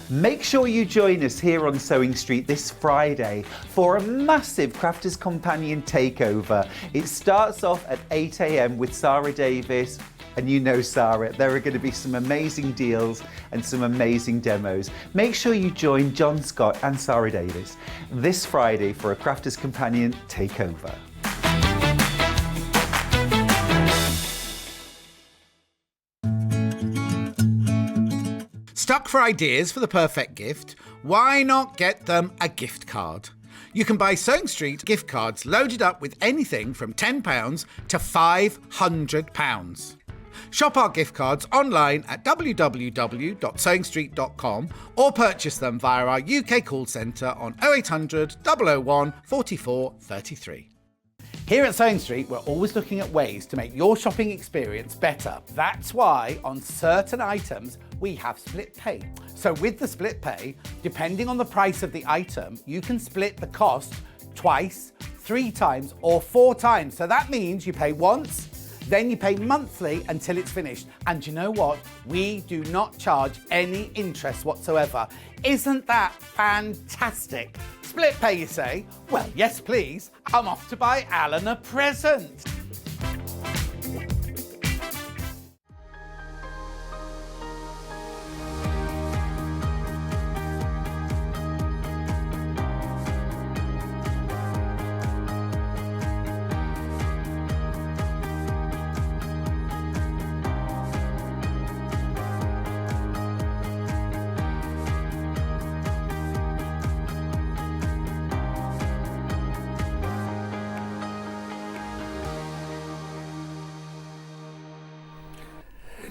Make sure you join us here on Sewing Street this Friday for a massive Crafters Companion takeover. It starts off at 8 a.m. with Sara Davies. And you know Sara, there are going to be some amazing deals and some amazing demos. Make sure you join John Scott and Sara Davies this Friday for a Crafters Companion takeover. Stuck for ideas for the perfect gift? Why not get them a gift card? You can buy Sewing Street gift cards loaded up with anything from £10 to £500. Shop our gift cards online at www.sewingstreet.com or purchase them via our UK call centre on 0800 001 44 33. Here at Sewing Street, we're always looking at ways to make your shopping experience better. That's why on certain items, we have split pay. So with the split pay, depending on the price of the item, you can split the cost twice, 3 times, or 4 times. So that means you pay once, then you pay monthly until it's finished. And you know what? We do not charge any interest whatsoever. Isn't that fantastic? Split pay, you say? Well, yes, please. I'm off to buy Alan a present.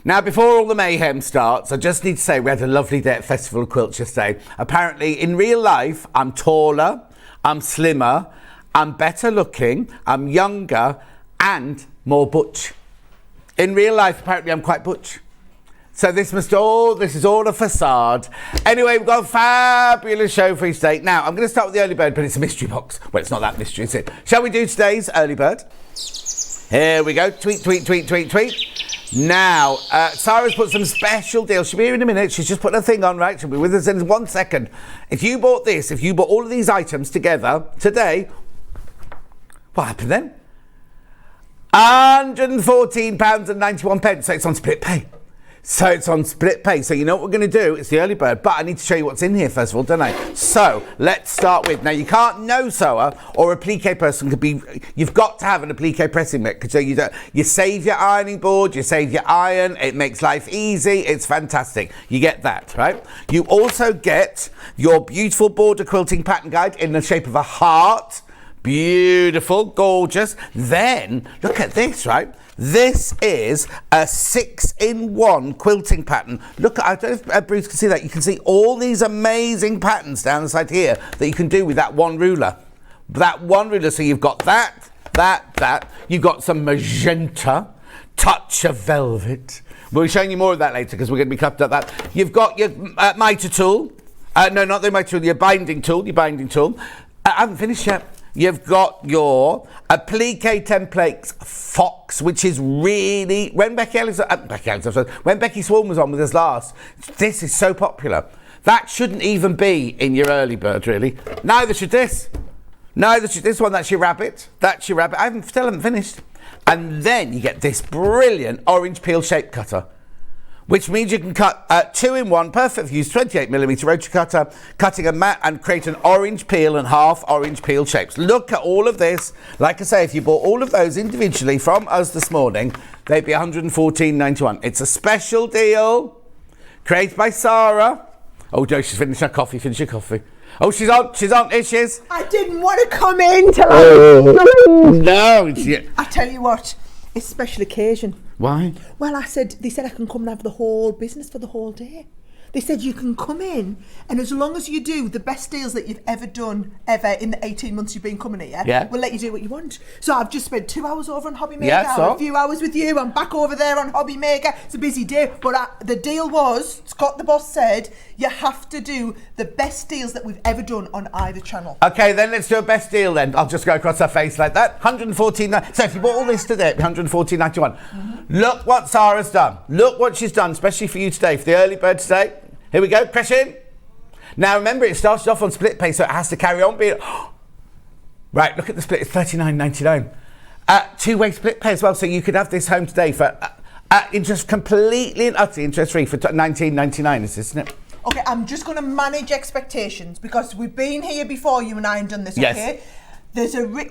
Now, before all the mayhem starts, I just need to say we had a lovely day at Festival of Quilts yesterday. Apparently, in real life, I'm taller, I'm slimmer, I'm better looking, I'm younger, and more butch. In real life, apparently, I'm quite butch. So this is all a facade. Anyway, we've got a fabulous show for you today. Now, I'm going to start with the early bird, but it's a mystery box. Well, it's not that mystery, is it? Shall we do today's early bird? Here we go. Tweet, tweet, tweet, tweet, tweet. Now, Sara's put some special deals. She'll be here in a minute. She's just put her thing on, right? She'll be with us in 1 second. If you bought all of these items together today, what happened then? £114.91. So it's on split pay. So you know what we're going to do? It's the early bird, but I need to show you what's in here first of all, don't I? So let's start with, now you can't no sewer or applique person could be, you've got to have an applique pressing mitt because you save your ironing board, you save your iron, it makes life easy, it's fantastic. You get that, right? You also get your beautiful border quilting pattern guide in the shape of a heart. Beautiful, gorgeous. Then, look at this, right? This is a 6-in-1 quilting pattern. Look, I don't know if Bruce can see that. You can see all these amazing patterns down the side here that you can do with that one ruler. That one ruler, so you've got that. You've got some magenta, touch of velvet. We'll be showing you more of that later because we're going to be cut up that. You've got your mitre tool. No, not the mitre tool, your binding tool. I haven't finished yet. You've got your applique templates Fox, which is really, when Becky Swan was on with us last, this is so popular. That shouldn't even be in your early bird, really. Neither should this. This one, that's your rabbit. I still haven't finished. And then you get this brilliant orange peel shape cutter, which means you can cut 2-in-1, perfect for use, 28mm rotary cutter, cutting a mat and create an orange peel and half orange peel shapes. Look at all of this. Like I say, if you bought all of those individually from us this morning, they'd be £114.91. It's a special deal created by Sara. Oh, no, she's finished her coffee. Finish your coffee. Oh, she's on. Here she is. I didn't want to come in till No. I tell you what, it's a special occasion. Why? Well, they said I can come and have the whole business for the whole day. They said you can come in, and as long as you do the best deals that you've ever done in the 18 months you've been coming here, we'll let you do what you want. So I've just spent 2 hours over on Hobby Maker, a few hours with you, I'm back over there on Hobby Maker. It's a busy day, but the deal was, Scott the boss said, you have to do the best deals that we've ever done on either channel. Okay, then let's do a best deal then. I'll just go across her face like that. 114. So if you bought all this today, it'd be 114.91. Look what Sara's done. Look what she's done, especially for you today, for the early bird today. Here we go, press in. Now remember, it started off on split pay, so it has to carry on being. Right, look at the split. It's $39.99. Two-way split pay as well, so you could have this home today for interest completely and utterly interest-free for $19.99, isn't it? Okay, I'm just going to manage expectations because we've been here before, you and I, and done this, Yes. okay?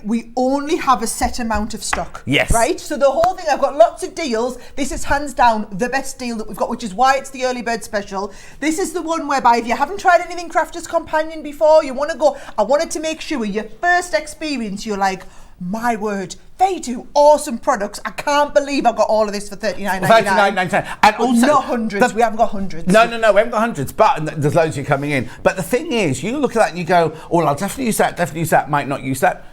We only have a set amount of stock. Yes. Right? So the whole thing, I've got lots of deals. This is hands down the best deal that we've got, which is why it's the early bird special. This is the one whereby if you haven't tried anything Crafters Companion before, you want to go, I wanted to make sure your first experience, you're like, my word, they do awesome products. I can't believe I got all of this for $39.99. $39.99. And also, not hundreds. We haven't got hundreds. No, we haven't got hundreds, but there's loads of you coming in. But the thing is, you look at that and you go, oh, well, I'll definitely use that, might not use that.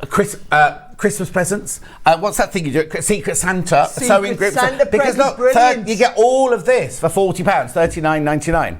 Christmas presents. What's that thing you do? Secret Santa. Sewing groups. Santa because look, you get all of this for £40, $39.99.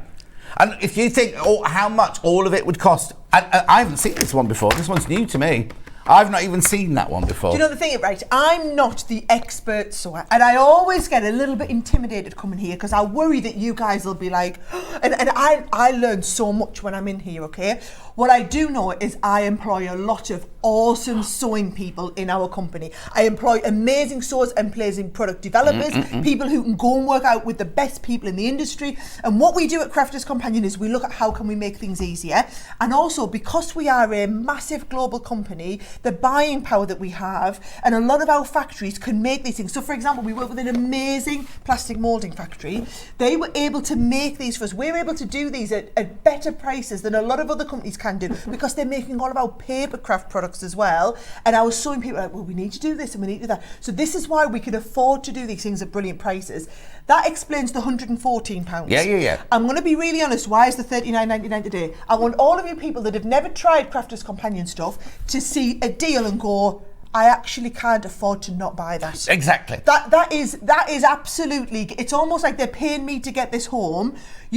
And if you think how much all of it would cost, I haven't seen this one before. This one's new to me. I've not even seen that one before. Do you know the thing, right? I'm not the expert sewer, and I always get a little bit intimidated coming here because I worry that you guys will be like, and I learn so much when I'm in here, okay? What I do know is I employ a lot of awesome sewing people in our company. I employ amazing sewers and amazing product developers, people who can go and work out with the best people in the industry. And what we do at Crafters Companion is we look at how can we make things easier. And also, because we are a massive global company, the buying power that we have, and a lot of our factories can make these things. So for example, we work with an amazing plastic moulding factory. They were able to make these for us. We're able to do these at better prices than a lot of other companies can do because they're making all of our paper craft products as well. And I was sewing people like, well, we need to do this and we need to do that. So this is why we can afford to do these things at brilliant prices. That explains the £114. Yeah. I'm going to be really honest. Why is the $39.99 today? I want all of you people that have never tried Crafters Companion stuff to see a deal and go, I actually can't afford to not buy that. Exactly. That is absolutely, it's almost like they're paying me to get this home.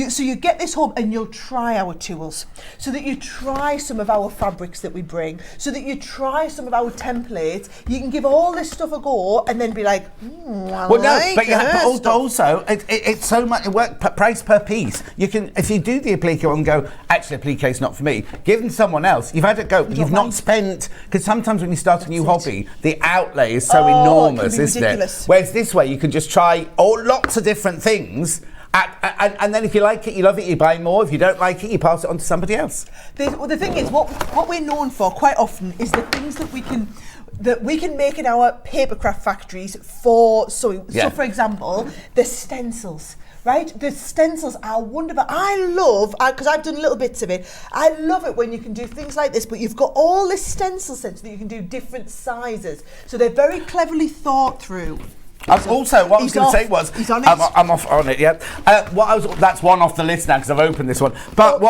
So you get this home and you'll try our tools, so that you try some of our fabrics that we bring, so that you try some of our templates. You can give all this stuff a go and then be like, but also it's so much price per piece. You can, if you do the applique and go, actually applique's not for me, give them to someone else. You've had it go. You've not spent, because sometimes when you start a new hobby, the outlay is so enormous, isn't ridiculous. it? Whereas this way you can just try lots of different things. And then if you like it, you love it, you buy more. If you don't like it, you pass it on to somebody else. The thing is, what we're known for quite often is the things that we can make in our papercraft factories for sewing. Yeah. So, for example, the stencils. Right? The stencils are wonderful. I love, because I've done little bits of it, I love it when you can do things like this, but you've got all this stencil sense that you can do different sizes. So they're very cleverly thought through. Also, what I was going to say was, he's on it. I'm off on it. Yeah. That's one off the list now because I've opened this one. But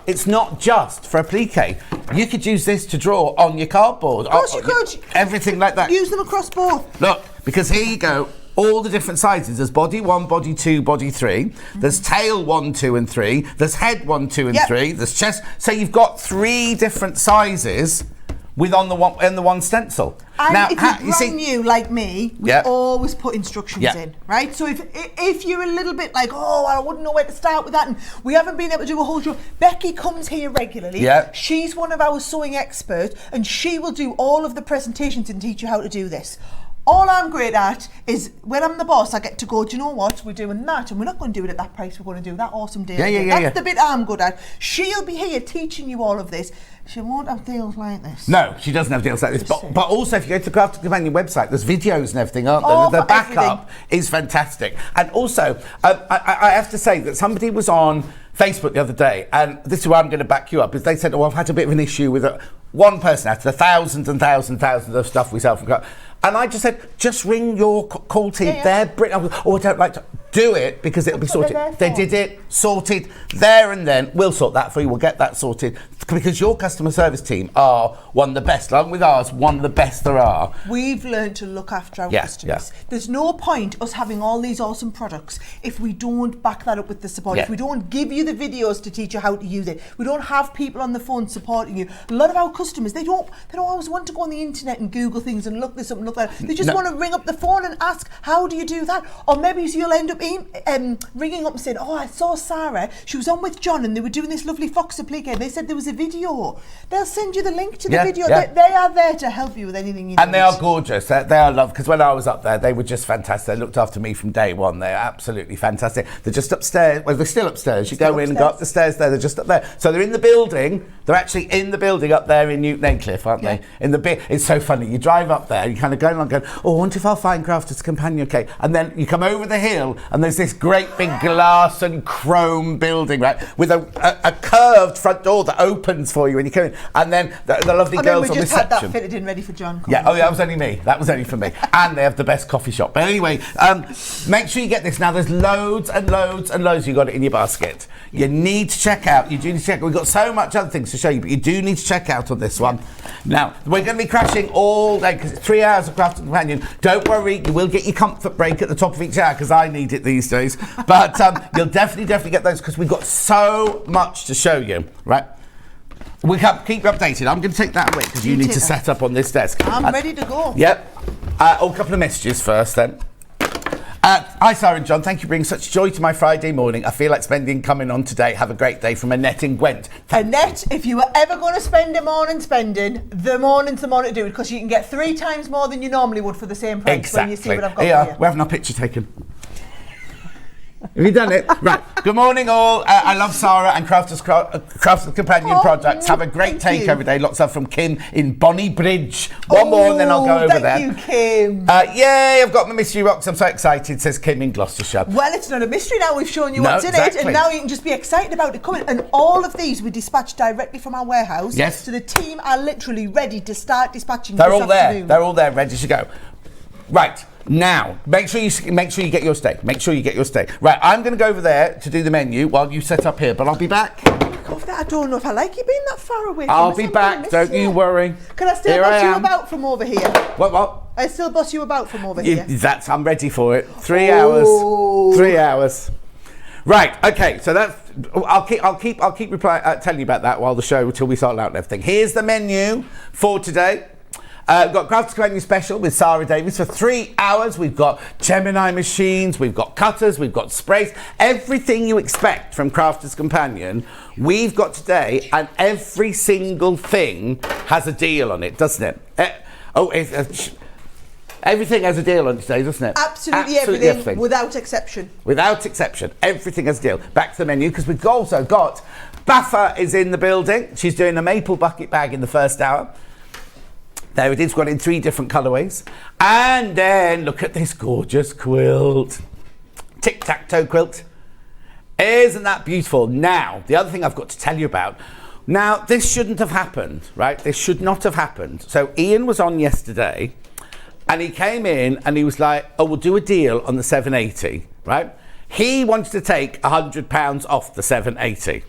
it's not just for applique. You could use this to draw on your cardboard. Of course you could. Everything like that. Use them across both. Look, because here you go. All the different sizes. There's body 1, body 2, body 3. There's tail 1, 2, and 3. There's head 1, 2, and 3. There's chest. So you've got 3 different sizes on the one stencil. And now, if you're brand new like me, we always put instructions in, right? So if you're a little bit like, oh, I wouldn't know where to start with that, and we haven't been able to do a whole show, Becky comes here regularly. Yeah. She's one of our sewing experts, and she will do all of the presentations and teach you how to do this. All I'm great at is when I'm the boss, I get to go, do you know what? We're doing that, and we're not going to do it at that price. We're going to do that awesome deal. That's the bit I'm good at. She'll be here teaching you all of this. She won't have deals like this. No, she doesn't have deals like this. But also, if you go to the Crafters Companion website, there's videos and everything, aren't there? The backup is fantastic. And also, I have to say that somebody was on Facebook the other day, and this is where I'm going to back you up, is they said, oh, I've had a bit of an issue with one person out of the thousands and thousands of stuff we sell from Crafters. And I just said, just ring your call team. They're brilliant. Oh, I don't like to do it because it'll be sorted. They did it, sorted, there and then. We'll sort that for you. We'll get that sorted. Because your customer service team are one of the best, along with ours, one of the best there are. We've learned to look after our customers. There's no point us having all these awesome products if we don't back that up with the support. If we don't give you the videos to teach you how to use it. We don't have people on the phone supporting you. A lot of our customers, they don't always want to go on the internet and Google things and look this up and look that. They just want to ring up the phone and ask, how do you do that? Or maybe you'll end up ringing up and saying, oh, I saw Sarah, she was on with John and they were doing this lovely Foxer play game. They said there was a video. They'll send you the link to the video. Yeah. They are there to help you with anything you need. And they are gorgeous. They are loved, because when I was up there, they were just fantastic. They looked after me from day one. They're absolutely fantastic. They're just upstairs. Well, they're still upstairs. You go in and go up the stairs there. They're just up there. So they're in the building. They're actually in the building up there in Newton Aycliffe, aren't they? It's so funny. You drive up there, you kind of go along going, oh, I wonder if I'll find Crafters Companion cake. And then you come over the hill and there's this great big glass and chrome building, right, with a curved front door that opens for you when you come in. And then the lovely girls on reception. We just had that fitted in ready for John. Yeah, that was only me. That was only for me. And they have the best coffee shop. But anyway, make sure you get this. Now, there's loads and loads and loads. You've got it in your basket. You need to check out. You do need to check out. We've got so much other things to show you, but you do need to check out on this one. Now, we're going to be crashing all day because it's 3 hours of Crafted Companion. Don't worry, you will get your comfort break at the top of each hour because I need it these days. But you'll definitely get those because we've got so much to show you, right? We can keep you updated. I'm going to take that away because you need to set up on this desk. I'm ready to go. Yep. A couple of messages first then. Hi, Sarah and John. Thank you for bringing such joy to my Friday morning. I feel like coming on today. Have a great day from Annette in Gwent. Annette, if you were ever going to spend a morning spending, the morning's the morning to do it because you can get 3 times more than you normally would for the same price. Exactly. When you see what I've got here. We're having our picture taken. Have you done it? Right. Good morning, all. I love Sarah and Crafters Companion products. Have a great takeover day. Lots of love from Kim in Bonnybridge. One more, and then I'll go over there. Thank you, Kim. Yay! I've got my mystery rocks. I'm so excited. Says Kim in Gloucestershire. Well, it's not a mystery now. We've shown you what's in it, and now you can just be excited about it coming. And all of these we dispatched directly from our warehouse. Yes. So the team are literally ready to start dispatching. They're all there. They're all there, ready to go. Right. Now, make sure you get your steak. Make sure you get your steak. Right, I'm going to go over there to do the menu while you set up here, but I'll be back. I don't know if I like you being that far away from I'll be back, don't you worry. Can I still boss you about from over here? What? I still boss you about from over here? I'm ready for it. 3 hours. 3 hours. Right, okay, so that's... I'll keep telling you about that while the show, until we sort out everything. Here's the menu for today. We've got Crafters Companion Special with Sara Davies for 3 hours. We've got Gemini machines, we've got cutters, we've got sprays. Everything you expect from Crafters Companion, we've got today, and every single thing has a deal on it, doesn't it? Everything has a deal on it today, doesn't it? Absolutely everything, without exception. Without exception. Everything has a deal. Back to the menu, because we've also got... Buffer is in the building. She's doing a maple bucket bag in the first hour. There it is, got it in 3 different colourways. And then look at this gorgeous quilt. Tic-tac-toe quilt. Isn't that beautiful? Now, the other thing I've got to tell you about. Now, this shouldn't have happened, right? This should not have happened. So Ian was on yesterday and he came in and he was like, oh, we'll do a deal on the 780, right? He wanted to take £100 off the 780.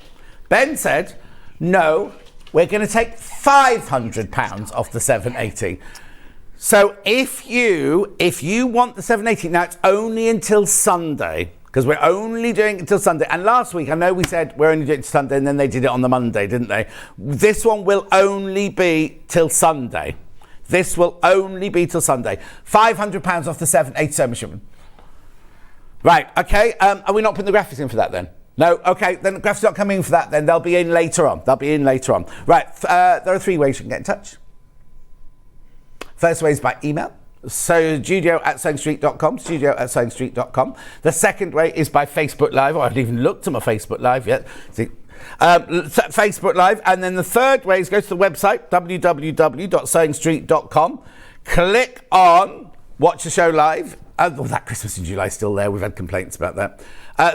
Ben said, no, we're going to take £500 off the 780. So if you want the 780, now it's only until Sunday, because we're only doing it until Sunday. And last week, I know we said we're only doing it Sunday, and then they did it on the Monday, didn't they? This one will only be till Sunday. This will only be till Sunday. £500 off the 780 sewing machine. Right, okay. Are we not putting the graphics in for that then? No? Okay, then the graphics not coming in for that then. They'll be in later on. Right, there are 3 ways you can get in touch. First way is by email. So studio@sewingstreet.com. The second way is by Facebook Live. I haven't even looked at my Facebook Live yet. See, Facebook Live. And then the third way is go to the website, www.sewingstreet.com. Click on Watch the Show Live. That Christmas in July is still there. We've had complaints about that.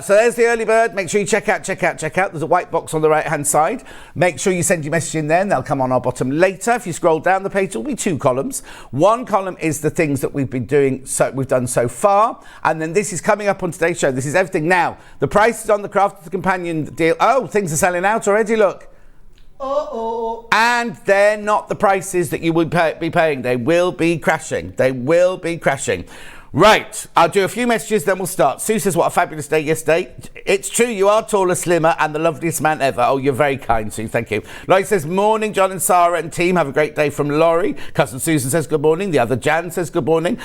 So there's the early bird. Make sure you check out. There's a white box on the right-hand side. Make sure you send your message in there and they'll come on our bottom later. If you scroll down the page, there'll be 2 columns. One column is the things that we've done so far. And then this is coming up on today's show. This is everything. Now, the prices on the Crafters Companion deal. Oh, things are selling out already, look. And they're not the prices that you would be paying. They will be crashing. Right, I'll do a few messages, then we'll start. Sue says, what a fabulous day yesterday. It's true, you are taller, slimmer, and the loveliest man ever. Oh, you're very kind, Sue, thank you. Laurie says, morning, John and Sarah and team. Have a great day from Laurie. Cousin Susan says, good morning. The other Jan says, good morning.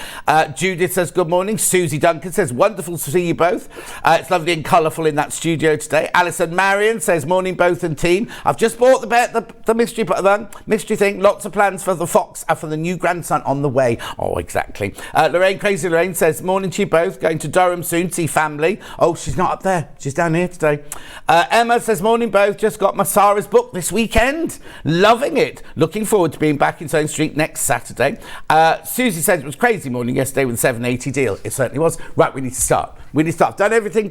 Judith says, good morning. Susie Duncan says, wonderful to see you both. It's lovely and colourful in that studio today. Alison Marion says, morning, both and team. I've just bought the mystery thing. Lots of plans for the fox and for the new grandson on the way. Oh, exactly. Crazy Lorraine says, morning to you both, going to Durham soon, see family. Oh, she's not up there, she's down here today. Emma says, morning both, just got my Sarah's book this weekend, loving it, looking forward to being back in Sewing Street next Saturday. Susie says it was crazy morning yesterday with the 780 deal. It certainly was. Right, we need to start. Done everything.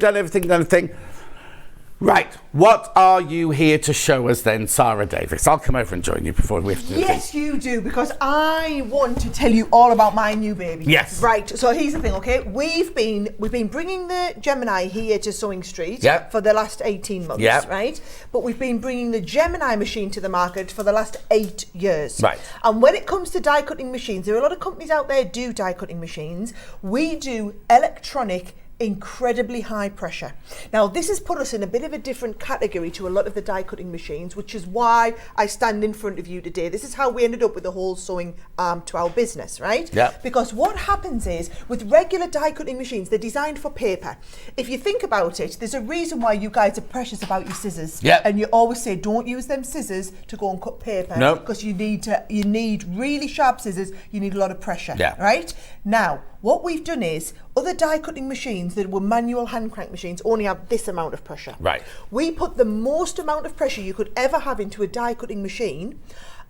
Right, what are you here to show us then, Sara Davies? I'll come over and join you before we have to do Yes, you do, because I want to tell you all about my new baby. Yes. Right, so here's the thing, okay? We've been bringing the Gemini here to Sewing Street for the last 18 months, right? But we've been bringing the Gemini machine to the market for the last 8 years. Right. And when it comes to die cutting machines, there are a lot of companies out there do die cutting machines. We do electronic, incredibly high pressure. Now this has put us in a bit of a different category to a lot of the die cutting machines, which is why I stand in front of you today. This is how we ended up with the whole sewing to our business, right? Yeah. Because what happens is with regular die cutting machines, they're designed for paper. If you think about it, there's a reason why you guys are precious about your scissors. Yeah. And you always say don't use them scissors to go and cut paper. No. Because you need really sharp scissors, you need a lot of pressure. Yeah. Right? Now, what we've done is other die cutting machines that were manual hand crank machines only have this amount of pressure. Right. We put the most amount of pressure you could ever have into a die cutting machine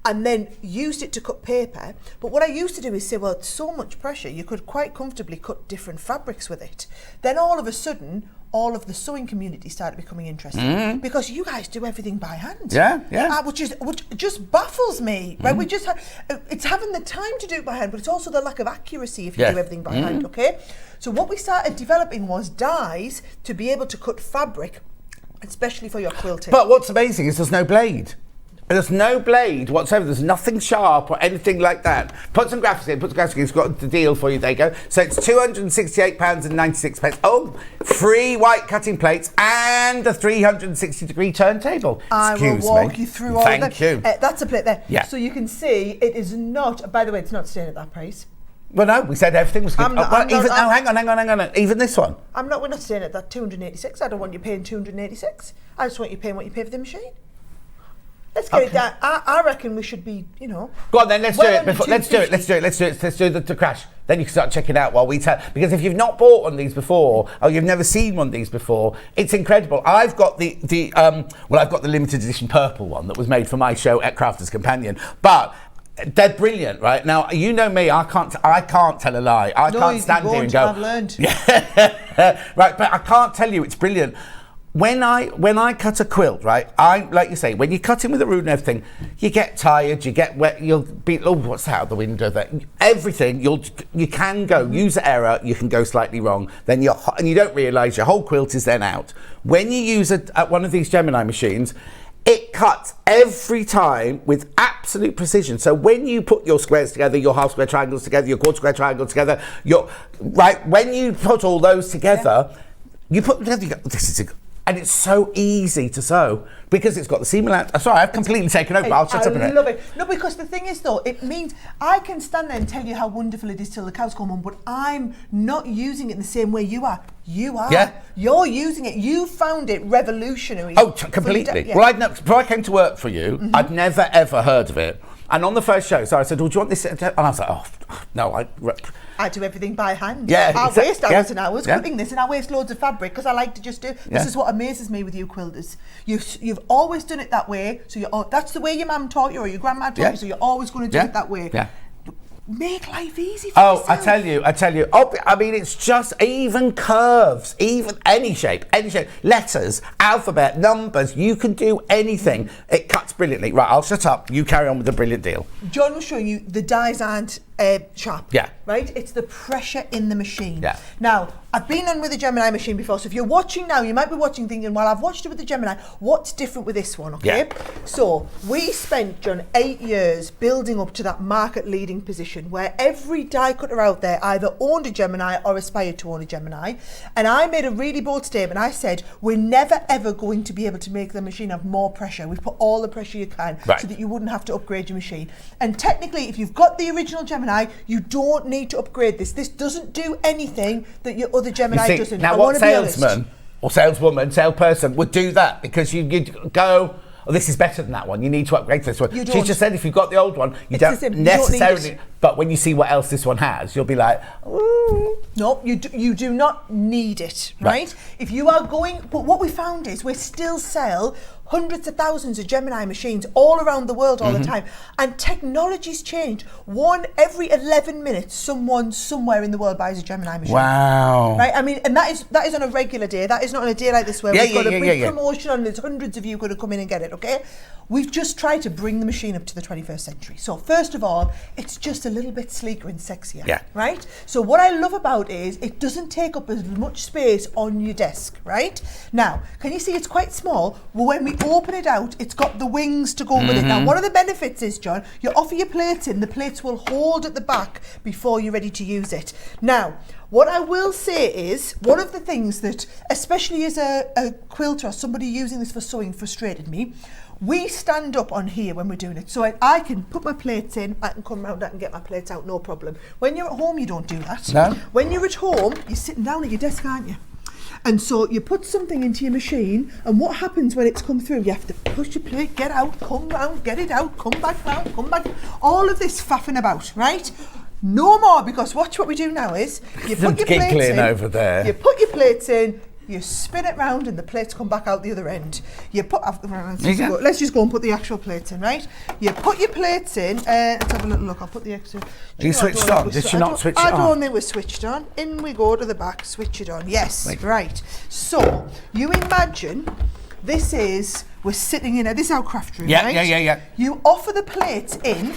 and then used it to cut paper. But what I used to do is say, well, it's so much pressure, you could quite comfortably cut different fabrics with it. Then all of a sudden, all of the sewing community started becoming interested because you guys do everything by hand. Yeah. Which just baffles me, right? We just it's having the time to do it by hand, but it's also the lack of accuracy if you do everything by hand, okay? So what we started developing was dies to be able to cut fabric, especially for your quilting. But what's amazing is there's no blade. There's no blade whatsoever. There's nothing sharp or anything like that. Put some graphics in. It's got the deal for you. There you go. So it's £268.96. Oh, free white cutting plates and a 360-degree turntable. I will walk you through all of them. Thank you. That's a plate there. Yeah. So you can see it is not, by the way, it's not staying at that price. Well, no, we said everything was good. Hang on. Even this one. We're not staying at that 286. I don't want you paying 286. I just want you paying what you pay for the machine. Let's get it down. I reckon we should be, Go on then, let's do it. Let's do the crash. Then you can start checking out while we tell. Because if you've not bought one of these before, or you've never seen one of these before, it's incredible. I've got the limited edition purple one that was made for my show at Crafter's Companion. But they're brilliant, right? Now, you know me, I can't tell a lie. I can't stand here and go. I've learned. Yeah. Right, but I can't tell you it's brilliant. When I cut a quilt, right, like you say, when you're cutting with a rude and everything, you get tired, you get wet, you'll be, oh, what's out the window there? Everything, you can go, user error, you can go slightly wrong, and you don't realise your whole quilt is then out. When you use one of these Gemini machines, it cuts every time with absolute precision. So when you put your squares together, your half square triangles together, your quarter square triangles together, when you put all those together, you put them together, you go, and it's so easy to sew because it's got the seam allowance. Sorry, I've completely taken over. I'll shut up a minute. I love it. No, because the thing is, though, it means I can stand there and tell you how wonderful it is till the cows come home, but I'm not using it in the same way you are. You are. Yeah. You're using it. You found it revolutionary. Oh, completely. Yeah. Well, before I came to work for you, I'd never, ever heard of it. And on the first show, so I said, oh, do you want this? And I was like, oh, no, I do everything by hand. Yeah, I waste hours and hours yeah. cutting this, and I waste loads of fabric because I like to just do. This Yeah. is what amazes me with you quilters. You've always done it that way, so that's the way your mum taught you or your grandma taught you. So you're always going to do it that way. Yeah. Make life easy for yourself. I tell you. Oh, I mean, it's just even curves, even any shape, letters, alphabet, numbers. You can do anything. It cuts brilliantly. Right, I'll shut up. You carry on with the brilliant deal. John was showing you the dies aren't sharp. Yeah. Right? It's the pressure in the machine. Yeah. Now, I've been on with the Gemini machine before, so if you're watching now, you might be watching thinking, well, I've watched it with the Gemini, what's different with this one, okay? Yeah. So, we spent, John, 8 years building up to that market-leading position where every die cutter out there either owned a Gemini or aspired to own a Gemini, and I made a really bold statement. I said, we're never, ever going to be able to make the machine have more pressure. We've put all the pressure you can so that you wouldn't have to upgrade your machine. And technically, if you've got the original Gemini, you don't need to upgrade this. This doesn't do anything that your other Gemini doesn't. Now, what salesman or saleswoman, salesperson would do that? Because you'd go, oh, this is better than that one. You need to upgrade this one. She just said if you've got the old one, you don't necessarily. But when you see what else this one has, you'll be like, ooh. No, you do not need it, right? If you are going, but what we found is we still sell hundreds of thousands of Gemini machines all around the world all the time, and technology's changed. One every 11 minutes, someone somewhere in the world buys a Gemini machine. Wow! Right? I mean, and that is on a regular day. That is not on a day like this where we've got a big promotion and there's hundreds of you going to come in and get it. Okay? We've just tried to bring the machine up to the 21st century. So first of all, it's just a little bit sleeker and sexier. Yeah. Right? So what I love about it is it doesn't take up as much space on your desk. Right? Now, can you see it's quite small? Well, when we open it out, it's got the wings to go with it. Now, one of the benefits is, John, you offer your plates in, the plates will hold at the back before you're ready to use it. Now, what I will say is, one of the things that, especially as a quilter or somebody using this for sewing, frustrated me. We stand up on here when we're doing it. So I can put my plates in, I can come round, I can get my plates out, no problem. When you're at home, you don't do that. No. When you're at home, you're sitting down at your desk, aren't you? And so you put something into your machine, and what happens when it's come through? You have to push your plate, get out, come round, get it out, come back round, come back. All of this faffing about, right? No more, because watch what we do now is, you put your plates in, over there. You put your plates in, you spin it round and the plates come back out the other end. You put, let's just go and put the actual plates in, right? You put your plates in, let's have a little look, I'll put the extra. Do you switch on? Did she not switch it on? I don't think we're switched on. In we go to the back, switch it on. Yes, right. So, you imagine this is, we're sitting in this is our craft room, right? Yeah. You offer the plates in.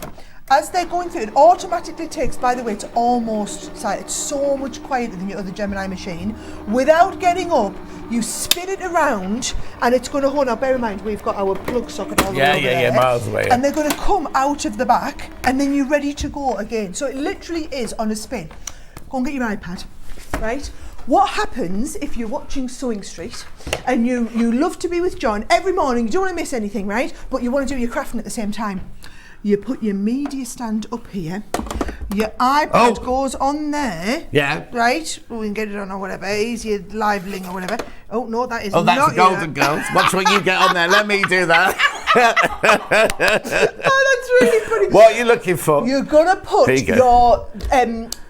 As they're going through, it automatically takes, by the way, it's almost silent. It's so much quieter than your other Gemini machine. Without getting up, you spin it around and it's going to hold. Now, bear in mind, we've got our plug socket all the way over there. Miles away. And they're going to come out of the back and then you're ready to go again. So it literally is on a spin. Go and get your iPad, right? What happens if you're watching Sewing Street and you love to be with John every morning, you don't want to miss anything, right? But you want to do your crafting at the same time. You put your media stand up here. Your iPad goes on there. Yeah. Right? We can get it on or whatever. Easy live link or whatever. Oh, no, that is not. Oh, that's the Golden Girls. Watch what you get on there. Let me do that. Oh, that's really funny. What are you looking for? You're going to put your...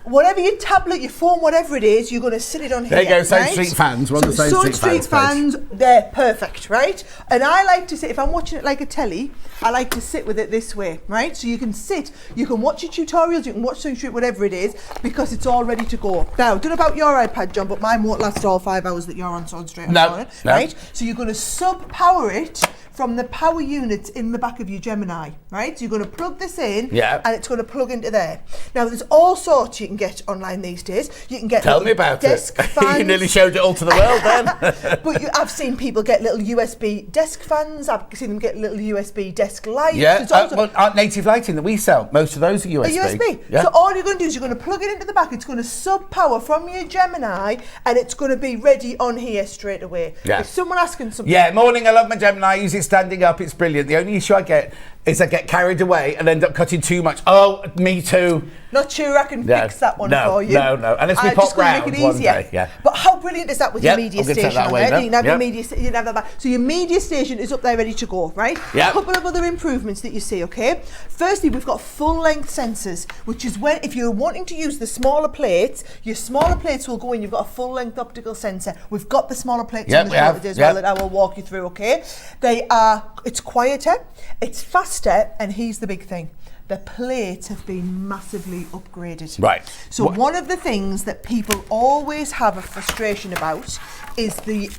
whatever your tablet, your phone, whatever it is, you're going to sit it on here. There you go, Sewing Street fans. We're on the Sewing Street fans. They're perfect, right? And I like to sit, if I'm watching it like a telly, I like to sit with it this way, right? So you can sit, you can watch your tutorials, you can watch Sewing Street, whatever it is, because it's all ready to go. Now, don't know about your iPad, John, but mine won't last all 5 hours that you're on Sewing Street. No. Right? So you're going to sub-power it from the power units in the back of your Gemini, right? So you're going to plug this in, and it's going to plug into there. Now, there's all sorts you can get online these days. You can get Tell me about desk it. fans. You nearly showed it all to the world then. But I've seen people get little USB desk fans. I've seen them get little USB desk lights. Yeah, our native lighting that we sell, most of those are USB. USB. Yeah. So all you're going to do is you're going to plug it into the back. It's going to sub-power from your Gemini, and it's going to be ready on here straight away. Yeah. If someone asking something... Yeah, morning, I love my Gemini. I use it standing up. It's brilliant. The only issue I get is I get carried away and end up cutting too much. Oh, me too. Not sure I can fix that one for you. No. Unless we pop round make it one day. Yeah. But how brilliant is that with your media station on there? You can have your media you have that. So your media station is up there ready to go, right? Yeah. A couple of other improvements that you see, okay? Firstly, we've got full length sensors, which is when, if you're wanting to use the smaller plates, your smaller plates will go in. You've got a full length optical sensor. We've got the smaller plates on the shoulder as well that I will walk you through, okay? It's quieter, it's faster, and here's the big thing. the plates have been massively upgraded. Right. So one of the things that people always have a frustration about is the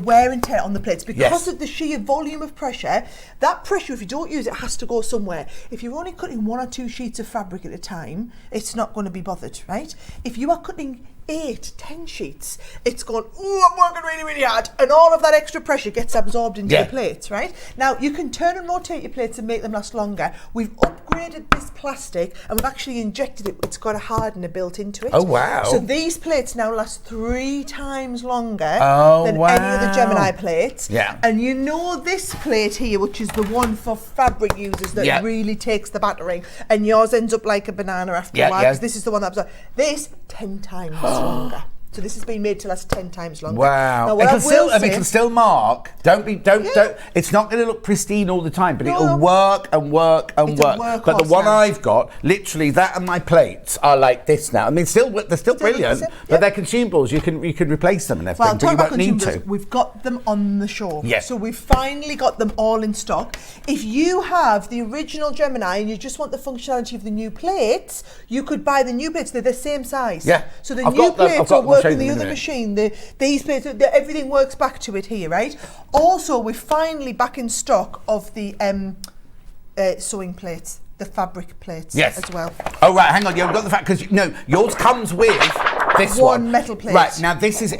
wear and tear on the plates. Because of the sheer volume of pressure, that pressure, if you don't use it, has to go somewhere. If you're only cutting 1 or 2 sheets of fabric at a time, it's not going to be bothered, right? If you are cutting 8, 10 sheets, it's going, oh, I'm working really, really hard, and all of that extra pressure gets absorbed into the plates, right? Now, you can turn and rotate your plates and make them last longer. We've upgraded this plastic, and we've actually injected it. It's got a hardener built into it. Oh, wow. So these plates now last 3 times longer than any of the Gemini plates. Yeah. And you know this plate here, which is the one for fabric users that really takes the battering, and yours ends up like a banana after a while, because this is the one that absorbs. This, 10 times longer. So this has been made to last 10 times longer. Wow. Now, It can still mark. Don't. It's not going to look pristine all the time, but it'll work and work and work. But the one I've got, literally, that and my plates are like this now. I mean, they're still brilliant, but they're consumables. You can replace them and everything, but you won't need to. We've got them on the show. Yes. So we've finally got them all in stock. If you have the original Gemini and you just want the functionality of the new plates, you could buy the new plates. They're the same size. Yeah. So the new plates will work in the other machine. These plates, everything works back to it here, right? Also, we're finally back in stock of the sewing plates, the fabric plates as well. Oh, right, hang on. You've got the fact, because yours comes with this one metal plate. Right, now this is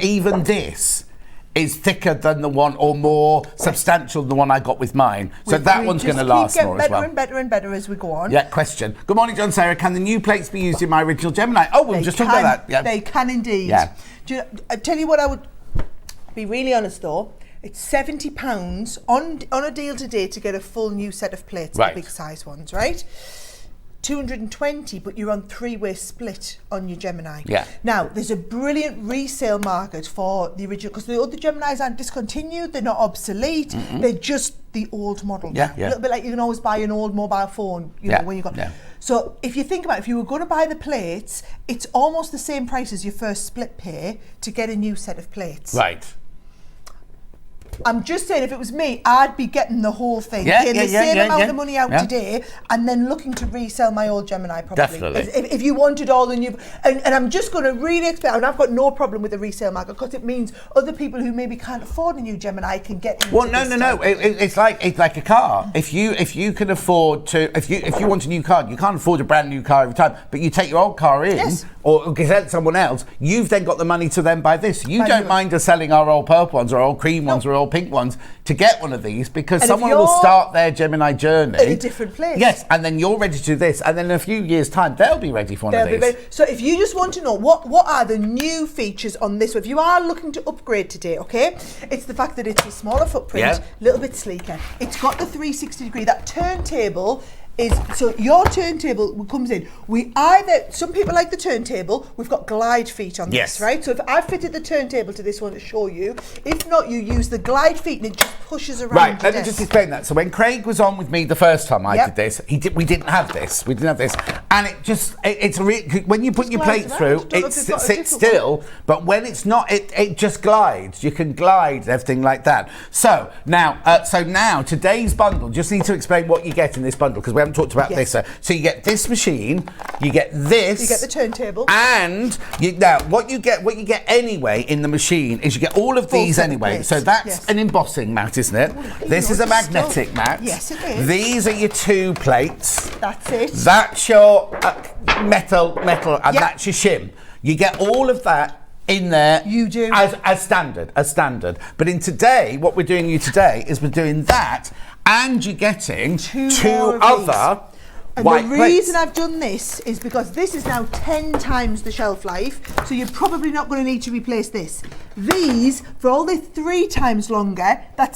is thicker than the one, or more substantial than the one I got with mine. So that one's going to last more as well. Better and better and better as we go on. Yeah, question. Good morning, John, Sarah. Can the new plates be used in my original Gemini? Oh, we'll just talk about that. Yeah. They can indeed. Yeah. I tell you what, I would be really honest though. It's £70 on a deal today to get a full new set of plates, the big size ones, right? 220, but you're on 3-way split on your Gemini. Yeah. Now, there's a brilliant resale market for the original, because the other Geminis aren't discontinued, they're not obsolete, they're just the old model. Yeah. A little bit like you can always buy an old mobile phone, know, when you got. Yeah. So if you think about it, if you were going to buy the plates, it's almost the same price as your first split pay to get a new set of plates. Right. I'm just saying, if it was me, I'd be getting the whole thing, getting the same amount of money out today, and then looking to resell my old Gemini probably. Definitely. If you wanted all the new, and I'm just going to really explain, and I've got no problem with the resale market, because it means other people who maybe can't afford a new Gemini can get into this. No. It's like a car. If you can afford to, if you want a new car, you can't afford a brand new car every time, but you take your old car in, or get it to someone else, you've then got the money to then buy this. You don't mind us selling our old purple ones, or our old cream ones, or our old pink ones to get one of these, because someone will start their Gemini journey at a different place. Yes, and then you're ready to do this, and then in a few years' time they'll be ready for one of these. So if you just want to know what are the new features on this one, if you are looking to upgrade today, okay, it's the fact that it's a smaller footprint, a little bit sleeker. It's got the 360 degree, that turntable. So your turntable comes in. Some people like the turntable. We've got glide feet on this, right? So if I fitted the turntable to this one to show you, if not, you use the glide feet and it just pushes around. Right. Let me just explain that. So when Craig was on with me the first time I did this, we didn't have this. And it's when you put your plate through, it sits still. But when it's not, it just glides. You can glide and everything like that. So now today's bundle. Just need to explain what you get in this bundle, because we haven't talked about this. So you get this machine, you get this, you get the turntable, and what you get anyway in the machine is you get all of these anyway. So that's an embossing mat, isn't it? This is a magnetic mat. Yes, it is. These are your 2 plates. That's it. That's your metal, and that's your shim. You get all of that in there. You do. As standard. But what we're doing is we're doing that, and you're getting two other white And the reason I've done this is because this is now 10 times the shelf life, so you're probably not going to need to replace this. These, for all they're 3 times longer, you're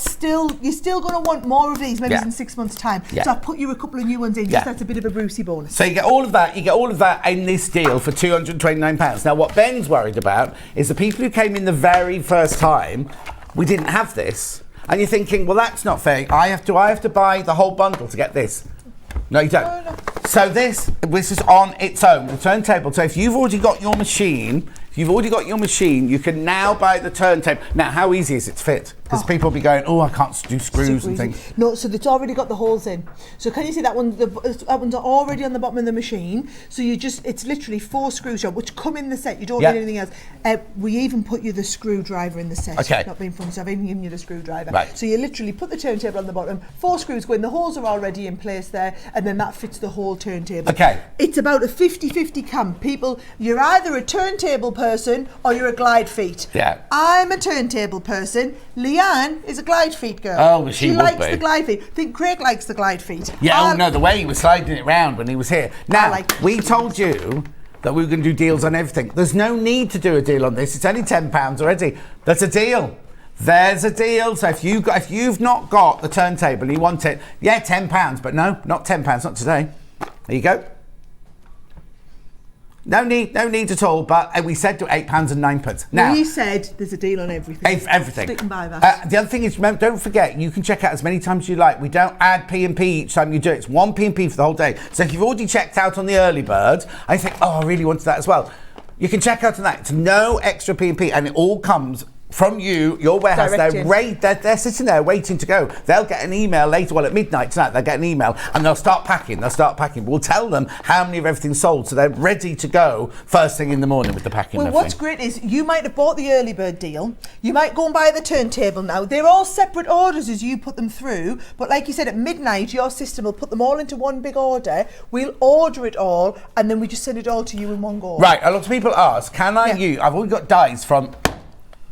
still going to want more of these, maybe in 6 months' time. So I've put you a couple of new ones in, just that's a bit of a Brucey bonus. So you get all of that, in this deal for £229. Now what Ben's worried about is the people who came in the very first time, we didn't have this. And you're thinking, well, that's not fair. I have to buy the whole bundle to get this. No, you don't. No. So this is on its own, the turntable. So if you've already got your machine, you can now buy the turntable. Now, how easy is it to fit? Because people will be going, oh, I can't do screws and things. No, so it's already got the holes in. So can you see that one? That one's already on the bottom of the machine. So it's literally 4 screws job, which come in the set. You don't need anything else. We even put you the screwdriver in the set. Okay. Not being funny, so I've even given you the screwdriver. Right. So you literally put the turntable on the bottom, 4 screws go in, the holes are already in place there, and then that fits the whole turntable. Okay. It's about a 50-50 camp. People, you're either a turntable person or you're a glide feet. Yeah. I'm a turntable person. Leanne is a glide feet girl. Oh, well, she would likes be. the glide feet. I think Craig likes the glide feet. Yeah, the way he was sliding it round when he was here. Now, we told you that we were going to do deals on everything. There's no need to do a deal on this. It's only £10 already. That's a deal. There's a deal. So if you've not got the turntable and you want it, £10. But no, not £10. Not today. There you go. No need at all. But we said to £8.09. Now we said there's a deal on everything. Everything. Stick and buy that. The other thing is, remember, don't forget, you can check out as many times as you like. We don't add P&P each time you do it. It's one P&P for the whole day. So if you've already checked out on the early bird, I think, I really wanted that as well. You can check out on that. It's no extra P&P, and it all comes from your warehouse. They're sitting there waiting to go. They'll get an email later, at midnight tonight, they'll get an email and they'll start packing. We'll tell them how many of everything's sold, so they're ready to go first thing in the morning with the packing. Well, what's great is you might have bought the early bird deal, you might go and buy the turntable now. They're all separate orders as you put them through, but like you said, at midnight your system will put them all into one big order. We'll order it all and then we just send it all to you in one go. Right, a lot of people ask, can I use, I've already got dies from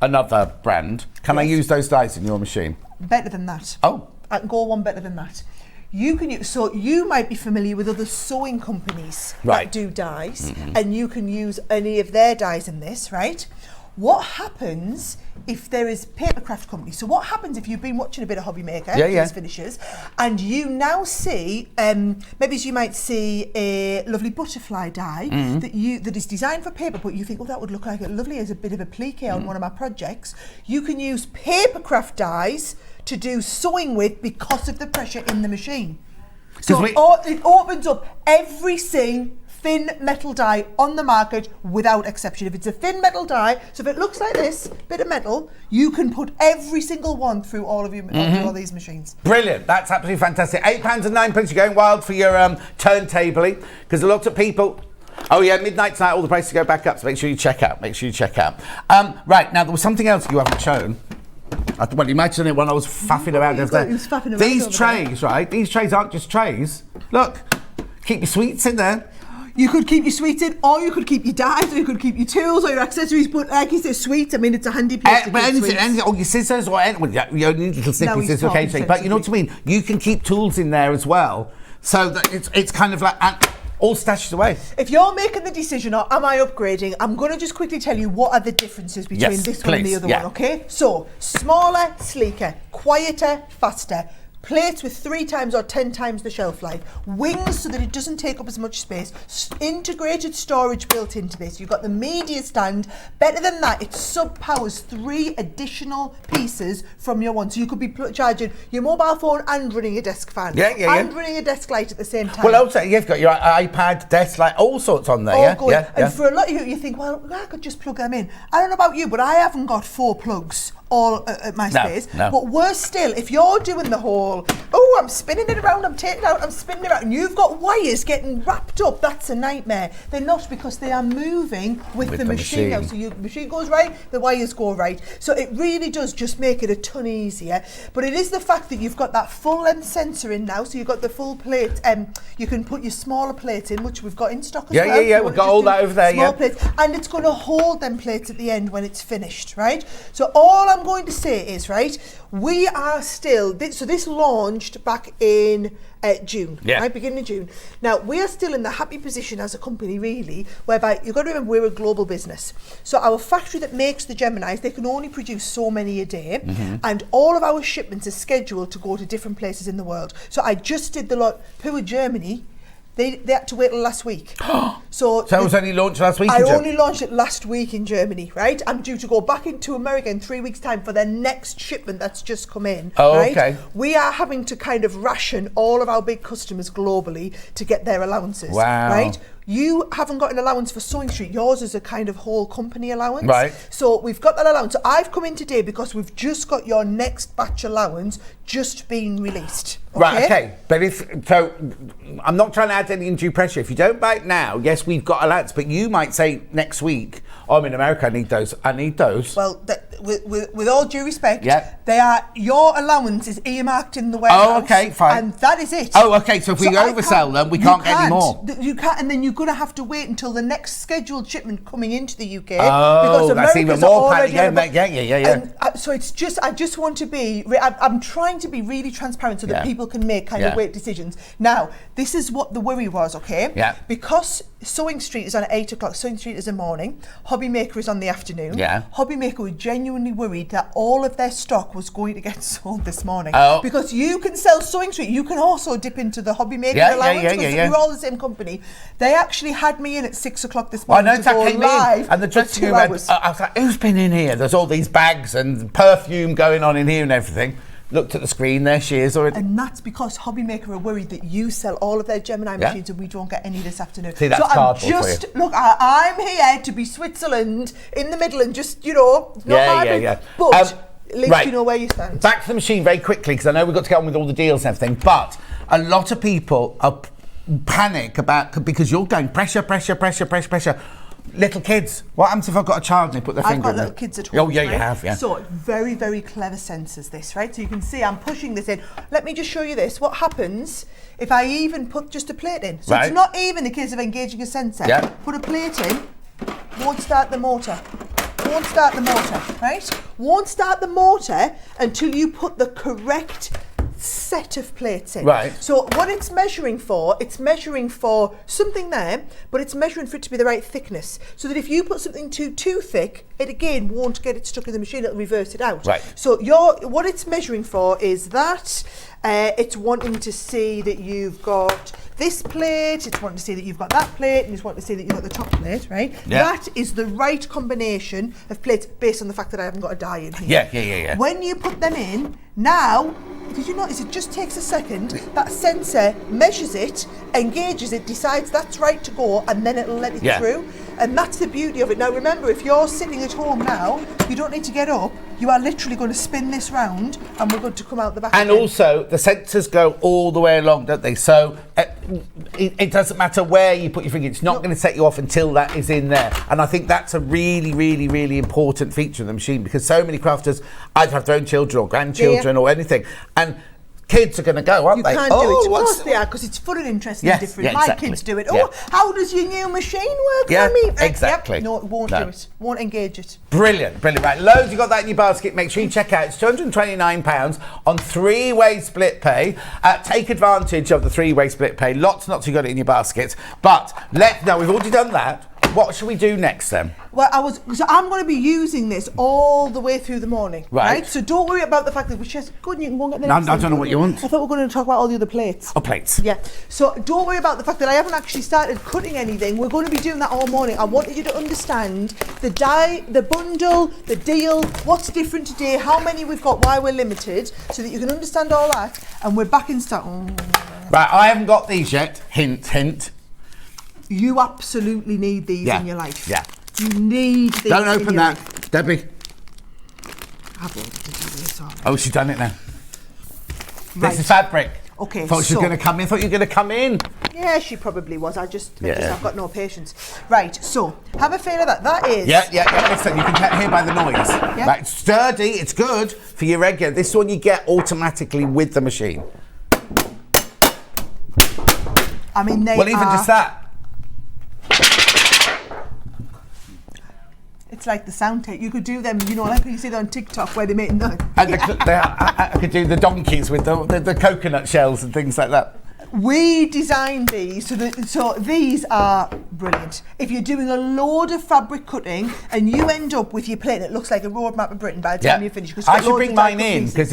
another brand. Can I use those dies in your machine? Better than that. Oh. I can go one better than that. You can use, so you might be familiar with other sewing companies that do dies, and you can use any of their dies in this, right? What happens if there is papercraft company? So what happens if you've been watching a bit of Hobby Maker, finishes, and you now see, maybe you might see a lovely butterfly die that is designed for paper, but you think, oh, that would look like it lovely as a bit of a plique on one of my projects. You can use papercraft dies to do sewing with because of the pressure in the machine. So it opens up everything thin metal die on the market without exception. If it's a thin metal die, so if it looks like this, bit of metal, you can put every single one through all of all these machines. Brilliant, that's absolutely fantastic. £8.09, you're going wild for your turntable, because a lot of people, midnight tonight, all the prices go back up, so make sure you check out. Right, now there was something else you haven't shown. Well, you might have done it when I was faffing around. These trays, right? These trays aren't just trays. Look, keep your sweets in there. You could keep your sweets in, or you could keep your dies, or you could keep your tools or your accessories. But like you say, sweets, I mean, it's a handy place to keep sweets. Or your scissors, or anything. You need little snippy scissors occasionally. But you know what I mean? You can keep tools in there as well. So that it's kind of like all stashed away. If you're making the decision, or am I upgrading, I'm going to just quickly tell you what are the differences between this one and the other one, okay? So, smaller, sleeker, quieter, faster. Plates with 3 times or 10 times the shelf life. Wings so that it doesn't take up as much space. Integrated storage built into this. You've got the media stand. Better than that, it sub-powers 3 additional pieces from your one. So you could be charging your mobile phone and running a desk fan. And running a desk light at the same time. Well, also, you've got your iPad, desk light, all sorts on there, And for a lot of you think, well, I could just plug them in. I don't know about you, but I haven't got 4 plugs all at my space. No. But worse still, if you're doing the whole, I'm spinning it around, I'm taking it out, I'm spinning it around, and you've got wires getting wrapped up, that's a nightmare. They're not, because they are moving with the machine now. So your machine goes right, the wires go right. So it really does just make it a ton easier. But it is the fact that you've got that full length sensor in now, so you've got the full plate, you can put your smaller plates in, which we've got in stock as well. We've got all that over there, small plates, and it's going to hold them plates at the end when it's finished, right? So all I'm going to say is, right, we are still, so this launched back in June, right, beginning of June. Now, we are still in the happy position as a company, really, whereby you've got to remember we're a global business. So our factory that makes the Geminis, they can only produce so many a day, and all of our shipments are scheduled to go to different places in the world. So I just did the lot, Pua Germany, they had to wait till last week. So it was only launched last week? I only launched it last week in Germany, right? I'm due to go back into America in 3 weeks' time for their next shipment that's just come in. Okay. We are having to kind of ration all of our big customers globally to get their allowances, right? You haven't got an allowance for Sewing Street. Yours is a kind of whole company allowance. Right. So we've got that allowance. So I've come in today because we've just got your next batch allowance just being released. Okay? Right, okay. But so I'm not trying to add any undue pressure. If you don't buy it now, yes, we've got allowance, but you might say next week, oh, I'm in America, I need those. Well, with all due respect, Yeah. your allowance is earmarked in the warehouse. Oh, okay, fine. And that is it. Oh, okay, so if we oversell them, we can't get any more. You can't, and then you're going to have to wait until the next scheduled shipment coming into the UK. Oh, that's even more panic. Yeah. And, so it's just, I just want to be, I'm trying to be really transparent so that people can make kind of weight decisions. Now, this is what the worry was, okay? Yeah. Because Sewing Street is on at 8 o'clock, Sewing Street is in the morning, Hobby Maker is on the afternoon. Yeah. Hobby Maker were genuinely worried that all of their stock was going to get sold this morning. Oh. Because you can sell Sewing Street, you can also dip into the Hobby Maker allowance because you're all the same company. They actually had me in at 6 o'clock this morning to go live and the for 2 hours. I was like, who's been in here? There's all these bags and perfume going on in here and everything. Looked at the screen, there she is already. And that's because Hobby Maker are worried that you sell all of their Gemini machines and we don't get any this afternoon. See, that's cardboard for you. Look, I'm here to be Switzerland in the middle and just, not hard. But at least you know where you stand. Back to the machine very quickly, because I know we've got to get on with all the deals and everything, but a lot of people are panic because you're going pressure. Little kids. What happens if I've got a child and they put their finger in there? I've got little kids at home. Oh, yeah, right? You have, yeah. So, very, very clever sensors, this, right? So you can see I'm pushing this in. Let me just show you this. What happens if I even put just a plate in? So it's not even a case of engaging a sensor. Yeah. Put a plate in, won't start the motor. Won't start the motor, right? Won't start the motor until you put the correct set of plates in. Right. So what it's measuring for something there, but it's measuring for it to be the right thickness. So that if you put something too thick, it again won't get it stuck in the machine, it'll reverse it out. Right. So what it's measuring for is that it's wanting to see that you've got this plate, it's wanting to see that you've got that plate, and it's wanting to see that you've got the top plate, right? Yeah. That is the right combination of plates based on the fact that I haven't got a die in here. Yeah. When you put them in, now, did you notice it just takes a second, that sensor measures it, engages it, decides that's right to go, and then it'll let it through. And that's the beauty of it. Now remember, if you're sitting at home now, you don't need to get up, you are literally going to spin this round and we're going to come out the back And again. also, the sensors go all the way along, don't they? So it doesn't matter where you put your finger, it's not going to set you off until that is in there. And I think that's a really, really, really important feature of the machine, because so many crafters either have their own children or grandchildren or anything. And kids are going to go, aren't they? You can't do it. Of course they are, because it's fun and interesting and different. My kids do it. Oh, how does your new machine work for me? Exactly. Yep. No, it won't do it. Won't engage it. Brilliant. Right, loads, you got that in your basket. Make sure you check out. It's £229 on 3-way split pay. Take advantage of the 3-way split pay. Lots you got it in your basket. But now we've already done that. What should we do next then? Well, I'm going to be using this all the way through the morning, right? So don't worry about the fact that we're just good. You can go and get the No, next I don't know what you want. I thought we were going to talk about all the other plates. Oh, plates. Yeah. So don't worry about the fact that I haven't actually started cutting anything. We're going to be doing that all morning. I wanted you to understand the die, the bundle, the deal, what's different today, how many we've got, why we're limited, so that you can understand all that. And we're back in stock. Right, I haven't got these yet. Hint. You absolutely need these in your life. Yeah. You need these. Don't open that, life. Debbie. I've already done this already. Oh, she's done it now. Right. This is fabric. Okay. Thought she was going to come in. Thought you were going to come in. Yeah, she probably was. I've got no patience. Right. So have a feel of that. That is. Yeah. Listen, you can hear by the noise. Yeah. Right, it's sturdy. It's good for your regular. This one you get automatically with the machine. I mean, even just that. It's like the sound tape. You could do them, like you see them on TikTok where they make noise. And I could do the donkeys with the coconut shells and things like that. We designed these, so these are brilliant. If you're doing a load of fabric cutting and you end up with your plate that looks like a roadmap of Britain by the time you finish. I should bring mine in because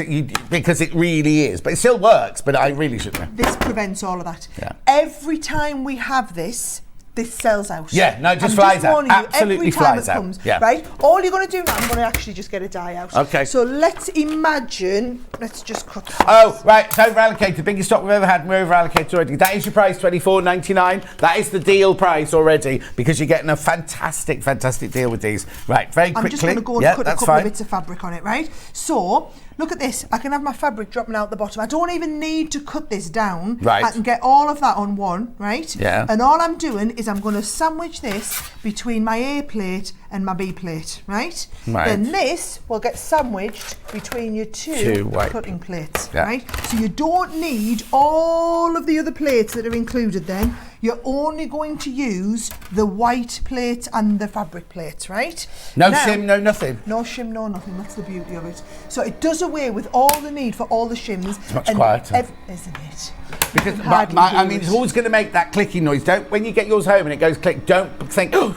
it really is. But it still works, but I really shouldn't. This prevents all of that. Yeah. Every time we have this, this sells out. Yeah, no, it just I'm flies just out. warning you, Absolutely every time flies it out. comes, Yeah. right? All you're going to do now, I'm going to actually just get a die out. Okay. So let's imagine, let's just cut. Oh, right, it's over allocated. Biggest stock we've ever had, and we're over allocated already. That is your price, $24.99. That is the deal price already, because you're getting a fantastic, fantastic deal with these. Right, very quickly. I'm just going to go and cut a couple of bits of fabric on it, right? So, look at this. I can have my fabric dropping out the bottom. I don't even need to cut this down. Right. I can get all of that on one, right? Yeah. And all I'm doing is I'm going to sandwich this between my A plate and my B plate, right? Right. Then this will get sandwiched between your two white cutting plates, Yeah. right? So you don't need all of the other plates that are included then. You're only going to use the white plate and the fabric plates, right? No Now- shim, no nothing. no shim, no nothing. That's the beauty of it. So it does away with all the need for all the shims. It's much quieter. Isn't it? Because You can hardly I do mean, it. it's always going to make that clicking noise. Don't, when you get yours home and it goes click, don't think, oh,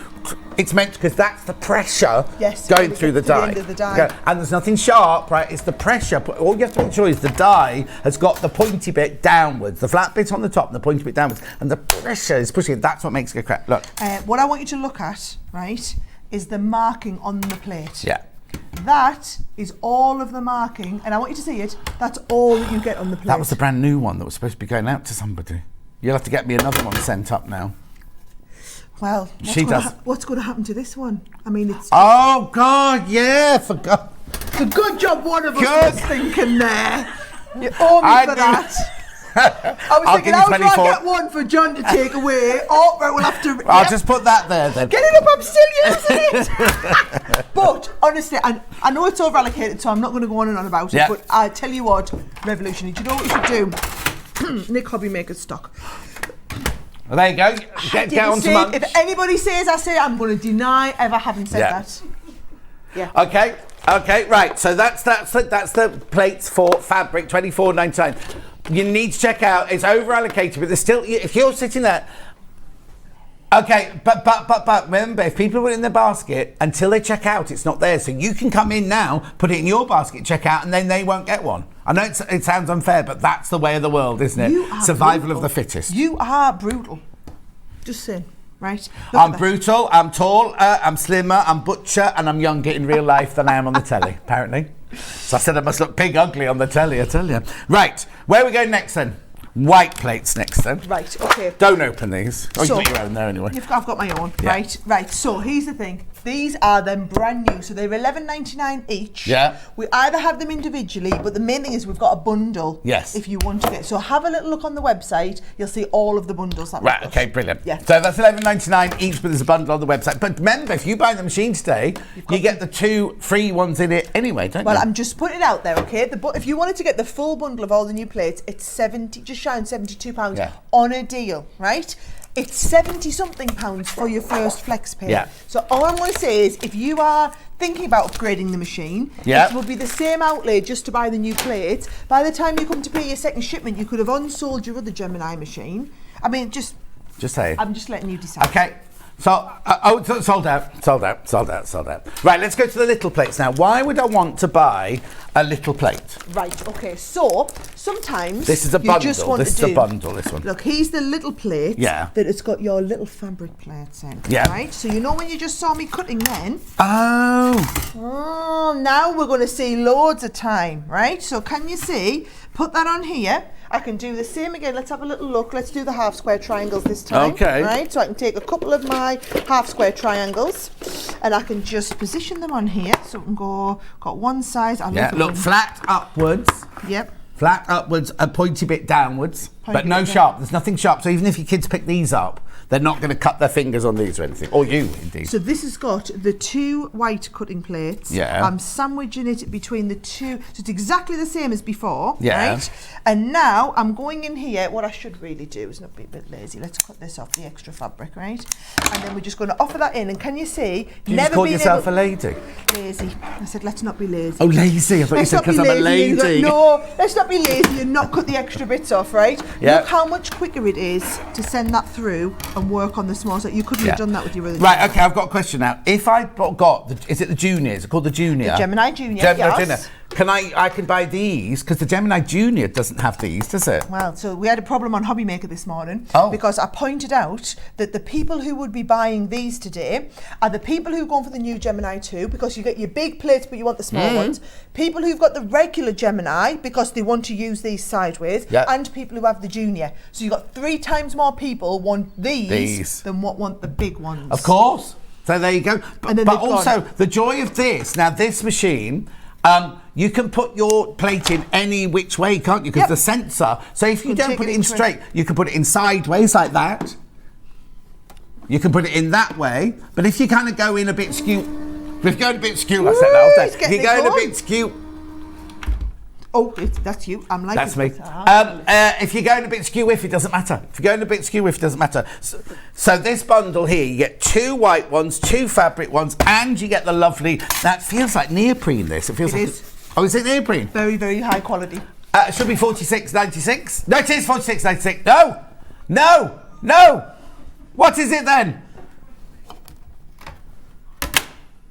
it's meant, because that's the pressure Yes, going when it through the gets to the die. end of the die. Okay, and there's nothing sharp, right? It's the pressure. All you have to make sure is the die has got the pointy bit downwards, the flat bit on the top and the pointy bit downwards, and the pressure is pushing it. That's what makes it crack. Look. What I want you to look at, right, is the marking on the plate. Yeah. That is all of the marking, and I want you to see it. That's all that you get on the plate. That was the brand new one that was supposed to be going out to somebody. You'll have to get me another one sent up now. Well, what's going to happen to this one? I mean, it's Oh, God, yeah, forgot. a good job one of us Good. was thinking there. You owe me I for knew- that. I was I'll thinking, give you how do I 24. get one for John to take away? Oh, right, we'll have to... I'll Yep. just put that there then. Get it up, I'm still using it. But honestly, I know it's over allocated, so I'm not going to go on and on about Yeah. it. But I tell you what, revolutionary. Do you know what you should do? Nick Hobbymaker's stock. Well, there you go. Get Didn't on to say- munch. If anybody says I say, I'm going to deny ever having said Yeah. that. Yeah. Okay, right. So that's the plates for fabric, $24.99. You need to check out. It's over allocated, but there's still. If you're sitting there. Okay, but remember, if people put it in their basket until they check out, it's not there. So you can come in now, put it in your basket, check out, and then they won't get one. I know it sounds unfair, but that's the way of the world, isn't it? You are Survival brutal. of the fittest. You are brutal. Just saying, right? Look I'm at that. brutal, I'm tall, I'm slimmer, I'm butcher, and I'm younger in real life than I am on the telly, apparently. So I said I must look pig ugly on the telly, I tell you. Right, where are we going next then? White plates next then. Right, okay. Don't open these. Oh, So- you've got your own there anyway. I've got my own, Yeah. right. So here's the thing. These are them brand new. So they're $11.99 each. Yeah. We either have them individually, but the main thing is we've got a bundle. Yes. If you want to get. So have a little look on the website. You'll see all of the bundles that we've Right, got. okay, brilliant. Yeah. So that's $11.99 each, but there's a bundle on the website. But remember, if you buy the machine today, you get the 2 free ones in it anyway, don't Well, you? I'm just putting it out there, okay? If you wanted to get the full bundle of all the new plates, it's just shy on £72 Yeah. on a deal, right? It's 70 something pounds for your first flex pay. Yeah. So all I'm going to say is, if you are thinking about upgrading the machine, Yeah. it will be the same outlay just to buy the new plates. By the time you come to pay your second shipment, you could have unsold your other Gemini machine. I mean, Just say. I'm just letting you decide. Okay. So, sold out. Right, let's go to the little plates now. Why would I want to buy a little plate? Right, okay, so sometimes This is a you bundle. just want This to is do, a bundle, this one. Look, here's the little plate Yeah. that it's got your little fabric plates in. Yeah. Right? So you know when you just saw me cutting then? Oh. Now we're going to see loads of time, right? So can you see? Put that on here. I can do the same again. Let's have a little look. Let's do the half square triangles this time. Okay. Right? So I can take a couple of my half square triangles and I can just position them on here. So we can got one side. I Yeah, love it look, when- flat upwards. Yep. Flat upwards, a pointy bit downwards, Pointy but no bit down. sharp. There's nothing sharp. So even if your kids pick these up, they're not going to cut their fingers on these or anything. Or you, indeed. So this has got the 2 white cutting plates. Yeah. I'm sandwiching it between the 2. So it's exactly the same as before. Yeah. Right? And now I'm going in here. What I should really do is not be a bit lazy. Let's cut this off, the extra fabric, right? And then we're just going to offer that in. And can you see? Do you just call yourself a lady? Lazy. I said, let's not be lazy. Oh, lazy. I thought you Let's said not be because I'm a lazy. lady. No, let's not be lazy and not cut the extra bits off, right? Yeah. Look how much quicker it is to send that through and work on the small. So you couldn't Yeah. have done that with your other. Right, okay, I've got a question now. If I got, is it the junior? Is it called the junior? The Gemini Junior, Gemini yes. Junior. I can buy these because the Gemini Junior doesn't have these, does it? Well, so we had a problem on Hobby Maker this morning because I pointed out that the people who would be buying these today are the people who are going for the new Gemini 2 because you get your big plates but you want the small ones, people who've got the regular Gemini because they want to use these sideways, and people who have the Junior. So you've got 3 times more people want these than what want the big ones. Of course. So there you go. But also, the joy of this, now this machine, you can put your plate in any which way, can't you? Because the sensor, so if you don't put it in straight, you can put it in sideways like that. You can put it in that way. But if you kind of go in a bit skew, if you go a bit skew, I said that off there. If you go in a bit skew. Oh, that's you. I'm like that's me. If you're going a bit skew-whiff, it doesn't matter. If you're going a bit skew-whiff, it doesn't matter. So this bundle here, you get 2 white ones, 2 fabric ones, and you get the lovely. That feels like neoprene. This. It feels like. Oh, is it neoprene? Very, very high quality. It should be $46.96. No, it is $46.96. No, no, no. What is it then?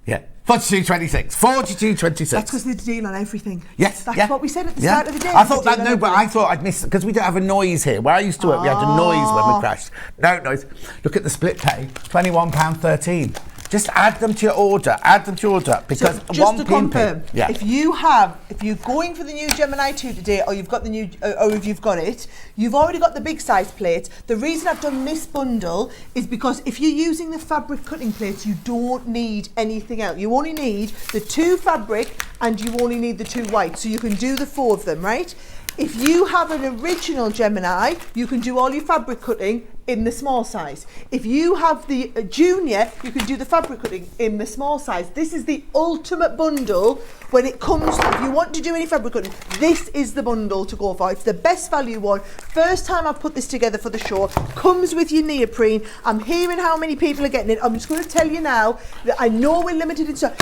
Yeah. $42.26. $42.26. That's because there's a deal on everything. Yes. That's what we said at the start of the day. I thought that, no, but I thought I'd missed, because we don't have a noise here. Where I used to work, we had a noise when we crashed. No noise. Look at the split pay, £21.13. Just add them to your order. Add them to your order because so just one to pin confirm, yeah. if you're going for the new Gemini 2 today, or you've got the new, or if you've got it, you've already got the big size plates. The reason I've done this bundle is because if you're using the fabric cutting plates, you don't need anything else. You only need the 2 fabric and you only need the 2 white, so you can do the 4 of them, right? If you have an original Gemini, you can do all your fabric cutting in the small size. If you have the Junior, you can do the fabric cutting in the small size. This is the ultimate bundle when it comes to, if you want to do any fabric cutting, this is the bundle to go for. It's the best value one. First time I've put this together for the show. Comes with your neoprene. I'm hearing how many people are getting it. I'm just going to tell you now that I know we're limited in stock.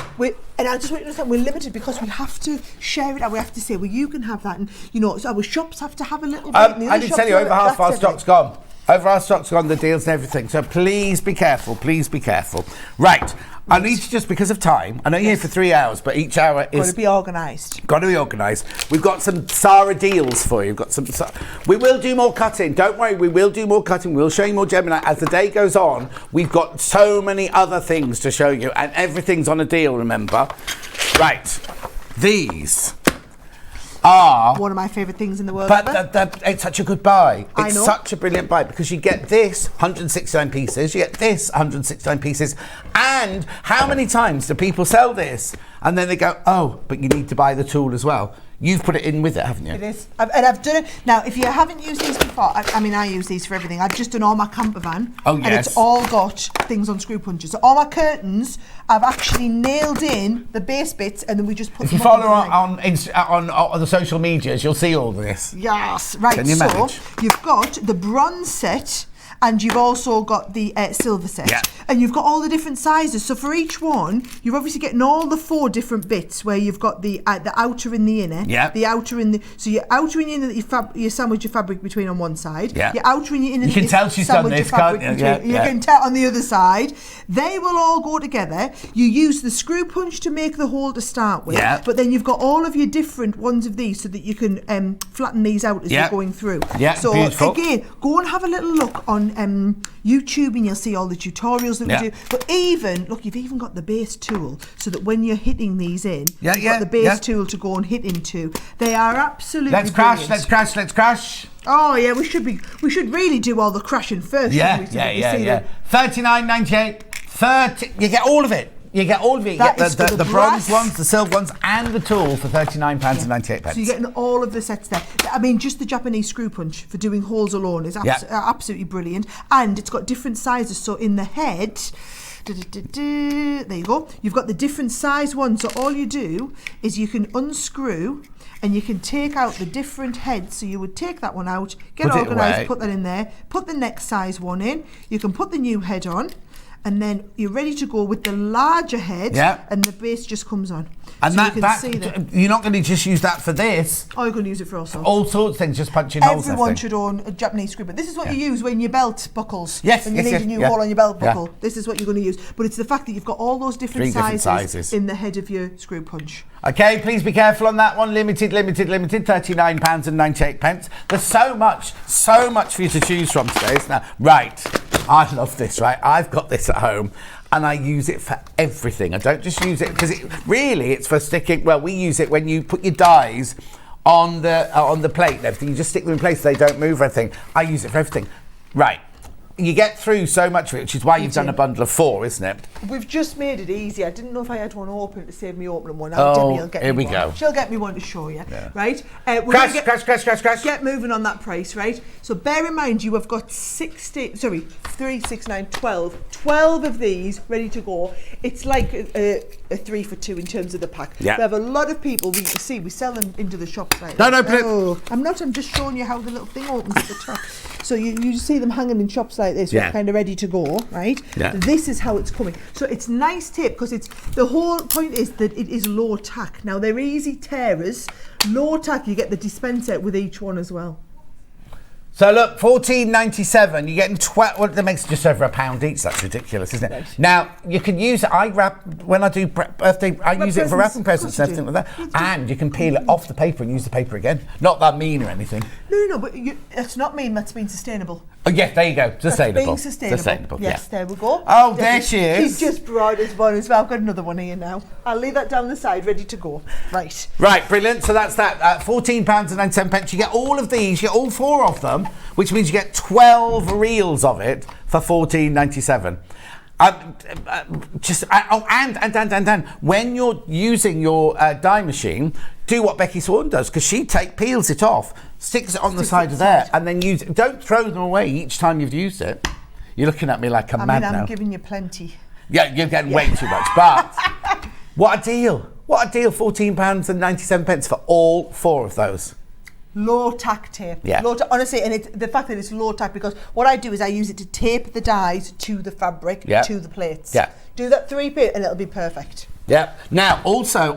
And I just want you to understand we're limited because we have to share it and we have to say, well, you can have that. And, you know, so our shops have to have a little bit. I did tell you, over half our stock's gone. Over our stock's gone, the deals and everything. So please be careful. Please be careful. Right. I need to just, because of time, I know you're here for 3 hours, but each hour is... Got to be organised. Got to be organised. We've got some Sara deals for you. We've got some... We will do more cutting. Don't worry, we will do more cutting. We'll show you more Gemini. As the day goes on, we've got so many other things to show you, and everything's on a deal, remember? Right. These are... one of my favourite things in the world. But it's such a good buy. I It's know. such a brilliant buy because you get this 169 pieces, you get this 169 pieces, and how many times do people sell this? And then they go, oh, but you need to buy the tool as well. You've put it in with it, haven't you? It is. And I've done it. Now, if you haven't used these before, I mean, I use these for everything. I've just done all my camper van. Oh, yes. And it's all got things on screw punches. So all my curtains, I've actually nailed in the base bits and then we just put If you them follow on the social medias, you'll see all this. Yes. Right. Can you so manage? you've got the bronze set and you've also got the silver set. Yeah. And you've got all the different sizes. So for each one, you're obviously getting all the 4 different bits where you've got the outer and the inner. Yeah. The outer and the... So your outer and your inner, you sandwich your fabric between on one side. Yeah. Your outer and your inner... You can tell she's done this, can't you? Yeah, You can tell on the other side. They will all go together. You use the screw punch to make the hole to start with. Yeah. But then you've got all of your different ones of these so that you can flatten these out as you're going through. Yeah, so beautiful. Again, go and have a little look on YouTube and you'll see all the tutorials that we do. But even, look, you've even got the base tool so that when you're hitting these in, you've got the base tool to go and hit into. They are absolutely Let's brilliant. let's crash. Oh yeah, we should really do all the crashing first. Yeah. $39.98. 30. You get all of it. You get the bronze ones, the silver ones, and the tool for £39.98. So you're getting all of the sets there. I mean, just the Japanese screw punch for doing holes alone is absolutely brilliant. And it's got different sizes. So in the head, there you go. You've got the different size ones. So all you do is you can unscrew and you can take out the different heads. So you would take that one out, get organised, put that in there, put the next size one in. You can put the new head on. and then you're ready to go with the larger head, and the base just comes on. And so that you're not going to just use that for this. Oh, you're going to use it for all sorts. All sorts of things, just punching holes. Everyone should own a Japanese screw. But this is what you use when your belt buckles. Yes, when you need a new hole on your belt buckle. This is what you're going to use. But it's the fact that you've got all those different sizes in the head of your screw punch. Okay, please be careful on that one. Limited, £39.98. There's so much for you to choose from today. Right, I love this, right? I've got this at home and I use it for everything. I don't just use it because it's for sticking. Well, we use it when you put your dies on the plate and everything. You just stick them in place so they don't move or anything. I use it for everything. Right. You get through so much of it, which is why you've done a bundle of 4, isn't it? We've just made it easy. I didn't know if I had one open to save me opening one. Debbie will get here me we go. She'll get me one to show you, right? Crash. Get moving on that price, right? So bear in mind you have got 12 of these ready to go. It's like a 3 for 2 in terms of the pack. Yeah. We have a lot of people, we sell them into the shops like No, I'm just showing you how the little thing opens at the top. So you see them hanging in shops like this, kind of ready to go, right? Yeah. This is how it's coming. So it's nice tape because the whole point is that it is low tack. Now they're easy tearers. Low tack, you get the dispenser with each one as well. So look, $14.97. You're getting 12. Well, that makes just over £1 each. That's ridiculous, isn't it? Right. Now you can use it. I wrap when I do birthday. I use it for wrapping presents and everything like that. And you can peel it off the paper and use the paper again. Not that mean or anything. No, but it's not mean. That's being sustainable. Oh yes, there you go. Sustainable. Being sustainable. Yes, there we go. Oh, there she is. He's just brought us one as well. I've got another one here now. I'll leave that down the side, ready to go. Right. Right, brilliant. So that's that. £14.97. You get all of these. You get all 4 of them, which means you get 12 reels of it for $14.97. And when you're using your dye machine, do what Becky Swan does, because she peels it off, sticks it on the side of there, and then use it. Don't throw them away each time you've used it. You're looking at me like I'm mad now. I'm giving you plenty. Yeah, you're getting way too much. But what a deal! What a deal! £14.97 for all 4 of those. Low tack tape. Yeah. Honestly, and the fact that it's low tack, because what I do is I use it to tape the dies to the fabric, to the plates. Yeah. Do that 3 bit and it'll be perfect. Yeah. Now, also,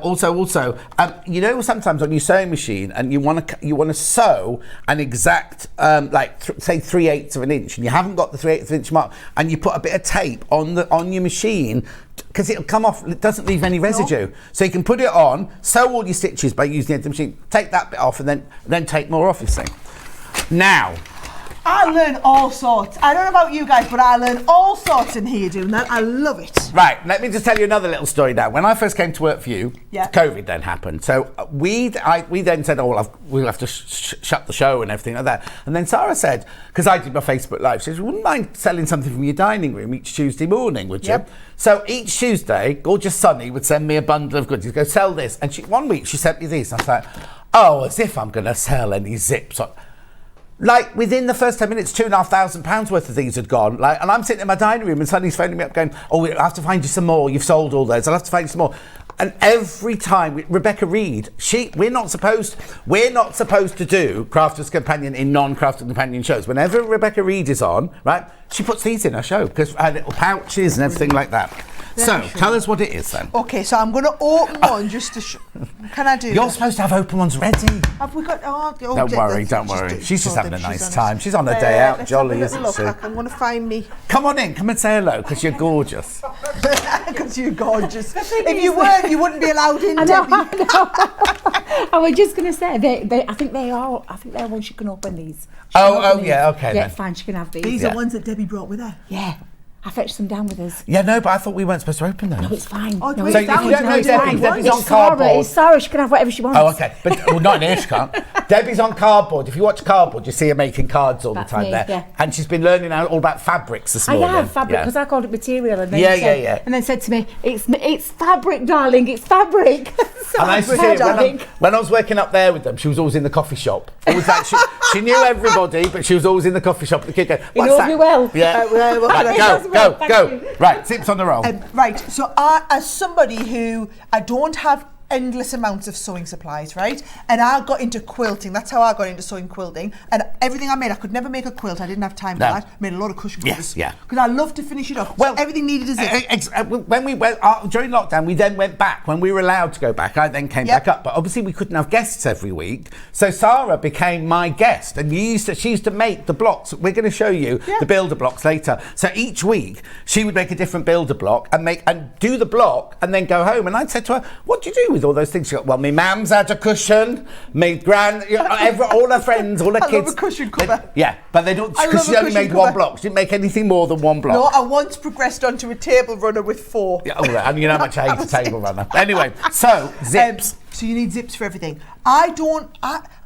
you know, sometimes on your sewing machine, and you want to sew an exact, say 3/8 of an inch, and you haven't got the 3/8 of an inch mark, and you put a bit of tape on your machine, because it'll come off. It doesn't leave any residue, so you can put it on, sew all your stitches by using the end of the machine, take that bit off, and then take more off. You see. Now. I learn all sorts. I don't know about you guys, but I learn all sorts in here doing that. I love it. Right, let me just tell you another little story now. When I first came to work for you, COVID then happened. So we then said, we'll have to shut the show and everything like that. And then Sara said, because I did my Facebook Live, she said, wouldn't mind selling something from your dining room each Tuesday morning, would you? Yep. So each Tuesday, Gorgeous Sunny would send me a bundle of goods. He'd go, sell this. And one week she sent me these. And I was like, as if I'm going to sell any zips. Like, within the first 10 minutes, £2,500 worth of these had gone. And I'm sitting in my dining room and suddenly he's phoning me up going, I'll have to find you some more. You've sold all those. I'll have to find you some more. And every time, Rebecca Reed, we're not supposed to do Crafter's Companion in non-Crafter's Companion shows. Whenever Rebecca Reed is on, right, she puts these in her show, because her little pouches and everything like that. So, tell us what it is then. Okay, so I'm going to open one just to show. Can I do You're supposed to have open ones ready. Have we got... Don't worry. She's just having a nice time. She's on her day out, jolly, isn't she? I'm going to find me. Come on in, come and say hello, because you're gorgeous. Because you're gorgeous. If you weren't, you wouldn't be allowed in, Debbie. I was just going to say, I think they're ones you can open these. Yeah, okay. Yeah, fine, she can have these. These are ones that Debbie brought with her? Yeah. I fetched them down with us. Yeah, no, but I thought we weren't supposed to open them. No, it's fine. So if you don't know Debbie's on cardboard. It's Sara, she can have whatever she wants. Oh, okay. But not in here, she can't. Debbie's on cardboard. If you watch cardboard, you see her making cards all the time there. Yeah. And she's been learning all about fabrics this morning. I have fabric, because I called it material. And then And then said to me, it's fabric, darling, it's fabric. And I used to see it when I was working up there with them, she was always in the coffee shop. It was like she knew everybody, but she was always in the coffee shop. The kid going, what's that? He knows me well. Yeah. Go. Right, zips on the roll. Right, so as somebody who I don't have endless amounts of sewing supplies, right? And I got into quilting. That's how I got into sewing quilting. And everything I made, I could never make a quilt. I didn't have time for that. Made a lot of cushion covers. Yeah. Because I love to finish it off. Well, so everything needed a zip. When we went during lockdown, we then went back. When we were allowed to go back, I then came back up. But obviously, we couldn't have guests every week. So Sara became my guest, and she used to make the blocks. We're going to show you the builder blocks later. So each week, she would make a different builder block and do the block, and then go home. And I said to her, "What do you do with all those things?" She got, "Well, my mum's had a cushion, my all her friends, all her kids." I love a cushion cover. But they don't, because she only made one block. She didn't make anything more than one block. No, I once progressed onto a table runner with 4. Yeah, and you know how much I hate a table runner. Anyway, so zips. So you need zips for everything.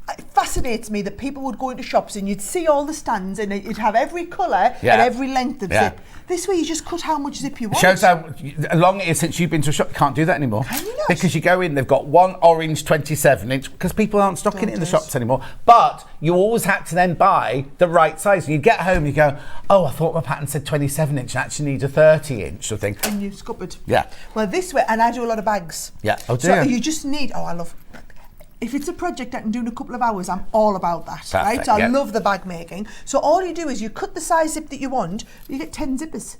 It fascinates me that people would go into shops and you'd see all the stands and you'd have every colour and every length of zip. This way you just cut how much zip you want. Shows how long it is since you've been to a shop. You can't do that anymore. Can you not? Because you go in, they've got one orange 27-inch, because people aren't stocking it in the shops anymore. But you always had to then buy the right size. And you get home, you go, "Oh, I thought my pattern said 27-inch. I actually need a 30-inch or thing." And you've scuppered. Yeah. Well, this way, and I do a lot of bags. Yeah. Oh, dear. So you just need, if it's a project I can do in a couple of hours, I'm all about that, Perfect, right? So I love the bag making. So all you do is you cut the size zip that you want, you get 10 zippers.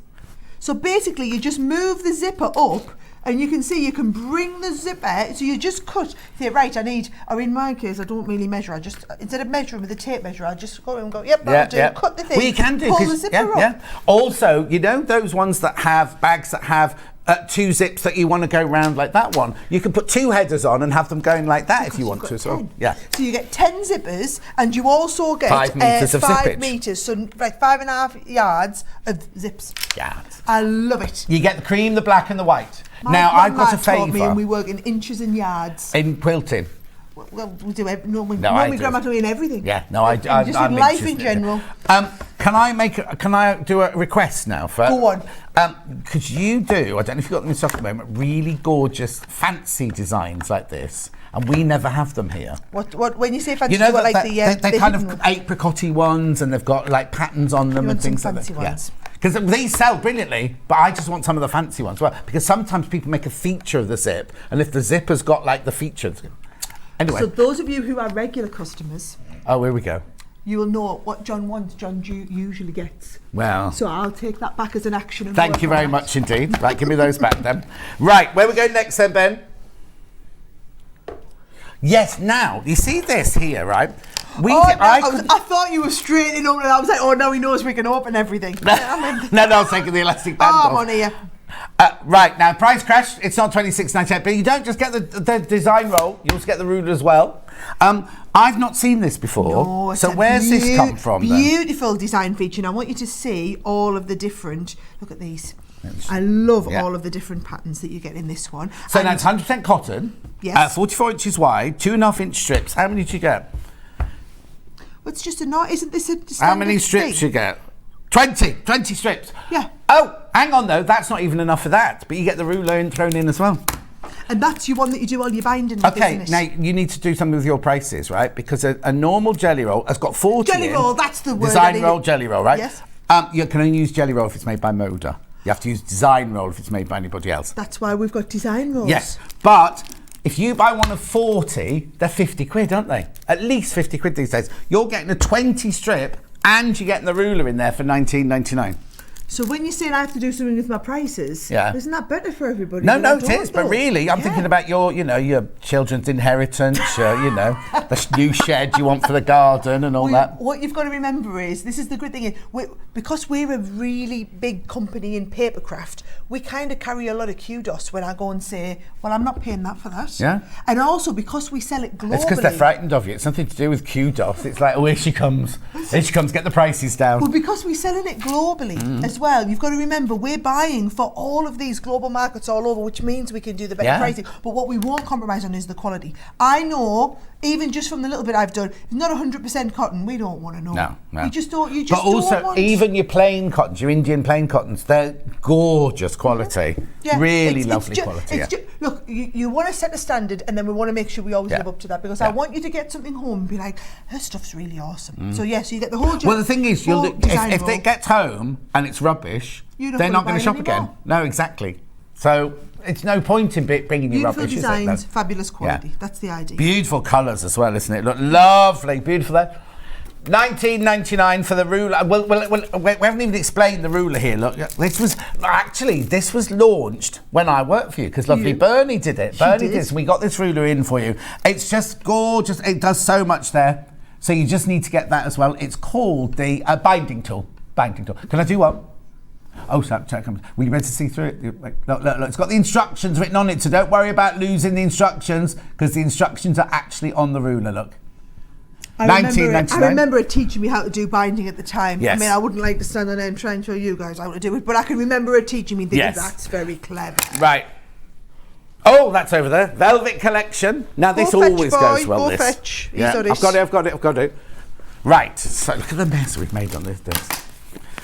So basically you just move the zipper up and you can see you can bring the zipper, so you just cut, say, right, or in my case, I don't really measure, I just, instead of measuring with a tape measure, I just go and go, cut the thing, well, you can do, pull the zipper up. Also, you know those ones that have bags that have 2 zips that you want to go round like that one, you can put 2 headers on and have them going like that if you want to as well. Yeah. So you get 10 zippers and you also get 5 metres of 5 zippage. metres, so like 5.5 yards of zips. Yeah. I love it. You get the cream, the black and the white. My now, I've got a grandma taught me, and favour we work in inches and yards. in quilting. Well, we do. My do. grandma taught me in everything. Yeah, no, I'm just in life in general. Can I do a request now? Go on. Could you do, I don't know if you've got them in stock at the moment, really gorgeous, fancy designs like this? And we never have them here. What when you say fancy, You know, what, like they're kind of apricot-y ones, and they've got like patterns on them and things like that. Fancy ones. Because these sell brilliantly, but I just want some of the fancy ones. Well, because sometimes people make a feature of the zip, and if the zip has got like the features. Anyway. So those of you who are regular customers, oh, here we go. you will know what John wants. John usually gets. Well. So I'll take that back as an action. And Thank you very much indeed. Right, give me those back then. Right, where we going next then, Ben? Yes, now, you see this here, right? I thought you were straightening up and I was like, oh, now he knows we can open everything. No, I was taking the elastic band off. I'm on here. Right, now, price crash, it's not $26.98, but you don't just get the design roll, you also get the ruler as well. I've not seen this before, No, so where's this come from then? Beautiful design feature, and I want you to see all of the different, look at these. I love all of the different patterns that you get in this one. So now it's 100% cotton, yes. 44 inches wide, 2.5-inch strips. How many do you get? Well, it's just a knot, isn't this a standard How many strips thing? you get? 20 strips. Yeah. Oh, hang on though, that's not even enough for that, but you get the ruler thrown in as well. And that's your one that you do all your binding with, Okay, isn't it? now you need to do something with your prices, right? Because a normal jelly roll has got 40 Jelly in. roll, that's the word. Design roll, jelly roll, right? Yes. You can only use jelly roll if it's made by Moda. You have to use design roll if it's made by anybody else. That's why we've got design rolls. Yes, but if you buy one of 40, they're 50 quid, aren't they? At least 50 quid these days. You're getting a 20 strip and you're getting the ruler in there for $19.99. So when you're saying I have to do something with my prices, isn't that better for everybody? No, it is. But really, I'm thinking about your children's inheritance, the new shed you want for the garden and all that. What you've got to remember is, this is the good thing, because we're a really big company in papercraft, we kind of carry a lot of kudos when I go and say, well, I'm not paying that for that. Yeah. And also because we sell it globally. It's because they're frightened of you. It's nothing to do with kudos. It's like, oh, here she comes. Here she comes, get the prices down. Well, because we're selling it globally as well, you've got to remember we're buying for all of these global markets all over, which means we can do the better pricing. But what we won't compromise on is the quality. I know, even just from the little bit I've done, it's not 100% cotton. We don't want to know. No. You just don't. But also, even your plain cottons, your Indian plain cottons, they're gorgeous quality. Yeah, really lovely quality. Look, you want to set a standard, and then we want to make sure we always live up to that, because I want you to get something home and be like, her stuff's really awesome. So so you get the whole job. Well, the thing is, if it gets home and it's rubbish, they're not going to shop again. No, exactly. So it's no point in bringing you Beautiful rubbish, designs, is it? fabulous quality. Yeah. That's the idea. Beautiful colours as well, isn't it? Look, lovely, beautiful there. $19.99 for the ruler. Well, we haven't even explained the ruler here. Look, this was launched when I worked for you because lovely Bernie did it. Bernie did. So we got this ruler in for you. It's just gorgeous. It does so much there. So you just need to get that as well. It's called the binding tool. Binding tool. Can I do one? Oh, sorry, will you be able to see through it? Look, it's got the instructions written on it, so don't worry about losing the instructions because the instructions are actually on the ruler, look. I remember it teaching me how to do binding at the time. Yes. I mean, I wouldn't like to stand on there and try and show you guys how to do it, but I can remember it teaching me thinking that's very clever. Right. Oh, that's over there. Velvet collection. Now, this always goes well, this. Fetch. Yeah, I've got it. Right, so look at the mess we've made on this desk.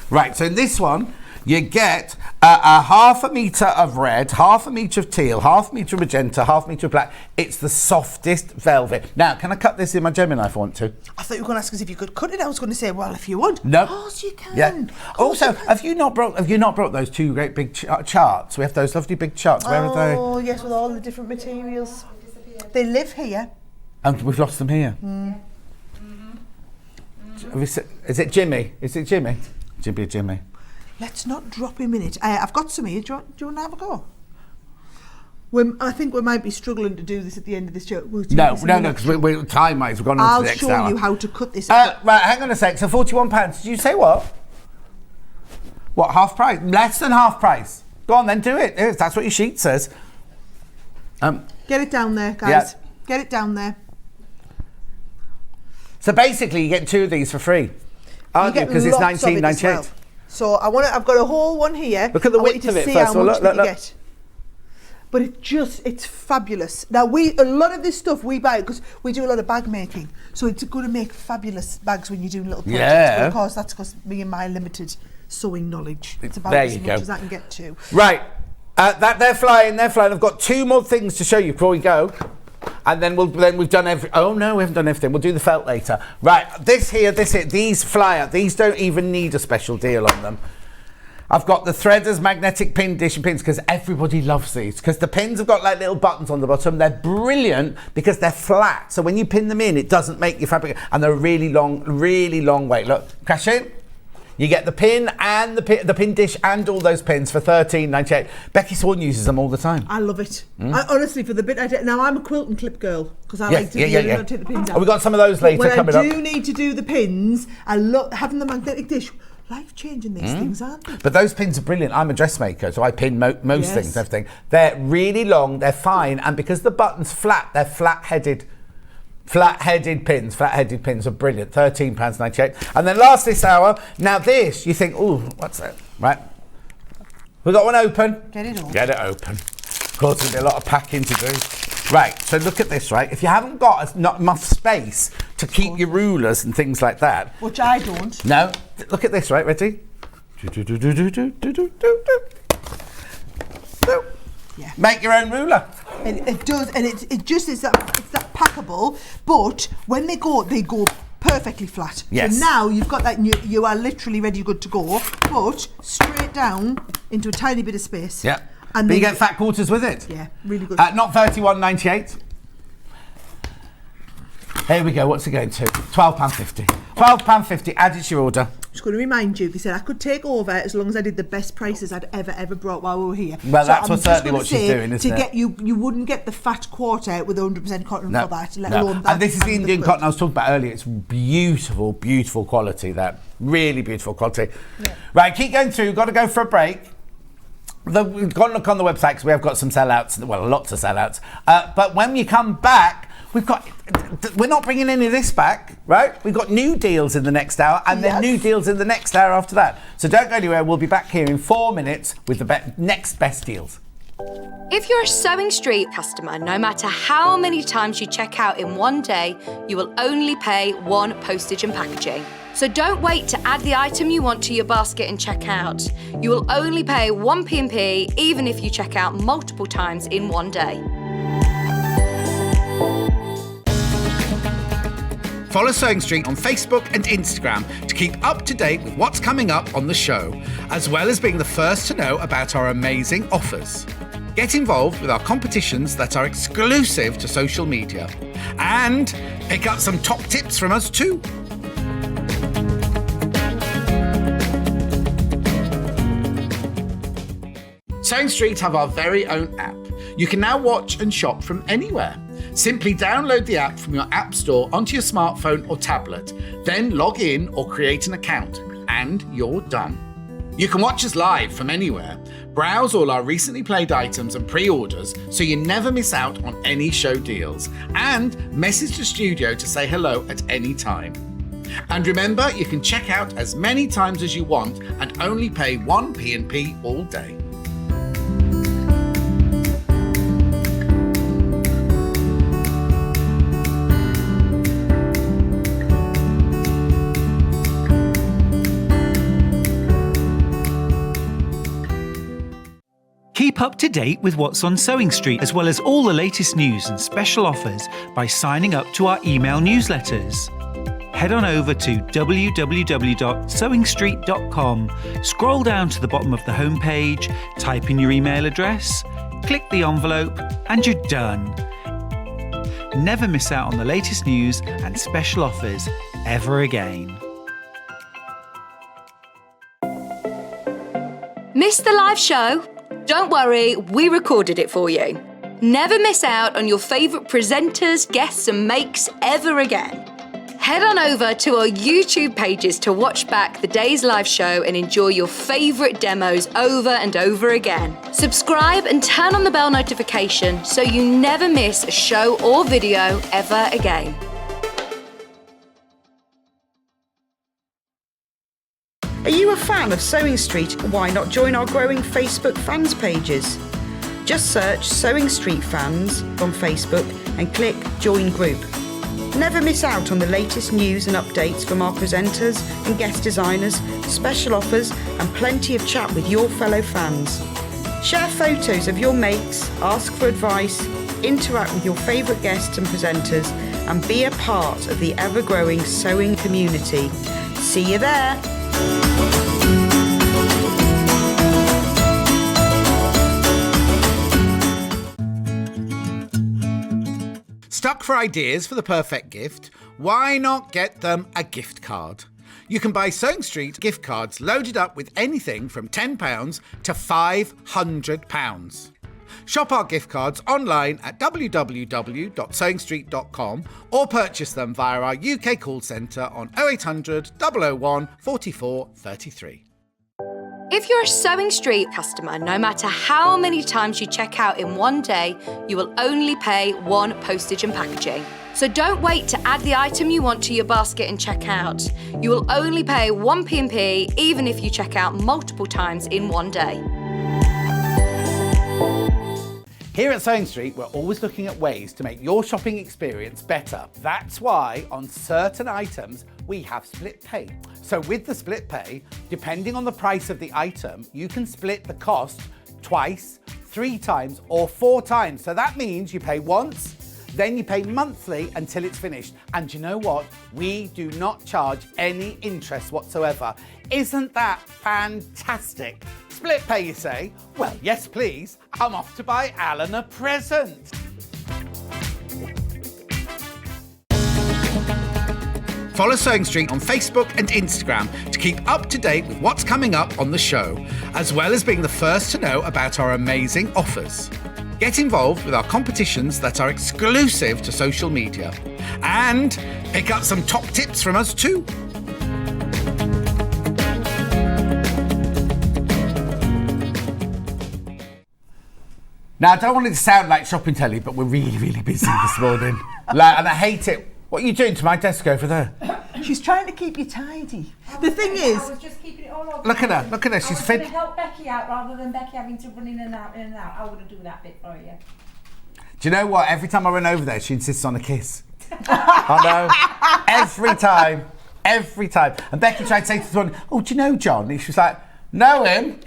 Right, so in this one, you get a half a metre of red, half a metre of teal, half a metre of magenta, half a metre of black. It's the softest velvet. Now, can I cut this in my Gemini if I want to? I thought you were going to ask us if you could cut it. I was going to say, well, if you want. No. Of course you can. Yeah. Also, have you not brought those two great big charts? We have those lovely big charts. Where are they? Oh, yes, with all the different materials. They live here. And we've lost them here. Is it Jimmy? Jimmy. Let's not drop him in it. I've got some here. Do you want to have a go? I think we might be struggling to do this at the end of this show. No, because we're time-wise. We've gone on to the next hour. I'll show you how to cut this. Right, hang on a sec. So £41. Did you say what? What, half price? Less than half price. Go on then, do it. That's what your sheet says. Get it down there, guys. Yeah. Get it down there. So basically, you get two of these for free. Because it's $19.98. Well. So I've got a whole one here. Look at the width of it first of all. Look. But it's fabulous. Now a lot of this stuff we buy because we do a lot of bag making. So it's going to make fabulous bags when you're doing little projects. Yeah. But of course, that's because me and my limited sewing knowledge. It's about there as you much go. as I can get to. Right. They're flying. I've got two more things to show you before we go. And then we've done every. Oh no, we haven't done everything. We'll do the felt later. Right, this here. These fly out. These don't even need a special deal on them. I've got the Threaders magnetic pin dish and pins because everybody loves these. Because the pins have got like little buttons on the bottom. They're brilliant because they're flat. So when you pin them in, it doesn't make your fabric. And they're really long weight. Look, crash in. You get the pin and the pin dish and all those pins for $13.98. Becky Swan uses them all the time. I love it. Honestly, for the bit now I'm a quilt and clip girl because I like to take the pins out. Oh, we got some of those later coming up. When I do need to do the pins, I love having the magnetic dish. Life-changing these things, aren't they? But those pins are brilliant. I'm a dressmaker, so I pin most things, everything. They're really long, they're fine, and because the button's flat, they're flat-headed pins. Flat-headed pins are brilliant. £13.98. And then last this hour, now this, you think, ooh, what's that? Right. We've got one open. Get it open. Get it open. Of course, there'll be a lot of packing to do. Right, so look at this, right? If you haven't got not enough space to keep your rulers and things like that. Which I don't. No. Look at this, right? Ready? Yeah. Make your own ruler. And it does, and it just is that packable. But when they go perfectly flat. Yes. So now you've got that, and you are literally ready, good to go. But straight down into a tiny bit of space. Yeah. And but you get fat quarters with it. Yeah, really good. Not $31.98. Here we go. What's it going to? £12.50. £12.50. Add it to your order. Just going to remind you, they said I could take over as long as I did the best prices I'd ever brought while we were here. Well, so that's certainly what she's doing, isn't it? To get you wouldn't get the fat quarter with 100% cotton for that, let alone that. And this is the Indian cotton I was talking about earlier. It's beautiful, beautiful quality. That really beautiful quality. Yeah. Right, keep going through. We've got to go for a break. We've got to look on the website because we have got some sellouts. Well, lots of sellouts. But when you come back, we're not bringing any of this back, right? We've got new deals in the next hour and then new deals in the next hour after that. So don't go anywhere. We'll be back here in 4 minutes with the next best deals. If you're a Sewing Street customer, no matter how many times you check out in one day, you will only pay one postage and packaging. So don't wait to add the item you want to your basket and check out. You will only pay one P&P even if you check out multiple times in one day. Follow Sewing Street on Facebook and Instagram to keep up to date with what's coming up on the show, as well as being the first to know about our amazing offers. Get involved with our competitions that are exclusive to social media. And pick up some top tips from us too. Sewing Street have our very own app. You can now watch and shop from anywhere. Simply download the app from your app store onto your smartphone or tablet, then log in or create an account, and you're done. You can watch us live from anywhere, browse all our recently played items and pre-orders so you never miss out on any show deals, and message the studio to say hello at any time. And remember, you can check out as many times as you want and only pay 1 P&P all day. Keep up to date with what's on Sewing Street, as well as all the latest news and special offers by signing up to our email newsletters. Head on over to www.sewingstreet.com, scroll down to the bottom of the homepage, type in your email address, click the envelope, and you're done. Never miss out on the latest news and special offers ever again. Missed the live show? Don't worry, we recorded it for you. Never miss out on your favourite presenters, guests and makes ever again. Head on over to our YouTube pages to watch back the day's live show and enjoy your favourite demos over and over again. Subscribe and turn on the bell notification so you never miss a show or video ever again. Are you a fan of Sewing Street? Why not join our growing Facebook fans pages? Just search Sewing Street Fans on Facebook and click Join Group. Never miss out on the latest news and updates from our presenters and guest designers, special offers and plenty of chat with your fellow fans. Share photos of your makes, ask for advice, interact with your favourite guests and presenters and be a part of the ever-growing sewing community. See you there! Stuck for ideas for the perfect gift? Why not get them a gift card? You can buy Sewing Street gift cards loaded up with anything from £10 to £500. Shop our gift cards online at www.sewingstreet.com or purchase them via our UK call centre on 0800 001 44 33. If you're a Sewing Street customer, no matter how many times you check out in one day, you will only pay 1 postage and packaging. So don't wait to add the item you want to your basket and check out. You will only pay 1 P&P even if you check out multiple times in one day. Here at Sewing Street, we're always looking at ways to make your shopping experience better. That's why on certain items, we have split pay. So with the split pay, depending on the price of the item, you can split the cost twice, 3 times, or 4 times. So that means you pay once, then you pay monthly until it's finished. And you know what? We do not charge any interest whatsoever. Isn't that fantastic? Split pay, you say? Well, yes, please. I'm off to buy Alan a present. Follow Sewing Street on Facebook and Instagram to keep up to date with what's coming up on the show, as well as being the first to know about our amazing offers. Get involved with our competitions that are exclusive to social media. And pick up some top tips from us too. Now, I don't want it to sound like shopping telly, but we're really, really busy this morning. And I hate it. What are you doing to my desk over there? She's trying to keep you tidy. The thing is... I was just keeping it all over. Look at her, she's fit. I was going to help Becky out rather than Becky having to run in and out, I wouldn't do that bit for you. Do you know what? Every time I run over there, she insists on a kiss. I know. Every time. And Becky tried to say to someone, oh, do you know John? And she was like, know him?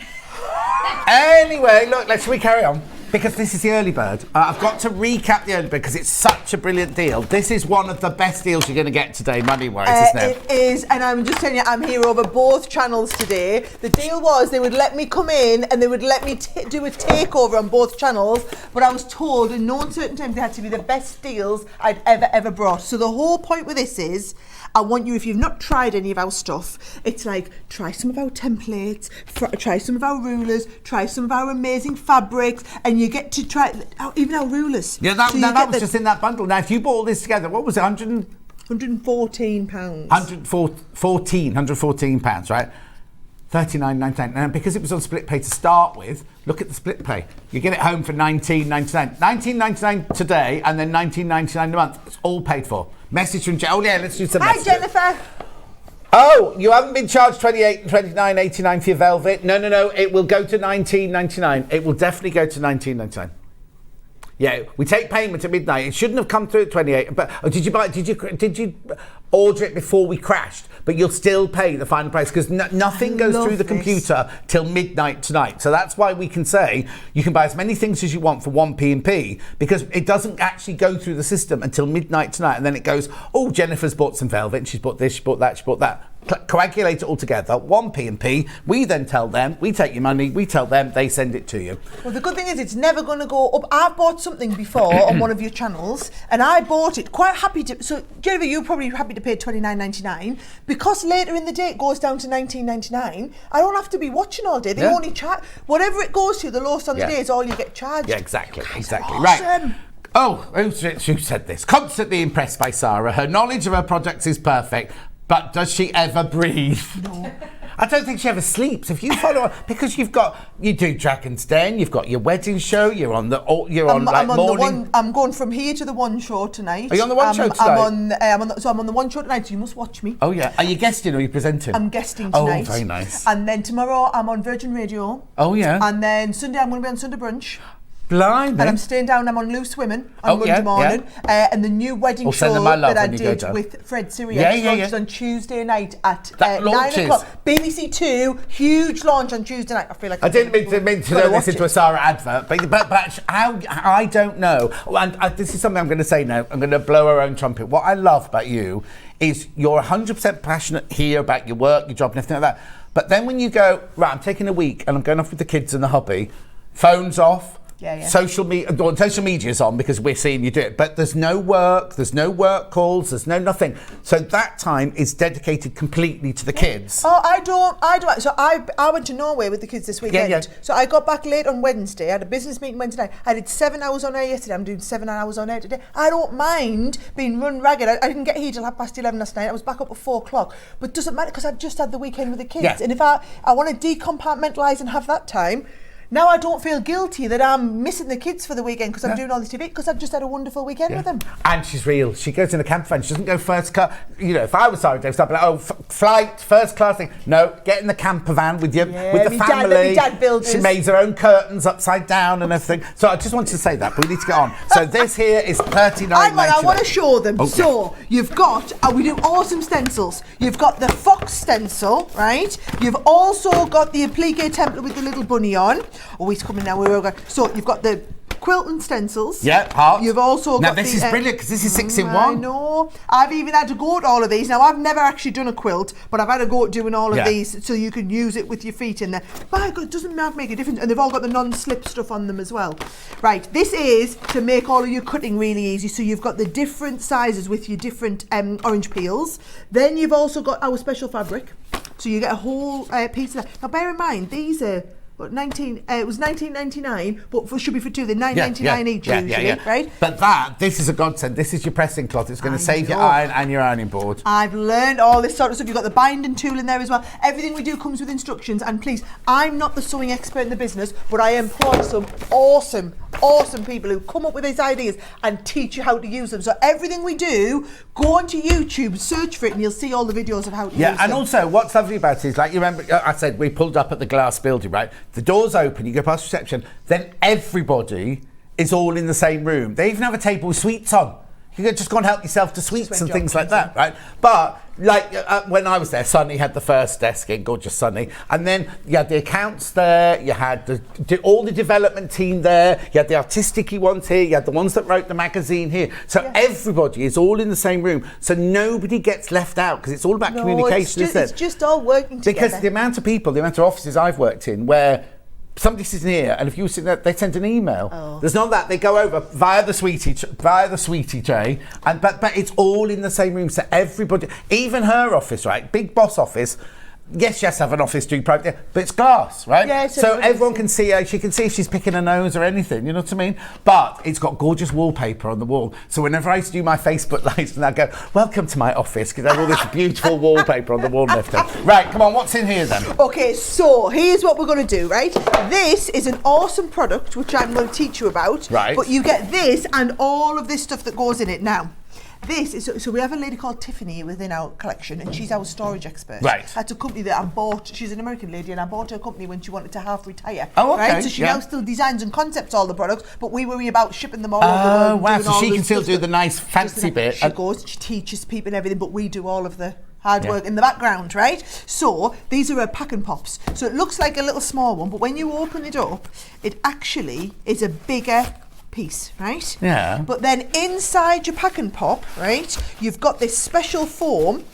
Anyway, look, shall we carry on? Because this is the early bird. I've got to recap the early bird because it's such a brilliant deal. This is one of the best deals you're going to get today, money-wise, isn't it? It is, and I'm just telling you, I'm here over both channels today. The deal was they would let me come in and they would let me do a takeover on both channels, but I was told in no uncertain terms they had to be the best deals I'd ever brought. So the whole point with this is, I want you, if you've not tried any of our stuff, it's like, try some of our templates, try some of our rulers, try some of our amazing fabrics, and you get to try even our rulers. Yeah, that was just in that bundle. Now, if you bought all this together, what was it, £114? £114, right? £39.99. Now, because it was on split pay to start with, look at the split pay. You get it home for £19.99. £19.99 today, and then £19.99 a month. It's all paid for. Message from Oh yeah, let's do some messages. Hi, Jennifer. Oh, you haven't been charged $29.89 for your velvet? No. It will go to $19.99. It will definitely go to $19.99. Yeah, we take payment at midnight. It shouldn't have come through at 28. But did you order it before we crashed? But you'll still pay the final price because nothing goes through the computer till midnight tonight. So that's why we can say you can buy as many things as you want for 1p&p because it doesn't actually go through the system until midnight tonight. And then it goes, oh, Jennifer's bought some velvet. And she's bought this, she bought that, she bought that. Coagulate it all together, 1p&p. We then tell them, we take your money, we tell them, they send it to you. Well, the good thing is it's never going to go up. I've bought something before on one of your channels, and I bought it quite happy to. So, Jennifer, you're probably happy to pay $29.99 because later in the day it goes down to $19.99. I don't have to be watching all day. They only charge whatever it goes to. The lowest on the day is all you get charged. Yeah, exactly. Awesome. Right. Oh, who said this? Constantly impressed by Sara. Her knowledge of her projects is perfect. But does she ever breathe? No. I don't think she ever sleeps. If you follow her, because you do Dragon's Den, you've got your wedding show, you're on morning. I'm going from here to the one show tonight. Are you on the one show tonight? I'm on the one show tonight, so you must watch me. Oh yeah. Are you guesting or are you presenting? I'm guesting tonight. Oh, very nice. And then tomorrow I'm on Virgin Radio. Oh yeah. And then Sunday I'm going to be on Sunday Brunch. Blind, and I'm staying down. I'm on Loose Women on Monday morning, and the new wedding show that I did with Fred Sirius launches on Tuesday night at 9 o'clock. BBC Two, huge launch on Tuesday night. I feel like I didn't mean to turn this into a Sara advert, but I don't know. And this is something I'm going to say now. I'm going to blow our own trumpet. What I love about you is you're 100% passionate here about your work, your job, and everything like that. But then when you go, right, I'm taking a week and I'm going off with the kids and the hubby, phones off. Yeah. Social media's on because we're seeing you do it, but there's no work calls, there's no nothing. So that time is dedicated completely to the kids. Oh, I don't. So I went to Norway with the kids this weekend. Yeah. So I got back late on Wednesday. I had a business meeting Wednesday night. I did 7 hours on air yesterday. I'm doing 7 hours on air today. I don't mind being run ragged. I didn't get here till 11:30 last night. I was back up at 4 o'clock. But it doesn't matter because I've just had the weekend with the kids. Yeah. And if I want to decompartmentalise and have that time, now I don't feel guilty that I'm missing the kids for the weekend because I'm doing all this TV because I've just had a wonderful weekend with them. And she's real. She goes in a camper van. She doesn't go first class. You know, if I was Sara Davies, I'd be like, flight, first class thing. No, get in the camper van with you, with the family. Dad builders. She made her own curtains upside down and everything. So I just wanted to say that, but we need to get on. So this here is $39.99. I want to show them. Okay. So you've got, we do awesome stencils. You've got the fox stencil, right? You've also got the applique template with the little bunny on. Oh, he's coming now. So you've got the quilt and stencils. Yeah, heart. You've also got this is brilliant because this is 6 in 1. I know. I've even had to go at all of these. Now, I've never actually done a quilt, but I've had to go at doing all of these so you can use it with your feet in there. My God, it doesn't make a difference. And they've all got the non-slip stuff on them as well. Right, this is to make all of your cutting really easy. So you've got the different sizes with your different orange peels. Then you've also got our special fabric. So you get a whole piece of that. Now, bear in mind, these are... it was $19.99, but should be for two. They're $9.99 each usually, right? But this is a godsend. This is your pressing cloth. It's going to save your iron and your ironing board. I've learned all this sort of stuff. You've got the binding tool in there as well. Everything we do comes with instructions. And please, I'm not the sewing expert in the business, but I employ some awesome people who come up with these ideas and teach you how to use them. So everything we do, go onto YouTube, search for it, and you'll see all the videos of how to use them. Yeah, and also what's lovely about it is, like, you remember I said we pulled up at the glass building, right? The doors open, you go past reception, then everybody is all in the same room. They even have a table with sweets on. You could just go and help yourself to sweets and went things like jogging, that, right? But like when I was there, Sunny had the first desk in, gorgeous Sunny, and then you had the accounts there, you had all the development team there, you had the artistic ones here, you had the ones that wrote the magazine here. So everybody is all in the same room, so nobody gets left out because it's all about communication, isn't it? It's just all working together. Because the amount of people, the amount of offices I've worked in where somebody sits in here, and if you were sitting there, they send an email. There's not that. They go over via the sweetie tray, and but it's all in the same room. So everybody, even her office, right, big boss office. Yes, she has to have an office doing private, but it's glass, right? Yeah, so everyone can see her. She can see if she's picking her nose or anything. You know what I mean? But it's got gorgeous wallpaper on the wall. So whenever I used to do my Facebook lives, and I go, "Welcome to my office," because I have all this beautiful wallpaper on the wall left. Right, come on. What's in here then? Okay, so here's what we're going to do, right? This is an awesome product which I'm going to teach you about. Right. But you get this and all of this stuff that goes in it now. This is, so we have a lady called Tiffany within our collection, and she's our storage expert. Right. That's a company that I bought. She's an American lady, and I bought her company when she wanted to half retire. Oh, okay. Right? So she now still designs and concepts all the products, but we worry about shipping them all over the world. Oh, wow. doing So all she the can still stuff do the nice fancy bit. She goes, she teaches people and everything, but we do all of the hard work in the background, right? So these are her pack and pops. So it looks like a little small one, but when you open it up, it actually is a bigger piece, right? Yeah. But then inside your pack and pop, right, you've got this special foam,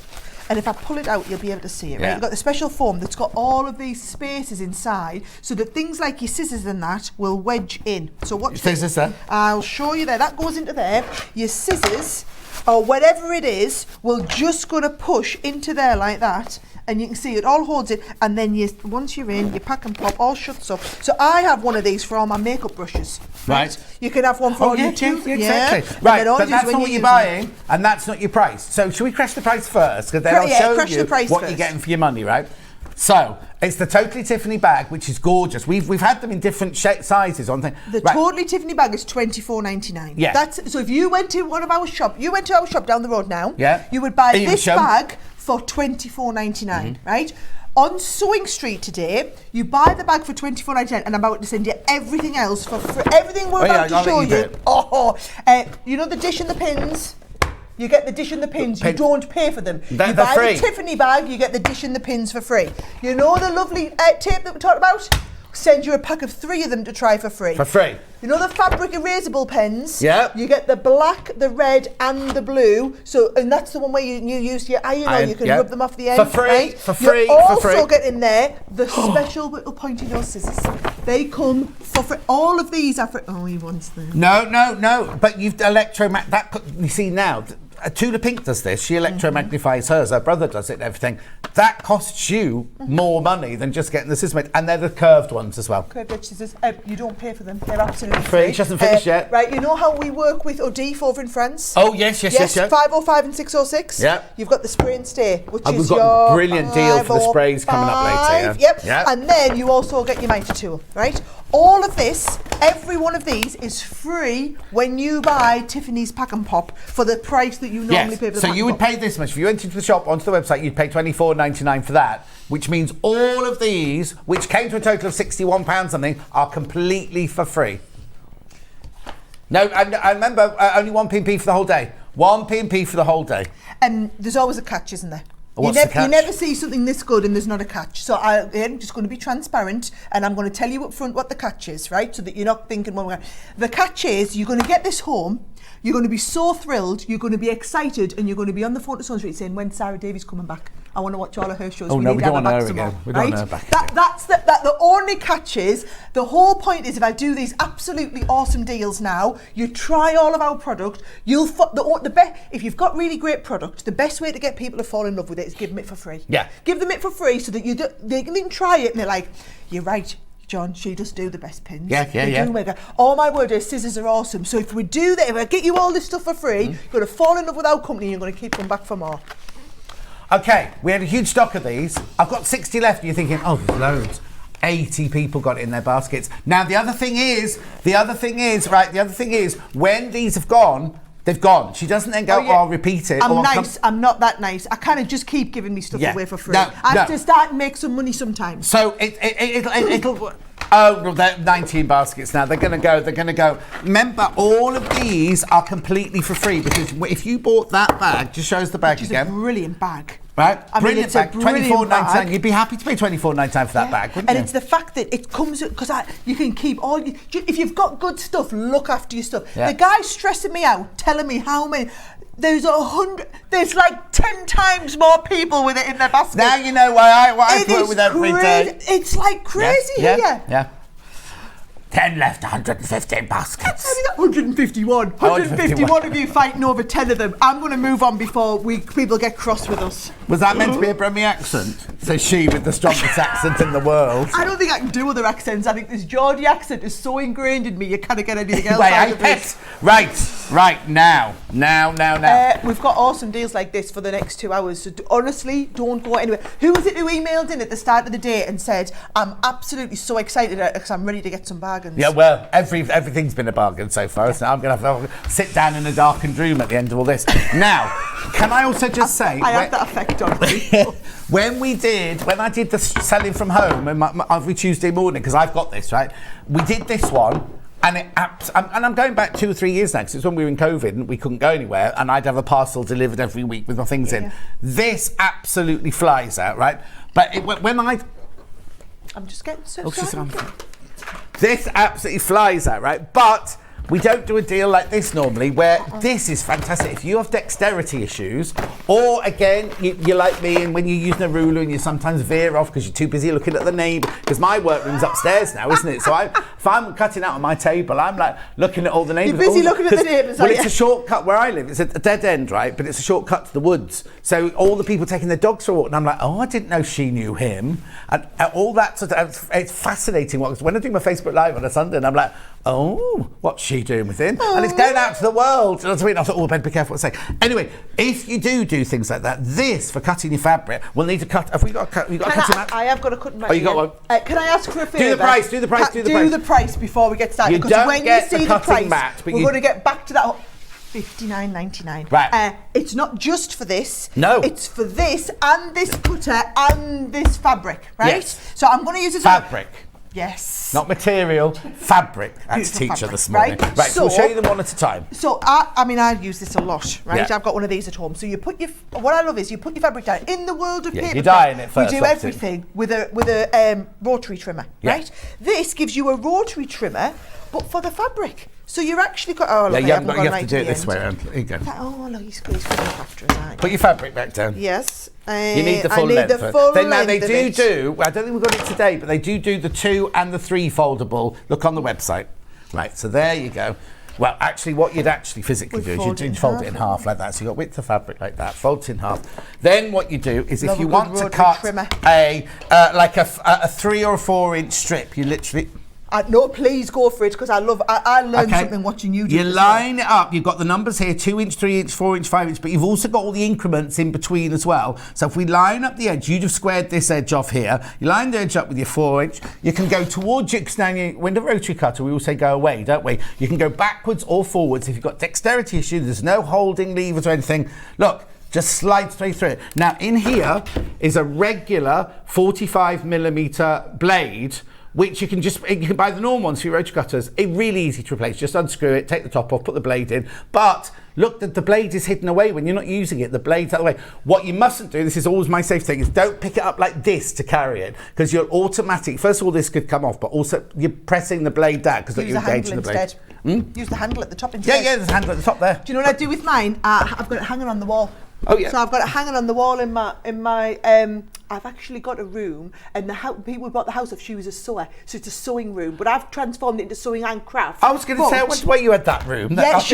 and if I pull it out, you'll be able to see it, right? You've got the special foam that's got all of these spaces inside, so that things like your scissors and that will wedge in. So what? Scissors there? I'll show you there. That goes into there. Your scissors, or whatever it is, will just going to push into there like that. And you can see it all holds it, and then once you're in, you pack and pop, all shuts up. So I have one of these for all my makeup brushes. Right. You can have one for all your tubes. Exactly. Right, but that's not what you're buying, and that's not your price. So should we crash the price first? Because then I'll show you what you're getting for your money, right? So it's the Totally Tiffany bag, which is gorgeous. We've had them in different sizes on things. The Totally Tiffany bag is $24.99. Yeah. That's so if you went to one of our shop, down the road now. Yeah. You would buy this bag for $24.99, right? On Sewing Street today, you buy the bag for $24.99, and I'm about to send you everything else for free. Everything we're about to show you. You know the dish and the pins? You get the dish and the pins. You don't pay for them. You buy the Tiffany bag, you get the dish and the pins for free. You know the lovely tape that we talked about? Send you a pack of 3 of them to try for free. For free. You know the fabric erasable pens? Yeah. You get the black, the red, and the blue. So, and that's the one where you use your iron, or you can rub them off the end. For free. Right? For free. You also get in there the special little pointy nose scissors. They come for free. All of these are for. Oh, he wants them. No. But you've that you see now. Tula Pink does this. She electromagnifies hers. Her brother does it and everything. That costs you more money than just getting the scissors made. And they're the curved ones as well. Curved edge scissors. You don't pay for them. They're absolutely free. She hasn't finished yet. Right, you know how we work with Odif over in France? Oh, yes. 505 and 606. Yeah. You've got the spray and stay, which is we've got a brilliant deal for the sprays coming up later. Yep. And then you also get your mitre tool, right? All of this, every one of these is free when you buy Tiffany's Pack and Pop for the price that you normally pay for the So you would pay this much. If you went into the shop, onto the website, you'd pay $24.99 for that, which means all of these, which came to a total of £61 something, are completely for free. No, I remember only 1p for the whole day. 1p for the whole day. And there's always a catch, isn't there? What's the catch? You never see something this good and there's not a catch. So I'm just going to be transparent, and I'm going to tell you up front what the catch is, right? So that you're not thinking, well, the catch is you're going to get this home, you're going to be so thrilled, you're going to be excited, and you're going to be on the phone to Sewing Street saying, when's Sara Davies coming back? I want to watch all of her shows. Oh, no, we don't want her again. again. We don't want her back. That's the only catch is, the whole point is if I do these absolutely awesome deals now, you try all of our product, if you've got really great product, the best way to get people to fall in love with it is give them it for free. Yeah. Give them it for free so that they can try it and they're like, you're right, John, she does do the best pins. Yeah. Oh my word, her scissors are awesome. So if we do that, if I get you all this stuff for free, you're going to fall in love with our company and you're going to keep coming back for more. Okay, we had a huge stock of these. I've got 60 left, and you're thinking, oh, there's loads. 80 people got it in their baskets. Now, the other thing is, when these have gone, they've gone. She doesn't then go, I'll repeat it. I'm not that nice. I kind of just keep giving me stuff away for free. I have to start and make some money sometimes. So it'll Oh, well, they're 19 baskets now. They're going to go. Remember, all of these are completely for free because if you bought that bag, just show us the bag again. It's a brilliant bag. Right? I mean, it's bag. a brilliant $24.99. You'd be happy to pay $24.99 for that bag, wouldn't you? And it's the fact that it comes because you can keep all. If you've got good stuff, look after your stuff. Yeah. The guy's stressing me out, telling me how many. There's 100. There's like 10 times more people with it in their basket. Now you know why I put with every day. It's like crazy here. Yeah. 10 left, 115 baskets. 151. 151 of you fighting over 10 of them. I'm going to move on before people get cross with us. Was that meant to be a Brummie accent? Says she with the strongest accent in the world. I don't think I can do other accents. I think this Geordie accent is so ingrained in me, you can't get anything else out of it. Right, now. We've got awesome deals like this for the next 2 hours. So honestly, don't go anywhere. Who was it who emailed in at the start of the day and said, I'm absolutely so excited because I'm ready to get some bargains? Yeah, well, everything's been a bargain so far, so I'm going to have to sit down in a darkened room at the end of all this. Now, can I also just say... I have that effect on people. When I did the selling from home every Tuesday morning, because I've got this, right? We did this one, and I'm going back 2 or 3 years now, because it's when we were in COVID and we couldn't go anywhere, and I'd have a parcel delivered every week with my things in. This absolutely flies out, right? But I'm just getting so excited. This absolutely flies out, right? But we don't do a deal like this normally, where this is fantastic. If you have dexterity issues, or again, you're like me, and when you're using a ruler and you sometimes veer off because you're too busy looking at the neighbour, because my workroom's upstairs now, isn't it? So if I'm cutting out on my table, I'm like looking at all the neighbours. You're busy looking at the neighbours, Well, it's a shortcut where I live. It's a dead end, right? But it's a shortcut to the woods. So all the people taking their dogs for a walk, and I'm like, oh, I didn't know she knew him. And all that sort of, it's fascinating. When I do my Facebook Live on a Sunday, and I'm like, oh, what's she doing with him? And it's going out to the world. You know what I mean? I thought, oh, better be careful what I say. Anyway, if you do things like that, this for cutting your fabric, we'll need to cut. Have we got a cut? You got a cutting mat? I have got a cutting mat. Oh, you got one? Can I ask for a favour? Do the price. Do the price before we get started. You because don't when get you see the the cutting price, mat, but we're going to get back to that. $59.99. Right. It's not just for this. No. It's for this and this cutter and this fabric, right? Yes. So I'm going to use this fabric. Yes. Not material, fabric. That's Beautiful teacher fabric, this morning. Right, so we'll show you them one at a time. So, I mean, I use this a lot, right? Yeah. I've got one of these at home. So what I love is you put your fabric down. In the world of paper, you're dyeing it first, we do everything with a rotary trimmer, right? This gives you a rotary trimmer, but for the fabric. So you're actually got. Oh, look, you have to do it this way around. Here you go. Oh, look, he's going to look after us, aren't you? Put your fabric back down. Yes. You need the full length. Now they do. I don't think we've got it today, but they do the 2 and the 3 foldable. Look on the website. Right. So there you go. Well, actually, what you'd actually physically do is you'd fold it in half like that. So you've got width of fabric like that, fold it in half. Then what you do is if you want to cut like a 3 or 4 inch strip, you literally. No, please go for it because I learned something watching you do. You line it up. You've got the numbers here: 2 inch, 3 inch, 4 inch, 5 inch. But you've also got all the increments in between as well. So if we line up the edge, you'd have squared this edge off here. You line the edge up with your 4 inch. You can go towards your extending. When the rotary cutter, we all say go away, don't we? You can go backwards or forwards. If you've got dexterity issues, there's no holding levers or anything. Look. Just slide straight through it. Now in here is a regular 45mm blade, which you can buy the normal ones for your rotary cutters. It's really easy to replace. Just unscrew it, take the top off, put the blade in. But look, the blade is hidden away when you're not using it. The blade's out of the way. What you mustn't do, this is always my safe thing, is don't pick it up like this to carry it, because you're automatic. First of all, this could come off, but also you're pressing the blade down because you're engaging the blade. Use the handle at the top instead. Yeah, there's a handle at the top there. Do you know what I do with mine? I've got it hanging on the wall. Oh yeah. So I've got it hanging on the wall in my. I've actually got a room, and people bought the house off. She was a sewer, so it's a sewing room. But I've transformed it into sewing and craft. I was going to say, which way you had that room? Yeah, I've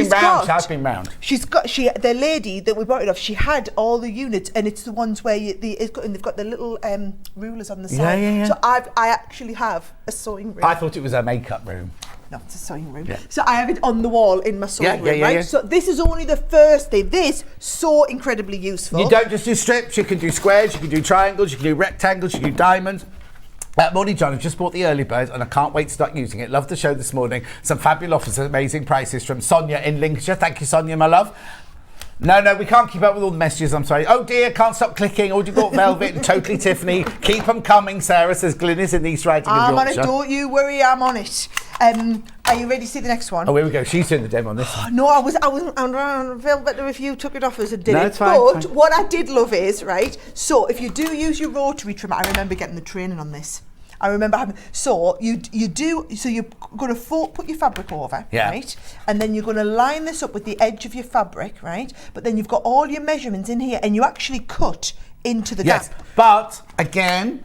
been round. The lady that we bought it off, she had all the units, and it's the ones where they've got the little rulers on the side. Yeah. So I actually have a sewing room. I thought it was a makeup room. No, it's a sewing room. Yeah. So I have it on the wall in my sewing room, right? Yeah. So this is only the first thing. This, so incredibly useful. You don't just do strips, you can do squares, you can do triangles, you can do rectangles, you can do diamonds. Morning, John. I've just bought the early bird and I can't wait to start using it. Love the show this morning. Some fabulous offers, amazing prices from Sonia in Lincolnshire. Thank you, Sonia, my love. No, we can't keep up with all the messages, I'm sorry. Oh dear, can't stop clicking. Oh, you got Velvet and Totally Tiffany. Keep them coming, Sarah, says Glynis in East Riding of I'm on Yorkshire. it, don't you worry, I'm on it. Are you ready to see the next one? Oh, here we go. She's doing the demo on this one. No, I felt better if you took it off as a did No, it. it's fine, But it's fine. what I did love is, right, so if you do use your rotary trimmer, I remember getting the training on this. I remember having, so you're going to put your fabric over, right? And then you're going to line this up with the edge of your fabric, right? But then you've got all your measurements in here and you actually cut into the gap. But again,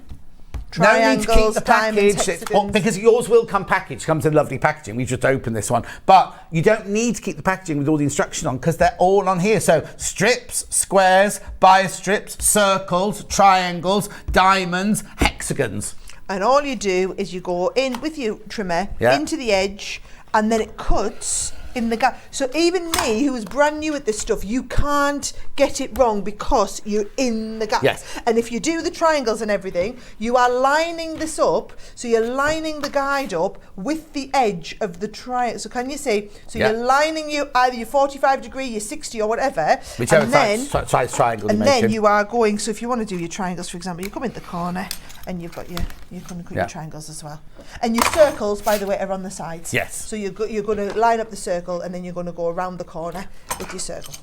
no need to keep Triangles, the diamonds, package, hexagons. because yours will come packaged, comes in lovely packaging. We've just opened this one. But you don't need to keep the packaging with all the instructions on because they're all on here. So strips, squares, bias strips, circles, triangles, diamonds, hexagons. And all you do is you go in with your trimmer into the edge and then it cuts in the gap. So even me, who is brand new at this stuff, you can't get it wrong because you're in the gaps. Yes. And if you do the triangles and everything, you are lining this up. So you're lining the guide up with the edge of the triangle. So can you see? So you're lining either your 45 degree, your 60 or whatever. Whichever and then, size triangle and you're then making. you are going, so if you want to do your triangles, for example, you come in the corner and you've got your triangles as well. And your circles, by the way, are on the sides. Yes. So you're going to line up the circle and then you're going to go around the corner with your circle.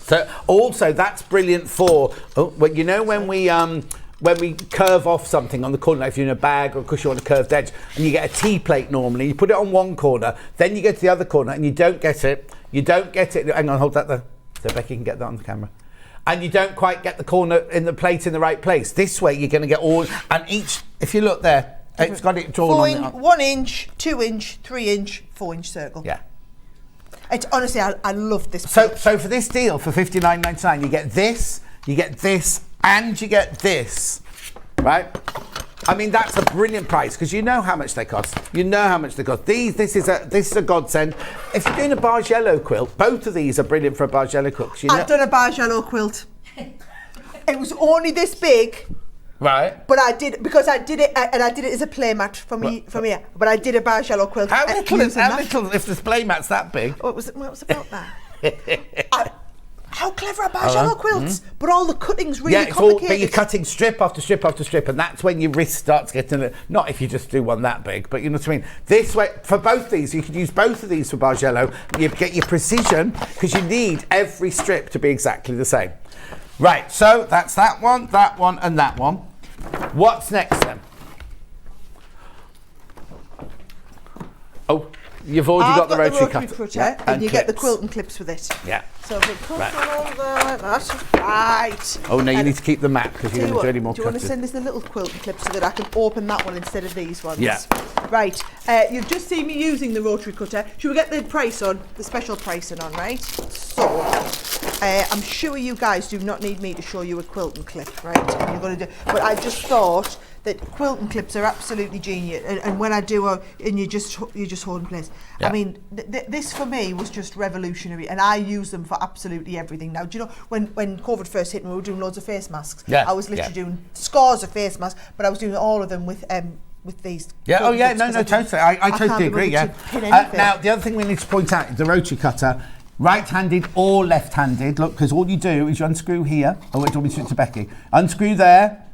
So also that's brilliant for, you know, when we curve off something on the corner, like if you're in a bag or because you're on a curved edge and you get a T-plate normally, you put it on one corner, then you go to the other corner and you don't get it. Hang on, hold that there. So Becky can get that on the camera. And you don't quite get the corner in the plate in the right place. This way you're going to get all, and each, if you look there, it's got it drawn on. 1 inch, 2 inch, 3 inch, 4 inch circle. Yeah. It's honestly, I love this. So for this deal, for $59.99, you get this, and you get this, right? I mean, that's a brilliant price because you know how much they cost. This is a godsend. If you're doing a Bargello quilt, both of these are brilliant for a Bargello quilt. I've done a Bargello quilt. It was only this big. Right. But I did it as a playmat from here. But I did a Bargello quilt. How little if this playmat's that big? What was about that? How clever are Bargello quilts? But all the cutting's really complicated. But you're cutting strip after strip after strip, and that's when your wrist starts getting not if you just do one that big, but you know what I mean. This way, for both these, you could use both of these for Bargello. You get your precision because you need every strip to be exactly the same. Right, so that's that one, and that one. What's next then? Oh, you've already got the rotary cutter. And you get the quilt and clips with it. Yeah. So if it comes along there like that, right. Oh no, you need to keep the mat because you're going to do any more cutting. Do you want to send us the little quilt and clips so that I can open that one instead of these ones? Yeah. Right. You've just seen me using the rotary cutter. Should we get the price on, the special pricing on, right? So, I'm sure you guys do not need me to show you a quilt and clip, right? And you're going to do, but I just thought that quilt and clips are absolutely genius, and when I do and you just hold in place. Yeah. I mean, this for me was just revolutionary, and I use them for absolutely everything now. Do you know when COVID first hit and we were doing loads of face masks? Yeah. I was literally doing scores of face masks, but I was doing all of them with these. Yeah. Oh yeah. No. Totally. I totally agree. Yeah. Now the other thing we need to point out is the rotary cutter. Right-handed or left-handed. Look, because all you do is you unscrew here. Oh, wait, do you want me to switch to Becky? Unscrew there.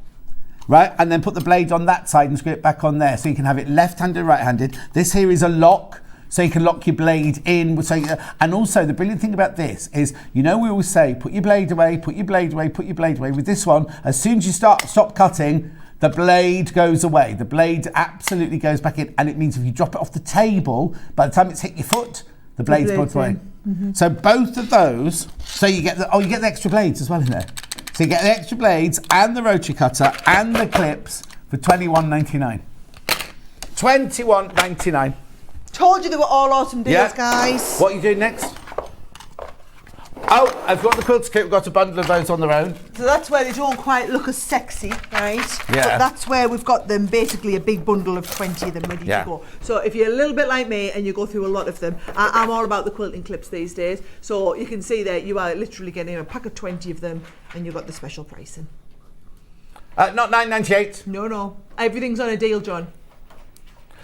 Right, and then put the blade on that side and screw it back on there. So you can have it left-handed, right-handed. This here is a lock, so you can lock your blade in. And also, the brilliant thing about this is, you know, we always say, put your blade away, put your blade away, put your blade away. With this one, as soon as you stop cutting, the blade goes away. The blade absolutely goes back in, and it means if you drop it off the table, by the time it's hit your foot, the blade's gone away. Mm-hmm. So both of those, so you get the extra blades as well in there. So you get the extra blades and the rotary cutter and the clips for $21.99. $21.99. Told you they were all awesome deals, guys. What are you doing next? Oh, I've got the quilt kit. We've got a bundle of those on their own. So that's where they don't quite look as sexy, right? Yeah. But that's where we've got them, basically a big bundle of 20 of them ready to go. So if you're a little bit like me and you go through a lot of them, I'm all about the quilting clips these days. So you can see that you are literally getting a pack of 20 of them and you've got the special pricing. Not $9.98. No. Everything's on a deal, John.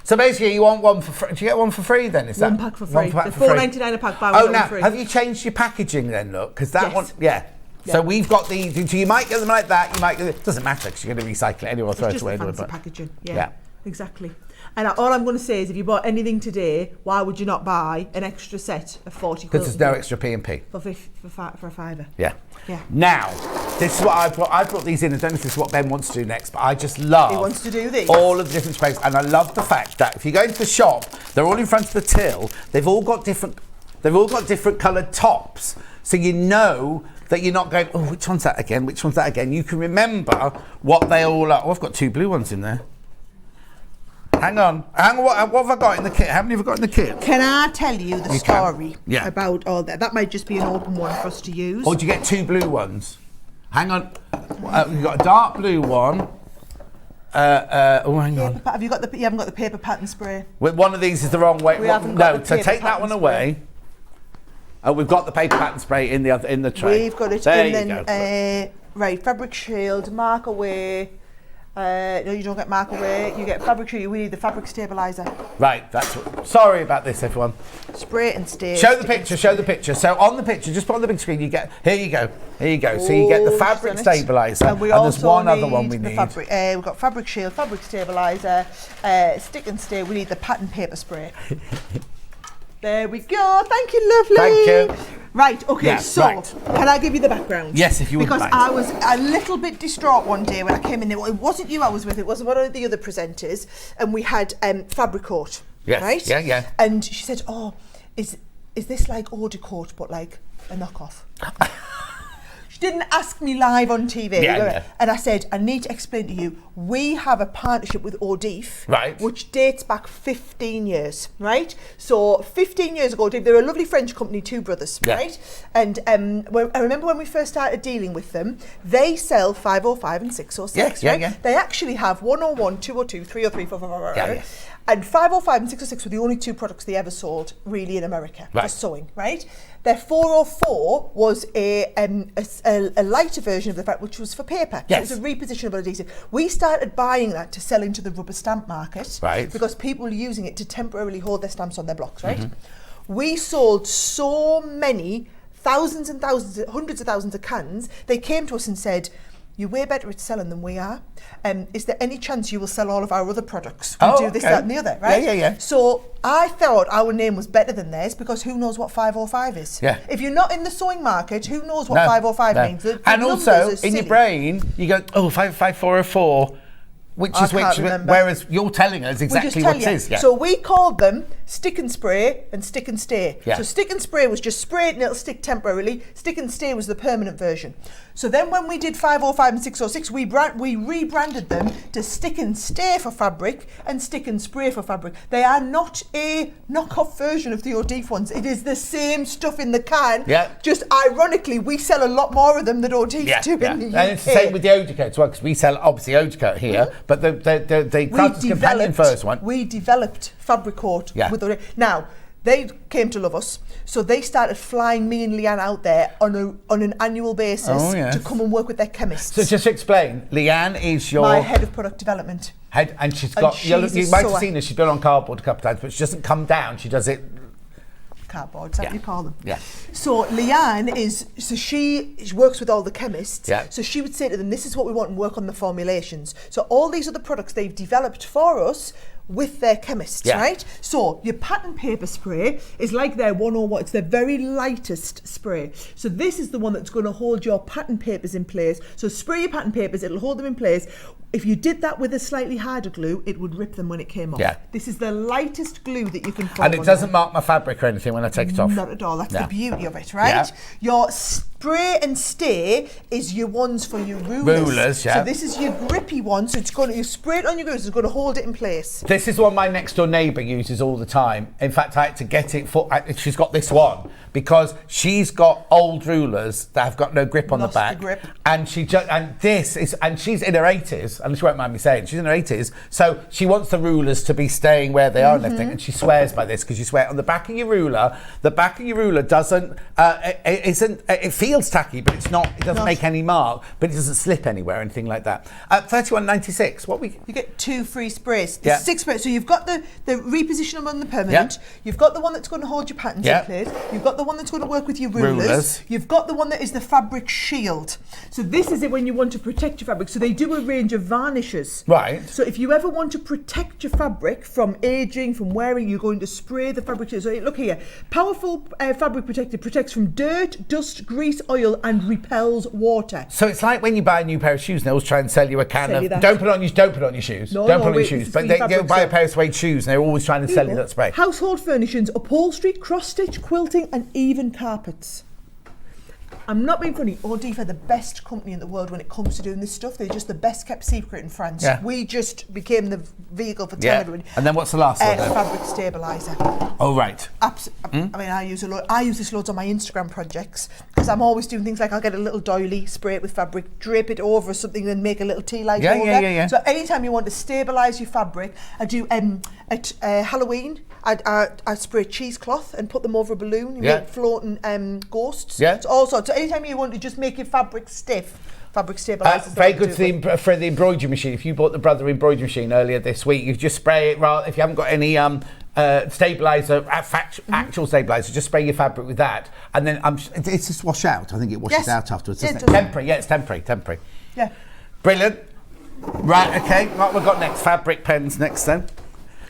So basically, you want one for free. Do you get one for free then? Is that one pack for free? One pack The for free. $4.99 a pack. Buy one Oh, now free. have you changed your packaging then? Look, because that Yes. one, yeah. So we've got these. So you might get them like that. You might get it. Doesn't matter because you're going to recycle it anyway or throw it Just away. the fancy But packaging. Yeah. Yeah. Exactly. And all I'm going to say is, if you bought anything today, why would you not buy an extra set of 40 because there's no extra P&P. for a fiver? Yeah. Yeah. Now, this is what I brought. I brought these in. I don't know if this is what Ben wants to do next, but I just love. He wants to do these. All of the different sprays, and I love the fact that if you go into the shop, they're all in front of the till. They've all got different coloured tops, so you know that you're not going, oh, which one's that again? Which one's that again? You can remember what they all are. Oh, I've got 2 blue ones in there. Hang on. What have I got in the kit? How many have I got in the kit? Can I tell you the story Yeah. about all that? That might just be an open one for us to use. Or do you get 2 blue ones? Hang on. We've got a dark blue one. Hang on. Have you got the? You haven't got the paper pattern spray. One of these is the wrong way. We haven't got No, the so paper take that pattern one away. Oh, we've got the paper pattern spray in the tray. We've got it, there and you then go. right, fabric shield, mark away. No, you don't get mark away. You get fabric shield. We need the fabric stabilizer. Right, sorry about this, everyone. Spray and stay. Show the picture. So on the picture, just put on the big screen, you get, here you go. So you get the fabric stabilizer, and there's one other one we need. We've got fabric shield, fabric stabilizer, stick and stay. We need the pattern paper spray. There we go. Thank you, lovely. Thank you. Right, okay, Yeah, so right. can I give you the background? Yes, if you wouldn't Because mind. I was a little bit distraught one day when I came in there. Well, it wasn't you I was with, it was one of the other presenters, and we had fabric coat. Yes, Right? yeah. And she said, oh, is this like eau de coat, but like a knockoff? She didn't ask me live on TV. Yeah. And I said, I need to explain to you, we have a partnership with O'Deef, Right. which dates back 15 years, right? So 15 years ago, they're a lovely French company, 2 brothers, Yeah. right? And I remember when we first started dealing with them, they sell 505 and 606, Yeah, right? yeah. They actually have 101, 202, 303, 444, Yeah, right? yeah. And 505 and 606 were the only 2 products they ever sold, really, in America, for Right. sewing, right? Their 404 was a lighter version of the fabric, which was for paper. Yes. So it was a repositionable adhesive. We started buying that to sell into the rubber stamp market, Right. because people were using it to temporarily hold their stamps on their blocks, right? We sold so many, thousands and thousands, hundreds of thousands of cans. They came to us and said, you're way better at selling than we are. Is there any chance you will sell all of our other products? We do this, okay. that and the other, right? Yeah. So I thought our name was better than theirs, because who knows what 505 is? Yeah. If you're not in the sewing market, who knows what No, 505 no. means? The And numbers also, are in silly. your brain, you go, oh, 55404, which I is can't which, remember. whereas you're telling us We exactly just tell what you. it is. Yeah. So we called them Stick and Spray and Stick and Stay. Yeah. So Stick and Spray was just spray it and it'll stick temporarily. Stick and Stay was the permanent version. So then when we did 505 and 606, we rebranded them to Stick and Stay for fabric and Stick and Spray for fabric. They are not a knockoff version of the O'Deef ones. It is the same stuff in the can. Yeah. Just ironically, we sell a lot more of them than O'Deef do in the UK. And it's the same with the eau de coat as well, because we sell obviously eau de coat here, but the Crafter's Companion first one. We developed fabric coat Yeah. with now. They came to love us, so they started flying me and Leanne out there on an annual basis to come and work with their chemists. So just to explain, Leanne is your my head of product development. head, and she's got. she's You a might have sewer. seen her. She's been on cardboard a couple of times, but she doesn't come down. She does it. Cardboard, is that what you call them? Yeah. So Leanne she works with all the chemists. Yeah. So she would say to them, this is what we want, and work on the formulations. So all these other products they've developed for us with their chemists, Yeah. right? So your pattern paper spray is like their 101. It's their very lightest spray. So this is the one that's going to hold your pattern papers in place. So spray your pattern papers, it'll hold them in place. If you did that with a slightly harder glue, it would rip them when it came off. Yeah. This is the lightest glue that you can find. And it doesn't mark my fabric or anything when I take it off. Not at all. That's No. the beauty of it, right? Yeah. Your spray and stay is your ones for your rulers. Rulers, yeah. So this is your grippy one. So it's going to, you spray it on your rulers. It's going to hold it in place. This is one my next door neighbour uses all the time. In fact, I had to get it for. She's got this one because she's got old rulers that have got no grip on Lost the the back, grip. and she's in her 80s, and she won't mind me saying she's in her 80s. So she wants the rulers to be staying where they are and everything, and she swears by this because you swear on the back of your ruler. The back of your ruler doesn't. It feels tacky, but it's not. It doesn't make any mark, but it doesn't slip anywhere or anything like that. 31.96. What we. You get 2 free sprays. Yeah. There's 6 spread. So you've got the repositionable and the permanent. Yep. You've got the one that's going to hold your patterns in place. You've got the one that's going to work with your rulers. You've got the one that is the fabric shield. So this is it when you want to protect your fabric. So they do a range of varnishes. Right. So if you ever want to protect your fabric from aging, from wearing, you're going to spray the fabric shield. So look here, powerful fabric protector protects from dirt, dust, grease, oil, and repels water. So it's like when you buy a new pair of shoes, and they always try and sell you a can of don't put on your shoes. No, don't put on your wait, shoes. But they go buy a pair of suede shoes, and they're always trying to sell you that spray. Household furnishings, upholstery, cross stitch, quilting, and even carpets. I'm not being funny. Ordive are the best company in the world when it comes to doing this stuff. They're just the best kept secret in France. Yeah. We just became the vehicle for telling everyone. And then what's the last one? Fabric stabiliser. Oh, right. I mean, I use this loads on my Instagram projects because I'm always doing things like I'll get a little doily, spray it with fabric, drape it over something, then make a little tea light over. Yeah. So anytime you want to stabilise your fabric, I do at Halloween. I spray cheesecloth and put them over a balloon. You make floating ghosts. Yeah. It's all sorts. So anytime you want to just make your fabric stiff, fabric stabilisers. Very good for the embroidery machine. If you bought the Brother embroidery machine earlier this week, you just spray it. If you haven't got any stabiliser, actual stabiliser, just spray your fabric with that, and then it's just wash out. I think it washes out afterwards. Yeah, temporary. Yeah, it's temporary. Yeah. Brilliant. Right. Okay. What we've got next? Fabric pens next then.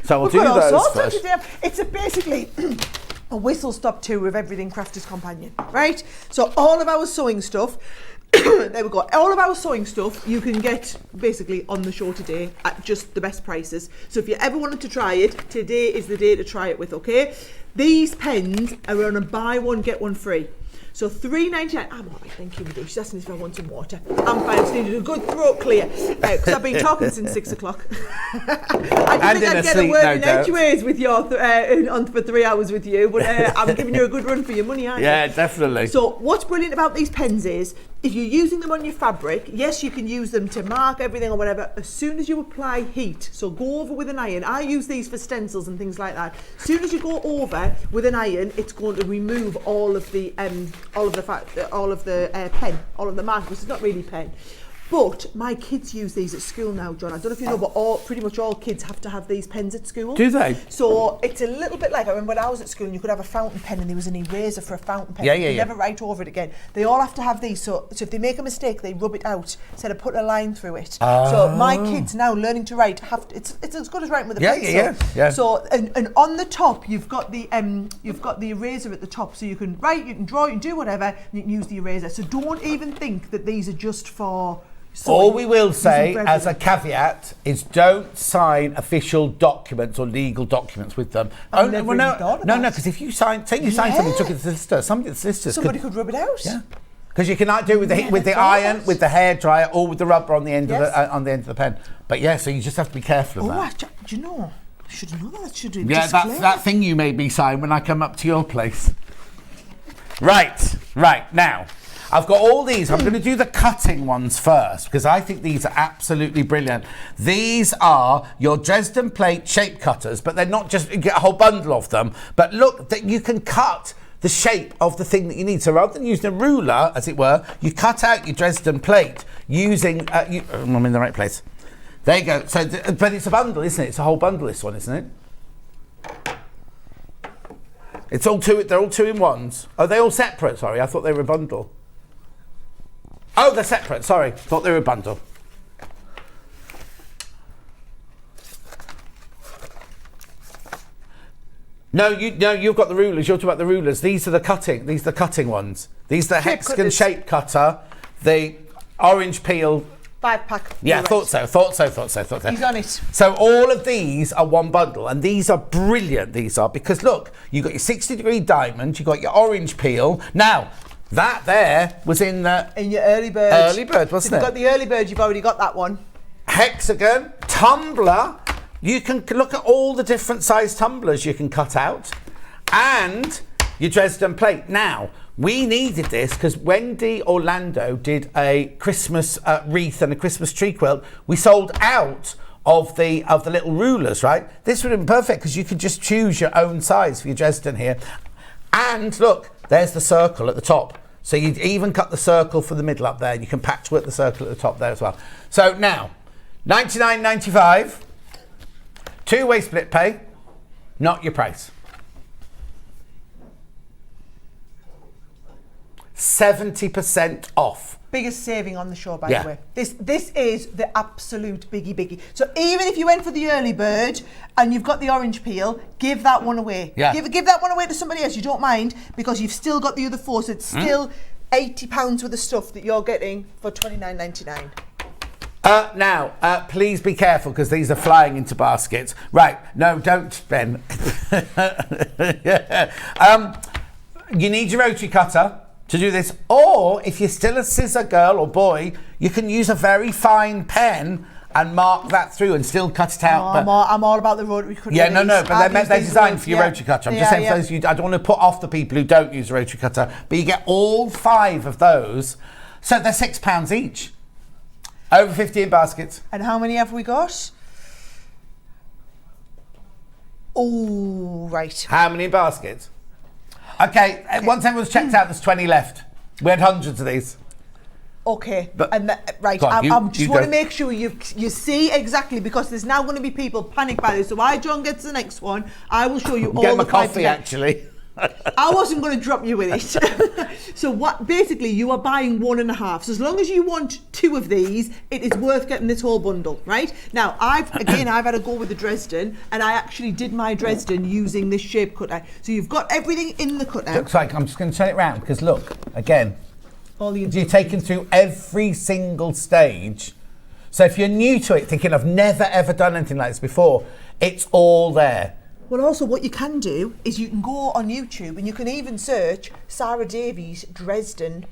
So we'll do all those sorts first. It's basically a whistle-stop tour of everything Crafters Companion, right? So all of our sewing stuff, there we go. All of our sewing stuff you can get basically on the show today at just the best prices. So if you ever wanted to try it, today is the day to try it with, okay? These pens are on a buy one, get one free. So $3.99. I'm all right, thank you, Madhu. She's asking if I want some water. I'm fine. I just needed a good throat clear because I've been talking since 6 o'clock. I didn't think I'd get a word in edgeways with you on for 3 hours with you, but I'm giving you a good run for your money, aren't you? Yeah, definitely. So what's brilliant about these pens is if you're using them on your fabric, yes, you can use them to mark everything or whatever. As soon as you apply heat, so go over with an iron. I use these for stencils and things like that. As soon as you go over with an iron, it's going to remove all of the pen, all of the markers. It's not really pen. But my kids use these at school now, John. I don't know if you know, but pretty much all kids have to have these pens at school. Do they? So it's a little bit like, I remember when I was at school and you could have a fountain pen and there was an eraser for a fountain pen. You never write over it again. They all have to have these. So if they make a mistake, they rub it out instead of putting a line through it. So my kids now learning to write it's as good as writing with a pencil. Yeah. So and on the top you've got the eraser at the top, so you can write, you can draw, you can do whatever, and you can use the eraser. So don't even think that these are just for. All we will say as a caveat is don't sign official documents or legal documents with them. No, because if you sign something, took it to the solicitor, somebody could rub it out. Yeah, because you cannot do it with the iron, with the hairdryer, or with the rubber on the end of the pen. But yeah, so you just have to be careful of that. Do you know? I should have known that. Should have. Yeah, that thing you made me sign when I come up to your place. Right now. I've got all these. I'm going to do the cutting ones first because I think these are absolutely brilliant. These are your Dresden plate shape cutters, but they're not just, you get a whole bundle of them. But look, that you can cut the shape of the thing that you need. So rather than using a ruler, as it were, you cut out your Dresden plate using, I'm in the right place. There you go. So, but it's a bundle, isn't it? It's a whole bundle, this one, isn't it? It's all two, they're all 2-in-1s. Oh, they're all separate, sorry. I thought they were a bundle. Oh, they're separate, sorry. Thought they were a bundle. No, you've got the rulers. You're talking about the rulers. These are the cutting ones. These are the hexagon shape cutter, the orange peel. 5-pack. Yeah, thought so. He's on it. So all of these are one bundle, and these are brilliant, because look, you've got your 60-degree diamond, you've got your orange peel. Now, that there was in your early bird. Early bird, wasn't it? If you've got the early bird, you've already got that one. Hexagon, tumbler. You can look at all the different size tumblers you can cut out, and your Dresden plate. Now, we needed this because Wendy Orlando did a Christmas wreath and a Christmas tree quilt. We sold out of the little rulers, right? This would have been perfect because you could just choose your own size for your Dresden here. And look, there's the circle at the top. So you'd even cut the circle for the middle up there. You can patchwork the circle at the top there as well. So now, $99.95. Two-way split pay, not your price. 70% off. Biggest saving on the show, by the way. This is the absolute biggie. So even if you went for the early bird and you've got the orange peel, give that one away. Yeah. Give that one away to somebody else. You don't mind, because you've still got the other 4, so it's still £80 worth of stuff that you're getting for $29.99. Now, please be careful, because these are flying into baskets. Right, no, don't, Ben. You need your rotary cutter to do this, or if you're still a scissor girl or boy, you can use a very fine pen and mark that through and still cut it out. I'm all about the rotary cutter. Yeah, no, but they're designed for your rotary cutter. I'm just saying for those I don't want to put off the people who don't use a rotary cutter, but you get all 5 of those, so they're £6 each. Over 15 baskets. And how many have we got? Oh, right. How many baskets? Okay, once everyone's checked out, there's 20 left. We had hundreds of these. Okay, but, right. On, I just want to make sure you see exactly, because there's now going to be people panic by this. So while John gets the next one, I will show you all get the my coffee, actually. I wasn't going to drop you with it. So what? Basically, you are buying 1.5. So as long as you want 2 of these, it is worth getting this whole bundle, right? Now, I've had a go with the Dresden, and I actually did my Dresden using this shape cutter. So you've got everything in the cutter. Looks like, I'm just going to turn it round, because look, again, you're taken through every single stage. So if you're new to it, thinking I've never ever done anything like this before, it's all there. Well, also what you can do is you can go on YouTube and you can even search Sara Davies Dresden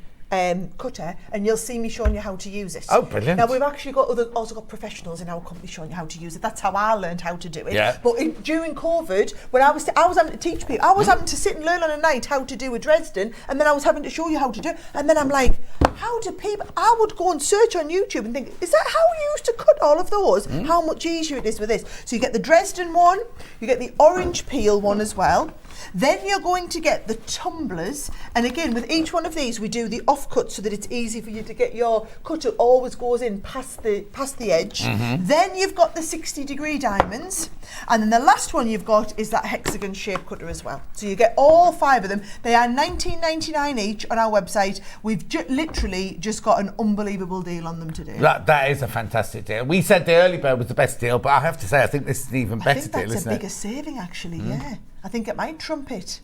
cutter, and you'll see me showing you how to use it. Oh, brilliant. Now, we've actually also got professionals in our company showing you how to use it. That's how I learned how to do it. Yeah. But during COVID, when I was having to teach people, I was having to sit and learn on a night how to do a Dresden, and then I was having to show you how to do it. And then I'm like, how do people... I would go and search on YouTube and think, is that how you used to cut all of those? How much easier it is with this. So you get the Dresden one, you get the orange peel one as well. Then you're going to get the tumblers, and again with each one of these we do the offcut so that it's easy for you to get your cutter always goes in past the edge. Then you've got the 60-degree diamonds, and then the last one you've got is that hexagon shape cutter as well. So you get all 5 of them. They are $19.99 each on our website. We've literally just got an unbelievable deal on them today. That is a fantastic deal. We said the early bird was the best deal, but I have to say I think this is an even better deal, isn't it? I think that's a bigger saving actually, yeah. I think it might trump it.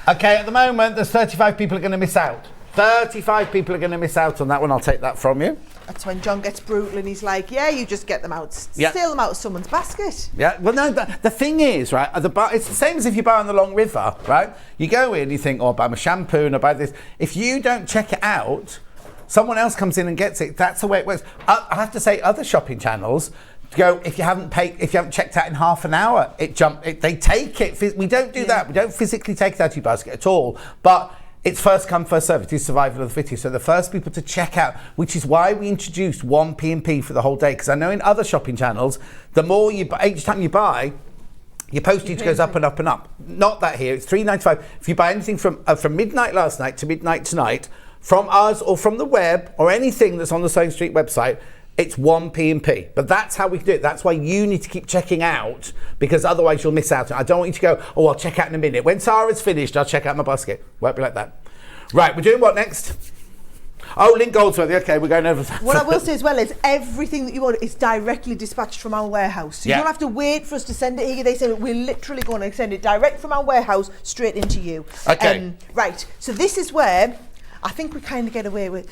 Okay, at the moment, there's 35 people are going to miss out. 35 people are going to miss out on that one. I'll take that from you. That's when John gets brutal and he's like, yeah, you just get them out. Steal them out of someone's basket. Yeah, well, no, the thing is, right, it's the same as if you buy on the Long River, right? You go in, you think, oh, I'll buy my shampoo and I'll buy this. If you don't check it out, someone else comes in and gets it. That's the way it works. I have to say, other shopping channels... if you haven't checked out in half an hour, they take it. We don't do that. We don't physically take it out of your basket at all. But it's first come, first served. It is survival of the fittest. So the first people to check out, which is why we introduced 1 P&P for the whole day. Because I know in other shopping channels, the more you buy, each time you buy, your postage goes up and up and up. Not that here. It's $3.95. If you buy anything from midnight last night to midnight tonight, from us or from the web or anything that's on the Sewing Street website, it's 1 P&P. But that's how we can do it. That's why you need to keep checking out, because otherwise you'll miss out. I don't want you to go, oh, I'll check out in a minute. When Sarah's finished, I'll check out my basket. Won't be like that. Right, we're doing what next? Oh, Lynn Goldsworthy. Okay, we're going over that. What I will say as well is everything that you order is directly dispatched from our warehouse. So you don't have to wait for us to send it here. They say we're literally going to send it direct from our warehouse straight into you. Okay. Right, so this is where I think we kind of get away with...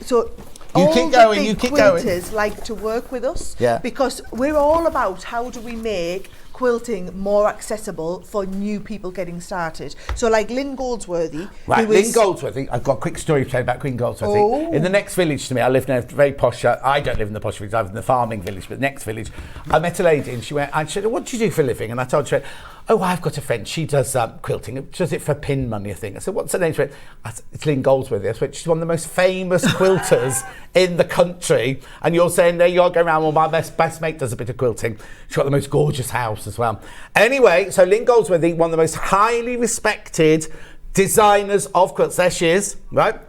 So... You all keep the going, big you keep quilters going. like to work with us, Yeah. because we're all about how do we make quilting more accessible for new people getting started. So like Lynn Goldsworthy. Right, Lynn Goldsworthy, I've got a quick story to tell you about Queen Goldsworthy. Oh. In the next village to me, I live in a very posh, I don't live in the posh village, I live in the farming village, but the next village, I met a lady and she said, what do you do for a living? And I told her, oh, I've got a friend, she does quilting, she does it for pin money, I think. I said, what's her name? She went, it's Lynn Goldsworthy. I said, she's one of the most famous quilters in the country. And you're saying, there you are going around, well, my best mate does a bit of quilting. She's got the most gorgeous house as well. Anyway, so Lynn Goldsworthy, one of the most highly respected designers of quilts. There she is, right?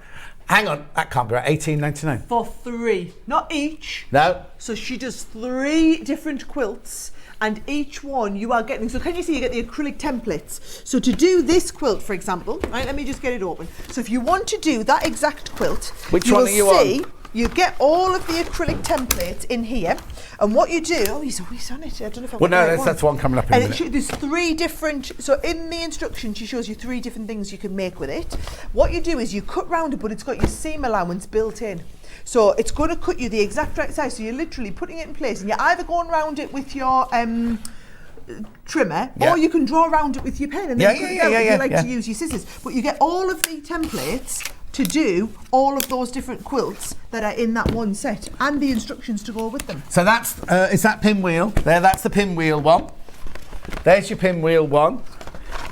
Hang on, that can't be right. $18.99. For 3, not each. No. So she does 3 different quilts, and each one you are getting. So can you see you get the acrylic templates? So to do this quilt, for example, right? Let me just get it open. So if you want to do that exact quilt, which you one will are you see, on? You get all of the acrylic templates in here, and what you do, he's on it. I don't know if I've got the right one. That's one coming up in a minute. There's 3 different, so in the instruction she shows you 3 different things you can make with it. What you do is you cut round it, but it's got your seam allowance built in. So it's going to cut you the exact right size, so you're literally putting it in place, and you're either going round it with your trimmer, or you can draw around it with your pen, and then cut it out if you like to use your scissors. But you get all of the templates to do all of those different quilts that are in that one set, and the instructions to go with them. So that's, is that pinwheel? There, that's the pinwheel one. There's your pinwheel one.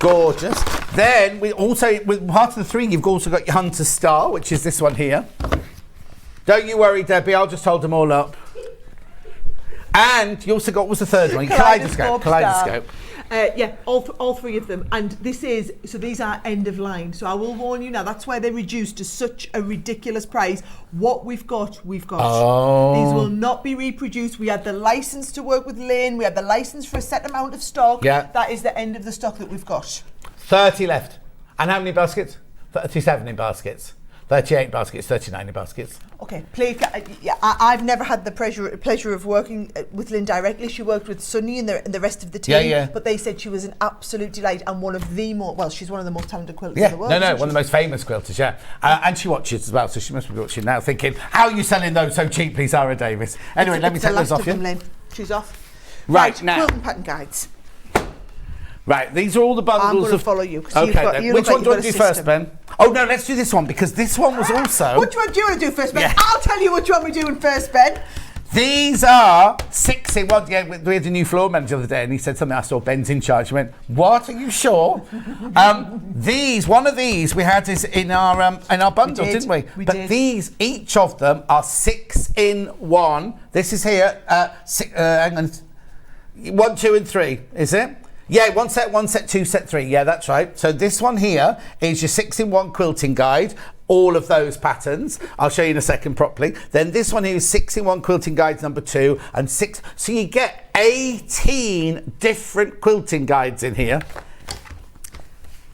Gorgeous. Then, we also, with part of the 3, you've also got your Hunter Star, which is this one here. Don't you worry, Debbie, I'll just hold them all up. And you also got, what was the third one? Kaleidoscope. All 3 of them, and these are end of line. So I will warn you now, that's why they're reduced to such a ridiculous price. What we've got. Oh. These will not be reproduced. We had the license to work with Lane. We had the license for a set amount of stock. Yeah. That is the end of the stock that we've got. 30 left. And how many baskets? 37 in baskets. 38 baskets, 39 in baskets. Okay, I've never had the pleasure of working with Lynn directly. She worked with Sunny and the rest of the team, but they said she was an absolute delight and one of the she's one of the most talented quilters in the world. One of the most famous quilters, and she watches as well, so she must be watching now thinking, how are you selling those so cheaply, Sara Davies? Anyway, let me take those off you. She's off. Right, now. Quilt and pattern guides. Right, these are all the bundles. I'm going to follow you. Okay, which one do you want to do first, Ben? Oh no, let's do this one, because this one was also... Which one do you want to do first, Ben? I'll tell you which one we're doing first, Ben. These are 6 in one. Yeah, we had a new floor manager the other day, and he said something. I saw Ben's in charge. I went, "What? Are you sure?" One of these we had is in our bundle, didn't we? We but did. These, each of them, are 6 in 1. This is here. Hang on, 1, 2, and 3. Is it? Yeah, 1 set, 2 set, 3. Yeah, that's right. So this one here is your 6 in 1 quilting guide. All of those patterns. I'll show you in a second properly. Then this one here is 6 in 1 quilting guides number 2 and 6. So you get 18 different quilting guides in here.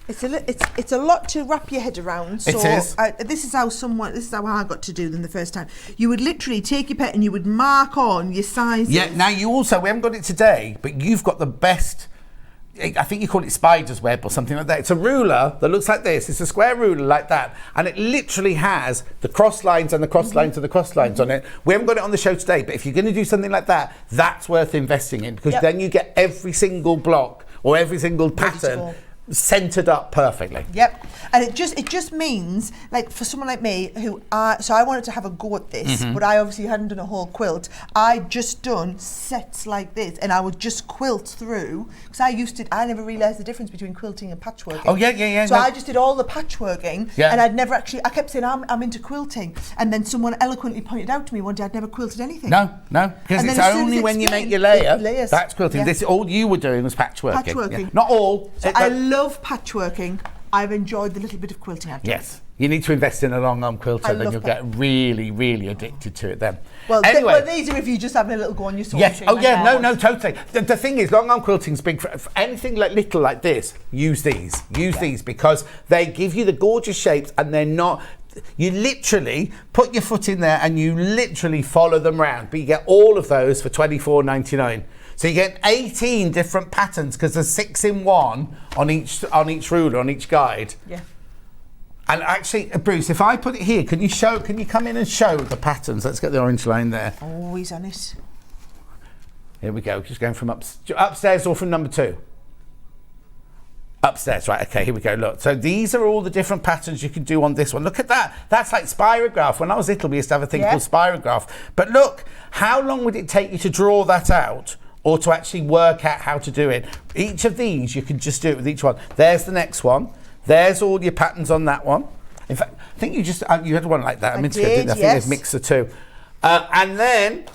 It's a lot to wrap your head around. So it is. This is how I got to do them the first time. You would literally take your pen and you would mark on your sizes. Yeah. Now we haven't got it today, but you've got the best. I think you call it spider's web or something like that. It's a ruler that looks like this. It's a square ruler like that. And it literally has the cross lines and the cross lines and the cross lines on it. We haven't got it on the show today, but if you're going to do something like that, that's worth investing in, because then you get every single block or every single pattern centered up perfectly. Yep. And it just means, like, for someone like me so I wanted to have a go at this, but I obviously hadn't done a whole quilt. I'd just done sets like this, and I would just quilt through, because I never realised the difference between quilting and patchworking. Oh yeah. So I just did all the patchworking, and I'd never actually, I kept saying I'm into quilting, and then someone eloquently pointed out to me one day I'd never quilted anything. No, because it's only when you make your layers that's quilting. This, all you were doing was patchworking. Yeah. Not all. So I love patchworking. I've enjoyed the little bit of quilting I've done. Yes, you need to invest in a long arm quilter, then you'll get really, really addicted to it then. Well, anyway, these are if you're just having a little go on your sewing machine. Oh yeah, no, totally. The thing is, long arm quilting's big for anything little like this. Use these. These, because they give you the gorgeous shapes, and they're not. You literally put your foot in there and you literally follow them round, but you get all of those for $24.99. So you get 18 different patterns, because there's 6 in 1 on each ruler, on each guide. Yeah. And actually, Bruce, if I put it here, can you come in and show the patterns? Let's get the orange line there. Always on it. Here we go. Just going from upstairs or from number 2? Upstairs, right, okay, here we go, look. So these are all the different patterns you can do on this one. Look at that. That's like spirograph. When I was little, we used to have a thing called spirograph. But look, how long would it take you to draw that out, or to actually work out how to do it? Each of these, you can just do it with each one. There's the next one. There's all your patterns on that one. In fact, I think you had one like that. I think there's mix the two. And then,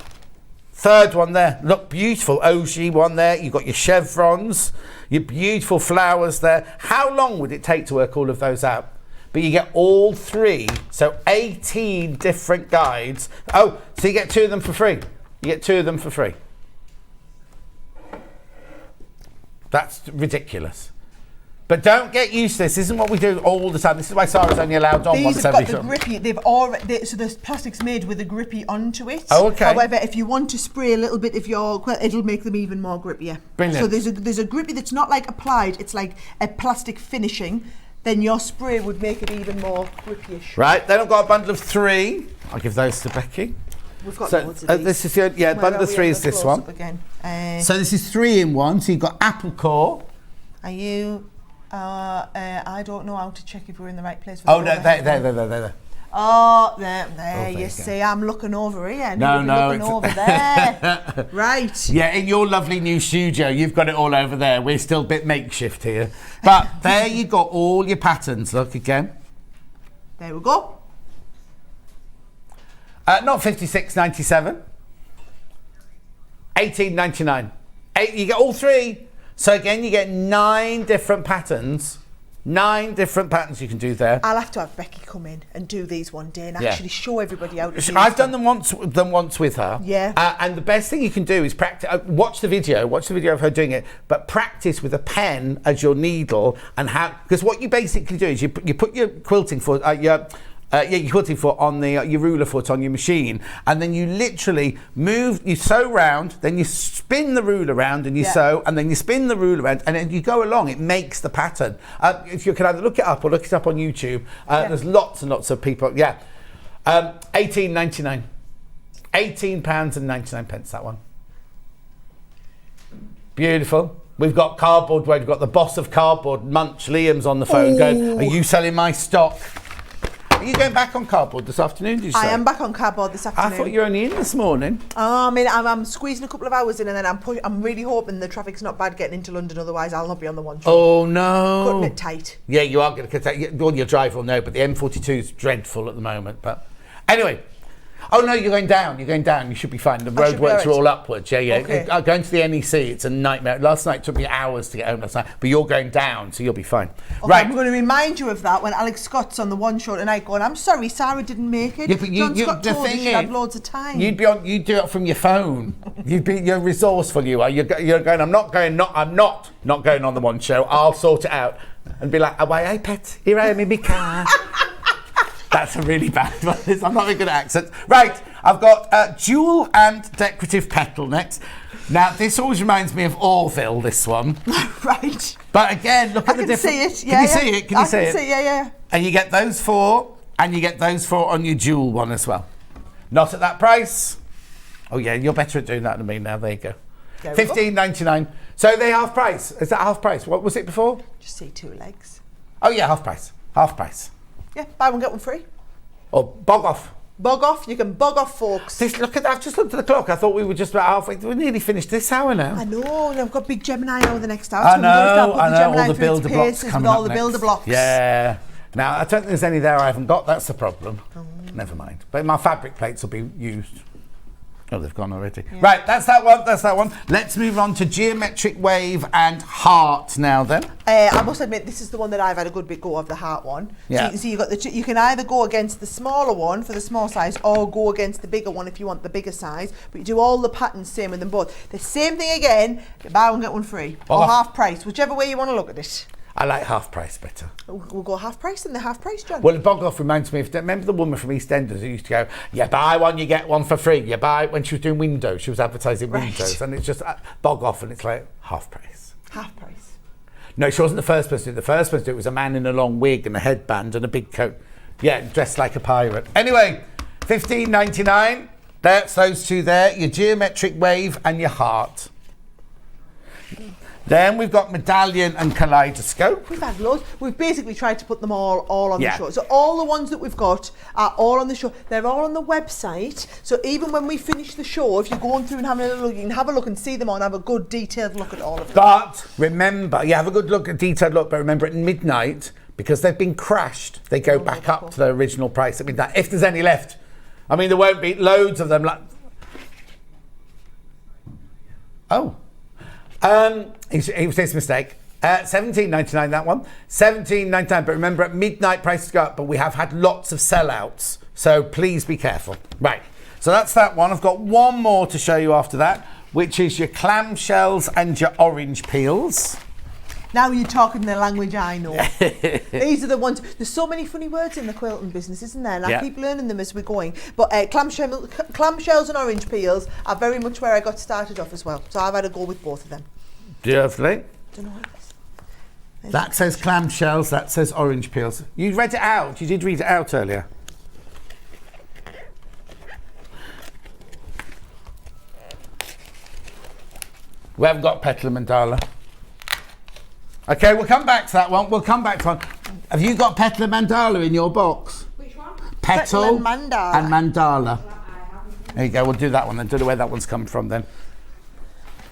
third one there. Look, beautiful OG one there. You've got your chevrons, your beautiful flowers there. How long would it take to work all of those out? but you get all 3, so 18 different guides. Oh, so you get 2 of them for free. You get 2 of them for free. That's ridiculous. But don't get used to this. This isn't what we do all the time. This is why Sara's only allowed on once every These have got the grippy. So the plastic's made with a grippy onto it. Oh, okay. However, if you want to spray a little bit of your quilt, it'll make them even more grippier. Brilliant. So there's a grippy that's not like applied. It's like a plastic finishing. Then your spray would make it even more grippyish. Right. Then I've got a bundle of 3. I'll give those to Becky. We've got So loads of these. this is the bundle of 3 is this one. Again. So this is 3 in 1. So you've got apple core. Are you? I don't know how to check if we're in the right place. Oh no, there. Oh, there there you you see, I'm looking over here. No, Looking over there. Right. Yeah, in your lovely new studio, you've got it all over there. We're still a bit makeshift here. But there you got all your patterns. Look again. There we go. Not 56.97. 18.99. You get all 3. So again, you get 9 different patterns. 9 different patterns you can do there. I'll have to have Becky come in and do these one day and actually show everybody how to do I've done them once with her. Yeah. And the best thing you can do is practice. Watch the video of her doing it, but practice with a pen as your needle and how. Because what you basically do is you put your quilting foot, your quilting foot on your ruler foot on your machine, and then you literally you sew round, then you spin the ruler round and you sew, and then you spin the ruler round, and then you go along. It makes the pattern. If you can either look it up or look it up on YouTube, there's lots and lots of people. Yeah, 18.99, £18.99 that one. Beautiful. We've got cardboard. We've got the boss of cardboard, Munch. Liam's on the phone going, "Are you selling my stock?" Are you going back on cardboard this afternoon, did you say? I am back on cardboard this afternoon. I thought you were only in this morning. Oh, I mean, I'm squeezing a couple of hours in, and then I'm really hoping the traffic's not bad getting into London, otherwise I'll not be on the one train. Oh, no. Cutting it tight. Yeah, you are going to cut it. Well, your driver will know, but the M42 is dreadful at the moment. But anyway. Oh, no, you're going down. You should be fine. The roadworks are all upwards. Yeah. Okay. Going to the NEC, it's a nightmare. Last night it took me hours to get home last night, but you're going down, so you'll be fine. Okay, right. I'm going to remind you of that when Alex Scott's on the one show tonight going, "I'm sorry, Sarah didn't make it." Yeah, but John Scott told her she'd have loads of time. You'd do it from your phone. You're resourceful, you are. You're going, I'm not going on the one show. I'll sort it out. And be like, "Away, hey, pet, here I am in my car." That's a really bad one. I'm not very good at accents. Right, I've got jewel and decorative petal next. Now, this always reminds me of Orville, this one. Right. But again, look at the difference. I can see it. Yeah, Can you see it? Can you see it? I can see it, yeah. And you get those 4, and you get those 4 on your jewel one as well. Not at that price. Oh, yeah, you're better at doing that than me now. There you go. $15.99. So they half price. Is that half price? What was it before? Just see 2 legs. Oh, yeah, half price. Half price. Yeah, buy one, get one free. Or bog off. Bog off, you can bog off, folks. Look at that, I've just looked at the clock. I thought we were just about halfway. We're nearly finished this hour now. I know, and I've got big Gemini over the next hour. I So know, Gemini all the builder blocks coming with all up the builder next. blocks. Yeah. Now, I don't think there's any there I haven't got. That's the problem. Never mind. But my fabric plates will be used. Oh, they've gone already. Yeah. Right, that's that one. Let's move on to geometric wave and heart now then. I must admit, this is the one that I've had a good bit go of, the heart one. Yeah. So you got you can either go against the smaller one for the small size or go against the bigger one if you want the bigger size. But you do all the patterns same with them both. The same thing again, you buy one, get one free. Or half price, whichever way you want to look at it. I like half price better. We'll go half price and the half price, John. Well, the bog off reminds me of, remember the woman from EastEnders who used to go, "You buy one, you get one for free." You buy, when she was doing windows, she was advertising windows, and it's just bog off, and it's like half price. Half price. No, she wasn't the first person to do it. The first person to do it was a man in a long wig and a headband and a big coat. Yeah, dressed like a pirate. Anyway, $15.99. That's those 2 there, your geometric wave and your heart. Then we've got medallion and kaleidoscope. We've had loads. We've basically tried to put them all on the show. So all the ones that we've got are all on the show. They're all on the website. So even when we finish the show, if you're going through and having a look, you can have a look and see them all and have a good detailed look at all of them. But remember, have a good look, a detailed look, but remember at midnight, because they've been crashed, they go back up to their original price at midnight, if there's any left. I mean, there won't be loads of them. It was his mistake. $17.99 that one. $17.99. But remember, at midnight prices go up. But we have had lots of sellouts, so please be careful. Right. So that's that one. I've got one more to show you after that, which is your clamshells and your orange peels. Now you're talking the language I know. These are the ones. There's so many funny words in the quilting business, isn't there? And I keep learning them as we're going. But clamshells and orange peels are very much where I got started off as well. So I've had a go with both of them. Lovely. Don't know what it is. That says clamshells, that says orange peels. You read it out. You did read it out earlier. We haven't got petal and mandala. Okay, we'll come back to that one. We'll come back to one. Have you got petal and mandala in your box? Which one? Petal and mandala. And mandala. There you go. We'll do that one. I don't know where that one's come from then.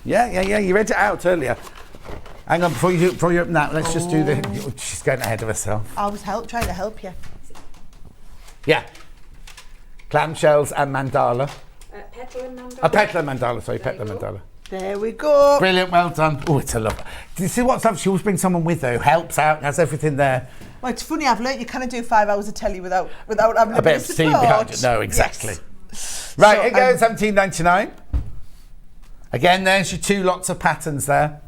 Yeah. You read it out earlier. Hang on, before you open that, let's just do the... She's going ahead of herself. I was trying to help you. Yeah. Clamshells and mandala. Petal and mandala. Petal and mandala, sorry, petal and mandala. There we go. Brilliant, well done. Oh, it's a love. Do you see what's up? She always brings someone with her who helps out, has everything there. Well, it's funny, I've learnt you kind of do 5 hours of telly without having A bit of steam behind it. No, exactly. Yes. Right, so, here goes $17.99. Again, there's your 2 lots of patterns there.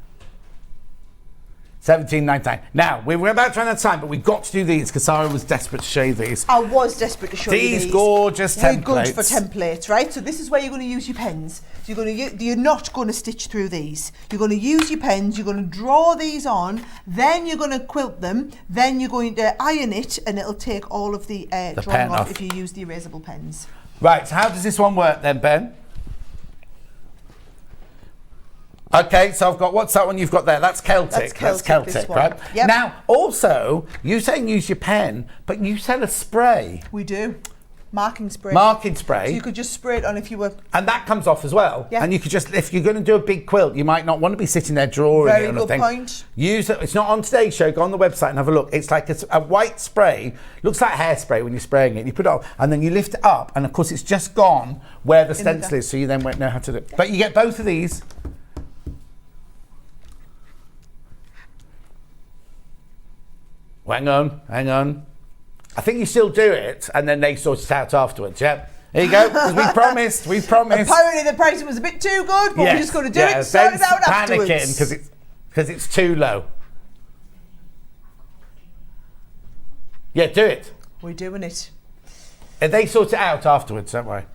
$17.99. Now, we were about to run out of time, but we've got to do these because Sara was desperate to show you these. I was desperate to show you these. These gorgeous templates. We're good for templates, right? So this is where you're going to use your pens. So you're not going to stitch through these. You're going to use your pens, you're going to draw these on, then you're going to quilt them, then you're going to iron it, and it'll take all of the drawing off if you use the erasable pens. Right, so how does this one work then, Ben? Okay, so I've got, what's that one you've got there? That's Celtic. That's Celtic, right? Yep. Now, also, you saying use your pen, but you sell a spray. We do. Marking spray. Marking spray. So you could just spray it on if you were... And that comes off as well. Yeah. And you could just, if you're going to do a big quilt, you might not want to be sitting there drawing Very it or good anything. point. Use it. It's not on today's show. Go on the website and have a look. It's like a white spray. Looks like hairspray when you're spraying it. You put it on and then you lift it up and of course it's just gone where the stencil is, so you then won't know how to do it. But you get both of these. Hang on. I think you still do it, and then they sort it out afterwards, yeah? There you go, because we promised. Apparently the pricing was a bit too good, but we're just going to do it and sort it out afterwards. Panicking, because it's too low. Yeah, do it. We're doing it. And they sort it out afterwards, don't worry.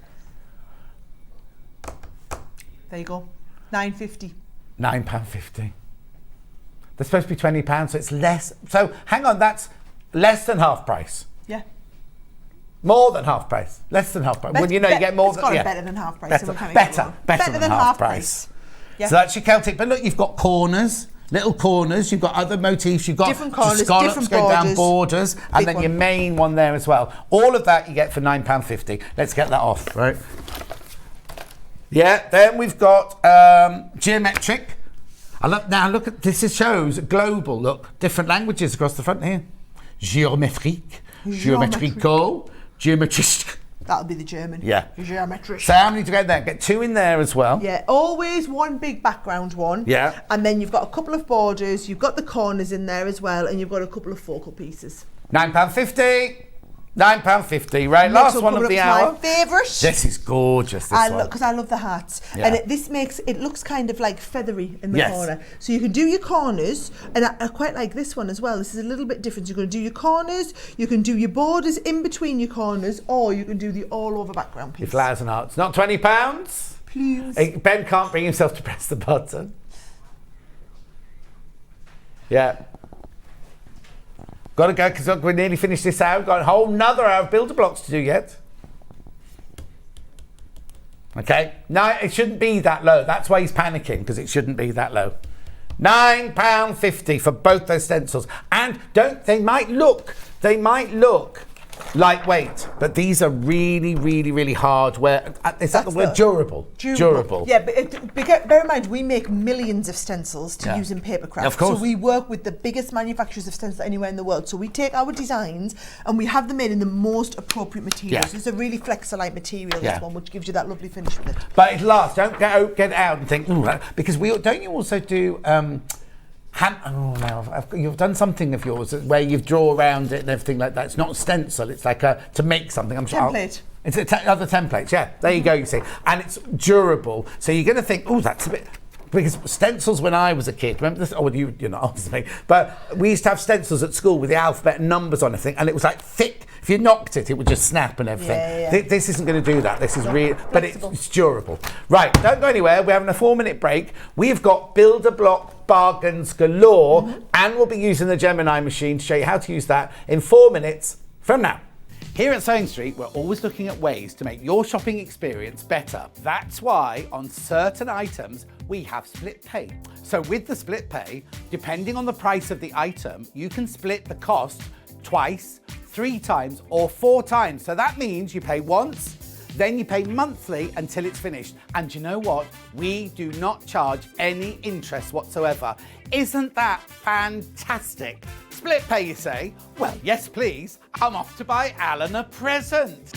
There you go. £9.50. £9.50. They're supposed to be £20, so it's less. So hang on, that's less than half price. Yeah. More than half price. Less than half price. Well, you know, you get more than... better than half price. Better than half price. Yeah. So that's your Celtic. But look, you've got corners, little corners. You've got other motifs. You've got different corners, scallops different going borders, down borders, and then your main one there as well. All of that you get for £9.50. Let's get that off, right? Yeah. Then we've got geometric. Now look at this. Shows global. Look, different languages across the front here. Géométrique, géométrico, géométrique. That'll be the German. Yeah. Geometric. So how many to get there? Get 2 in there as well. Yeah, always one big background one. Yeah. And then you've got a couple of borders, you've got the corners in there as well, and you've got a couple of focal pieces. £9.50. £9.50, right? Last one of the hour. My favourite. This is gorgeous, this one. Because I love the hearts. Yeah. And this makes, it looks kind of like feathery in the Yes. corner. So you can do your corners, and I quite like this one as well. This is a little bit different. You're going to do your corners, you can do your borders in between your corners, or you can do the all over background piece. Your flowers and hearts. Not £20? Please. Ben can't bring himself to press the button. Yeah. Got to go because we're nearly finished this hour. We've got a whole nother hour of builder blocks to do yet. Okay. No, it shouldn't be that low. That's why he's panicking, because it shouldn't be that low. £9.50 for both those stencils. And they might look lightweight, but these are really, really, really hard. Is that the word? Durable. Durable. Yeah, but bear in mind, we make millions of stencils to use in papercraft. Of course. So we work with the biggest manufacturers of stencils anywhere in the world. So we take our designs and we have them made in the most appropriate materials. Yeah. It's a really flexolite material, this one, which gives you that lovely finish with it. But it lasts. Don't get it out and think, ooh, because don't you also do You've done something of yours where you draw around it and everything like that. It's not a stencil. It's like to make something. I'm sure. Template. It's other templates. Yeah, there you go. You see, and it's durable. So you're going to think, oh, that's a bit. Because stencils when I was a kid, remember this? Oh, you're not, obviously. But we used to have stencils at school with the alphabet and numbers on everything, and it was like thick. If you knocked it, it would just snap and everything. Yeah. This isn't going to do that. This is real, but it's durable. Right, don't go anywhere. We're having a 4-minute break. We've got build-a-block bargains galore, and we'll be using the Gemini machine to show you how to use that in 4 minutes from now. Here at Sewing Street, we're always looking at ways to make your shopping experience better. That's why on certain items, we have split pay. So with the split pay, depending on the price of the item, you can split the cost twice, 3 times, or 4 times. So that means you pay once, then you pay monthly until it's finished. And you know what? We do not charge any interest whatsoever. Isn't that fantastic? Split pay, you say? Well, yes, please. I'm off to buy Alan a present.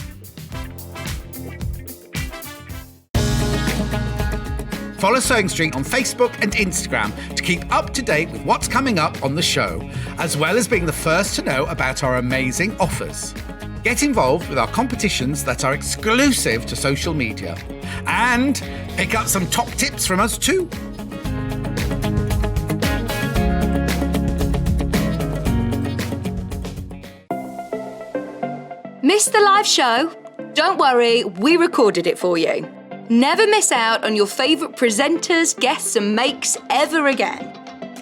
Follow Sewing Street on Facebook and Instagram to keep up to date with what's coming up on the show, as well as being the first to know about our amazing offers. Get involved with our competitions that are exclusive to social media. And pick up some top tips from us too. Missed the live show? Don't worry, we recorded it for you. Never miss out on your favourite presenters, guests and makes ever again.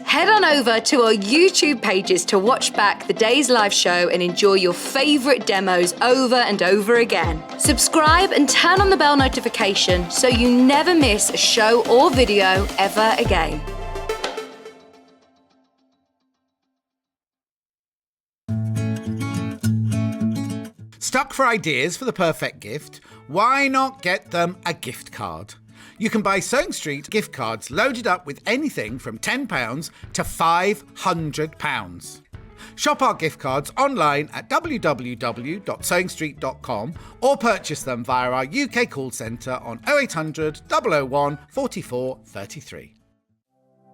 Head on over to our YouTube pages to watch back the day's live show and enjoy your favourite demos over and over again. Subscribe and turn on the bell notification so you never miss a show or video ever again. Stuck for ideas for the perfect gift? Why not get them a gift card? You can buy Sewing Street gift cards loaded up with anything from £10 to £500. Shop our gift cards online at www.sewingstreet.com or purchase them via our UK call centre on 0800 001 44 33.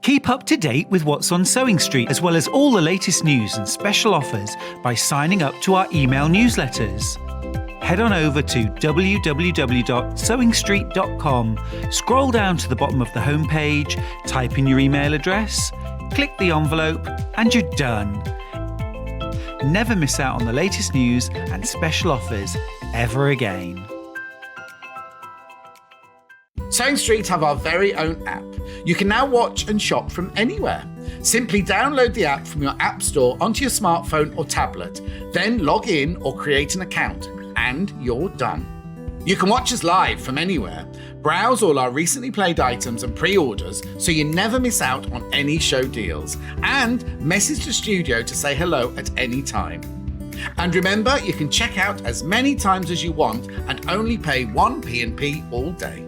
Keep up to date with what's on Sewing Street, as well as all the latest news and special offers by signing up to our email newsletters. Head on over to www.sewingstreet.com, scroll down to the bottom of the homepage, type in your email address, click the envelope, and you're done. Never miss out on the latest news and special offers ever again. Sewing Street have our very own app. You can now watch and shop from anywhere. Simply download the app from your app store onto your smartphone or tablet, then log in or create an account, and you're done. You can watch us live from anywhere, browse all our recently played items and pre-orders so you never miss out on any show deals, and message the studio to say hello at any time. And remember, you can check out as many times as you want and only pay 1 P&P all day.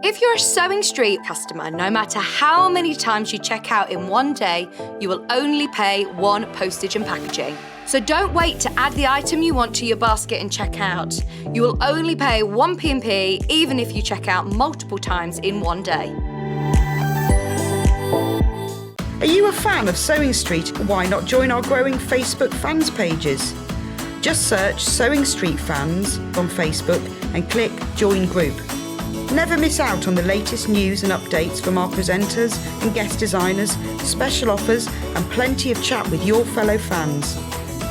If you're a Sewing Street customer, no matter how many times you check out in one day, you will only pay 1 postage and packaging. So don't wait to add the item you want to your basket and check out. You will only pay 1 P&P even if you check out multiple times in one day. Are you a fan of Sewing Street? Why not join our growing Facebook fans pages? Just search Sewing Street Fans on Facebook and click Join Group. Never miss out on the latest news and updates from our presenters and guest designers, special offers and plenty of chat with your fellow fans.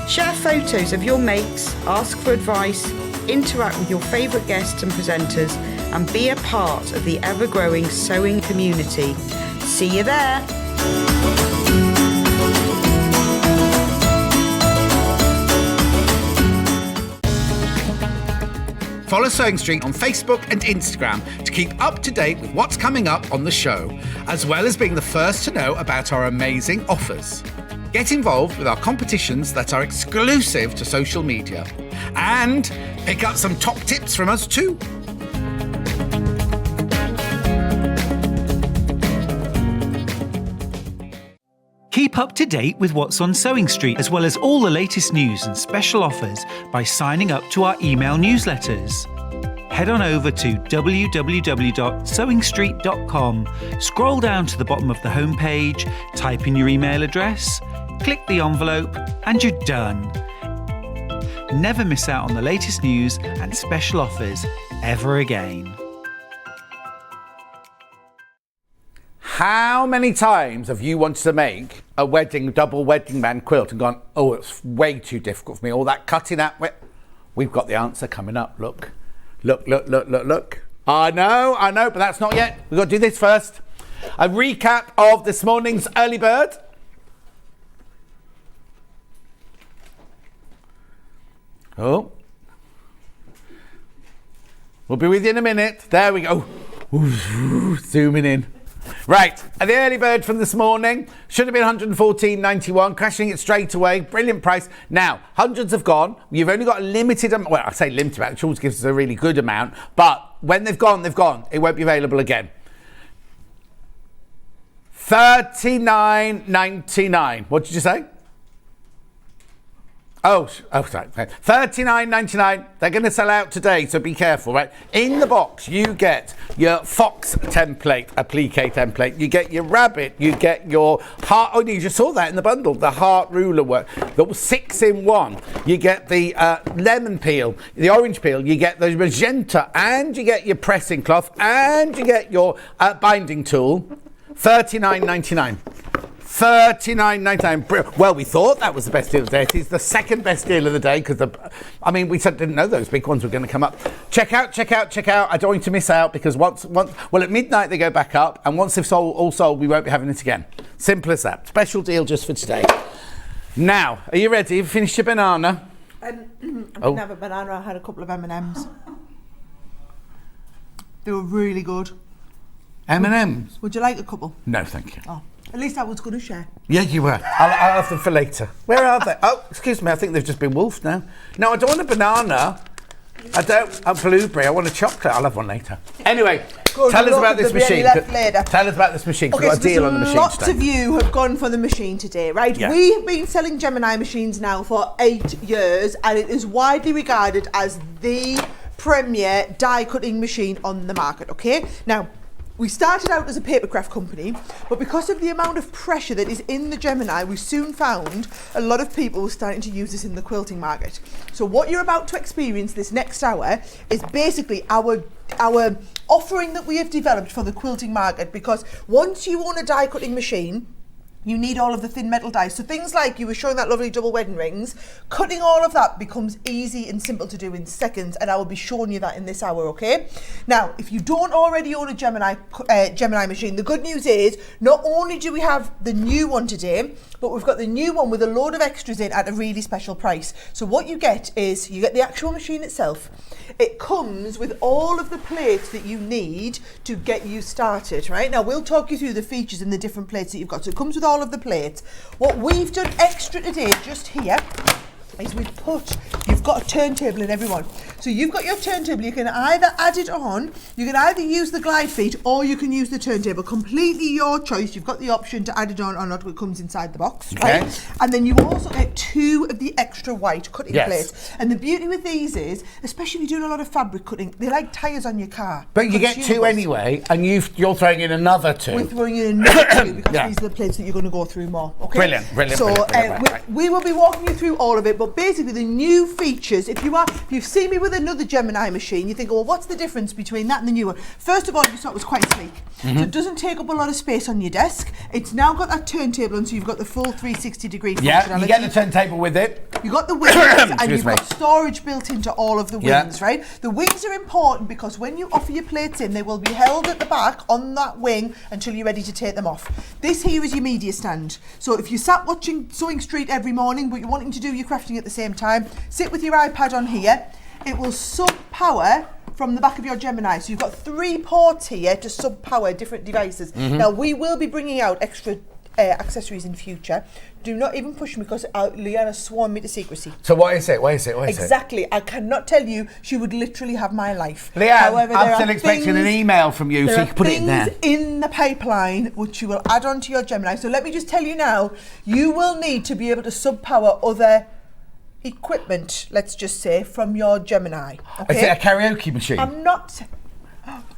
Share photos of your makes, ask for advice, interact with your favourite guests and presenters and be a part of the ever-growing sewing community. See you there! Follow Sewing Street on Facebook and Instagram to keep up to date with what's coming up on the show, as well as being the first to know about our amazing offers. Get involved with our competitions that are exclusive to social media. And pick up some top tips from us too. Keep up to date with what's on Sewing Street, as well as all the latest news and special offers by signing up to our email newsletters. Head on over to www.sewingstreet.com, scroll down to the bottom of the homepage, type in your email address, click the envelope, and you're done. Never miss out on the latest news and special offers ever again. How many times have you wanted to make a double wedding band quilt and gone, oh, it's way too difficult for me, all that cutting out? We've got the answer coming up. Look. I know, but that's not yet. We've got to do this first. A recap of this morning's early bird. Oh. We'll be with you in a minute. There we go. Zooming in. Right, the early bird from this morning should have been 114.91, crashing it straight away. Brilliant price. Now, hundreds have gone. You've only got a limited amount. Well, I say limited amount. It always gives us a really good amount. But when they've gone, they've gone. It won't be available again. $39.99. What did you say? Oh, sorry. $39.99. They're going to sell out today, so be careful, right? In the box, you get your fox template, applique template. You get your rabbit. You get your heart. Oh, you just saw that in the bundle. The heart ruler work. That was 6 in 1. You get the lemon peel, the orange peel. You get the magenta, and you get your pressing cloth, and you get your binding tool. $39.99. $39.99. Well, we thought that was the best deal of the day. It is the second best deal of the day because we didn't know those big ones were going to come up. Check out. I don't want you to miss out because once at midnight they go back up, and once they've all sold, we won't be having it again. Simple as that. Special deal just for today. Now, are you ready? Have you finished your banana? I didn't have a banana. I had a couple of M&Ms. They were really good. M&Ms? Would you like a couple? No, thank you. Oh. At least I was going to share. Yeah, you were. I'll have them for later. Where are they? Oh, excuse me. I think they've just been wolfed now. No, I don't want a banana. I don't. A blueberry. I want a chocolate. I'll have one later. Anyway, tell us about this machine. Tell us about this machine. Okay, we've got a deal on the machine. Lots of you have gone for the machine today, right? Yeah. We have been selling Gemini machines now for 8 years, and it is widely regarded as the premier die cutting machine on the market. Okay, now. We started out as a papercraft company, but because of the amount of pressure that is in the Gemini, we soon found a lot of people were starting to use this in the quilting market. So what you're about to experience this next hour is basically our offering that we have developed for the quilting market, because once you own a die cutting machine, you need all of the thin metal dies. So things like you were showing that lovely double wedding rings, cutting all of that becomes easy and simple to do in seconds, and I will be showing you that in this hour, okay? Now, if you don't already own a Gemini machine, the good news is not only do we have the new one today, but we've got the new one with a load of extras in at a really special price. So what you get is you get the actual machine itself. It comes with all of the plates that you need to get you started, right? Now, we'll talk you through the features and the different plates that you've got. So it comes with all of the plates. What we've done extra today, just here, is you've got a turntable in every one. So you've got your turntable, you can either add it on, you can either use the glide feet, or you can use the turntable. Completely your choice. You've got the option to add it on or not. It comes inside the box, right? And then you also get 2 of the extra white cutting plates. And the beauty with these is, especially if you're doing a lot of fabric cutting, they're like tyres on your car. But you get 2 anyway, and you're throwing in another 2. We're throwing in another 2 because these are the plates that you're going to go through more. Okay? Brilliant. So we will be walking you through all of it, but basically the new features, if you've seen me with another Gemini machine, you think, well, what's the difference between that and the new one? First of all, you saw it was quite sleek. So it doesn't take up a lot of space on your desk. It's now got that turntable on, so you've got the full 360-degree functionality. Yeah, you get the turntable with it. You've got the wings, and you've got storage built into all of the wings, right? The wings are important because when you offer your plates in, they will be held at the back on that wing until you're ready to take them off. This here is your media stand. So if you sat watching Sewing Street every morning, but you're wanting to do your crafting at the same time, sit with your iPad on here. It will sub power from the back of your Gemini. So you've got 3 ports here to sub power different devices. Now we will be bringing out extra accessories in future. Do not even push me because Leanna sworn me to secrecy. So what is it? Exactly. I cannot tell you. She would literally have my life. Leanne, However, I'm still expecting an email from you, so you can put it in there. There are things in the pipeline which you will add on to your Gemini. So let me just tell you now, you will need to be able to sub-power other equipment, let's just say, from your Gemini. Okay? Is it a karaoke machine? I'm not...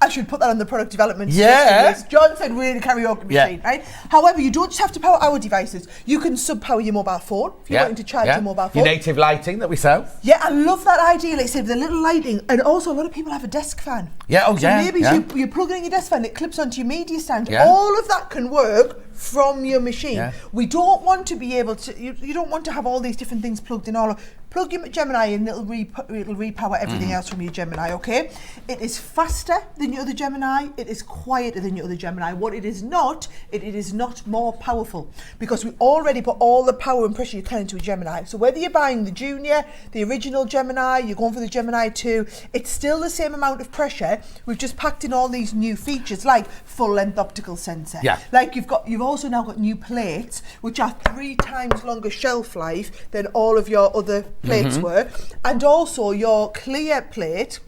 I should put that on the product development. Yeah. John said we're in a karaoke machine, right? However, you don't just have to power our devices. You can sub-power your mobile phone if you're wanting to charge your mobile phone. Your native lighting that we sell. Yeah, I love that idea. Like I said, the little lighting. And also, a lot of people have a desk fan. Yeah, so maybe you plug in your desk fan, it clips onto your media stand. Yeah. All of that can work from your machine. Yeah. We don't want to be able to, you don't want to have all these different things plugged in all. Plug your Gemini in, it'll repower everything else from your Gemini, okay? It is faster than your other Gemini, it is quieter than your other Gemini. What it is not more powerful, because we already put all the power and pressure you can into a Gemini. So whether you're buying the Junior, the original Gemini, you're going for the Gemini 2, it's still the same amount of pressure. We've just packed in all these new features like full-length optical sensor. Yeah. Like you've also now got new plates, which are 3 times longer shelf life than all of your other plates were, and also your clear plate,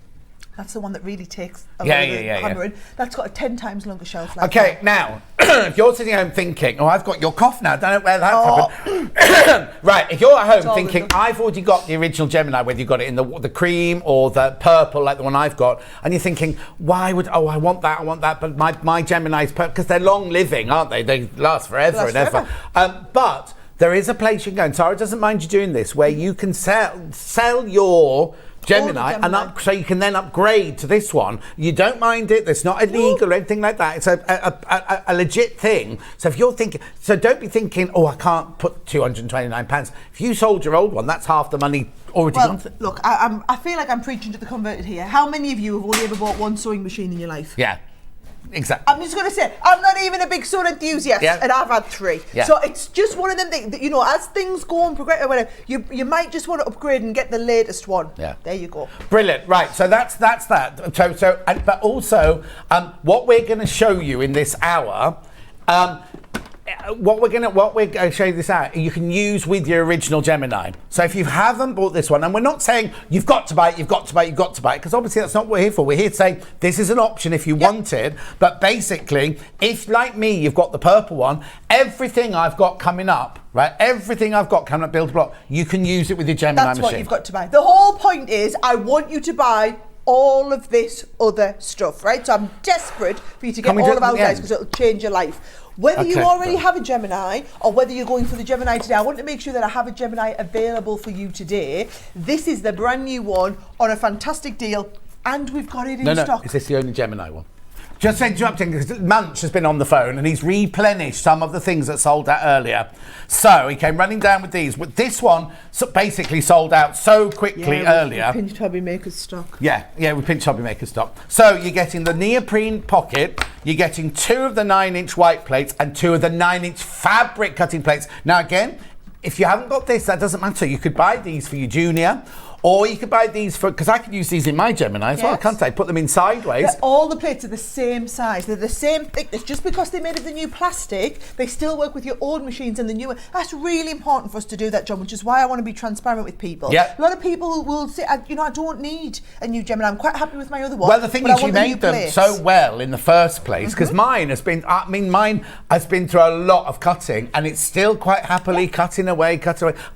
that's the one that really takes a lot of the hammering, that's got a 10 times longer shelf life. Okay, now, if you're sitting home thinking, I've got your cough now, don't know where that happened. Right, if you're at home thinking, I've already got the original Gemini, whether you got it in the cream or the purple like the one I've got, and you're thinking, I want that, but my Gemini's purple, because they're long living, aren't they? They last forever and ever. But there is a place you can go, and Sara doesn't mind you doing this, where you can sell your Gemini, and so you can then upgrade to this one. You don't mind it, it's not illegal or anything like that. It's a legit thing. So if you're thinking, so don't be thinking, I can't put £229. If you sold your old one, that's half the money already gone. Look, I feel like I'm preaching to the converted here. How many of you have only ever bought one sewing machine in your life? Yeah. Exactly. I'm just going to say, I'm not even a big sewing enthusiast, and I've had 3. Yeah. So it's just one of them things that, as things go and progress or whatever, you might just want to upgrade and get the latest one. Yeah. There you go. Brilliant. Right. So that's that. But also, what we're going to show you in this hour, what we're going to show you this out, you can use with your original Gemini. So if you haven't bought this one, and we're not saying you've got to buy it, because obviously that's not what we're here for. We're here to say this is an option if you want it. But basically, if like me, you've got the purple one, everything I've got coming up, build a block, you can use it with your Gemini machine. That's what you've got to buy. The whole point is, I want you to buy all of this other stuff, right? So I'm desperate for you to get all of our guys, because it'll change your life. Whether you already have a Gemini or whether you're going for the Gemini today, I want to make sure that I have a Gemini available for you today. This is the brand new one on a fantastic deal, and we've got it in stock. Is this the only Gemini one? Just interrupting, because Munch has been on the phone and he's replenished some of the things that sold out earlier. So he came running down with these. But this one basically sold out so quickly earlier. We pinched Hobby Maker's stock. Yeah, we pinched Hobby Maker's stock. So you're getting the neoprene pocket, you're getting 2 of the 9-inch white plates and 2 of the 9-inch fabric cutting plates. Now again, if you haven't got this, that doesn't matter. You could buy these for your Junior. Or you could buy these because I could use these in my Gemini as well, can't I? Put them in sideways. All the plates are the same size. They're the same thickness. Just because they're made of the new plastic, they still work with your old machines and the new one. That's really important for us to do that, John, which is why I want to be transparent with people. Yeah. A lot of people will say, I don't need a new Gemini. I'm quite happy with my other one. Well, the thing is, you made them so well in the first place, because mine has been through a lot of cutting, and it's still quite happily cutting away.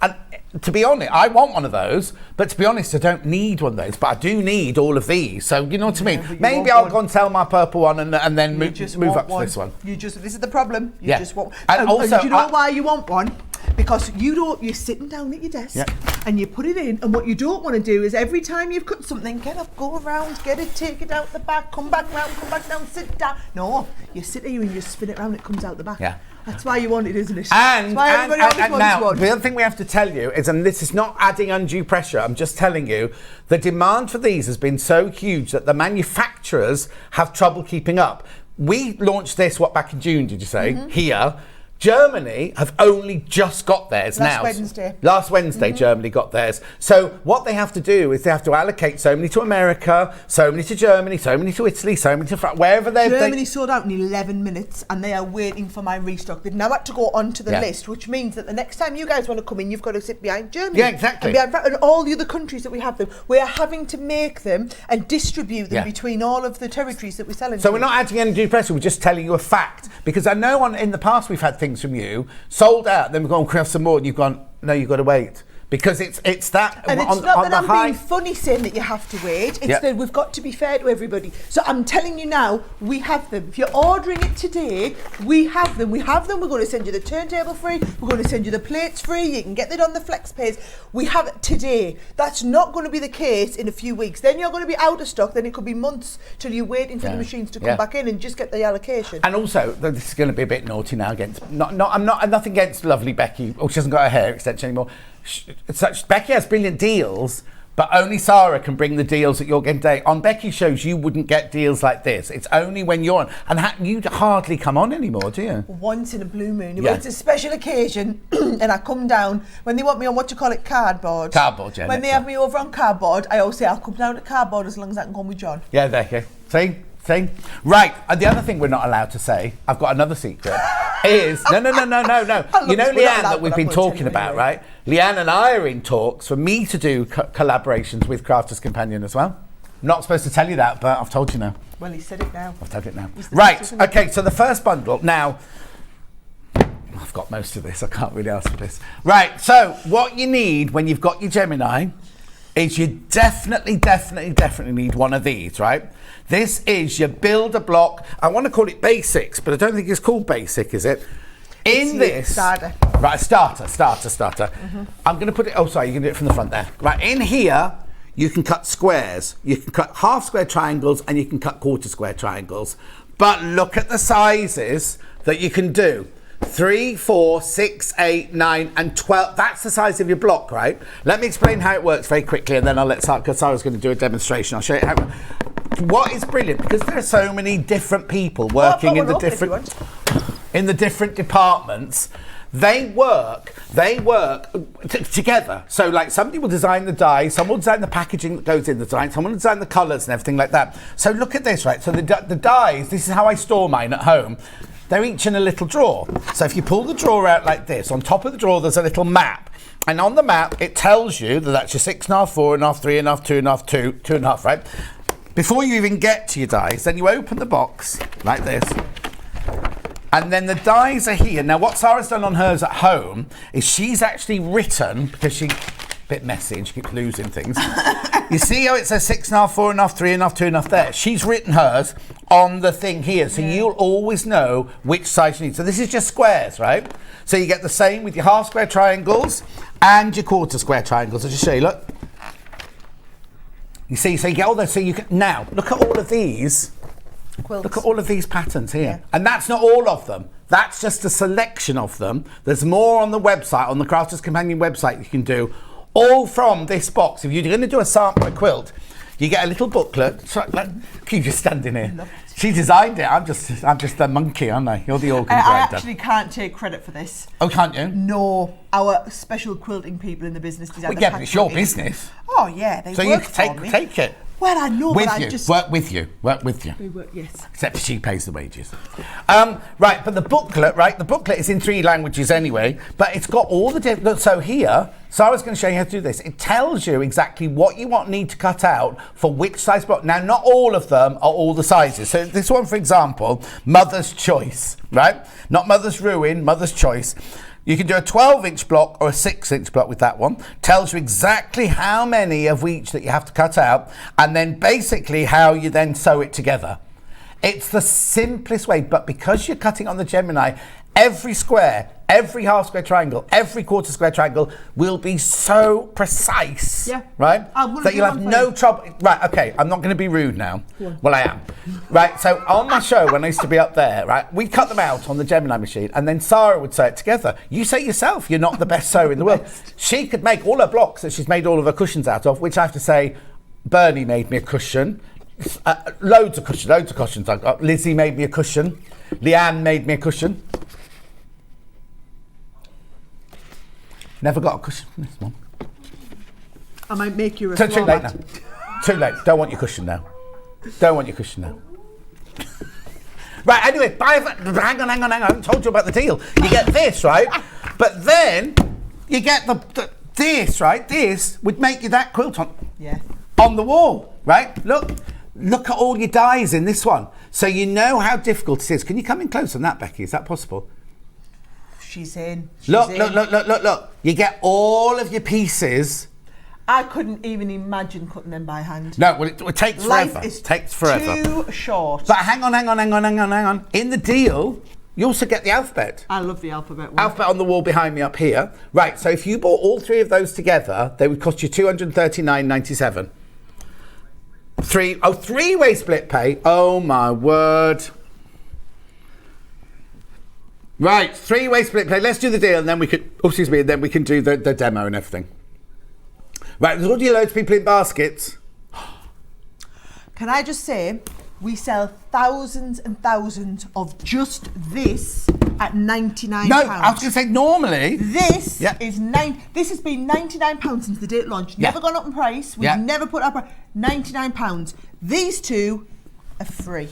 And to be honest, I want one of those, but to be honest, I don't need one of those, but I do need all of these. So you know what I mean? Maybe I'll go and sell my purple one and then move up to this one. This is the problem. You just want. And also, do you know why you want one? Because you're sitting down at your desk and you put it in, and what you don't want to do is every time you've cut something, get up, go around, get it, take it out the back, come back round, come back down, sit down. No, you sit here and you spin it round, it comes out the back. Yeah. That's why you want it, isn't it? And now, the other thing we have to tell you is, and this is not adding undue pressure, I'm just telling you, the demand for these has been so huge that the manufacturers have trouble keeping up. We launched this, back in June, did you say? Here. Germany have only just got theirs now. Last Wednesday, Germany got theirs. So what they have to do is they have to allocate so many to America, so many to Germany, so many to Italy, so many to France, wherever they're... Germany sold out in 11 minutes and they are waiting for my restock. They've now had to go onto the list, which means that the next time you guys want to come in, you've got to sit behind Germany. Yeah, exactly. And all the other countries that we have them, we are having to make them and distribute them between all of the territories that we sell in. So we're not adding any new pressure, we're just telling you a fact. Because I know in the past we've had things from you sold out, then we've gone craft some more, and you've gone, no, you've got to wait. Because it's that. And it's not that I'm being funny saying that you have to wait. It's that we've got to be fair to everybody. So I'm telling you now, we have them. If you're ordering it today, we have them. We have them. We're going to send you the turntable free. We're going to send you the plates free. You can get it on the flex pays. We have it today. That's not going to be the case in a few weeks. Then you're going to be out of stock. Then it could be months till you're waiting for the machines to come back in and just get the allocation. And also, this is going to be a bit naughty now against. I'm nothing against lovely Becky. Oh, she hasn't got her hair extension anymore. Becky has brilliant deals, but only Sara can bring the deals that you're getting today. On Becky's shows, you wouldn't get deals like this. It's only when you're on. And you hardly come on anymore, do you? Once in a blue moon. It's a special occasion, and I come down. When they want me on, cardboard. Cardboard, yeah. When they have me over on cardboard, I always say, I'll come down to cardboard as long as I can come with John. Yeah, there you go. See? Right, and the other thing we're not allowed to say, I've got another secret, is, no. You know Leanne that we've been talking about, right? Leanne and I are in talks for me to do collaborations with Crafters Companion as well. I'm not supposed to tell you that, but I've told you now. Well, he said it now. I've told it now. Right, okay, so the first bundle, now, I've got most of this, I can't really ask for this. Right, so what you need when you've got your Gemini is you definitely need one of these, right? This is your builder block. I want to call it basics, but I don't think it's called basic, is it? Starter. Right, starter. Mm-hmm. I'm going to put it, you can do it from the front there. Right, in here, you can cut squares. You can cut half square triangles and you can cut quarter square triangles. But look at the sizes that you can do. 3, 4, 6, 8, 9 and 12. That's the size of your block, right? Let me explain how it works very quickly and then I'll let Sara, because Sara's going to do a demonstration. I'll show you how. What is brilliant, because there are so many different people working in the different departments, they work together. So like somebody will design the die, someone will design the packaging that goes in the design, someone will design the colours and everything like that. So look at this, right? So the dies, this is how I store mine at home. They're each in a little drawer. So if you pull the drawer out like this, on top of the drawer there's a little map. And on the map it tells you that that's your 6.5, 4.5, 3.5, 2.5, 2, 2.5, right? Before you even get to your dies, then you open the box like this. And then the dies are here. Now what Sara's done on hers at home is she's actually written, because she's a bit messy and she keeps losing things. You see how it says 6.5, 4.5, 3.5, 2.5 there? She's written hers on the thing here, so you'll always know which size you need. So this is just squares, right? So you get the same with your half square triangles and your quarter square triangles. I'll just show you, look. You see, so you get all those, so you can, now, look at all of these. Quilts. Look at all of these patterns here. And that's not all of them. That's just a selection of them. There's more on the website, on the Crafters Companion website you can do, all from this box. If you're going to do a sample of quilt, you get a little booklet. So, like, keep just standing here. She designed it. I'm just a monkey, aren't I? You're the organ grinder. I actually can't take credit for this. Oh, can't you? No, our special quilting people in the business design. Well, yeah, but it's your business. Oh yeah, they so work you for me. take it. Well, I know, with but you. I just work with you. They work, yes. Except she pays the wages. Right, but the booklet, right? The booklet is in 3 languages anyway, but it's got all the different. So here, Sara's going to show you how to do this. It tells you exactly what you need to cut out for which size block. Now, not all of them are all the sizes. So this one, for example, Mother's Choice, right? Not Mother's Ruin, Mother's Choice. You can do a 12-inch block or a 6-inch block with that one. Tells you exactly how many of each that you have to cut out, and then basically how you then sew it together. It's the simplest way, but because you're cutting on the Gemini, every square, every half square triangle, every quarter square triangle will be so precise, right? That you'll have no trouble. Right, okay, I'm not going to be rude now. Yeah. Well, I am. Right, so on my show, when I used to be up there, right, we'd cut them out on the Gemini machine, and then Sara would sew it together. You say yourself, you're not the best sewer in the world. She could make all her blocks that she's made all of her cushions out of, which I have to say, Bernie made me a cushion. Loads of cushions I've got. Lizzie made me a cushion. Leanne made me a cushion. Never got a cushion from this one. I might make you a Too floor late mat. now. Too late. Don't want your cushion now. Don't want your cushion now. Right, anyway, hang on. I haven't told you about the deal. You get this, right? But then you get this, right? This would make you that quilt on the wall, right? Look at all your dies in this one. So you know how difficult it is. Can you come in close on that, Becky? Is that possible? She's in. Look. You get all of your pieces. I couldn't even imagine cutting them by hand. No, well, it takes forever. Life is takes forever. too short. But hang on. In the deal, you also get the alphabet. I love the alphabet one. Alphabet on the wall behind me up here. Right, so if you bought all three of those together, they would cost you $239.97. Three-way split pay. Oh my word. Right, three-way split pay. Let's do the deal and then we can do the demo and everything. Right, there's already loads of people in baskets. Can I just say, we sell thousands and thousands of just this at £99. No, I was going to say normally. This is This has been £99 since the day it launched. Never gone up in price. We've never put up £99. These two are free.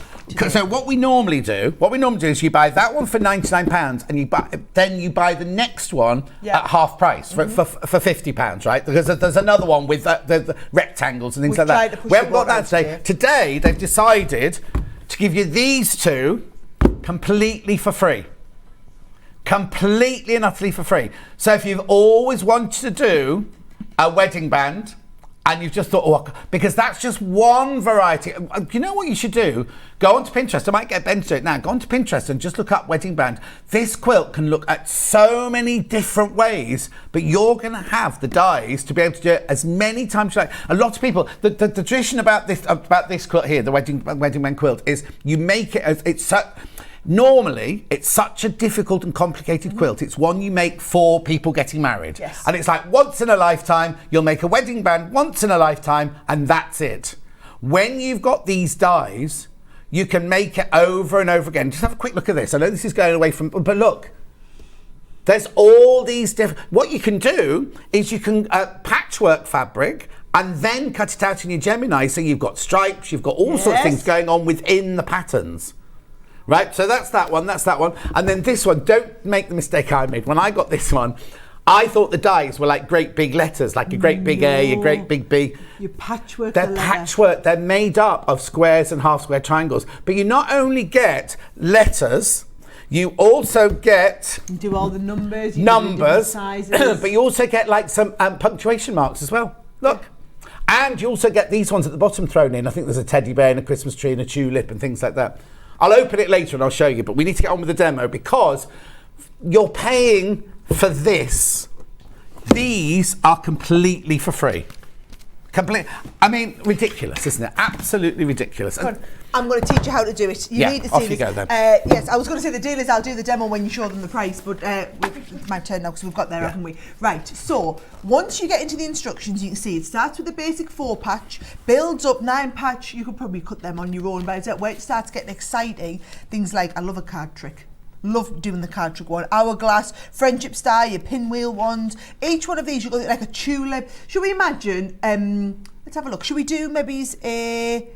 So what we normally do is you buy that one for £99 and then you buy the next one at half price for £50, right? Because there's another one with the rectangles and things like that. We haven't got that today. Today they've decided to give you these two completely for free. Completely and utterly for free. So if you've always wanted to do a wedding band and you've just thought, because that's just one variety. You know what you should do? Go onto Pinterest. I might get Ben to do it now. Go onto Pinterest and just look up wedding band. This quilt can look at so many different ways, but you're going to have the dies to be able to do it as many times as you like. A lot of people, the tradition about this quilt here, the wedding band quilt, is you make it normally, it's such a difficult and complicated quilt. It's one you make for people getting married. Yes. And it's like once in a lifetime, you'll make a wedding band once in a lifetime, and that's it. When you've got these dies, you can make it over and over again. Just have a quick look at this. I know this is going away from, but look. There's all these different, what you can do is you can patchwork fabric and then cut it out in your Gemini, so you've got stripes, you've got all sorts of things going on within the patterns. Right, so that's that one. And then this one, don't make the mistake I made. When I got this one, I thought the dies were like great big letters, like a great big A, a great big B. You patchwork. They're patchwork, they're made up of squares and half square triangles. But you not only get letters, you also get... You do all the numbers, sizes. But you also get like some punctuation marks as well. Look. And you also get these ones at the bottom thrown in. I think there's a teddy bear and a Christmas tree and a tulip and things like that. I'll open it later and I'll show you, but we need to get on with the demo because you're paying for this. These are completely for free. I mean, ridiculous, isn't it? Absolutely ridiculous. I'm going to teach you how to do it. You need to see off you this. go then. Yes, I was going to say the deal is I'll do the demo when you show them the price, but it's my turn now because we've got there, haven't we? Right, so once you get into the instructions, you can see it starts with the basic 4-patch, builds up 9-patch. You could probably cut them on your own, but where it starts getting exciting, things like, I love a card trick. Love doing the card trick one. Hourglass, friendship star, your pinwheel ones. Each one of these, you've got like a tulip. Should we imagine, let's have a look. Should we do maybe a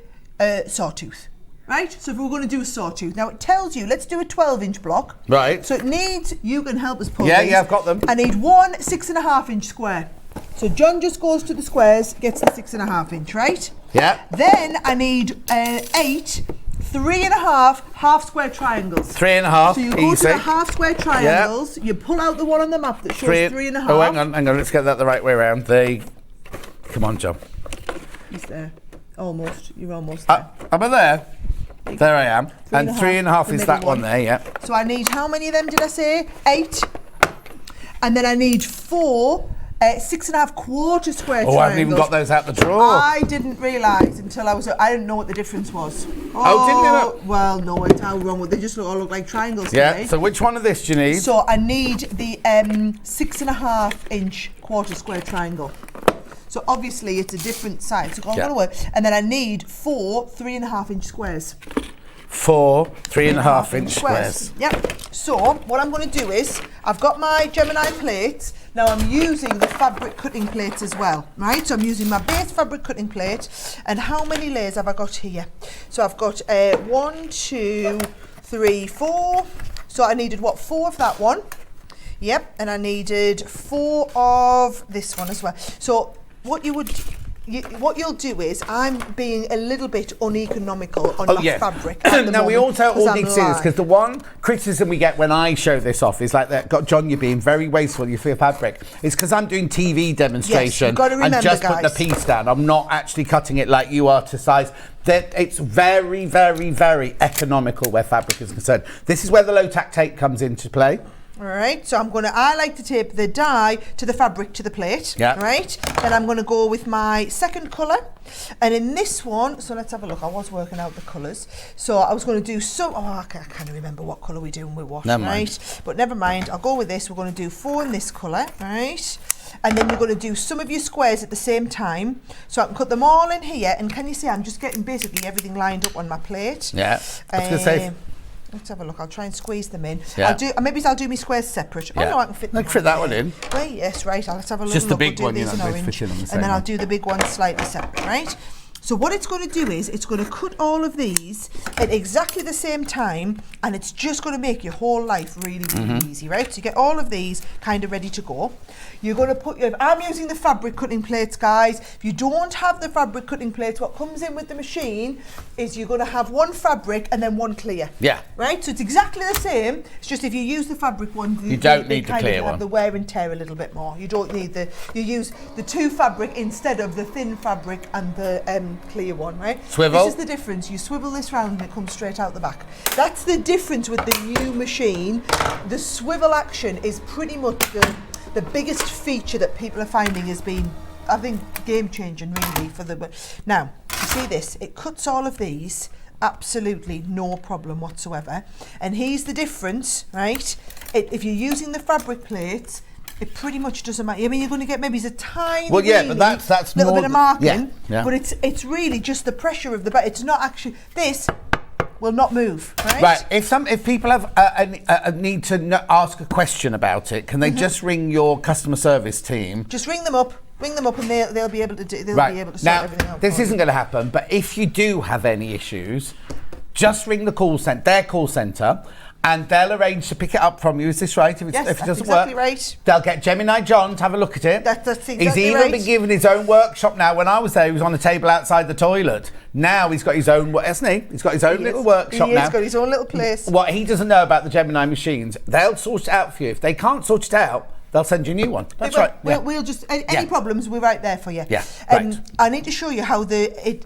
sawtooth? Right? So if we're going to do a sawtooth. Now it tells you, let's do a 12-inch block. Right. So it needs, you can help us pull these. these. Yeah, I've got them. I need one 6.5-inch square. So John just goes to the squares, gets the 6.5-inch, right? Yeah. Then I need 8 3.5 half square triangles. 3.5. So you go to the half square triangles, you pull out the one on the map that shows 3.5. Oh, hang on, let's get that the right way around. Come on, John. He's there. Almost. You're almost there. Am I there? There I am. And 3.5 is that one there, yeah. So I need, how many of them did I say? 8. And then I need 4 6.5 quarter square triangles. I haven't even got those out the drawer. I didn't realise until I didn't know what the differse was. Didn't you know? Well, no, it's how wrong. They just all look like triangles. Yeah, so which one of this do you need? So I need the 6.5-inch quarter square triangle. So obviously it's a different size. So I'm going to work. And then I need 4 3.5-inch squares. 4 3.5-inch squares. Yep. So what I'm going to do is, I've got my Gemini plates. Now I'm using the fabric cutting plates as well, right? So I'm using my base fabric cutting plate. And how many layers have I got here? So I've got 1, 2, 3, 4. So I needed, 4 of that one? Yep, and I needed 4 of this one as well. So what you'll do is, I'm being a little bit uneconomical on my fabric. Now we also all need to see this, because the one criticism we get when I show this off is like that. John, you're being very wasteful. You feel fabric. It's because I'm doing TV demonstration and just put the piece down. I'm not actually cutting it like you are to size. It's very, very, very economical where fabric is concerned. This is where the low tack tape comes into play. All right, so I like to tape the dye to the fabric to the plate. Yeah. Right, then I'm going to go with my second colour, and in this one, so let's have a look. I was working out the colours, so I was going to do some. I can't remember what colour we're doing with what. Never right, mind. But never mind. I'll go with this. We're going to do 4 in this colour, right? And then you're going to do some of your squares at the same time, so I can cut them all in here. And can you see I'm just getting basically everything lined up on my plate? Yeah. I was going to say. Let's have a look. I'll try and squeeze them in. Yeah. I'll do my squares separate. Yeah. Oh no, I can fit them. I can fit that one in. Wait, yes, right. Let's have a look. Just the big we'll one, do these in orange, and then I'll do the big one slightly separate, right? So what it's going to do is it's going to cut all of these at exactly the same time, and it's just going to make your whole life really, really easy, right? So you get all of these kind of ready to go. You're going to put I'm using the fabric cutting plates, guys. If you don't have the fabric cutting plates, what comes in with the machine is you're going to have one fabric and then one clear. Yeah. Right? So it's exactly the same. It's just if you use the fabric one, you don't need the clear one. Have the wear and tear a little bit more. You don't need you use the 2 fabric instead of the thin fabric and the clear one, right? Swivel. This is the difference. You swivel this round and it comes straight out the back. That's the difference with the new machine. The swivel action is pretty much the biggest feature that people are finding has been, I think, game changing really for the. Now, you see this? It cuts all of these. Absolutely no problem whatsoever. And here's the difference, right? If you're using the fabric plates, it pretty much doesn't matter. I mean, you're going to get maybe a tiny, but that's little bit of marking, yeah. But it's really just the pressure of the back. It's not actually this will not move, right? Right. If people have a need to ask a question about it, can they just ring your customer service team? Just ring them up, and they'll be able to do. They'll be able to sort everything out. This isn't going to happen, but if you do have any issues, just ring their call centre. And they'll arrange to pick it up from you. Is this right? If it doesn't exactly work, right. They'll get Gemini John to have a look at it. That's exactly He's even been given his own workshop now. When I was there, he was on a table outside the toilet. Now he's got his own, hasn't he? He's got his own little workshop now. He's got his own little place. What he doesn't know about the Gemini machines, they'll sort it out for you. If they can't sort it out, they'll send you a new one. That's right. We'll just any problems, we're right there for you. Yeah. Right. I need to show you how are they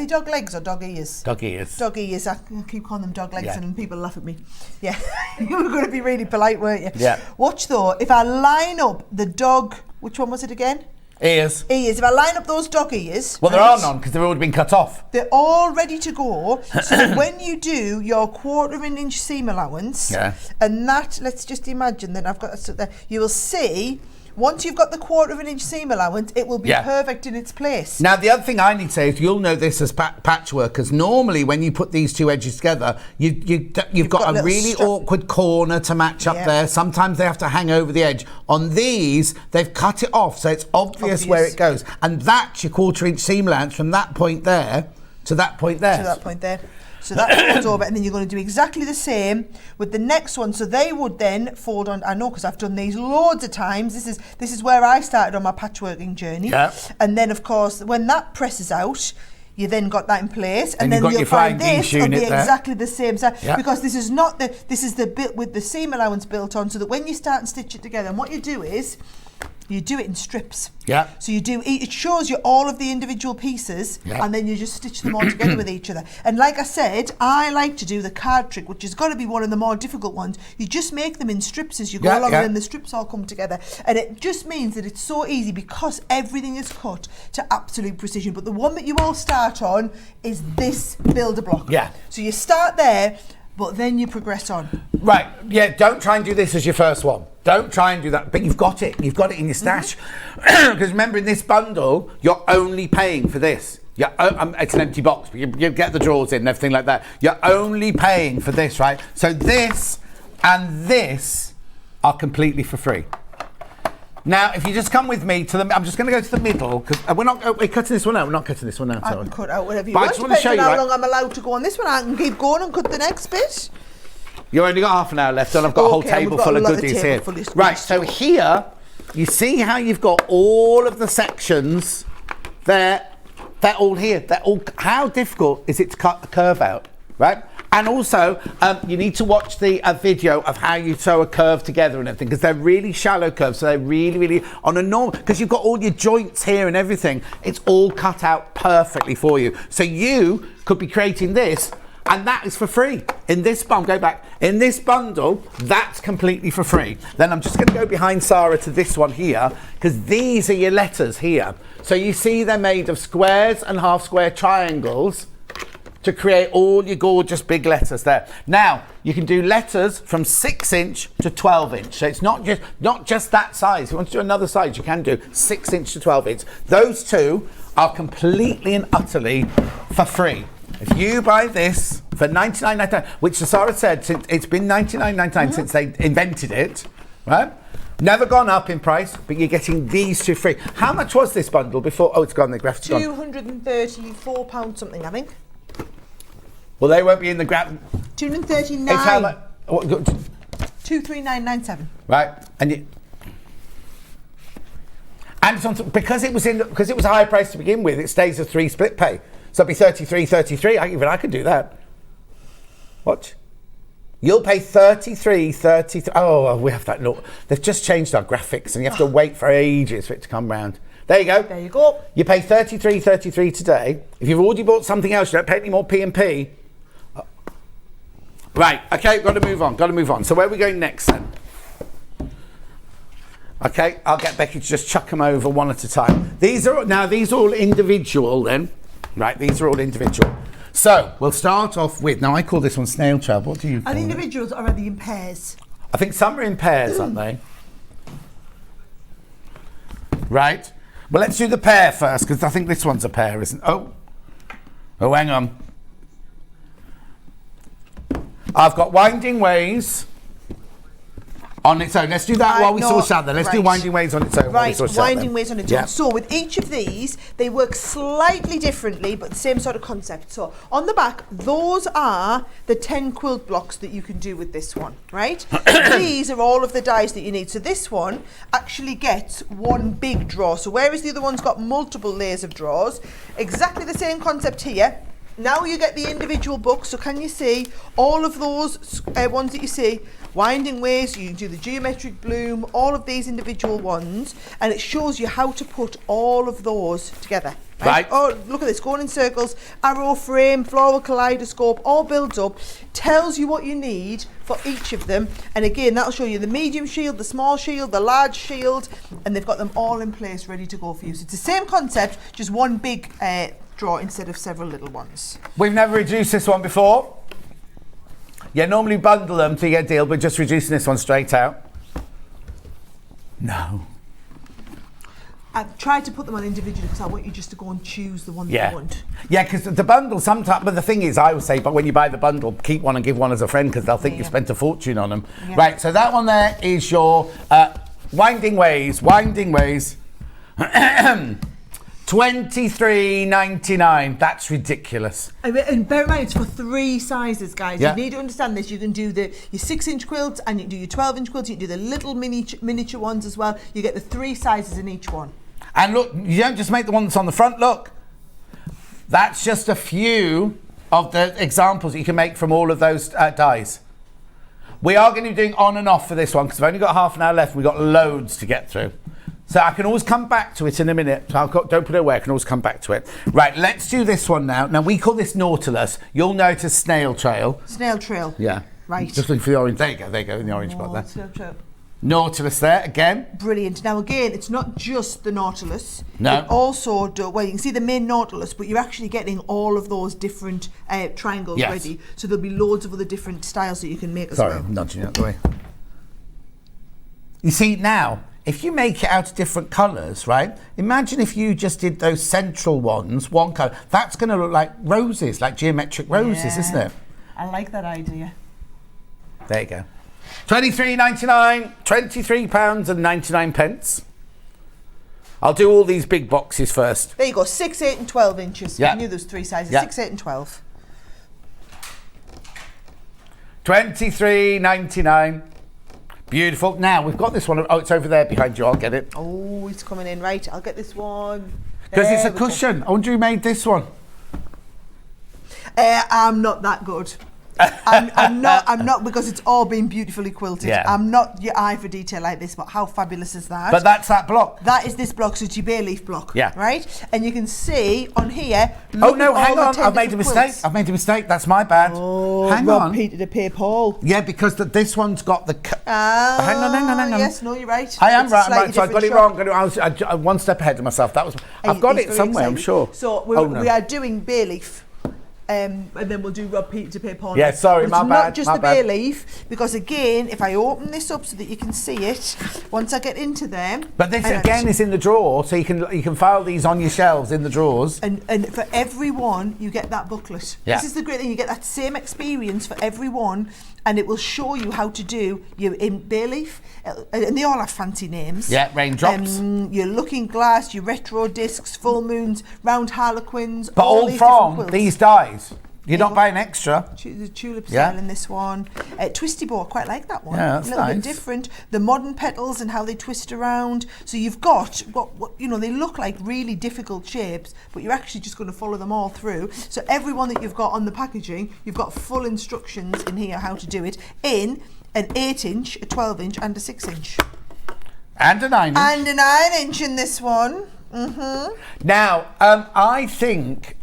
dog legs or dog ears? Dog ears. Dog ears. I keep calling them dog legs, and people laugh at me. Yeah, you were going to be really polite, weren't you? Yeah. Watch though. If I line up the dog, which one was it again? Ears. If I line up those dog ears... Well, there are none because they've already been cut off. They're all ready to go. So that when you do your 1/4 inch seam allowance, and that, let's just imagine that I've got that there, you will see... Once you've got the 1/4 inch seam allowance, it will be perfect in its place. Now, the other thing I need to say is you'll know this as patchworkers. Normally, when you put these 2 edges together, you've got a really awkward corner to match up there. Sometimes they have to hang over the edge. On these, they've cut it off, so it's obvious where it goes. And that's your 1/4 inch seam allowance from that point there to that point there. To that point there. So that folds over, and then you're going to do exactly the same with the next one. So they would then fold on. I know because I've done these loads of times. This is where I started on my patchworking journey. Yeah. And then, of course, when that presses out, you then got that in place, and then you'll find this will be exactly the same size because this is the bit with the seam allowance built on, so that when you start and stitch it together, and what you do is. You do it in strips. Yeah. So it shows you all of the individual pieces, and then you just stitch them all together with each other. And like I said, I like to do the card trick, which has got to be one of the more difficult ones. You just make them in strips as you go along, and then the strips all come together. And it just means that it's so easy because everything is cut to absolute precision. But the one that you all start on is this builder block. Yeah. So you start there, but then you progress on. Right, yeah, don't try and do this as your first one. Don't try and do that, but you've got it in your stash. Because remember, in this bundle, you're only paying for this. It's an empty box, but you get the drawers in and everything like that. You're only paying for this, right? So this and this are completely for free. Now, if you just come with me to the, I'm just going to go to the middle because we're cutting this one out. We're not cutting this one out. I can cut out whatever you But I want. just want to show you how long I'm allowed to go on this one. I can keep going and cut the next bit. You've only got half an hour left, and I've got a whole table full of goodies here. Right, so here, you see how you've got all of the sections. They're all here. They're all. How difficult is it to cut the curve out, right? And also, you need to watch the video of how you sew a curve together and everything, because they're really shallow curves, so they're really on a normal, because you've got all your joints here and everything, it's all cut out perfectly for you. So you could be creating this, and that is for free. In this bundle, in this bundle, that's completely for free. Then I'm just gonna go behind Sara to this one here, because these are your letters here. So you see they're made of squares and half square triangles, to create all your gorgeous big letters there. Now, you can do letters from 6" to 12". So it's not just that size. If you want to do another size, you can do 6" to 12". Those two are completely and utterly for free. If you buy this for $99.99, which Sara said it's been $99.99 since they invented it, right? Never gone up in price, but you're getting these two free. How much was this bundle before? Oh, it's gone, the graph's gone. £234 something, I think. Well, they won't be in the graph. 239. It's how much? 239.97. Right, and it's on because it was a high price to begin with. It stays a 3 split pay, so it'll be 33. I could do that. What? You'll pay 33. Oh, we have that. Look, they've just changed our graphics, and you have to wait for ages for it to come round. There you go. There you go. You pay 33 today. If you've already bought something else, you don't pay any more P&P. Right, okay, got to move on. So where are we going next then? Okay, I'll get Becky to just chuck them over one at a time. These are all individual then. Right, these are all individual. So we'll start off with, now I call this one snail trail. What do you call And it? individuals are already in pairs. I think some are in pairs, aren't they? Right. Well, let's do the pair first, because I think this one's a pair, isn't it? Oh, hang on. I've got Winding Ways on its own. Let's do that while we sort out. Let's do Winding Ways on its own. Right, Winding Ways on its own. Yeah. So with each of these, they work slightly differently, but the same sort of concept. So on the back, those are the 10 quilt blocks that you can do with this one, right? These are all of the dies that you need. So this one actually gets one big drawer. So whereas the other one's got multiple layers of drawers, exactly the same concept here. Now you get the individual books, so can you see all of those ones that you see? Winding Ways, you do the geometric bloom, all of these individual ones, and it shows you how to put all of those together. Right. Oh, look at this, going in circles, arrow frame, floral kaleidoscope, all builds up, tells you what you need for each of them, and again, that'll show you the medium shield, the small shield, the large shield, and they've got them all in place ready to go for you. So it's the same concept, just one big drawer instead of several little ones. We've never reduced this one before. Yeah, normally bundle them to get a deal, but just reducing this one straight out. No. I've tried to put them on individually because I want you just to go and choose the one that you want. Yeah, because the bundle sometimes, but the thing is, I would say, but when you buy the bundle, keep one and give one as a friend because they'll think you spent a fortune on them. Yeah. Right, so that one there is your Winding Ways. $23.99. That's ridiculous. And bear in mind, it's for 3 sizes, guys. Yeah. You need to understand this. You can do your 6" quilts, and you can do your 12" quilts. You can do the little miniature ones as well. You get the 3 sizes in each one. And look, you don't just make the one that's on the front. Look, that's just a few of the examples that you can make from all of those dies. We are going to be doing on and off for this one because we've only got half an hour left. We've got loads to get through. So I can always come back to it in a minute. So don't put it away, I can always come back to it. Right, let's do this one now. Now, we call this Nautilus. You'll know it as Snail Trail. Snail Trail. Yeah. Right. Just looking for the orange. There you go, in the orange spot there. Snail Trail. Nautilus there, again. Brilliant. Now, again, it's not just the Nautilus. No. It also, well, you can see the main Nautilus, but you're actually getting all of those different triangles ready. So there'll be loads of other different styles that you can make as well. Sorry, I'm nudging out the way. You see, now, if you make it out of different colours, right? Imagine if you just did those central ones, one colour. That's going to look like roses, like geometric roses, isn't it? I like that idea. There you go. £23.99, £23.99. I'll do all these big boxes first. There you go, 6, 8 and 12 inches. Yeah. I knew there's 3 sizes, Yeah. 6, 8 and 12. $23.99. Beautiful. Now, we've got this one. Oh, it's over there behind you. I'll get it. Oh, it's coming in. Right, I'll get this one. Because it's a There we go. cushion. I wonder who made this one. I'm not that good. I'm not because it's all been beautifully quilted. Yeah. I'm not your eye for detail like this, but how fabulous is that? But that's that block. That is this block, so it's your bay leaf block. Yeah. Right? And you can see on here. Oh, look no, at all hang the on. 10 I've made a different mistake. quilts. I've made a mistake. That's my bad. Oh, hang Rob on. Peter to pay Paul. Yeah, because this one's got the... hang on. Yes, no, you're right. I am It's a right. slightly So I got it different wrong. shot. I was one step ahead of myself. I've got He's it very somewhere, I'm excited. sure. So no. we are doing bay leaf. And then we'll do Rob Peter to pay Paul. Yeah, sorry, But my it's bad, not just my the bay bad. leaf, because again, if I open this up so that you can see it, once I get into them. But this again is in the drawer, so you can file these on your shelves in the drawers. And for every one, you get that booklet. Yeah. This is the great thing. You get that same experience for every one, and it will show you how to do your bay leaf. And they all have fancy names. Yeah, raindrops. Your looking glass, your retro discs, full moons, round harlequins. But all these different from quilts. these dies. You're There not you go. buying extra. The tulip Yeah. style in this one. Twisty bow, I quite like that one. Yeah, that's a little bit nice. different. The modern petals and how they twist around. So you've got what they look like really difficult shapes, but you're actually just going to follow them all through. So every one that you've got on the packaging, you've got full instructions in here how to do it in an 8-inch, a 12-inch, and a 6-inch. And a 9-inch. And a 9-inch in this one. Now, I think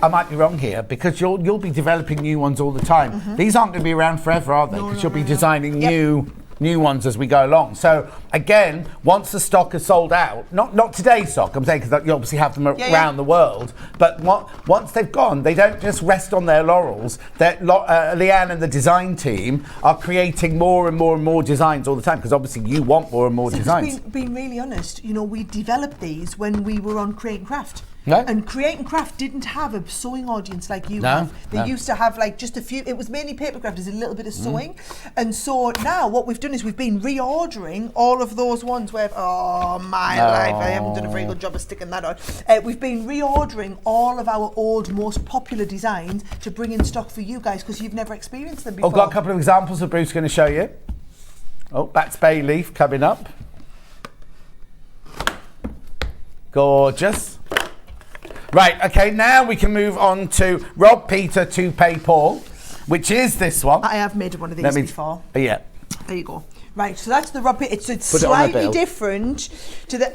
I might be wrong here, because you'll be developing new ones all the time. These aren't going to be around forever, are they? Because you'll be designing new ones as we go along. So again, once the stock is sold out, not today's stock, I'm saying, because you obviously have them around the world, but once they've gone, they don't just rest on their laurels. Leanne and the design team are creating more and more and more designs all the time, because obviously you want more and more designs. Being really honest, we developed these when we were on Create and Craft. No. And Create and Craft didn't have a sewing audience like you No, have. They no. used to have like just a few, it was mainly paper craft, there's a little bit of sewing. And so now what we've done is we've been reordering all of those ones where, life, I haven't done a very good job of sticking that on. We've been reordering all of our old, most popular designs to bring in stock for you guys, because you've never experienced them before. I've got a couple of examples that Bruce is going to show you. Oh, that's bay leaf coming up. Gorgeous. Right, okay, now we can move on to Rob Peter to pay Paul, which is this one. I have made one of these before. Yeah. There you go. Right, so that's the Rob Peter. It's Put it on the slightly bill. different to the...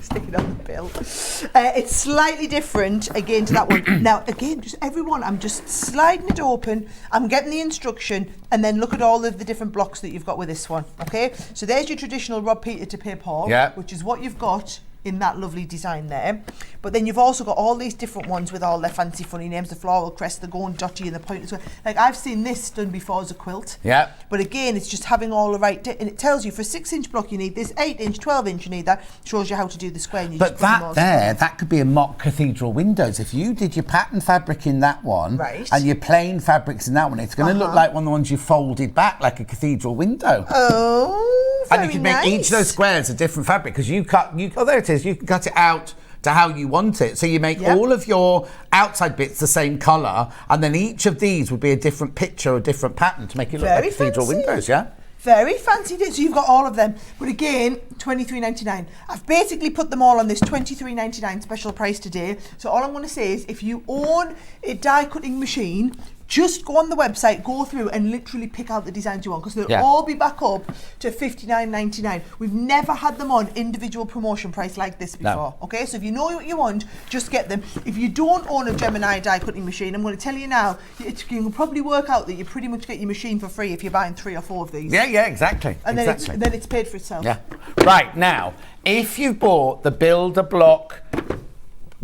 Stick it on the bill. It's slightly different, again, to that one. Now, again, just everyone, I'm just sliding it open. I'm getting the instruction, and then look at all of the different blocks that you've got with this one, okay? So there's your traditional Rob Peter to pay Paul, which is what you've got in that lovely design there. But then you've also got all these different ones with all their fancy funny names, the floral crest, the gold dotty and the point as well. Like I've seen this done before as a quilt. Yeah. But again, it's just having all the right, and it tells you for a 6-inch block you need this, 8-inch, 12-inch you need that, shows you how to do the square. And you But just put them all together. that could be a mock cathedral windows. If you did your pattern fabric in that one, Right. and your plain fabrics in that one, it's going to look like one of the ones you folded back, like a cathedral window. Oh, very And you can make each of those squares a different fabric, because you there it is, you can cut it out to how you want it. So you make all of your outside bits the same colour, and then each of these would be a different picture, a different pattern to make it look Very like cathedral fancy. windows, yeah? Very fancy. So you've got all of them. But again, $23.99. I've basically put them all on this $23.99 special price today. So all I'm going to say is if you own a die cutting machine, just go on the website, go through and literally pick out the designs you want, because they'll all be back up to $59.99. We've never had them on individual promotion price like this before. Okay, so if you know what you want, just get them. If you don't own a Gemini die cutting machine, I'm going to tell you now, you can probably work out that you pretty much get your machine for free if you're buying 3 or 4 of these. Yeah, exactly. And exactly. then it's paid for itself. Yeah. Right, now, if you bought the Build a Block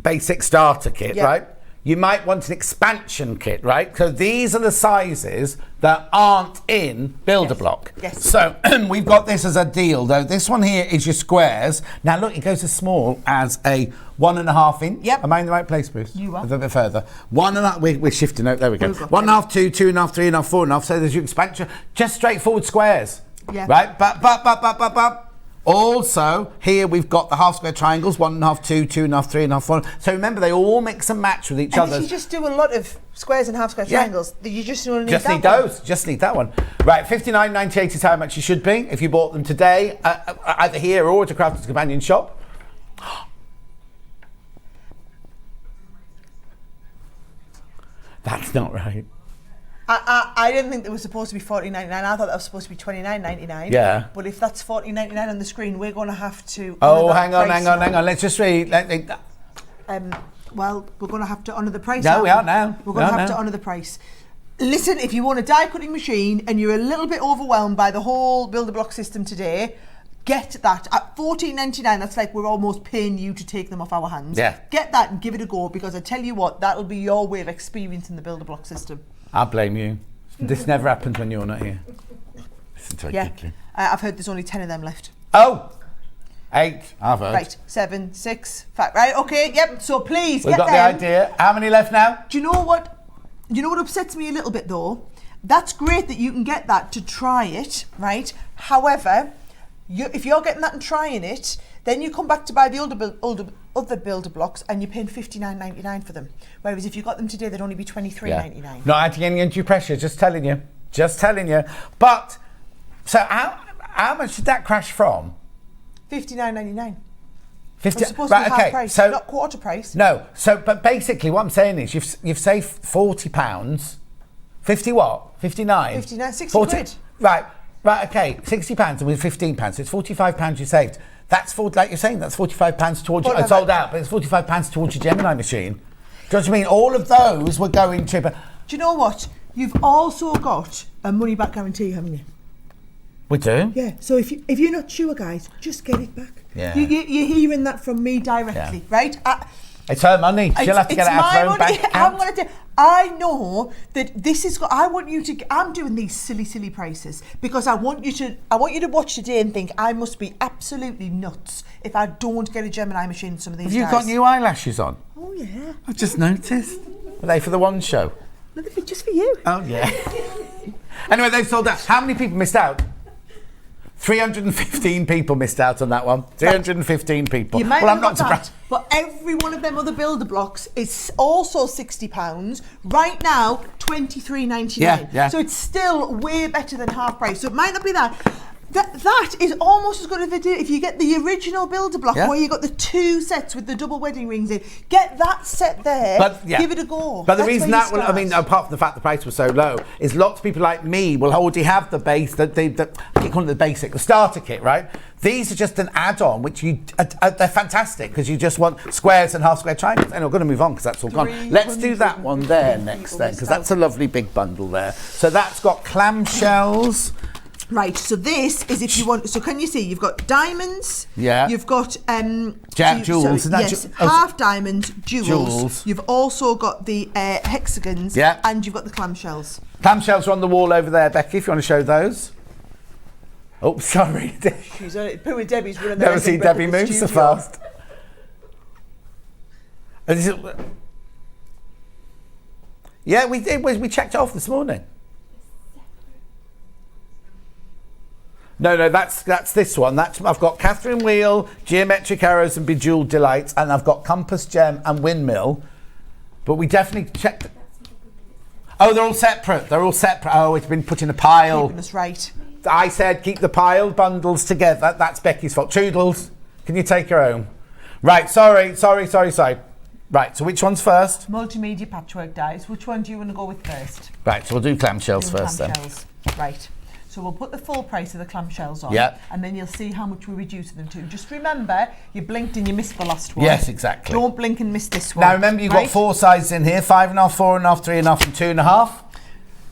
basic starter kit, right, you might want an expansion kit, right? So these are the sizes that aren't in Build a Block. Yes. So we've got this as a deal, though. This one here is your squares. Now look, it goes as small as a 1.5 inch. Yep. Am I in the right place, Bruce? You are. A bit further. 1.5. We're shifting out. There we go. 1.5, 2, 2.5, 3.5, 4.5. So there's your expansion. Just straightforward squares. Yeah. Right. But. Also, here we've got the half square triangles, 1.5, 2, 2.5, 3.5, 4. So remember, they all mix and match with each other. If you just do a lot of squares and half square triangles, you just only need just that need one. those. Just need that one. Right, $59.98 is how much you should be if you bought them today, either here or at a Crafters Companion shop. That's not right. I didn't think it was supposed to be $14.99. I thought that was supposed to be $29.99. Yeah. But if that's $14.99 on the screen, we're going to have to. Oh, hang on. Let's just read. Well, we're going to have to honour the price. No, we are now. We're going to have to honour the price. Listen, if you want a die cutting machine and you're a little bit overwhelmed by the whole builder block system today, get that at $14.99. That's like we're almost paying you to take them off our hands. Yeah. Get that and give it a go, because I tell you what, that'll be your way of experiencing the builder block system. I blame you. This never happens when you're not here. Listen to it. Yeah. I've heard there's only 10 of them left. Oh! 8. I've heard. Right, 7, 6, 5. Right, okay, yep. So please We've get got them. the idea. How many left now? Do you know what? You know what upsets me a little bit though? That's great that you can get that to try it, right? However, if you're getting that and trying it, then you come back to buy the other builder blocks and you're paying $59.99 for them. Whereas if you got them today, they'd only be $23.99. Yeah. Not adding any undue pressure, just telling you. But, so how much did that crash from? $59.99. 50. It's supposed to be half price, so not quarter price. No, but basically what I'm saying is you've saved £40. 50 what? 59? 59, 60 40, quid. Right, okay, £60 and with £15, so it's £45 you saved. That's like you're saying, that's £45 towards your, sold out, but it's £45 towards your Gemini machine. Do you know what I mean? All of those were going cheaper. Do you know what? You've also got a money back guarantee, haven't you? We do? Yeah, so if you're not sure, guys, just get it back. Yeah. You're hearing that from me directly, right? It's her money. She'll have to get it out of her own bank account. I know that this is. I want you to. I'm doing these silly prices because I want you to watch today and think I must be absolutely nuts if I don't get a Gemini machine. Some of these. Have you got new eyelashes on? Oh yeah. I've just noticed. Are they for the one show? No, they're just for you. Oh yeah. Anyway, they've sold out. How many people missed out? 315 people missed out on that one. 315 people. You might well, I'm not not surprised. That, but every one of them other builder blocks is also £60. Right now, $23.99. Yeah. So it's still way better than half price. So it might not be that. That is almost as good if you get the original builder block where you got the 2 sets with the double wedding rings in. Get that set there, give it a go. But the reason that, I mean, apart from the fact the price was so low, is lots of people like me will already have the base, I keep calling it the basic, the starter kit, right? These are just an add-on, which they're fantastic because you just want squares and half square triangles. And we're going to move on because that's all gone. Let's do that one there next then, because that's a lovely big bundle there. So that's got clamshells. Right, so this is if you want. So can you see? You've got diamonds. Yeah. You've got jewels. Half diamonds, jewels. You've also got the hexagons. Yeah. And you've got the clamshells. Clamshells are on the wall over there, Becky. If you want to show those. Oh, sorry. She's poor Debbie's running. Never seen Debbie move so fast. Yeah, we did. We checked it off this morning. No, that's this one. I've got Catherine Wheel, Geometric Arrows and Bejeweled Delights, and I've got Compass Gem and Windmill. But we definitely checked. Oh, they're all separate. Oh, it's been put in a pile. Keeping us right. I said keep the pile bundles together. That's Becky's fault. Toodles, can you take her home? Right, sorry. Right, so which one's first? Multimedia patchwork dies. Which one do you want to go with first? Right, so we'll do clamshells first then. Right. So we'll put the full price of the clamshells on, and then you'll see how much we reduce them to. Just remember, you blinked and you missed the last one. Yes, exactly. Don't blink and miss this one. Now remember, you've got 4 sizes in here: 5.5, 4.5, 3.5, and 2.5.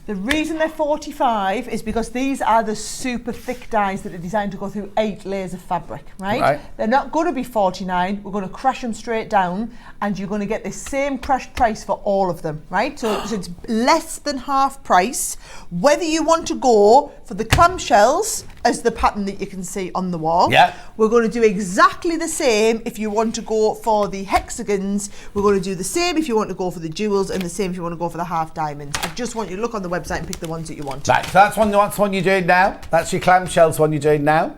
The reason they're 45 is because these are the super thick dies that are designed to go through 8 layers of fabric, right? They're not going to be 49. We're going to crash them straight down, and you're going to get the same crashed price for all of them, right? So it's less than half price. Whether you want to go for the clamshells as the pattern that you can see on the wall, we're going to do exactly the same if you want to go for the hexagons. We're going to do the same if you want to go for the jewels, and the same if you want to go for the half diamonds. I just want you to look on the website and pick the ones that you want. Right, so that's one you're doing now. That's your clamshells one you're doing now.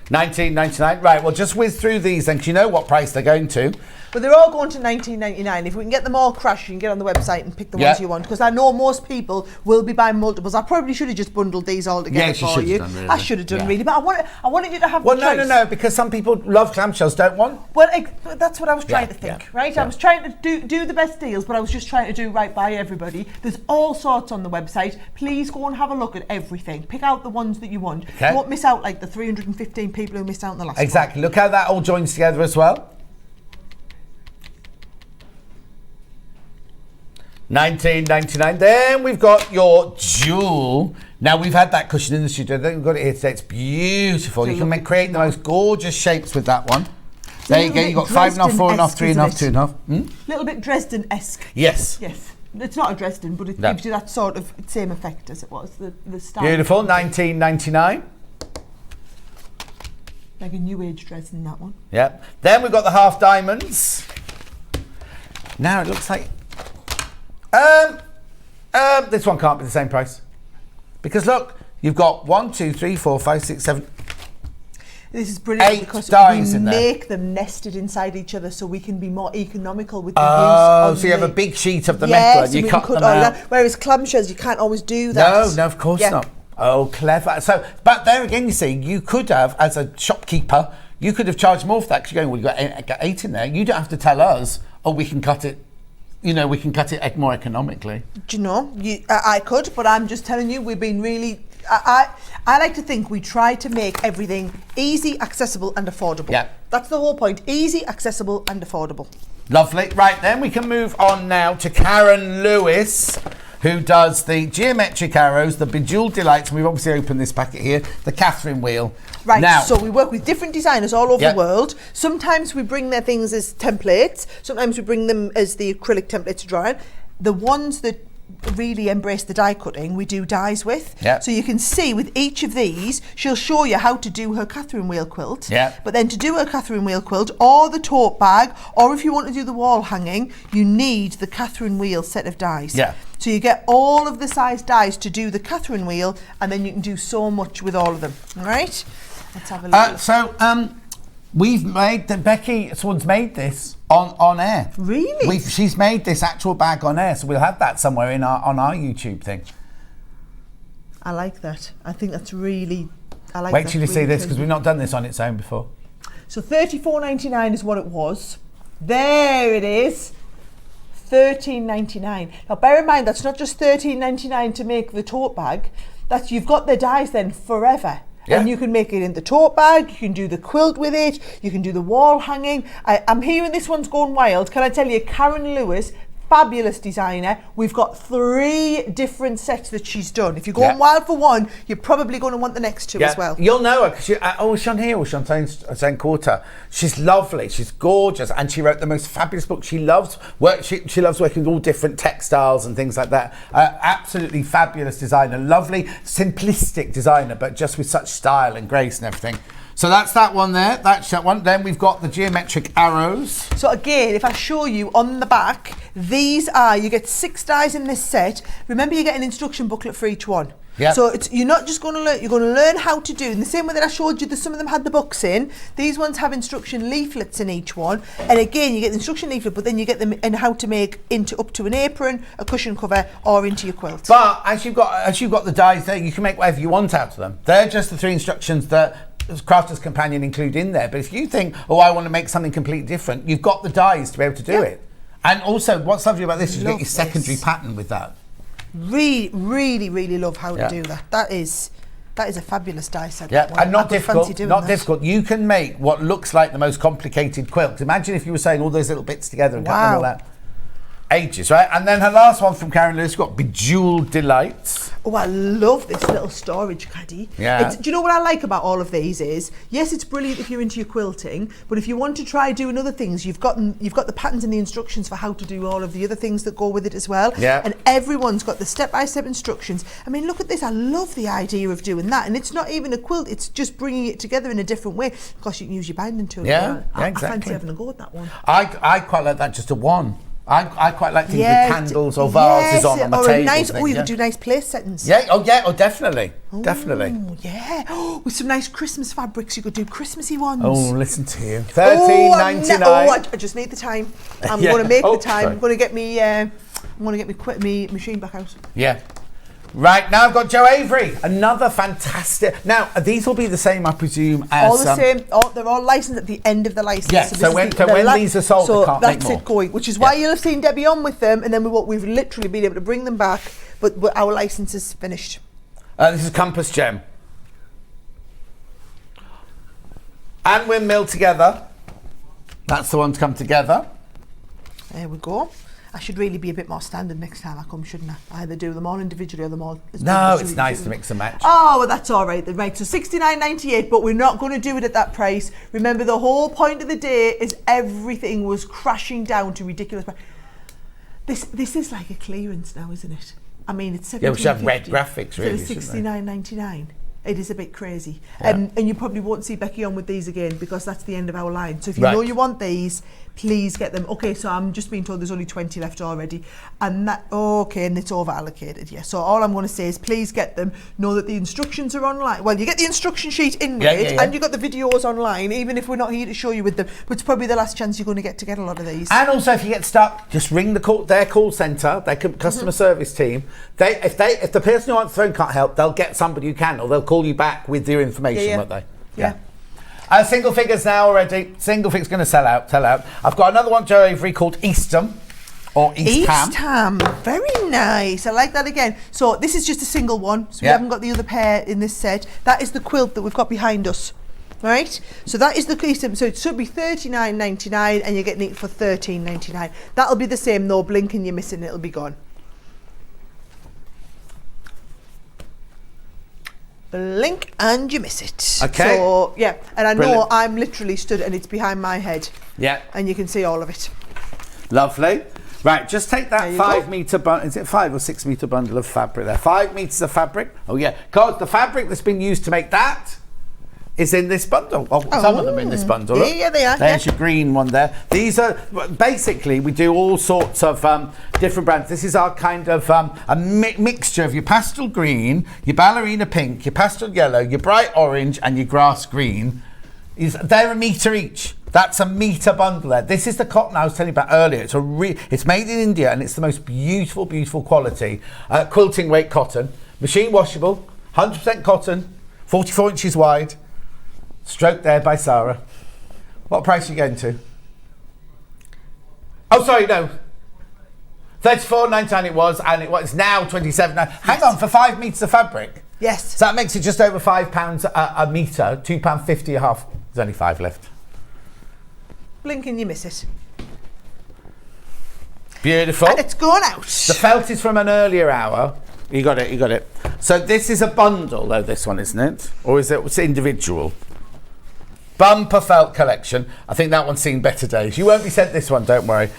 $19.99. Right, well, just whiz through these then, because you know what price they're going to. But they're all going to $19.99. If we can get them all crashed, you can get on the website and pick the ones you want. Because I know most people will be buying multiples. I probably should have just bundled these all together for you. Really. I should have done, really. But I wanted you to have the choice. No, because some people love clamshells, don't want. Well, that's what I was trying to think, right? Yeah. I was trying to do the best deals, but I was just trying to do right by everybody. There's all sorts on the website. Please go and have a look at everything. Pick out the ones that you want. Okay. Don't miss out like the 315 people who missed out on the last one. Exactly. Look how that all joins together as well. $19.99. Then we've got your jewel. Now we've had that cushion in the studio. Then we've got it here today. It's beautiful. You can create the most gorgeous shapes with that one. There you go. You've got 5.5, 4.5, 3.5, 2.5. Little bit Dresden-esque. Yes. Yes. It's not a Dresden, but it gives you that sort of same effect as it was. The style. Beautiful. $19.99. Like a new age Dresden, that one. Yep. Then we've got the half diamonds. Now it looks like this one can't be the same price, because look, you've got 1, 2, 3, 4, 5, 6, 7. This is brilliant 8 because dies we in there. make them nested inside each other, so we can be more economical with the use of so you have a big sheet of the metal and you cut them out. Whereas clamshells, you can't always do that. No, of course not. Oh, clever. So, but there again, you see, you could have, as a shopkeeper, you could have charged more for that, because you're going, well, you've got 8 in there. You don't have to tell us, oh, we can cut it. You know, we can cut it more economically. Do you know? I could, but I'm just telling you, we've been really... I like to think we try to make everything easy, accessible and affordable. Yeah. That's the whole point. Easy, accessible and affordable. Lovely. Right, then we can move on now to Karen Lewis, who does the geometric arrows, the Bejeweled Delights, and we've obviously opened this packet here, the Catherine wheel. Right, now, so we work with different designers all over the world. Sometimes we bring their things as templates, sometimes we bring them as the acrylic templates to draw on. The ones that really embrace the die cutting, we do dies with. Yep. So you can see with each of these, she'll show you how to do her Catherine wheel quilt. Yep. But then to do her Catherine wheel quilt, or the tote bag, or if you want to do the wall hanging, you need the Catherine wheel set of dies. Yeah. So you get all of the size dies to do the Catherine wheel, and then you can do so much with all of them. All right? Let's have a look. We've made Becky Swan's made this on air. Really? She's made this actual bag on air, so we'll have that somewhere on our YouTube thing. I like that. I think that's really... Wait till you see this, because we've not done this on its own before. So $34.99 is what it was. There it is. $13.99. Now bear in mind, that's not just $13.99 to make the tote bag. That's, you've got the dies then forever. Yeah. And you can make it in the tote bag, you can do the quilt with it, you can do the wall hanging. I'm hearing this one's going wild. Can I tell you, Karen Lewis, fabulous designer. We've got 3 different sets that she's done. If you're going wild for one, you're probably going to want the next 2 as well. You'll know her, because is she on here, or is she on St. Quarter? She's lovely, she's gorgeous, and she wrote the most fabulous book. She loves she loves working with all different textiles and things like that. Absolutely fabulous designer, lovely, simplistic designer, but just with such style and grace and everything. So that's that one there, that's that one. Then we've got the geometric arrows. So again, if I show you on the back, these are, you get 6 dies in this set. Remember, you get an instruction booklet for each one. Yep. So you're not just going to learn, you're going to learn how to do. In the same way that I showed you, some of them had the books in, these ones have instruction leaflets in each one. And again, you get the instruction leaflet, but then you get them in how to make up to an apron, a cushion cover, or into your quilt. But as you've got the dies there, you can make whatever you want out of them. They're just the 3 instructions that Crafter's Companion include in there. But if you think, oh, I want to make something completely different, you've got the dies to be able to do it. And also, what's lovely about this is you get your secondary pattern with that. Really, really, really love how to do that. That is a fabulous die set. Yeah, and not difficult. You can make what looks like the most complicated quilt. Imagine if you were saying all those little bits together and cutting all that. Ages, right? And then her last one from Karen Lewis, got Bejeweled Delights. Oh, I love this little storage caddy. Yeah. Do you know what I like about all of these is, yes, it's brilliant if you're into your quilting, but if you want to try doing other things, you've got the patterns and the instructions for how to do all of the other things that go with it as well. Yeah. And everyone's got the step-by-step instructions. I mean, look at this. I love the idea of doing that. And it's not even a quilt. It's just bringing it together in a different way. Of course, you can use your binding tool. Yeah, I exactly. fancy having a go at that one. I quite like that, just a one. I quite like things with candles or vases on my or table. nice, you could do nice place settings. Yeah, definitely. Definitely. Oh, yeah. With some nice Christmas fabrics, you could do Christmassy ones. Oh, listen to you. $13.99. I just need the time. I'm going to make the time. Sorry. I'm going to get me. I'm going to get me machine back out. Yeah. Right, now I've got Joe Avery, another fantastic. Now, these will be the same, I presume, as... All the same. They're all licensed at the end of the license. Yeah, so when these are sold, they can't make more. So that's it going, which is why you'll have seen Debbie on with them, and then we've literally been able to bring them back, but our license is finished. This is Compass Gem. And windmill together. That's the one to come together. There we go. I should really be a bit more standard next time I come, shouldn't I? Either do them all individually or them all... No, it's nice to mix and match. Oh, well, that's all right then. Right, so $69.98, but we're not going to do it at that price. Remember, the whole point of the day is everything was crashing down to ridiculous price. This is like a clearance now, isn't it? I mean, it's $17.50. Yeah, we should have red graphics, really, So $69.99. It is a bit crazy. Yeah. And you probably won't see Becky on with these again because that's the end of our line. So if you know you want these, please get them. Okay, so I'm just being told there's only 20 left already. And and it's over allocated, yeah. So all I'm going to say is please get them. Know that the instructions are online. Well, you get the instruction sheet in and you got the videos online, even if we're not here to show you with them. But it's probably the last chance you're going to get a lot of these. And also, if you get stuck, just ring their call centre, their customer service team. If the person who answers the phone can't help, they'll get somebody who can, or they'll call you back with your information, won't they? Yeah. Single figures now already. Single figures going to sell out. I've got another one, Joe Avery, called Eastham or East Ham. Very nice. I like that again. So this is just a single one. So we haven't got the other pair in this set. That is the quilt that we've got behind us. Right? So that is the Eastham. So it should be $39.99 and you're getting it for $13.99. That'll be the same though. Blink and you're missing it'll be gone. Blink and you miss it. Okay. So yeah, and I know I'm literally stood and it's behind my head. Yeah. And you can see all of it. Lovely. Right, just take that 5 metre bundle. Is it 5 or 6 metre bundle of fabric there? 5 metres of fabric. Oh yeah, because the fabric that's been used to make that is in this bundle. Some of them in this bundle. Yeah, they are. There's your green one there. These are basically, we do all sorts of different brands. This is our kind of a mixture of your pastel green, your ballerina pink, your pastel yellow, your bright orange, and your grass green. They're a metre each. That's a metre bundle there. This is the cotton I was telling you about earlier. It's made in India and it's the most beautiful, beautiful quality quilting weight cotton, machine washable, 100% cotton, 44 inches wide. Stroked there by Sara. What price are you going to? Oh, sorry, no. $34.99 it was, and it's now $27.99. Hang on, for 5 metres of fabric? Yes. So that makes it just over £5 a metre, £2.50 a half. There's only 5 left. Blink and you miss it. Beautiful. And it's gone out. The felt is from an earlier hour. You got it. So this is a bundle, though, this one, isn't it? Or is it individual? Bumper felt collection. I think that one's seen better days. You won't be sent this one, don't worry.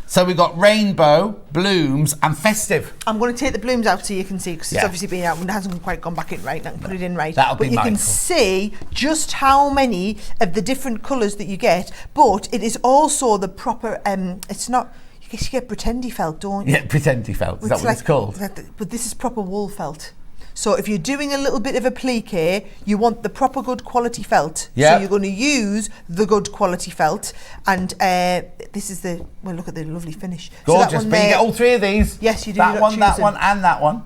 So we've got rainbow, blooms, and festive. I'm going to take the blooms out so you can see, because it's obviously been out and it hasn't quite gone back in right. I can put it in right. But you can see just how many of the different colours that you get. But it is also the proper. It's not. I guess you get pretendy felt, don't you? Yeah, pretendy felt. Is that what it's called? But this is proper wool felt. So if you're doing a little bit of a plique, you want the proper good quality felt. Yeah. So you're going to use the good quality felt. And this is look at the lovely finish. Gorgeous. So but you get all 3 of these. Yes, you do. That one, and that one.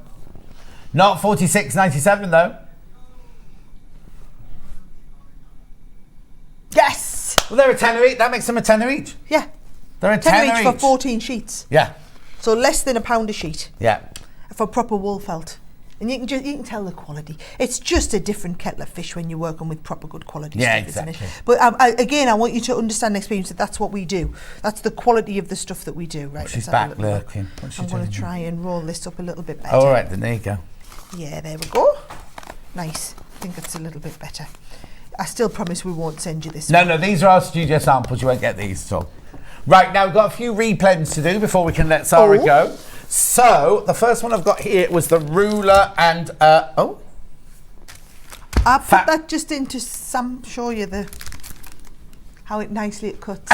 Not $46.97 though. Yes! Well, they're a tenner each. That makes them a tenner each. Yeah. They're a tenner each for 14 sheets. Yeah. So less than £1 a sheet. Yeah. For proper wool felt. And you can tell the quality. It's just a different kettle of fish when you're working with proper good quality stuff, exactly. Isn't it? But again, I want you to understand and experience that that's what we do. That's the quality of the stuff that we do. Right? She's back lurking. I'm going to try and roll this up a little bit better. All right, then there you go. Yeah, there we go. Nice. I think that's a little bit better. I still promise we won't send you this. No, these are our studio samples. You won't get these at all. Right, now we've got a few reblends to do before we can let Sara go. So, the first one I've got here was the ruler and, I'll put that just in to show you how nicely it cuts.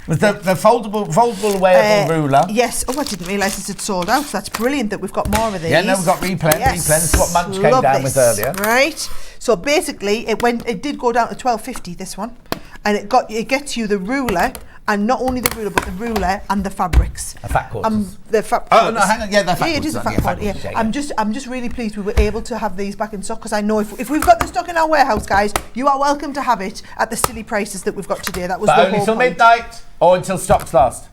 With the foldable weighable ruler. Yes. Oh, I didn't realise this had sold out. That's brilliant that we've got more of these. Yeah, no, we've got replens. Yes. Replens. What Munch came Love down this. with earlier. Right. So basically, it did go down to $12.50. This one, and it gets you the ruler. And not only the ruler, but the ruler and the fabrics. A fat quarters. The fat Oh, quarters. no, hang on. Yeah, they're fat Yeah, it quarters. is a fat quarter. Yeah. I'm just really pleased we were able to have these back in stock because I know if we've got the stock in our warehouse, guys, you are welcome to have it at the silly prices that we've got today. That was But the only whole till point. midnight or until stocks last.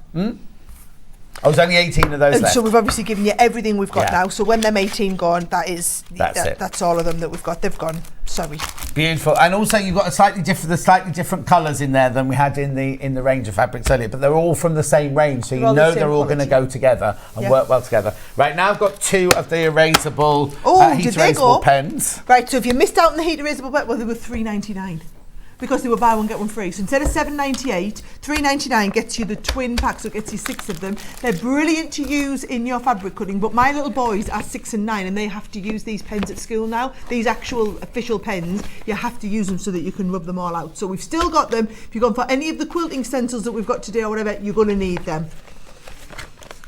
Oh, there's only 18 of those And left. so we've obviously given you everything we've got Yeah. now. So when them 18 gone, that's it. That's all of them that we've got. They've gone. Sorry. Beautiful. And also you've got the slightly different colours in there than we had in the range of fabrics earlier, but they're all from the same range, so you all the know same they're all going to quality. go together and Yeah. work well together. Right, now I've got 2 of the erasable heat did they erasable go? pens. Right, so if you missed out on the heat erasable pen, well, they were $3.99 because they were buy one get one free. So instead of $7.98, $3.99 gets you the twin pack, so it gets you 6 of them. They're brilliant to use in your fabric cutting, but my little boys are 6 and 9, and they have to use these pens at school now. These actual official pens, you have to use them so that you can rub them all out. So we've still got them. If you're going for any of the quilting stencils that we've got today or whatever, you're going to need them.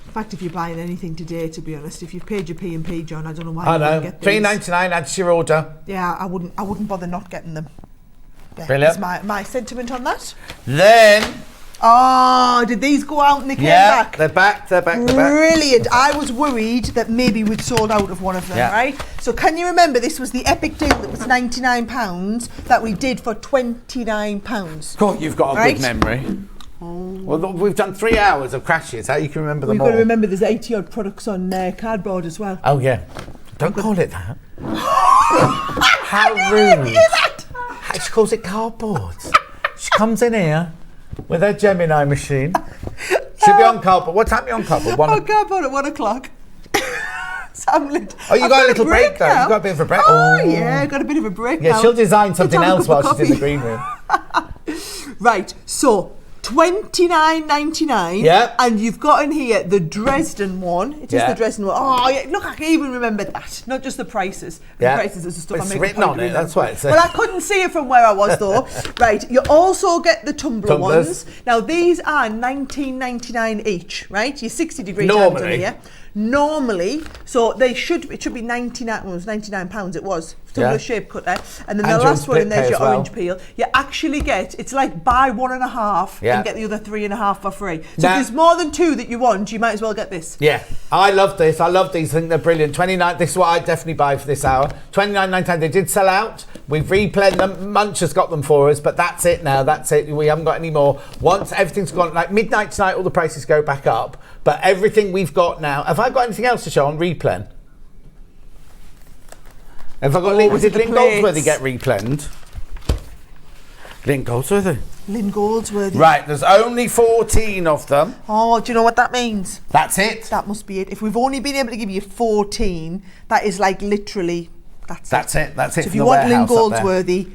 In fact, if you're buying anything today, to be honest, if you've paid your P&P, John, I don't know why I you know. wouldn't get these. $3.99 adds to your order. Yeah, I wouldn't bother not getting them. Yeah, Brilliant. that's my sentiment on that. Then, Oh, did these go out and they came back? they're back. Brilliant. I was worried that maybe we'd sold out of one of them, Yeah. right? So can you remember this was the epic deal that was £99 that we did for £29? God, you've got a Right. good memory. Well, we've done 3 hours of crashes. How you can remember them We've all? got to remember there's 80 odd products on cardboard as well. Oh, yeah. Don't call it that. How rude. She calls it cardboard. She comes in here with her Gemini machine. She'll be on cardboard. What time are you on cardboard? On cardboard at 1 o'clock. Oh, you got a little break though. now. You got a bit of a break. Oh, yeah, got a bit of a break Yeah, now. she'll design something Let's have a else cup while of she's in the coffee. green room. Right, so $29.99. Yeah. And you've got in here the Dresden one. It is Yeah. the Dresden one. Oh, yeah, look, I can even remember that. Not just the prices. Yeah. The prices is the stuff It's I make written a point on of it, that's why it's Well, I couldn't see it from where I was though. Right, you also get the tumbler Tumblers. ones. Now these are $19.99 each, right? Your 60-degree times on Normally. here. Normally, so it should be 99. Well, it was £99. It was tumbler Yeah. shape cutter, and then And the your last one, split and there's pay your as well. orange peel. You actually get, it's like buy 1.5 Yeah. and get the other 3.5 for free. So Now- if there's more than 2 that you want, you might as well get this. Yeah, I love this. I love these. I think they're brilliant. 29. This is what I definitely buy for this hour. 29.99. They did sell out. We've replenished them. Munch has got them for us, but that's it now. That's it. We haven't got any more. Once everything's gone, like midnight tonight, all the prices go back up. But everything we've got now. Have I got anything else to show on replen? Have I got? was Did it the Lynn Goldsworthy plates? get replened? Lynn Goldsworthy. Lynn Goldsworthy. Right. There's only 14 of them. Oh, do you know what that means? That's it. That must be it. If we've only been able to give you 14, that is like literally, that's it. That's it. So if from you the want Lynn warehouse up there. Goldsworthy,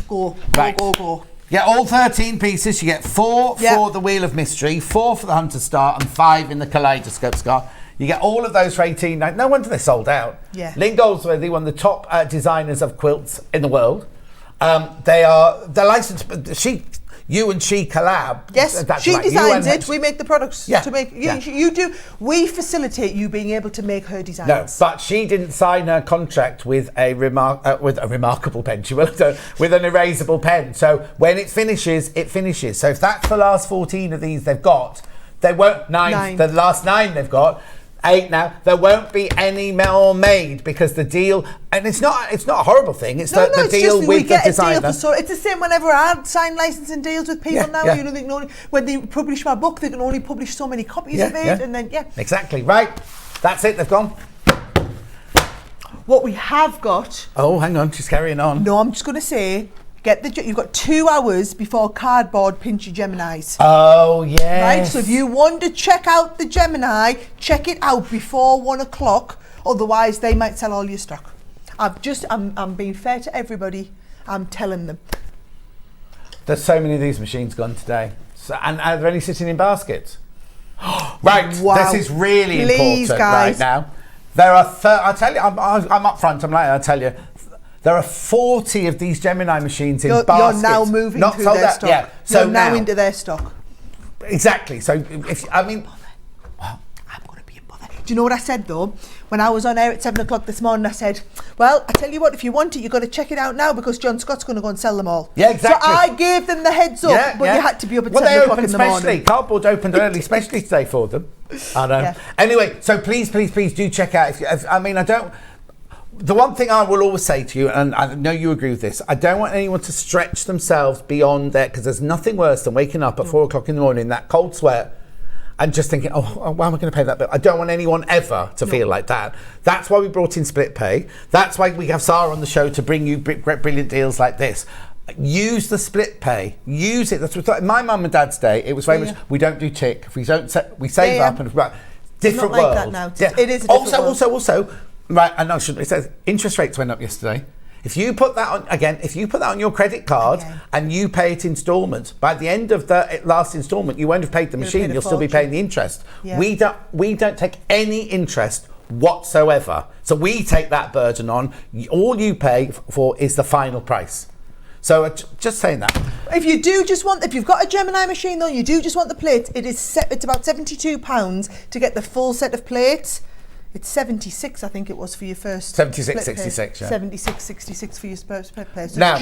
go. Right. Go. Yeah, all 13 pieces. You get 4 Yeah. for the Wheel of Mystery, 4 for the Hunter Star, and 5 in the Kaleidoscope Scar. You get all of those for $18.99. No wonder they're sold out. Yeah. Lynn Goldsworthy, one of the top designers of quilts in the world. They're licensed. You and she collab. Yes, That's she right. You designs and it. We make the products Yeah, to make. yeah. You do. We facilitate you being able to make her designs. No, but she didn't sign her contract with a remarkable pen. She will with an erasable pen. So when it finishes, it finishes. So if that's the last 14 of these they've got, they won't nine. The last 9 they've got. 8 now. There won't be any more made because the deal, and it's not a horrible thing. It's the it's deal just, with we get the a deal designer. for it's the same whenever I sign licensing deals with people Yeah, now. yeah. You know, they can only, when they publish my book, they can only publish so many copies of it, and then Exactly right. That's it. They've gone. What we have got. Oh, hang on. She's carrying on. No, I'm just going to say. You've got 2 hours before cardboard pinch your Geminis. Oh, yes. Right, so if you want to check out the Gemini, check it out before 1 o'clock. Otherwise, they might sell all your stock. I'm being fair to everybody. I'm telling them. There's so many of these machines gone today. So, and are there any sitting in baskets? Right, Wow. this is really Please, important guys. right now. There are, I tell you, I'm up front, I'll tell you. There are 40 of these Gemini machines in baskets. You're now moving Not through sold their out. stock. Yeah. So you're now into their stock. Exactly. So, I'm going to be a bother. Do you know what I said though? When I was on air at 7 o'clock this morning, I said, well, I tell you what, if you want it, you've got to check it out now because John Scott's going to go and sell them all. Yeah, exactly. So I gave them the heads up, but you had to be up at 7 o'clock in the morning. Cardboard opened early, especially today for them. I know. Yeah. Anyway, so please do check out. The one thing I will always say to you, and I know you agree with this, I don't want anyone to stretch themselves beyond that, because there's nothing worse than waking up at 4 o'clock in the morning, that cold sweat, and just thinking, why am I going to pay that bill? I don't want anyone ever to feel like that. That's why we brought in split pay. That's why we have Sara on the show to bring you brilliant deals like this. Use the split pay. Use it. That's what my mum and dad's day. It was very much, we don't do tick. If we don't, we save up and different world. It's not like that now. It is a different world. Also, right, I know, it says interest rates went up yesterday. If you put that on your credit card and you pay it installments, by the end of the last installment, you won't have paid the machine. You'll still be paying the interest. Yeah. We don't take any interest whatsoever. So we take that burden on. All you pay for is the final price. So just saying that. If you've got a Gemini machine though, you do just want the plates. It's about £72 to get the full set of plates. It's 76, I think it was for your first. 76.66, yeah. 76.66 for your first play. So now,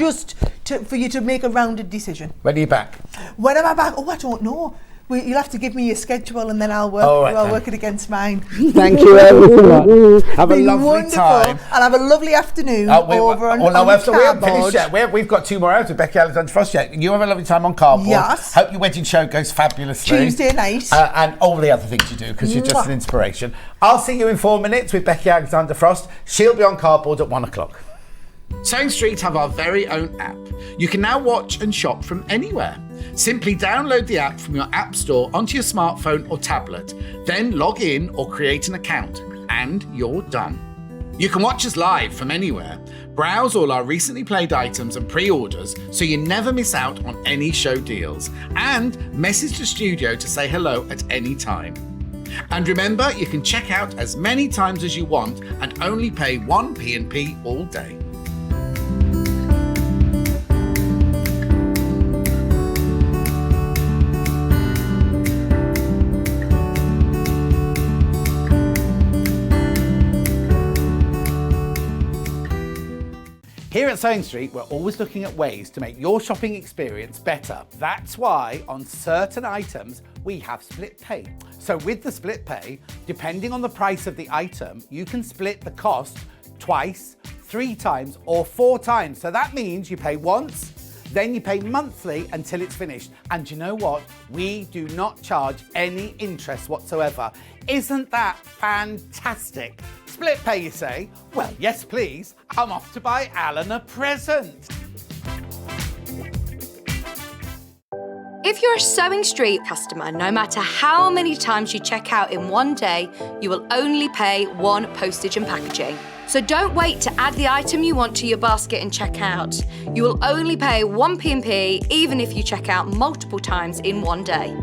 for you to make a rounded decision. When are you back? When am I back? I don't know. You'll have to give me your schedule and then I'll work it against mine. Thank you ever so much. Have a lovely time. And have a lovely afternoon over on cardboard. We've got 2 more hours with Becky Alexandra-Frost yet. You have a lovely time on cardboard. Yes. Hope your wedding show goes fabulously. Tuesday night. And all the other things you do, because you're just an inspiration. I'll see you in 4 minutes with Becky Alexandra-Frost. She'll be on cardboard at 1 o'clock. Sewing Street have our very own app. You can now watch and shop from anywhere. Simply download the app from your app store onto your smartphone or tablet, then log in or create an account, and you're done. You can watch us live from anywhere, browse all our recently played items and pre-orders so you never miss out on any show deals, and message the studio to say hello at any time. And remember, you can check out as many times as you want and only pay 1 P&P all day. Here at Sewing Street, we're always looking at ways to make your shopping experience better. That's why on certain items, we have split pay. So with the split pay, depending on the price of the item, you can split the cost twice, 3 times, or 4 times. So that means you pay once, then you pay monthly until it's finished. And you know what? We do not charge any interest whatsoever. Isn't that fantastic? Split pay, you say? Well, yes, please. I'm off to buy Alan a present. If you're a Sewing Street customer, no matter how many times you check out in one day, you will only pay 1 postage and packaging. So don't wait to add the item you want to your basket and check out. You will only pay 1 P&P even if you check out multiple times in one day.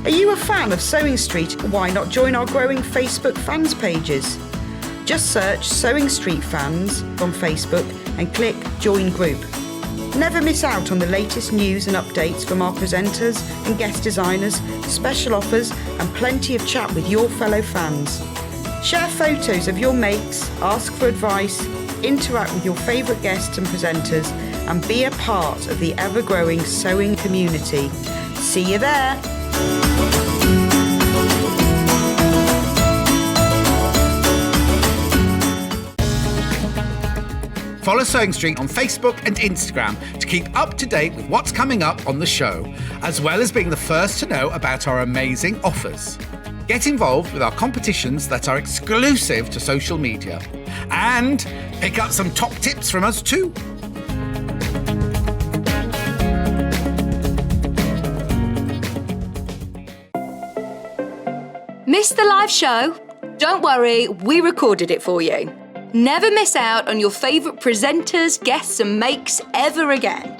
Are you a fan of Sewing Street? Why not join our growing Facebook fans pages? Just search Sewing Street Fans on Facebook and click Join Group. Never miss out on the latest news and updates from our presenters and guest designers, special offers and plenty of chat with your fellow fans. Share photos of your makes, ask for advice, interact with your favourite guests and presenters and be a part of the ever-growing sewing community. See you there! Follow Sewing Street on Facebook and Instagram to keep up to date with what's coming up on the show, as well as being the first to know about our amazing offers. Get involved with our competitions that are exclusive to social media. And pick up some top tips from us too. Missed the live show? Don't worry, we recorded it for you. Never miss out on your favourite presenters, guests and makes ever again.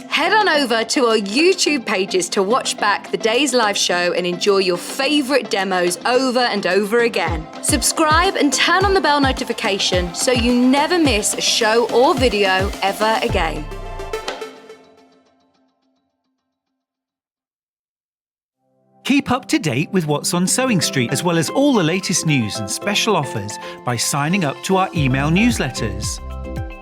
Head on over to our YouTube pages to watch back the day's live show and enjoy your favourite demos over and over again. Subscribe and turn on the bell notification so you never miss a show or video ever again. Keep up to date with what's on Sewing Street, as well as all the latest news and special offers by signing up to our email newsletters.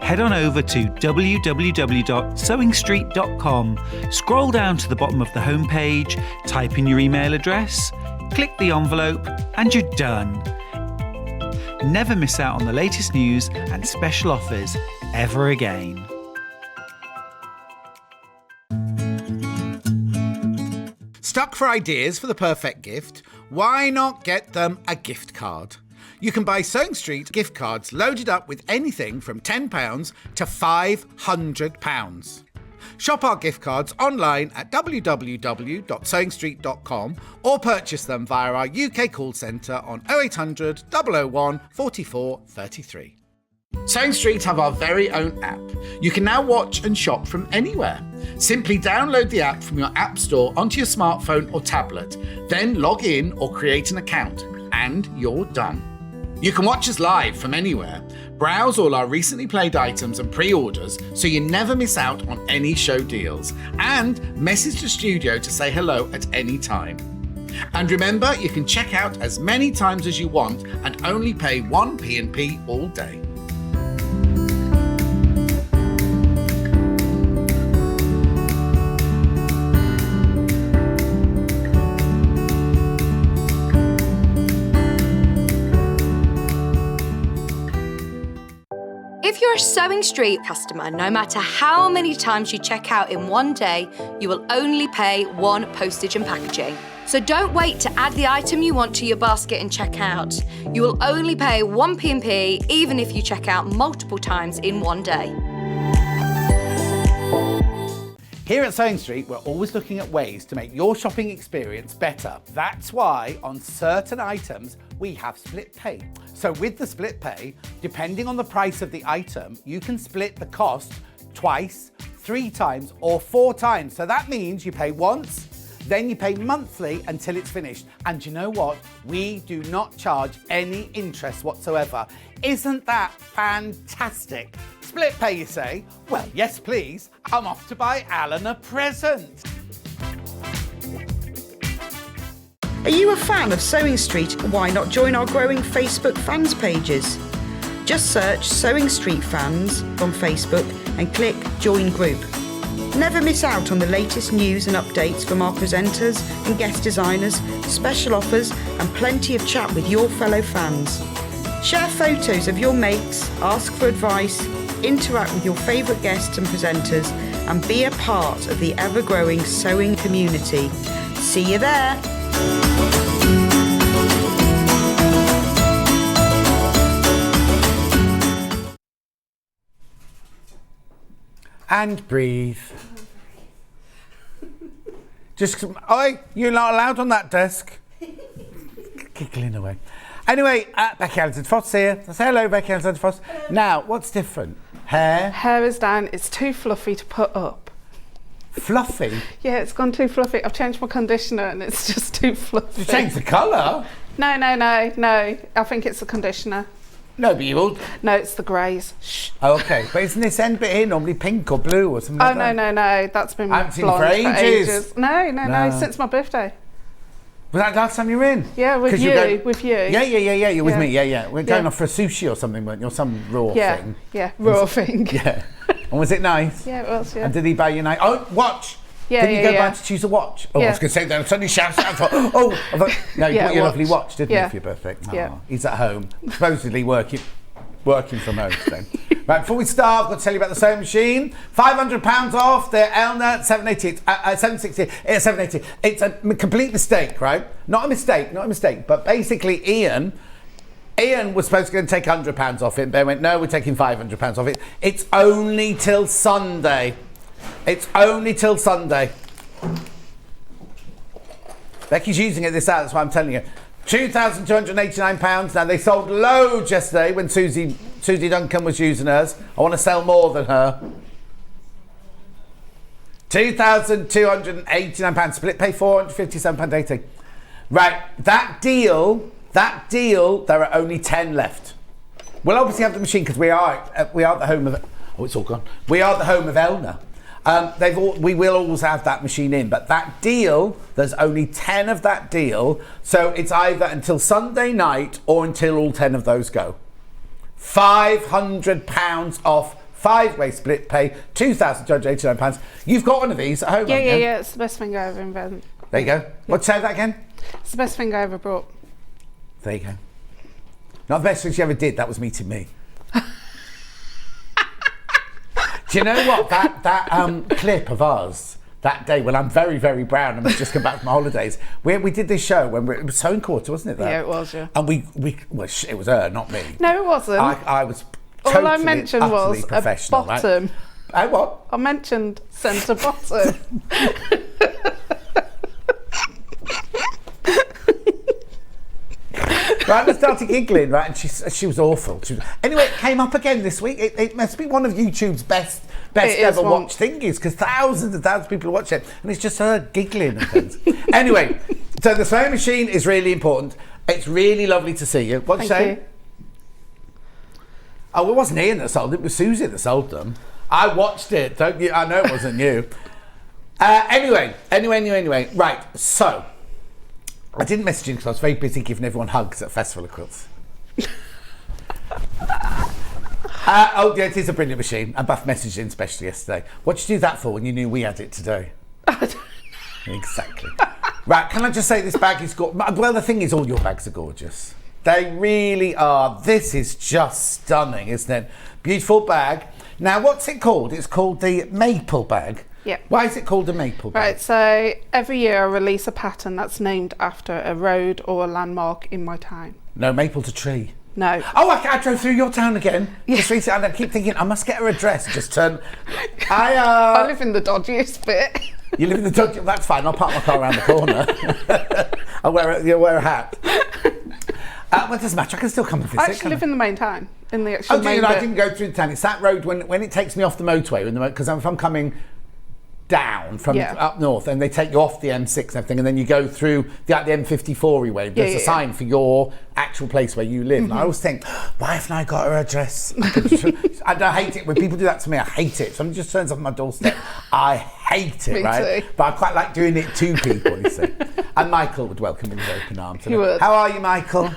Head on over to www.sewingstreet.com, scroll down to the bottom of the homepage, type in your email address, click the envelope, and you're done. Never miss out on the latest news and special offers ever again. Stuck for ideas for the perfect gift? Why not get them a gift card? You can buy Sewing Street gift cards loaded up with anything from £10 to £500. Shop our gift cards online at www.sewingstreet.com or purchase them via our UK call centre on 0800 001 44 33. Sewing Street have our very own app. You can now watch and shop from anywhere. Simply download the app from your app store onto your smartphone or tablet, then log in or create an account, and you're done. You can watch us live from anywhere, browse all our recently played items and pre-orders so you never miss out on any show deals, and message the studio to say hello at any time. And remember, you can check out as many times as you want and only pay 1 P&P all day. If you're a Sewing Street customer, no matter how many times you check out in one day, you will only pay 1 postage and packaging. So don't wait to add the item you want to your basket and check out. You will only pay 1 P&P even if you check out multiple times in one day. Here at Sewing Street, we're always looking at ways to make your shopping experience better. That's why on certain items, we have split pay. So with the split pay, depending on the price of the item, you can split the cost twice, 3 times, or 4 times. So that means you pay once, then you pay monthly until it's finished. And you know what? We do not charge any interest whatsoever. Isn't that fantastic? Split pay, you say? Well, yes, please. I'm off to buy Alan a present. Are you a fan of Sewing Street? Why not join our growing Facebook fans pages? Just search Sewing Street Fans on Facebook and click Join Group. Never miss out on the latest news and updates from our presenters and guest designers, special offers and plenty of chat with your fellow fans. Share photos of your makes, ask for advice, interact with your favourite guests and presenters and be a part of the ever-growing sewing community. See you there! And breathe. Just, oi, you're not allowed on that desk. Giggling away. Anyway, Becky Alexandra-Frost here. Say hello, Becky Alexandra-Frost. Now, what's different? Hair? Hair is down. It's too fluffy to put up. Fluffy? Yeah, it's gone too fluffy. I've changed my conditioner and it's just too fluffy. You changed the colour? No. I think it's the conditioner. No, but you all... No, it's the greys. Shh. Oh, okay. But isn't this end bit here normally pink or blue or something like that? No. That's been blonde for ages. No. Since my birthday. Was that last time you were in? Yeah, with you. Yeah. You're with me. Yeah. We're going Yeah. off for a sushi or something, weren't you? Or some raw thing. Yeah, raw thing. Yeah. And was it nice? Yeah, it was, yeah. And did he buy you a nice... Oh, watch! Yeah, Didn't you go by to choose a watch? Oh, I was going to say that. I suddenly shouted out. I thought, no, you bought your lovely watch, didn't you, for your birthday? Oh, yeah. He's at home, supposedly working from home today. Right, before we start, I've got to tell you about the sewing machine. £500 off. They're Elna 780, 760, 780. It's a complete mistake, right? Not a mistake. But basically, Ian was supposed to go and take £100 off it. They went, no, we're taking £500 off it. It's only till Sunday. Becky's using it this hour, that's why I'm telling you. £2,289. Now, they sold loads yesterday when Susie Duncan was using hers. I want to sell more than her. £2,289. Split pay £457.80. Right, that deal, there are only 10 left. We'll obviously have the machine because we are the home of... Oh, it's all gone. We are the home of Elna. We will always have that machine in, but that deal, there's only 10 of that deal, so it's either until Sunday night or until all 10 of those go. £500 off 5-way split pay, £2,289. You've got one of these at home, haven't you? Yeah. It's the best thing I ever invented. There you go. What, say that again? It's the best thing I ever brought. There you go. Not the best thing she ever did, that was meeting me. Do you know what? That clip of us that day when I'm very, very brown and I've just come back from my holidays, we did this show when it was Sewing Quarter, wasn't it? Though? Yeah, it was, yeah. And well, it was her, not me. No, it wasn't. I was totally, all I mentioned was a bottom. Right? What? I mentioned centre bottom. Right, I started giggling, right, and she was awful. Anyway, it came up again this week. It must be one of YouTube's best ever watched thingies, because thousands and thousands of people watch it, and it's just her giggling and things. Anyway, so the sewing machine is really important. It's really lovely to see you. What'd you say? Oh, it wasn't Ian that sold it. It was Susie that sold them. I watched it. Don't you? I know it wasn't you. Anyway. Right, so I didn't message you because I was very busy giving everyone hugs at Festival of Quilts. Oh, yeah, it is a brilliant machine. And Buff messaged in specially yesterday. What did you do that for when you knew we had it today? I don't know. Exactly. Right, can I just say this bag is gorgeous? Well, the thing is, all your bags are gorgeous. They really are. This is just stunning, isn't it? Beautiful bag. Now, what's it called? It's called the Maple bag. Yeah. Why is it called a Maple bag? Right, so every year I release a pattern that's named after a road or a landmark in my town. No, Maple's a tree. No. Oh, I drove through your town again. Yeah. Just recently, and I keep thinking, I must get her address. Just turn. I live in the dodgiest bit. You live in the dodgiest? That's fine. I'll park my car around the corner. I'll wear a hat. Well, it doesn't matter. I can still come and visit. I actually live in the main town. In the actual main bit. I didn't go through the town. It's that road when it takes me off the motorway. Because if I'm coming down from up north and they take you off the M6 and everything, and then you go through the M54 way. There's a sign for your actual place where you live. And I always think, why haven't I got her address? I hate it when people do that to me. I hate it. Somebody just turns up on my doorstep. I hate it, right? Too. But I quite like doing it to people, you see. And Michael would welcome me with open arms. He would. How are you, Michael?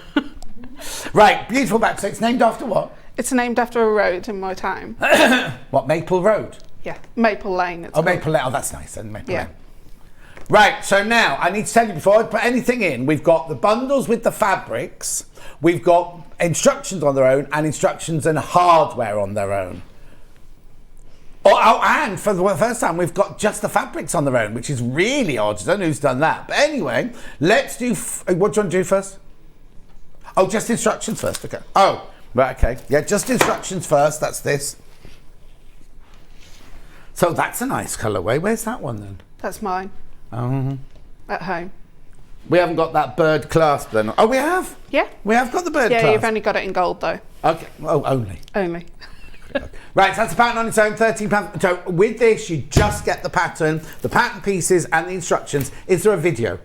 Right, beautiful bag. So it's named after what? It's named after a road in my town. What, Maple Road? Yeah, Maple Lane. Maple Lane. Oh, that's nice. Then Maple Lane. Right, so now I need to tell you before I put anything in, we've got the bundles with the fabrics, we've got instructions on their own, and instructions and hardware on their own. And for the first time, we've got just the fabrics on their own, which is really odd. I don't know who's done that. But anyway, let's do. What do you want to do first? Oh, just instructions first. Okay. Oh, right. Okay. Yeah, just instructions first. That's this. So that's a nice colourway. Where's that one then? That's mine. At home. We haven't got that bird clasp then. Oh, we have? Yeah. We have got the bird clasp. Yeah, you've only got it in gold though. Okay. Oh, only. Only. Right, so that's a pattern on its own, £13. So with this, you just get the pattern pieces and the instructions. Is there a video?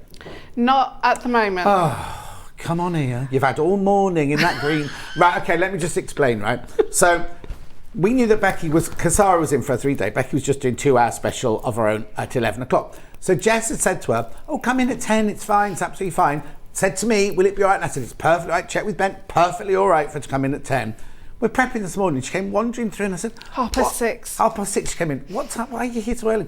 Not at the moment. Oh, come on here. You've had all morning in that green. Right, okay, let me just explain, right? So we knew that because Sara was in for a 3-day, Becky was just doing 2-hour special of her own at 11 o'clock. So Jess had said to her, oh, come in at 10, it's fine, it's absolutely fine. Said to me, will it be all right? And I said, it's perfectly all right. Check with Ben, perfectly all right for her to come in at 10. We're prepping this morning. She came wandering through and I said, 6:30. 6:30 she came in. What's up? Why are you here so early?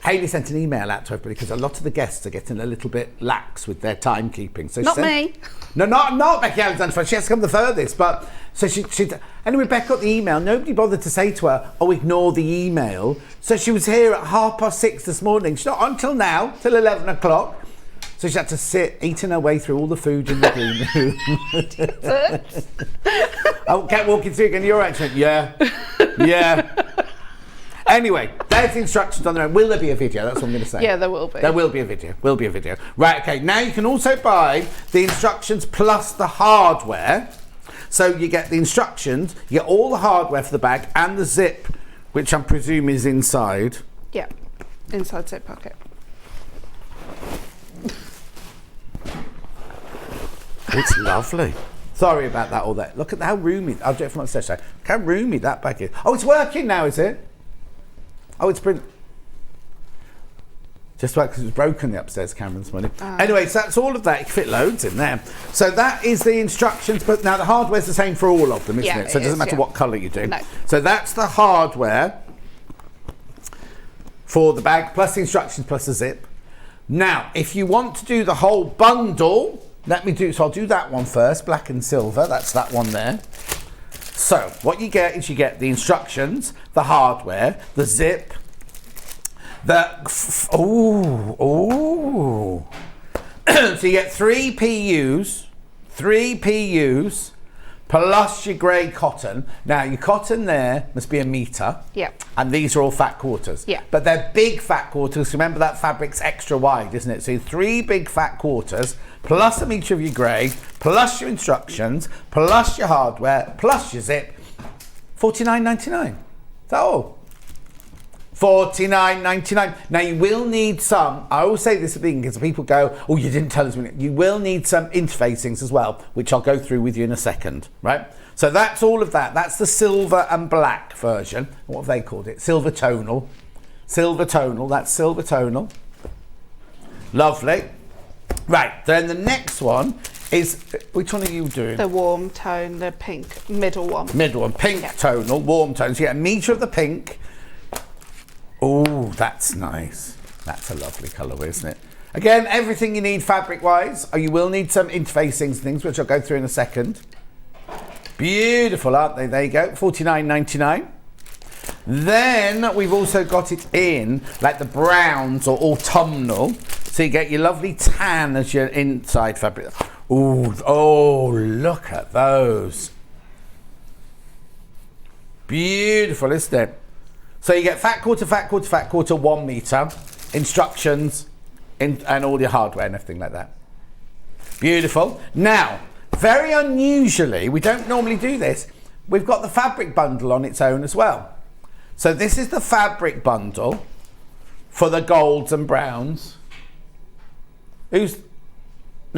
Hayley sent an email out to everybody because a lot of the guests are getting a little bit lax with their timekeeping. So not me. No, not Becky Alexandra-Frost. She has to come the furthest. But so she anyway, Becky got the email. Nobody bothered to say to her, oh, ignore the email. So she was here at 6:30 this morning. She's not on till now, till 11 o'clock. So she had to sit, eating her way through all the food in the green room. I kept walking through again. You're right. She went, yeah. Anyway, there's the instructions on there. Will there be a video? That's what I'm going to say. Yeah, there will be. There will be a video. Right, okay. Now you can also buy the instructions plus the hardware. So you get the instructions, you get all the hardware for the bag and the zip, which I presume is inside. Yeah, inside zip pocket. It's lovely. Sorry about that, all that. Look at how roomy. I'll do it from upstairs. Look how roomy that bag is. Oh, it's working now, is it? Oh, it's brilliant. Just about because it was broken, the upstairs camera this morning. Anyway, so that's all of that. You can fit loads in there. So that is the instructions. But now the hardware's the same for all of them, isn't it? So it doesn't matter what colour you do. No. So that's the hardware for the bag, plus the instructions, plus the zip. Now, if you want to do the whole bundle, so I'll do that one first, black and silver. That's that one there. So what you get is you get the instructions, the hardware, the zip, so you get three PUs, plus your grey cotton. Now your cotton there must be 1 metre. Yeah. And these are all fat quarters. Yeah. But they're big fat quarters. Remember that fabric's extra wide, isn't it? So 3 big fat quarters, plus 1 metre of your grey, plus your instructions, plus your hardware, plus your zip. $49.99. Is that all? $49.99. Now you will need some, I always say this at the beginning because people go, oh, you didn't tell us. You will need some interfacings as well, which I'll go through with you in a second, right? So that's all of that. That's the silver and black version. What have they called it? Silver tonal. Silver tonal. That's silver tonal. Lovely. Right, then the next one is, which one are you doing? The warm tone, the pink, middle one. Middle one, pink tonal, warm tone. So you get 1 metre of the pink. Oh, that's nice. That's a lovely colour, isn't it? Again, everything you need fabric-wise. You will need some interfacings and things, which I'll go through in a second. Beautiful, aren't they? There you go, $49.99. Then we've also got it in like the browns or autumnal. So you get your lovely tan as your inside fabric. Oh, look at those. Beautiful, isn't it? So you get fat quarter, 1 metre, instructions, and all your hardware and everything like that. Beautiful. Now, very unusually, we don't normally do this, we've got the fabric bundle on its own as well. So this is the fabric bundle for the golds and browns. No,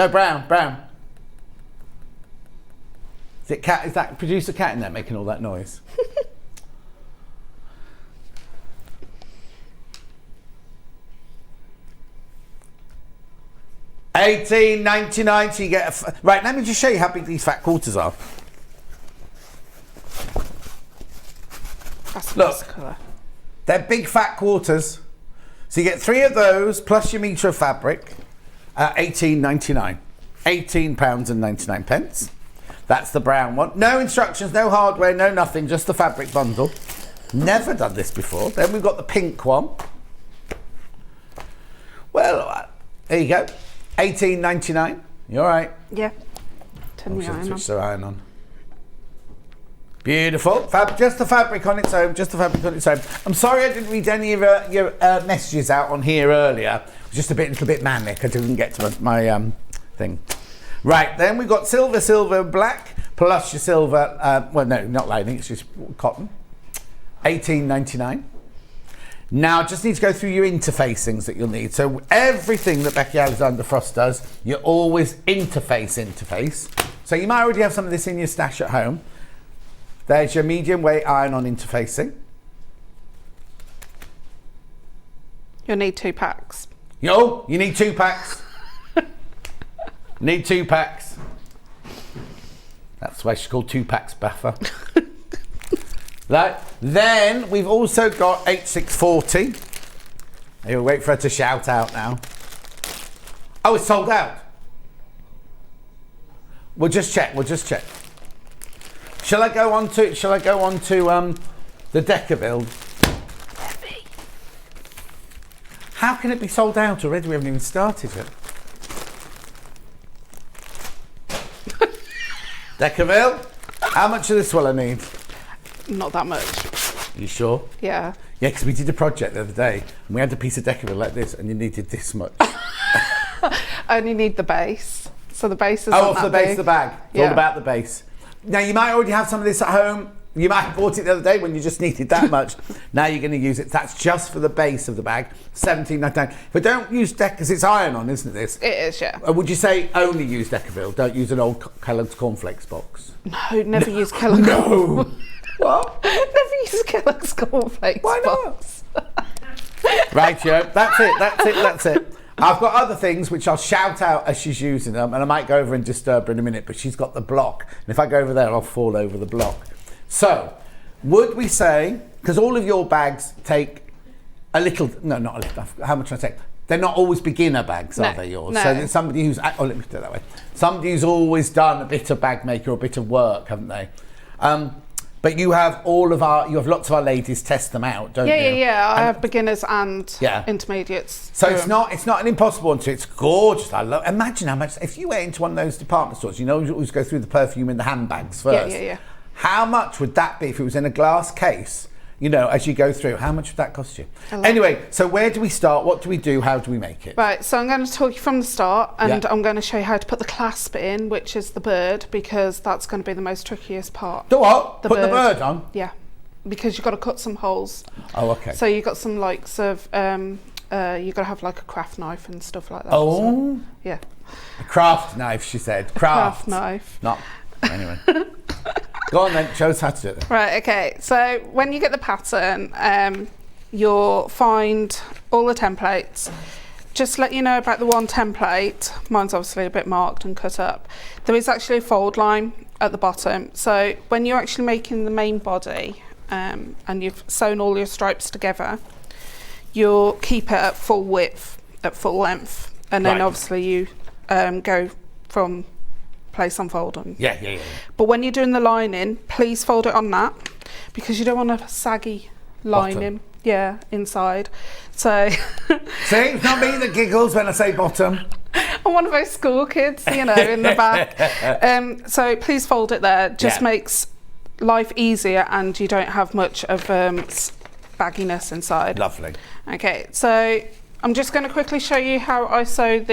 brown. Is that producer cat in there making all that noise? $18.99, so you get right, let me just show you how big these fat quarters are. That's a Look, nice colour. they're big fat quarters. So you get 3 of those plus your metre of fabric at £18.99. £18.99. That's the brown one. No instructions, no hardware, no nothing, just the fabric bundle. Never done this before. Then we've got the pink one. Well, there you go. $18.99. You all right? Yeah. Turn the iron on. Switch the iron on. Beautiful. Just the fabric on its own. I'm sorry I didn't read any of your messages out on here earlier. It was just a little bit manic. I didn't get to my thing. Right, then we've got silver, and black, plus your silver, well, no, not lining, it's just cotton. $18.99. Now, I just need to go through your interfacings that you'll need. So everything that Becky Alexandra-Frost does, you always interface. So you might already have some of this in your stash at home. There's your medium weight iron-on interfacing. You'll need 2 packs. You need 2 packs. Need 2 packs. That's why she's called 2 packs buffer. Right. Then we've also got H640. You'll wait for her to shout out now. Oh, it's sold out. We'll just check. Shall I go on to the Decker build? Heavy. How can it be sold out already? We haven't even started it. Deckerville, how much of this will I need? Not that much. You sure? Yeah. Yeah, because we did a project the other day and we had a piece of Deckerville like this and you needed this much. I only need the base. So the base is off the base of the bag. It's all Yeah. about the base. Now, you might already have some of this at home. You might have bought it the other day when you just needed that much. Now you're going to use it. That's just for the base of the bag. $17.99. But don't use Decker, because it's iron-on, isn't it, this? It is, yeah. Would you say only use Deckerville? Don't use an old Kellogg's cornflakes box? No, never use Kellogg's. No! What? Never use Kellogg's cornflakes Why not? box. Right, Joe. That's it. I've got other things which I'll shout out as she's using them, and I might go over and disturb her in a minute, but she's got the block. And if I go over there, I'll fall over the block. So, would we say, because all of your bags take a little, no, not a little, how much do I take? They're not always beginner bags, are they, yours? No. So there's somebody who's, let me do it that way. Somebody who's always done a bit of bag making or a bit of work, haven't they? But you have lots of our ladies test them out, don't you? Yeah. I have beginners and intermediates. So it's not an impossible one. It's gorgeous. Imagine how much, if you went into one of those department stores, you always go through the perfume in the handbags first. Yeah. How much would that be if it was in a glass case? As you go through, how much would that cost you? Anyway, so where do we start? What do we do? How do we make it? Right, so I'm going to talk you from the start, and I'm going to show you how to put the clasp in, which is the bird, because that's going to be the most trickiest part. The what? Put the bird on? Yeah, because you've got to cut some holes. Oh, okay. So you've got some likes of, you've got to have like a craft knife and stuff like that. Oh. So, yeah. A craft knife, she said. Craft knife. Not, anyway. Go on then, show us how to do it. Right, okay, so when you get the pattern, you'll find all the templates. Just let you know about the one template, mine's obviously a bit marked and cut up. There is actually a fold line at the bottom. So when you're actually making the main body and you've sewn all your stripes together, you'll keep it at full width, at full length. And then obviously you go from place unfolding. Yeah. But when you're doing the lining, please fold it on that, because you don't want a saggy lining. Bottom. Yeah, inside. So see, it's not me that giggles when I say bottom. I'm one of those school kids, in the back. So please fold it there. Just makes life easier, and you don't have much of bagginess inside. Lovely. Okay, so I'm just going to quickly show you how I sew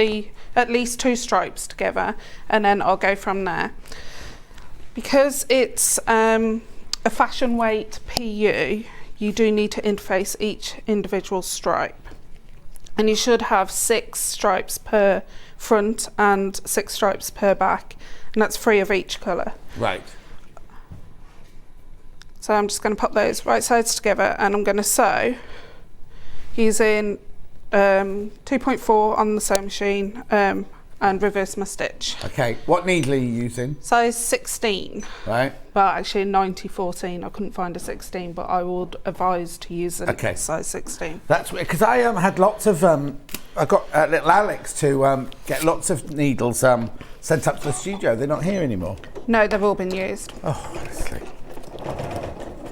at least 2 stripes together, and then I'll go from there. Because it's a fashion weight PU, you do need to interface each individual stripe, and you should have 6 stripes per front and 6 stripes per back, and that's 3 of each colour. Right. So I'm just going to pop those right sides together, and I'm going to sew using 2.4 on the sewing machine and reverse my stitch. Okay, what needle are you using? Size 16. Right. Well, actually 90-14. I couldn't find a 16, but I would advise to use a size 16. That's because I had lots of I got little Alex to get lots of needles sent up to the studio. They're not here anymore. No, they've all been used. Oh, honestly.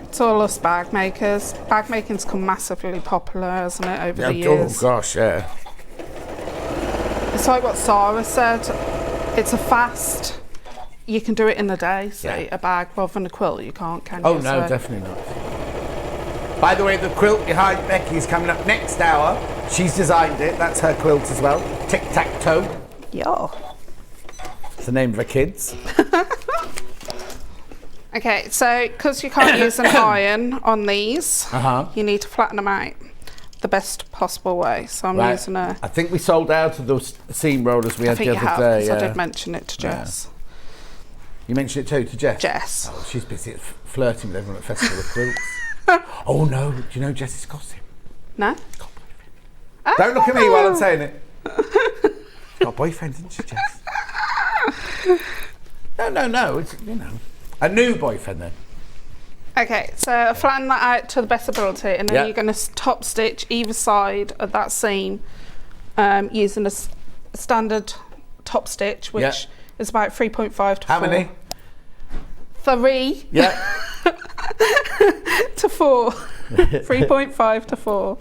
It's all us bag makers. Bag making's become massively popular, hasn't it, over the years? Oh gosh, yeah. It's like what Sara said. It's a fast. You can do it in a day. Say a bag rather than a quilt. You can't, can you? Oh no, definitely not. By the way, the quilt behind Becky is coming up next hour. She's designed it. That's her quilt as well. Tic Tac Toe. Yeah. It's the name of her kids. Okay, so because you can't use an iron on these, you need to flatten them out the best possible way. So I'm using a... I think we sold out of those seam rollers we had the other day. Yeah. I did mention it to Jess. You mentioned it too to Jess? Jess. Oh, she's busy flirting with everyone at Festival of Quilts. Oh no, do you know Jess's costume? No? Don't look at me while I'm saying it. She's got a boyfriend, isn't she, Jess? No, it's, a new boyfriend then. Okay, so flatten that out to the best ability, and then you're going to top stitch either side of that seam using a standard top stitch, which is about 3.5 to 4. How many? 3. Yeah. to 4. 3.5 to 4.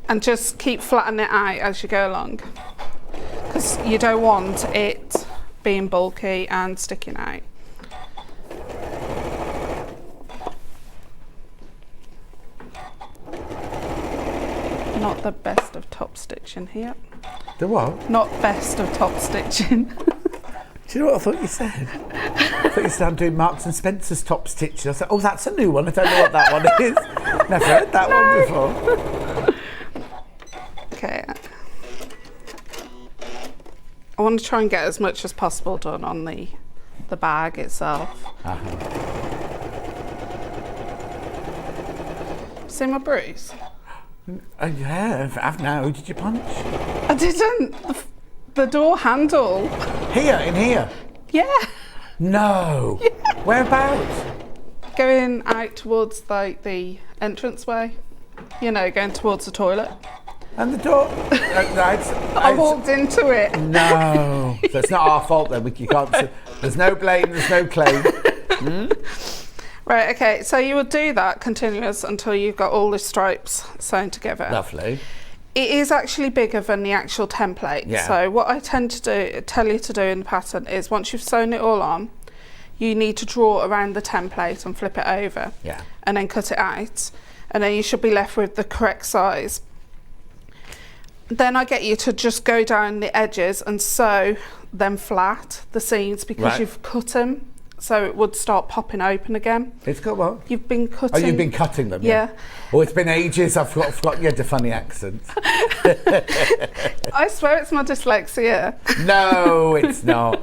And just keep flattening it out as you go along, because you don't want it being bulky and sticking out. Not the best of top stitching here. The what? Not best of top stitching. Do you know what I thought you said? I thought you said I'm doing Marks and Spencer's top stitches. I said, oh, that's a new one. I don't know what that one is. Never heard that one before. Okay. I want to try and get as much as possible done on the bag itself. See my bruise? Yeah, I've now. Who did you punch? I didn't. The door handle. Here, in here? Yeah. No. Yeah. Whereabouts? Going out towards like the entranceway. You know, going towards the toilet. And the door? I walked into it. No. So it's not our fault then. You can't. There's no blame. There's no claim. Right. Okay. So you would do that continuous until you've got all the stripes sewn together. Lovely. It is actually bigger than the actual template. Yeah. So what I tend to tell you to do in the pattern is once you've sewn it all on, you need to draw around the template and flip it over. Yeah. And then cut it out. And then you should be left with the correct size. Then I get you to just go down the edges and sew them flat, the seams, because you've cut them. So it would start popping open again. It's got what? You've been cutting. Oh, you've been cutting them? Yeah. Oh, it's been ages. I've forgot you had a funny accent. I swear it's my dyslexia. No, it's not.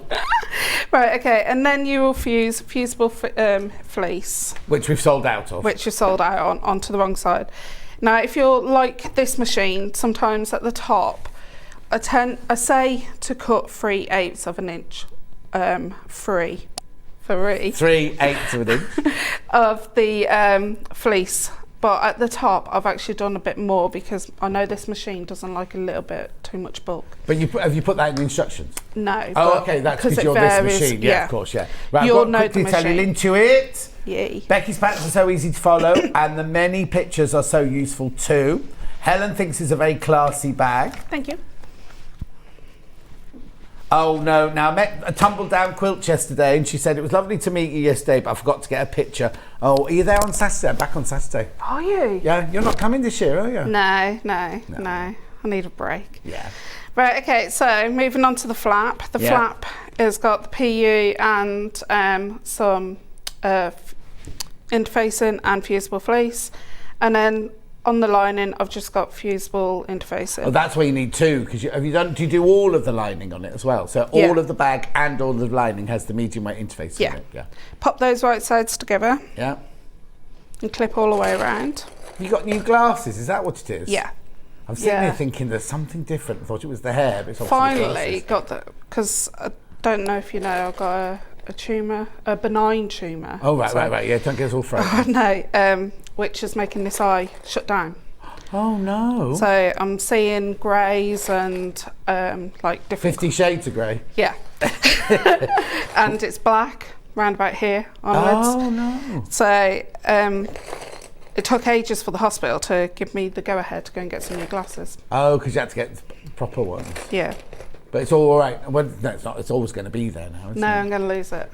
Right, okay. And then you will fuse fusible fleece. Which we've sold out of. Which you've sold out onto the wrong side. Now, if you're like this machine, sometimes at the top, I say to cut 3/8 of an inch free. 3/8 of an inch of the fleece, but at the top I've actually done a bit more because I know this machine doesn't like a little bit too much bulk. But have you put that in the instructions? No. Oh, okay, that's because you're this machine. Yeah, of course, yeah. Right, You'll I've got know to quickly the tell you machine. into it. Yay. Becky's patterns are so easy to follow, and the many pictures are so useful too. Helen thinks it's a very classy bag. Thank you. Oh no, now I met a tumble down quilt yesterday and she said it was lovely to meet you yesterday, but I forgot to get a picture. Oh, are you there on Saturday? I'm back on Saturday. Are you? Yeah, you're not coming this year, are you? No. I need a break. Yeah. Right, okay, so moving on to the flap. The flap has got the PU and some interfacing and fusible fleece. And then on the lining, I've just got fusible interfacing. Oh, that's where you need two, because do you do all of the lining on it as well? So all of the bag and all of the lining has the medium weight interface on it? Yeah. Pop those right sides together. Yeah. And clip all the way around. You got new glasses, is that what it is? Yeah. I'm sitting there thinking there's something different. I thought it was the hair, but it's obviously finally got the, because I don't know if you know, I've got a tumour, a benign tumour. Oh, right, yeah, don't get us all frightened. No, which is making this eye shut down. Oh, no. So I'm seeing greys and like different... 50 Shades of Grey? Yeah. And it's black, round about here onwards. Oh, no. So it took ages for the hospital to give me the go-ahead to go and get some new glasses. Oh, because you had to get proper ones. Yeah. But it's all right. Well, no, it's not. It's always going to be there now, isn't it? I'm going to lose it.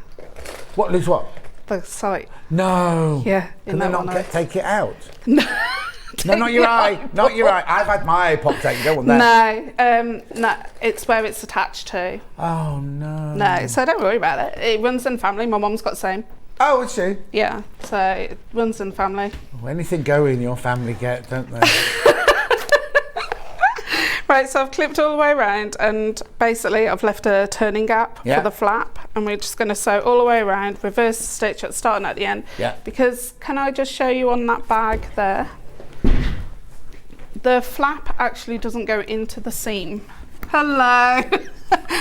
What? Lose what? The sight. No. Yeah. Can they not take it out? No. No, not your eye. Not your eye. I've had my eye popped out. You don't want that. No, it's where it's attached to. Oh, no. No, so don't worry about it. It runs in family. My mum's got the same. Oh, is she? Yeah, so it runs in family. Well, anything going your family get, don't they? Right, so I've clipped all the way around and basically I've left a turning gap for the flap and we're just going to sew all the way around, reverse stitch at the start and at the end. Yeah. Because can I just show you on that bag there? The flap actually doesn't go into the seam. Hello.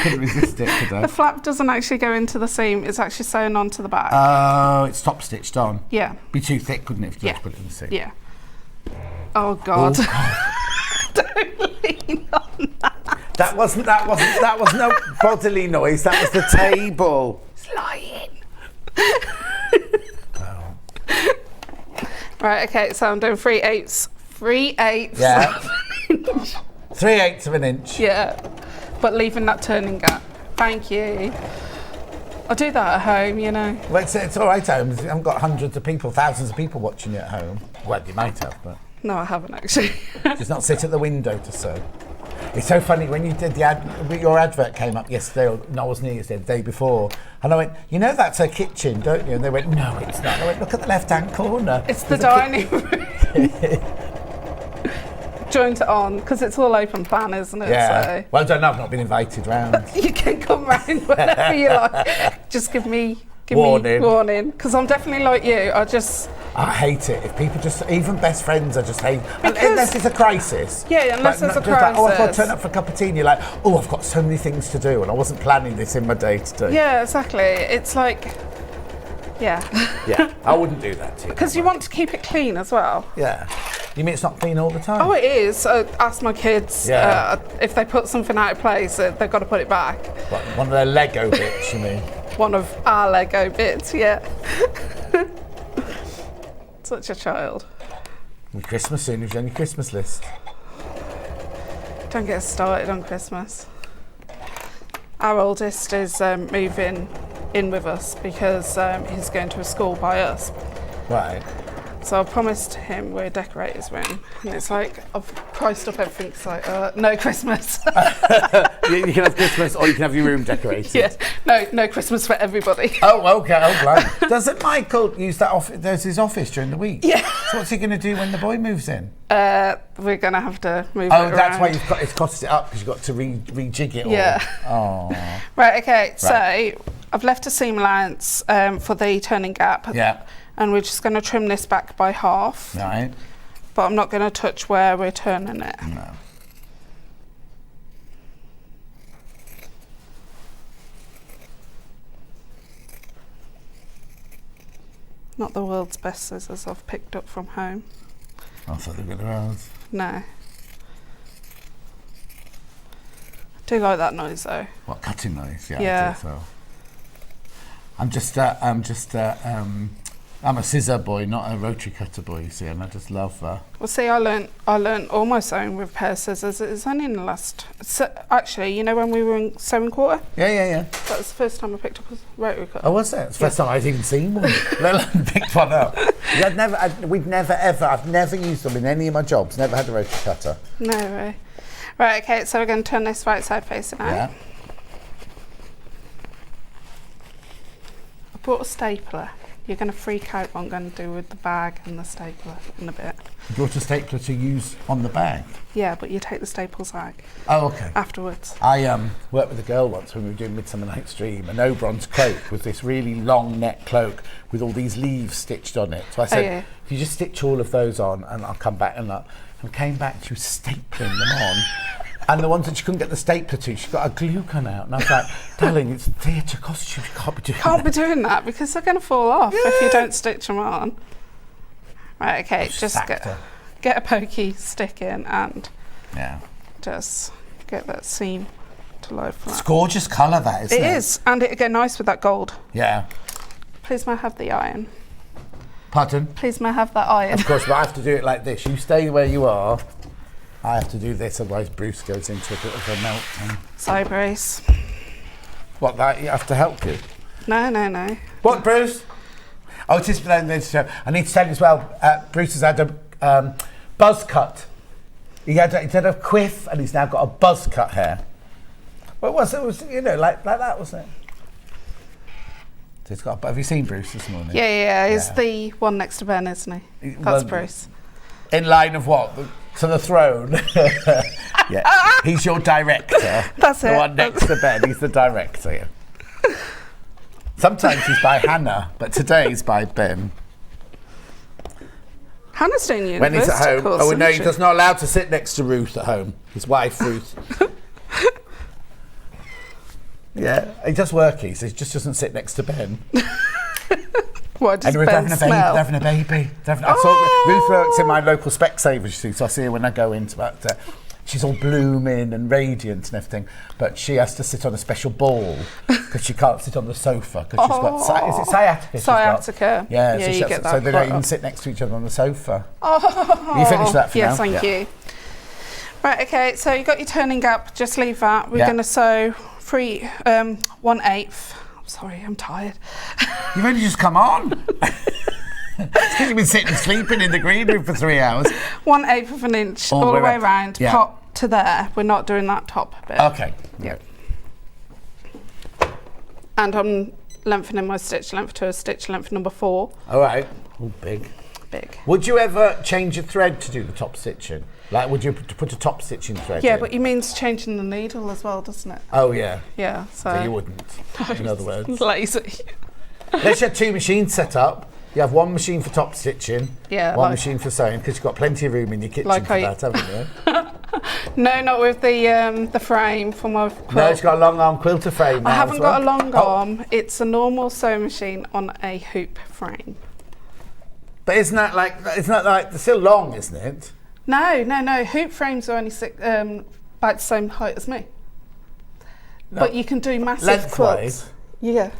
Couldn't resist it, could I? The flap doesn't actually go into the seam, it's actually sewn onto the bag. Oh, it's top stitched on. Yeah. Be too thick, couldn't it, if you just put it in the seam? Yeah. Oh, God. Oh, Don't lean on that. That was no bodily noise, that was the table. It's lying. Right, okay, so I'm doing 3/8. 3/8. Yeah. 3/8 of an inch. Yeah, but leaving that turning gap. Thank you. I do that at home, you know. Well, it's all right at home. I've got hundreds of people, thousands of people watching you at home. Well, you might have, but... No, I haven't actually. Just not sit at the window to sew. It's so funny, when you did your advert came up yesterday, or no, it wasn't yesterday, the day before, and I went, you know that's her kitchen, don't you? And they went, no, it's not. And I went, look at the left-hand corner. It's the dining room. Joint it on, because it's all open plan, isn't it? Yeah. So. Well, I don't know, I've not been invited round. You can come round whenever you like. Just give me warning. Because I'm definitely like you. I hate it. If people even best friends, I just hate. Unless it's a crisis. Yeah, unless there's a crisis. Like, I've got to turn up for a cup of tea and you're like, oh, I've got so many things to do and I wasn't planning this in my day to do. Yeah, exactly. It's like, yeah. Yeah, I wouldn't do that to you. Because you want to keep it clean as well. Yeah. You mean it's not clean all the time? Oh, it is. Ask my kids if they put something out of place, they've got to put it back. What, one of their Lego bits, you mean? One of our Lego bits, yeah. Such a child. And Christmas soon, who's on your Christmas list? Don't get us started on Christmas. Our oldest is moving in with us because he's going to a school by us. Right. So I promised him we're decorators room, and it's like I've priced up everything. It's like no Christmas. You can have Christmas, or you can have your room decorated. Yeah, no Christmas for everybody. Oh, okay. Oh, right. Doesn't Michael use that office? There's his office during the week. Yeah. So what's he going to do when the boy moves in? We're going to have to move it around. Oh, that's why it's costed it up because you've got to rejig it all. Yeah. Oh. Right. Okay. Right. So I've left a seam allowance for the turning gap. Yeah. And we're just going to trim this back by half. Right. But I'm not going to touch where we're turning it. No. Not the world's best scissors I've picked up from home. I thought they were good around. No. I do like that noise though. What, cutting noise? Yeah. Yeah. I do so. I'm a scissor boy, not a rotary cutter boy, you see, and I just love that. Well, see, I learnt all my sewing with a pair of scissors. It's only in the last... actually, you know when we were in sewing quarter? Yeah. That was the first time I picked up a rotary cutter. Oh, was it? It's the first time I'd even seen one, let alone picked one up. I've never used them in any of my jobs, never had a rotary cutter. No way. Right, okay, so we're going to turn this right side facing out. Yeah. I brought a stapler. You're going to freak out what I'm going to do with the bag and the stapler in a bit. You brought a stapler to use on the bag? Yeah, but you take the staples out. Oh, okay. Afterwards. I worked with a girl once when we were doing Midsummer Night's Dream, and Oberon's cloak was this really long neck cloak with all these leaves stitched on it. So I said, if you just stitch all of those on, and I'll come back and came back, she was stapling them on. And the ones that she couldn't get the stapler to, she got a glue gun out. And I was like, darling, it's theatre costume. You can't be doing that. Because they're going to fall off if you don't stitch them on. Right, okay, just get a pokey stick in and just get that seam to lie flat. It's gorgeous colour, that, isn't it? It is, and it'll go nice with that gold. Yeah. Please may I have the iron? Pardon? Please may I have that iron? Of course, but I have to do it like this. You stay where you are. I have to do this, otherwise Bruce goes into a bit of a meltdown. Sorry, Bruce. What, that you have to help you? No. What, Bruce? Oh, it is for them. I need to tell you as well, Bruce has had a buzz cut. He had a quiff and he's now got a buzz cut hair. What was it? It was, like that, wasn't it? So he's got, have you seen Bruce this morning? Yeah. He's the one next to Ben, isn't he? That's Bruce. In line of what? To the throne. Yeah, he's your director. That's the one next to Ben. He's the director. Yeah. Sometimes he's by Hannah, but today he's by Ben. Hannah's doing university when he's at home. Course, oh no, he's not allowed to sit next to Ruth at home. His wife Ruth. Yeah, he does workies. He just doesn't sit next to Ben. What, does and Ben smell? They're having a baby. I saw Ruth works in my local Specsavers, you see, so I see her when I go into that. She's all blooming and radiant and everything, but she has to sit on a special ball because she can't sit on the sofa because she's got, is it sciatica? Sciatica. Yeah, so you get that. So they don't even sit next to each other on the sofa. You finished that for now? Yes, thank you. Right, okay, so you got your turning gap, just leave that. We're going to sew 1/8. Sorry, I'm tired. You've only just come on. It's because you've been sitting sleeping in the green room for 3 hours. 1/8 of an inch all the way around, top to there. We're not doing that top bit. Okay. Yeah. And I'm lengthening my stitch length to a stitch length number 4. All right. Oh, big. Big. Would you ever change your thread to do the top stitching? Like, would you put a top stitching thread in? But it means changing the needle as well, doesn't it? Oh, yeah. Yeah, so you wouldn't, in other words. Lazy. Let's have 2 machines set up. You have one machine for top stitching, one machine for sewing, because you've got plenty of room in your kitchen for that, haven't you? No, not with the frame for my quilt. No, it's got a long arm quilter frame now. I haven't got a long arm. It's a normal sewing machine on a hoop frame. But isn't that like they're still long, isn't it? No. Hoop frames are only about the same height as me. No. But you can do massive quilts. Yeah.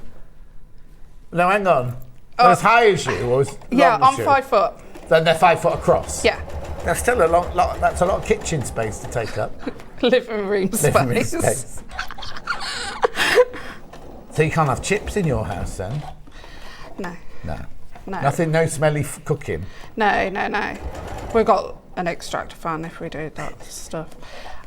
No, hang on. They're as high as you, or as long as you? 5 foot. Then they're 5 foot across. Yeah. That's still a lot. That's a lot of kitchen space to take up. Living room space. So you can't have chips in your house then? No. Nothing. No smelly cooking. No. We've got an extractor fan if we do that stuff,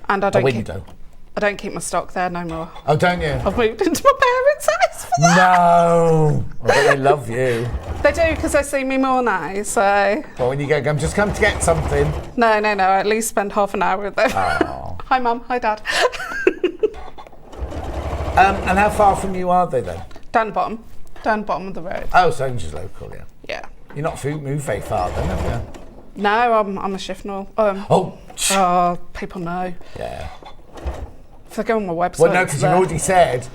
and I don't keep my stock there no more. Oh, don't you? I've moved into my parents' house for that. No. I bet they love you. They do, because they see me more now, so... Well, when you go, just come to get something. No. I at least spend half an hour with them. Oh. Hi, Mum. Hi, Dad. And how far from you are they then? Down the bottom of the road. Oh, so just local, yeah. Yeah. You're not moved very far then, have you? No, I'm a Shifnal. Oh, people know. Yeah. If they go on my website. Well, no, because you've already said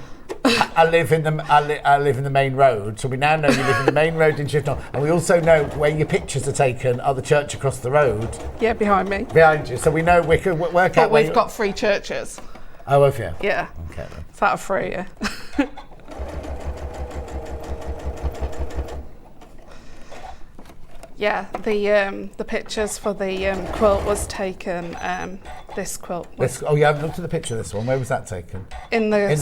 I live in the main road, so we now know you live in the main road in Shifnal, and we also know where your pictures are taken are the church across the road. Yeah, behind me. Behind you, so we know we can work out. But we've got 3 churches. Oh, have you? Yeah. Okay then. It's out of 3, yeah. Yeah, the pictures for the quilt was taken. This quilt. You haven't looked at the picture of this one. Where was that taken? In the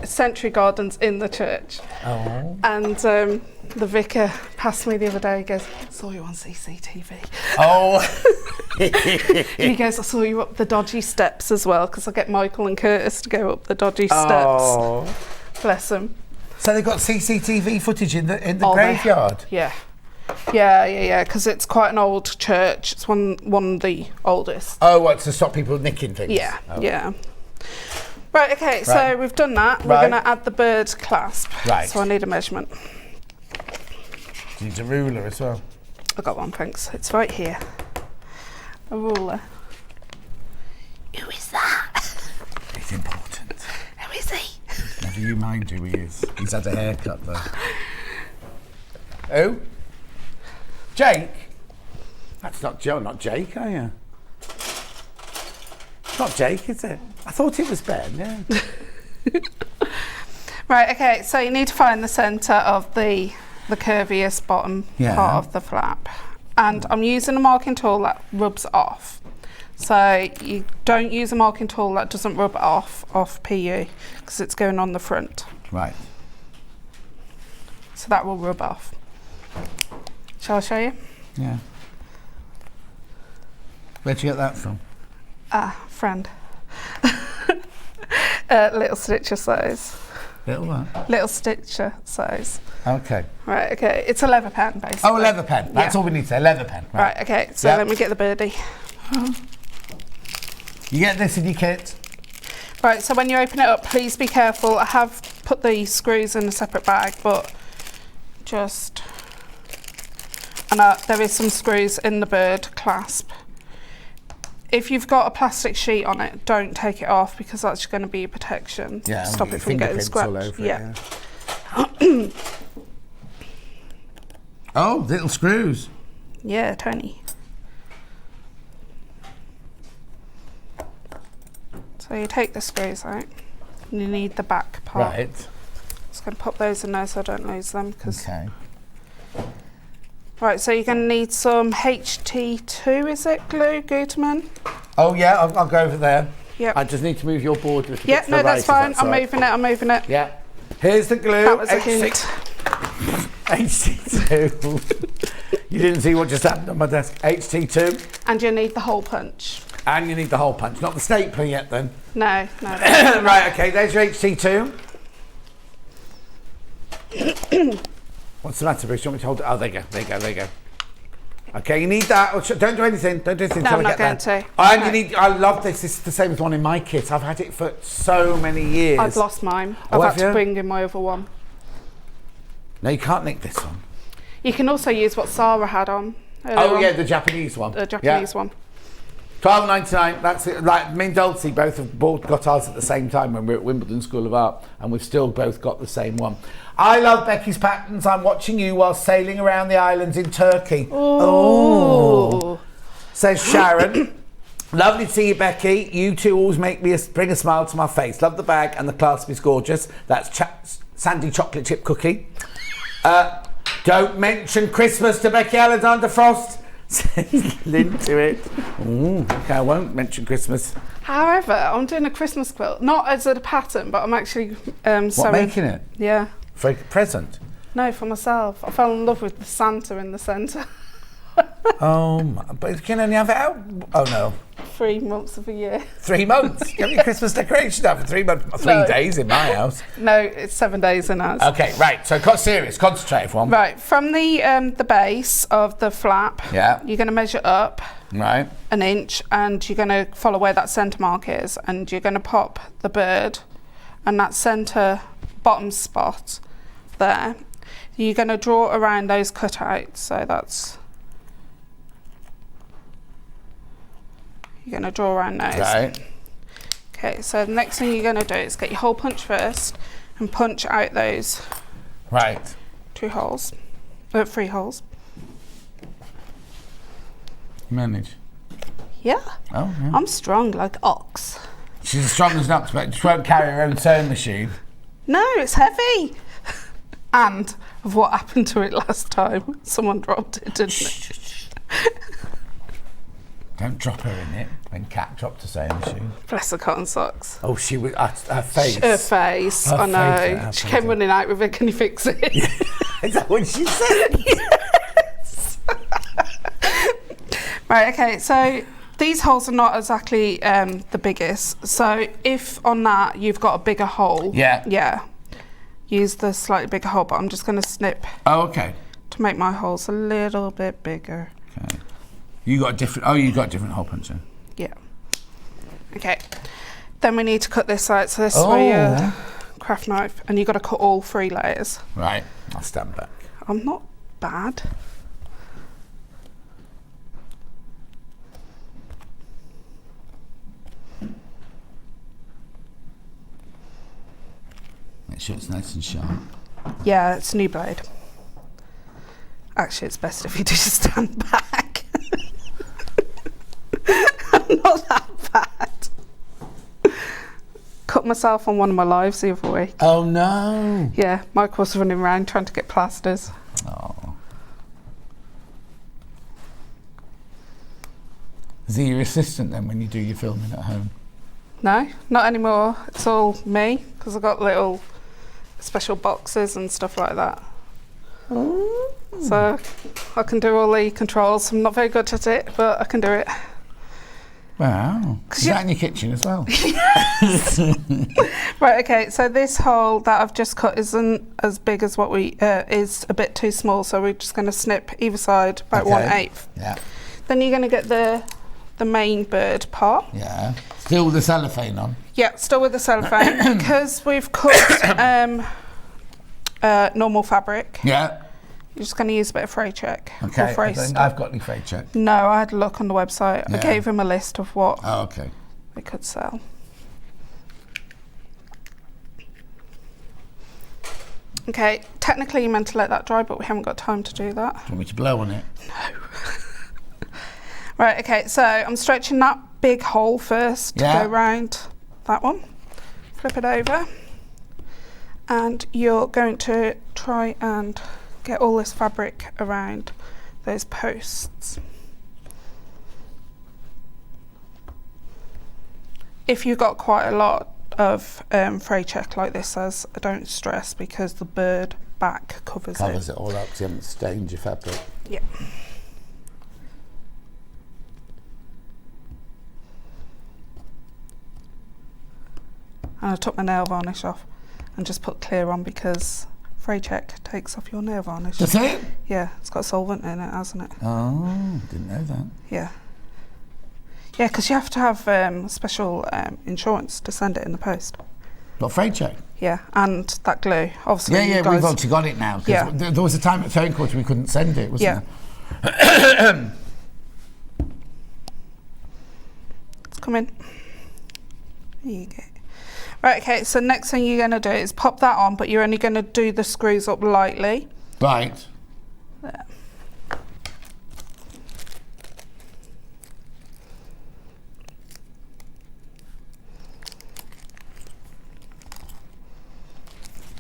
Century Gardens in the church. Oh. And the vicar passed me the other day. He goes, "I saw you on CCTV." Oh. He goes, "I saw you up the dodgy steps as well," because I get Michael and Curtis to go up the dodgy steps. Oh. Bless them. So they've got CCTV footage in the graveyard. Yeah, because it's quite an old church. It's one of the oldest. Oh, what, to stop people nicking things? Yeah, yeah. Right, okay, so we've done that. We're going to add the bird clasp. Right. So I need a measurement. You need a ruler as well. I got one, thanks. It's right here. A ruler. Who is that? It's important. Who is he? Never you mind who he is. He's had a haircut though. Who? Jake? That's not Joe, not Jake, are you? It's not Jake, is it? I thought it was Ben, yeah. Right, okay, so you need to find the centre of the curviest bottom part of the flap. And I'm using a marking tool that rubs off. So you don't use a marking tool that doesn't rub off PU, because it's going on the front. Right. So that will rub off. Shall I show you? Yeah. Where'd you get that from? Friend. Little stitcher size. Little what? Little stitcher size. Okay. Right, okay. It's a leather pen, basically. Oh, a leather pen. That's all we need to say, a leather pen. Right, okay. So let me get the birdie. You get this in your kit? Right, so when you open it up, please be careful. I have put the screws in a separate bag, but just... And there is some screws in the bird clasp. If you've got a plastic sheet on it, don't take it off, because that's going to be your protection. Yeah, stop it from getting scratched. All over yeah. It, oh, little screws. Yeah, tiny. So you take the screws out, and you need the back part. Right. Just going to pop those in there so I don't lose them. Okay. Right, so you're going to need some HT2, is it, glue, Gutermann? Oh yeah, I'll go over there. Yep. I just need to move your board a little bit. Yeah, to no, the that's right, fine. I'm moving it. Yeah. Here's the glue. That was a hint. HT2. You didn't see what just happened on my desk. HT2. And you need the hole punch. And you need the hole punch. Not the stapler yet then. No. Right, okay, there's your HT2. What's the matter, Bruce? Do you want me to hold it? Oh, there you go. Okay, you need that. Don't do anything. Don't do anything no, until I'm I not get going there. to. And no. you need. I love this. This is the same as one in my kit. I've had it for so many years. I've lost mine. Oh, I've had to bring in my other one. No, you can't nick this one. You can also use what Sara had on. The Japanese one. The Japanese one. £12.99. That's it. Like me and Dulcie both have got ours at the same time when we were at Wimbledon School of Art, and we've still both got the same one. I love Becky's patterns. I'm watching you while sailing around the islands in Turkey. Oh, says Sharon. Lovely to see you, Becky. You two always bring a smile to my face. Love the bag and the clasp is gorgeous. That's Sandy chocolate chip cookie. Don't mention Christmas to Becky Alexandra-Frost. Says Lynn to it. Okay, I won't mention Christmas. However, I'm doing a Christmas quilt, not as a pattern, but I'm actually sewing. Making it? Yeah. For a present? No, for myself. I fell in love with the Santa in the centre. But you can only have it out. Oh no. 3 months of a year. 3 months? You have your Christmas decoration out for 3 months. 3 days in my house. No, it's 7 days in ours. Okay, right. So serious. Concentrate, everyone. Right, from the base of the flap, you're going to measure up an inch, and you're going to follow where that centre mark is, and you're going to pop the bird and that centre bottom spot there. You're going to draw around those cutouts. So that's... You're going to draw around those. Right. Okay, so the next thing you're going to do is get your hole punch first and punch out those 2 holes, 3 holes. Manage. Yeah. Oh, yeah. I'm strong like ox. She's as strong as an ox, but she won't carry her own sewing machine. No, it's heavy. And of what happened to it last time, someone dropped it, didn't it? Don't drop her in it when Kat dropped a sewing machine. Bless her cotton socks. Oh, she was her face. Her face, I know. She came running out with it. Can you fix it? Is that what she said? Yes. Right. Okay. So these holes are not exactly the biggest. So if on that you've got a bigger hole, use the slightly bigger hole. But I'm just going to snip. Oh, okay. To make my holes a little bit bigger. Okay. You got a different hole puncher. Yeah. Okay. Then we need to cut this out. So this is where your craft knife, and you've got to cut all 3 layers. Right. I'll stand back. I'm not bad. Make sure it's nice and sharp. Yeah, it's a new blade. Actually, it's best if you do stand back. I'm not that bad. Cut myself on one of my lives the other week. Oh no. Yeah, Mike was running around trying to get plasters. Oh. Is he your assistant then when you do your filming at home? No, not anymore. It's all me, because I've got little special boxes and stuff like that. Oh. So I can do all the controls. I'm not very good at it, but I can do it. Wow. Is that in your kitchen as well? Yes. Right, okay, so this hole that I've just cut isn't as big as what we, is a bit too small, so we're just going to snip either side about 1/8. Yeah. Then you're going to get the main bird part. Yeah. Still with the cellophane on? Yeah, still with the cellophane. Because we've cut normal fabric. Yeah. You're just going to use a bit of fray check. Okay, or I've got any fray check. No, I had a look on the website. Yeah. I gave him a list of what we could sell. Okay, technically you meant to let that dry, but we haven't got time to do that. Do you want me to blow on it? No. Right, okay, so I'm stretching that big hole first to go round that one. Flip it over. And you're going to try and get all this fabric around those posts. If you've got quite a lot of fray check like this says, don't stress because the bird back covers it all up because you haven't stained your fabric. Yeah. And I took my nail varnish off and just put clear on because fray check takes off your nail varnish. Does it? Yeah, it's got solvent in it, hasn't it? Oh, didn't know that. Yeah. Yeah, because you have to have special insurance to send it in the post. What, fray check? Yeah, and that glue. Obviously, Yeah, you guys, we've obviously got it now. 'Cause Yeah. there was a time at phone calls we couldn't send it, wasn't Yeah. there? It's coming. There you go. Right, okay, so next thing you're going to do is pop that on, but you're only going to do the screws up lightly. Right. There.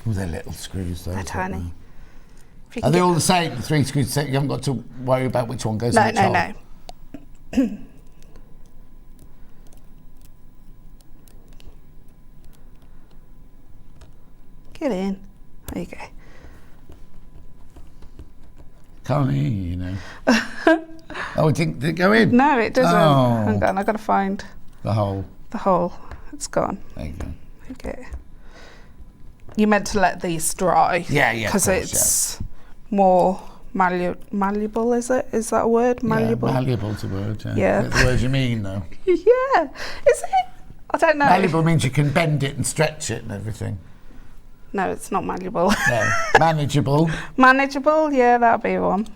Oh, they're little screws, though. They're tiny. If you can Are they get- all the same? The 3 screws set? You haven't got to worry about which one goes in which hole? No. Get in. There you go. Can't hear you, you know. Oh, did it go in? No, it doesn't. Oh. Hang on, I've got to find The hole. the hole. It's gone. There you go. Okay. You meant to let these dry. Yeah, of Because course, it's more malleable, is it? Is that a word? Malleable? Yeah, malleable's a word, yeah. Yeah. That's the word you mean, though. Yeah. Is it? I don't know. Malleable means you can bend it and stretch it and everything. No, it's not malleable. No. Manageable. Manageable? Yeah, that'll be one.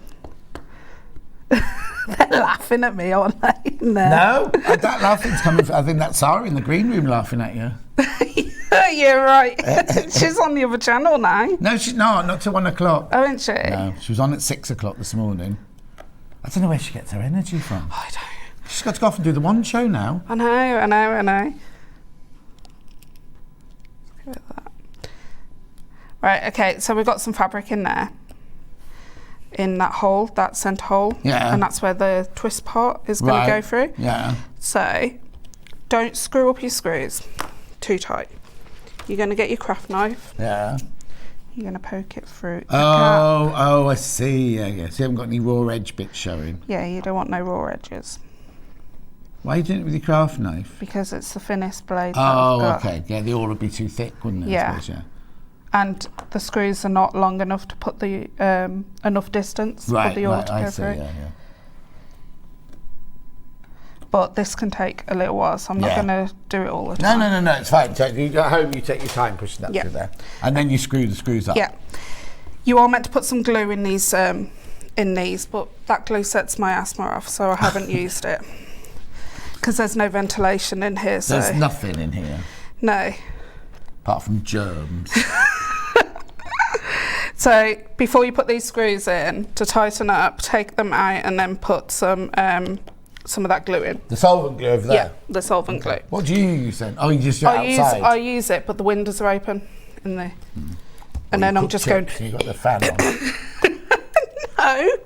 They're laughing at me, aren't they? No, that laughing's coming from, I think that's Sara in the green room laughing at you. You're right. She's on the other channel now. No, she's not till 1 o'clock. Oh, isn't she? No, she was on at 6 o'clock this morning. I don't know where she gets her energy from. I don't. She's got to go off and do the one show now. I know. Look at that. Right, okay, so we've got some fabric in there. In that hole, that centre hole. Yeah. And that's where the twist part is going to go through. Yeah. So, don't screw up your screws too tight. You're going to get your craft knife. Yeah. You're going to poke it through the gap. Oh, I see. Yeah. So you haven't got any raw edge bits showing. Yeah, you don't want no raw edges. Why are you doing it with your craft knife? Because it's the thinnest blade that Oh, I've got. okay. Yeah, the oil would be too thick, wouldn't it? I Yeah. suppose, And the screws are not long enough to put the enough distance for the oil to go through. Yeah. But this can take a little while, so I'm not going to do it all the time. No, it's fine. So you at home, you take your time pushing that Yeah. through there. And then you screw the screws up. Yeah. You are meant to put some glue in these, but that glue sets my asthma off, so I haven't used it. Because there's no ventilation in here, so... There's nothing in here. No. Apart from germs. So before you put these screws in, to tighten up, take them out and then put some of that glue in. The solvent glue over there? Yeah, the solvent glue. What do you use then? Oh, you just do it outside? I use it, but the windows are open in there. And then I'm just going... You got the fan on. No.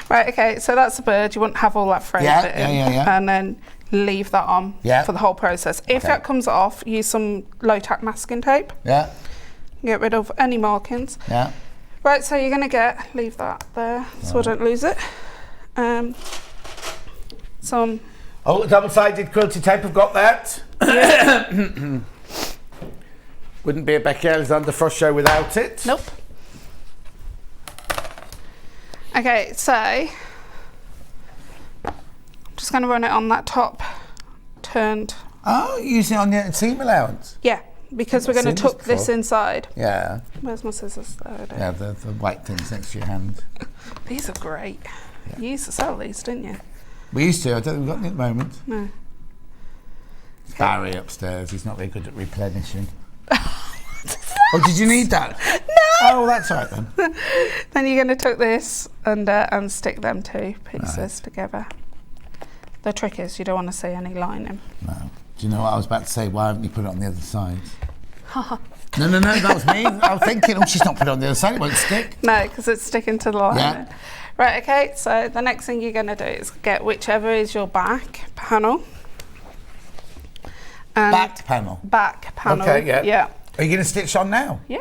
Right, okay, so that's a bird. You wouldn't have all that frame bit in. Yeah. And then leave that on for the whole process. If that comes off, use some low-tack masking tape. Yeah. Get rid of any markings. Yeah. Right, so you're going to leave that there so I don't lose it. Some... Oh, double-sided quilted tape, I've got that. Wouldn't be a Becky Alexandra-Frost show without it. Nope. Okay, so I'm just going to run it on that top turned. Oh, you're using it on the seam allowance? Yeah, because we're going to seen this tuck this before. inside. Yeah. Where's my scissors? There it is. Yeah, the white things next to your hand. These are great. You used to sell these, didn't you? We used to. I don't think we've got any at the moment. No. It's Barry upstairs. He's not very good at replenishing. Oh, did you need that? No. Oh, that's all right then. Then you're going to tuck this and stick them two pieces together. The trick is you don't want to see any lining. No. Do you know what I was about to say? Why haven't you put it on the other side? No, that was me. I was thinking, oh, she's not put it on the other side. It won't stick. No, because it's sticking to the lining. Yeah. Right, okay, so the next thing you're going to do is get whichever is your back panel. And Back panel. Back panel. Okay, yeah. Yeah. Are you going to stitch on now? Yeah.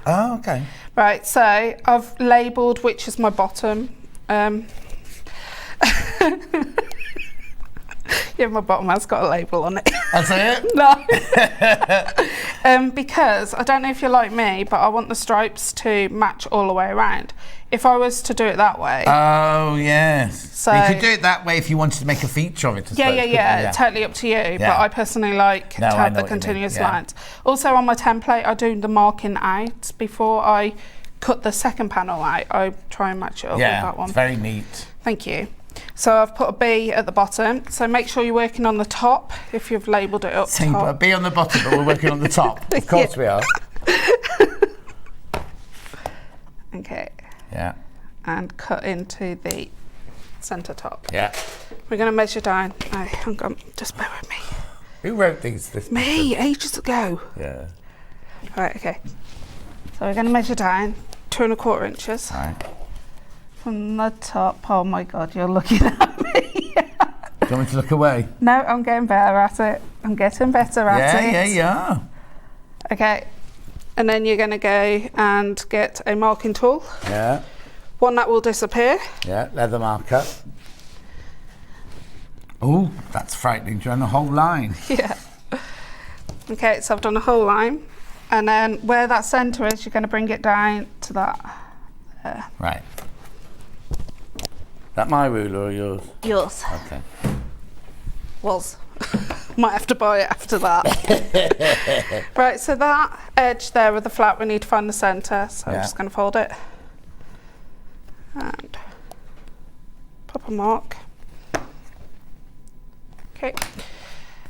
Oh, okay. Right, so I've labelled which is my you're Yeah, my bottom has got a label on it. That's it? No. Because I don't know if you're like me, but I want the stripes to match all the way around. If I was to do it that way. Oh, yes. So you could do it that way if you wanted to make a feature of it. I suppose, yeah. Totally up to you. But I personally like to have the continuous lines. Also on my template, I do the marking out before I cut the second panel out. I try and match it up with that one. It's very neat. Thank you. So I've put a B at the bottom. So make sure you're working on the top if you've labelled it up So you put a B on the bottom, but we're working on the top. Of course we are. Okay. Yeah. And cut into the centre top. Yeah. We're going to measure down. Oh, hang on, just bear with me. Who wrote these? Me, ages ago. Yeah. Right, okay. So we're going to measure down 2¼ inches. Right. From the top. Oh my God, you're looking at me. Do you want me to look away? No, I'm getting better at it. I'm getting better at it. Yeah. Okay. And then you're going to go and get a marking tool. Yeah. One that will disappear. Yeah, leather marker. Oh, that's frightening. Do you want a whole line? Yeah. Okay, so I've done a whole line. And then where that centre is, you're going to bring it down to that. Right. That my ruler or yours? Yours. Okay. Was. Might have to buy it after that. Right, so that edge there with the flat, we need to find the centre. So I'm just going to fold it. And pop a mark. Okay.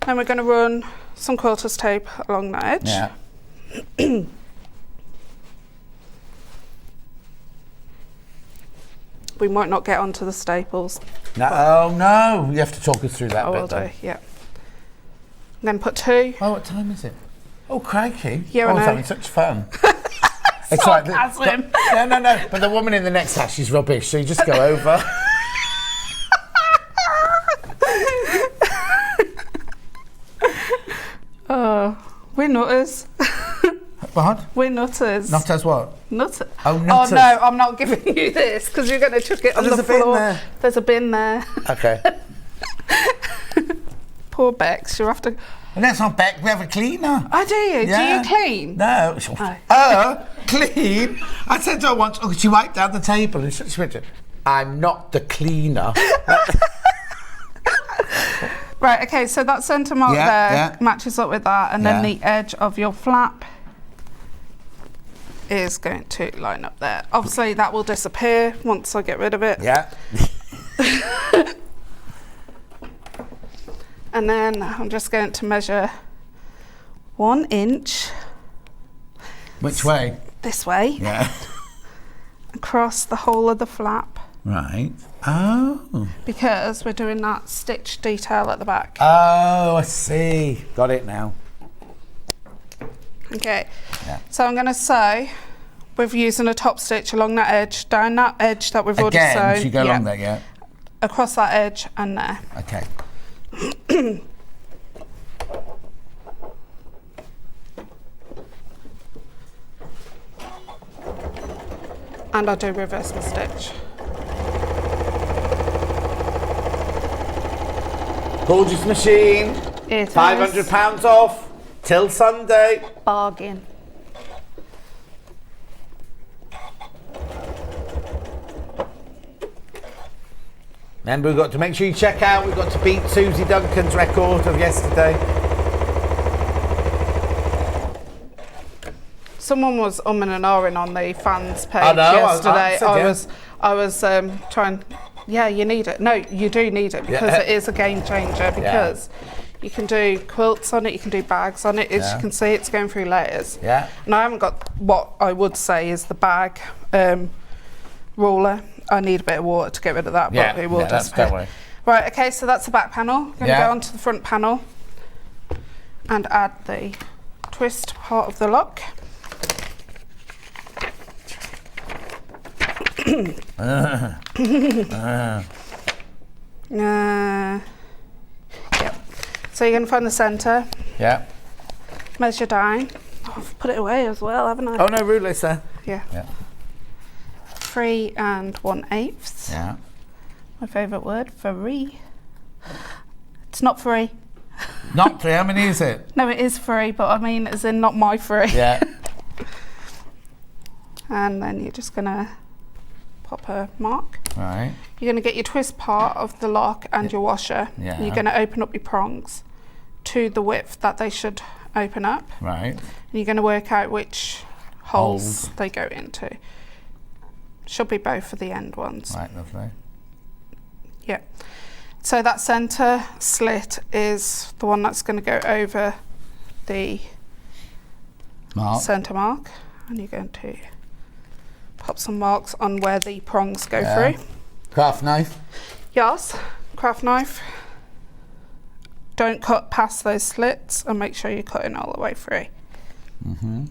Then we're going to run some quilter's tape along that edge. Yeah. We might not get onto the staples. No, oh no, you have to talk us through that I will bit. do, yeah. Then put 2. Oh, what time is it? Oh, crikey. Yeah, I was I know. having such fun. It's like Sarcasm. No. But the woman in the next house, she's rubbish, so you just go over. We're nutters. What? We're nutters. Not as what? Nutters. Oh, nutters. Oh no, I'm not giving you this because you're going to chuck it on the floor. There's a bin there. There's a bin there. Okay. Poor Bex, you have to. And that's not back, we have a cleaner. Oh, do you? Yeah. Do you clean? No. Clean? I said to her once, oh, she wiped down the table and she went, I'm not the cleaner. Right, okay, so that centre mark there matches up with that, and then the edge of your flap is going to line up there. Obviously, that will disappear once I get rid of it. Yeah. And then I'm just going to measure 1 inch. Which way? This way. Yeah. Across the whole of the flap. Right. Oh. Because we're doing that stitch detail at the back. Oh, I see. Got it now. Okay. Yeah. So I'm going to sew with using a top stitch along that edge, down that edge that we've already sewn. Again, you go along there, yeah? Across that edge and there. Okay. And I do reverse my stitch. Gorgeous machine. It is. £500 off till Sunday. Bargain. Remember, we've got to make sure you check out. We've got to beat Susie Duncan's record of yesterday. Someone was umming and ahhing on the fans page I know, yesterday. I was trying. Yeah, you need it. No, you do need it because it is a game changer. Because you can do quilts on it, you can do bags on it. As you can see, it's going through layers. Yeah. And I haven't got what I would say is the bag ruler. I need a bit of water to get rid of that, but it will disappear. Don't worry. Right, okay, so that's the back panel. I'm going to go onto the front panel and add the twist part of the lock. Yep. So you're going to find the centre. Yeah. Measure down. Oh, I've put it away as well, haven't I? Oh no, ruler's there. Yeah. Yeah. 3 1/8. Yeah. My favourite word, free. It's not free. Not free. How many is it? No, it is free, but I mean, as in not my free. Yeah. And then you're just gonna pop a mark. Right. You're gonna get your twist part of the lock and your washer. Yeah. And you're gonna open up your prongs to the width that they should open up. Right. And you're gonna work out which holes they go into. Should be both for the end ones. Right, lovely. Yeah. So that centre slit is the one that's going to go over the centre mark, and you're going to pop some marks on where the prongs go through. Craft knife? Yes, craft knife. Don't cut past those slits and make sure you're cutting all the way through. Mm-hmm.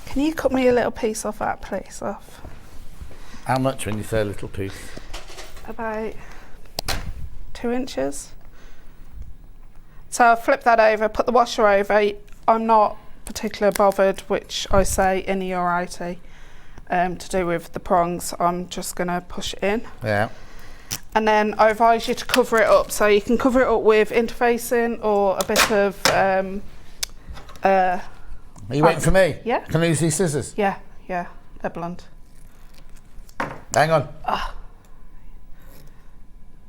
Can you cut me a little piece off that, please? Off. How much when you say a little piece? About 2 inches. So I'll flip that over, put the washer over. I'm not particularly bothered which I say innie or outie to do with the prongs. I'm just going to push it in. Yeah. And then I advise you to cover it up. So you can cover it up with interfacing or a bit of... Are you waiting for me? Yeah. Can I use these scissors? Yeah, they're blunt. Hang on.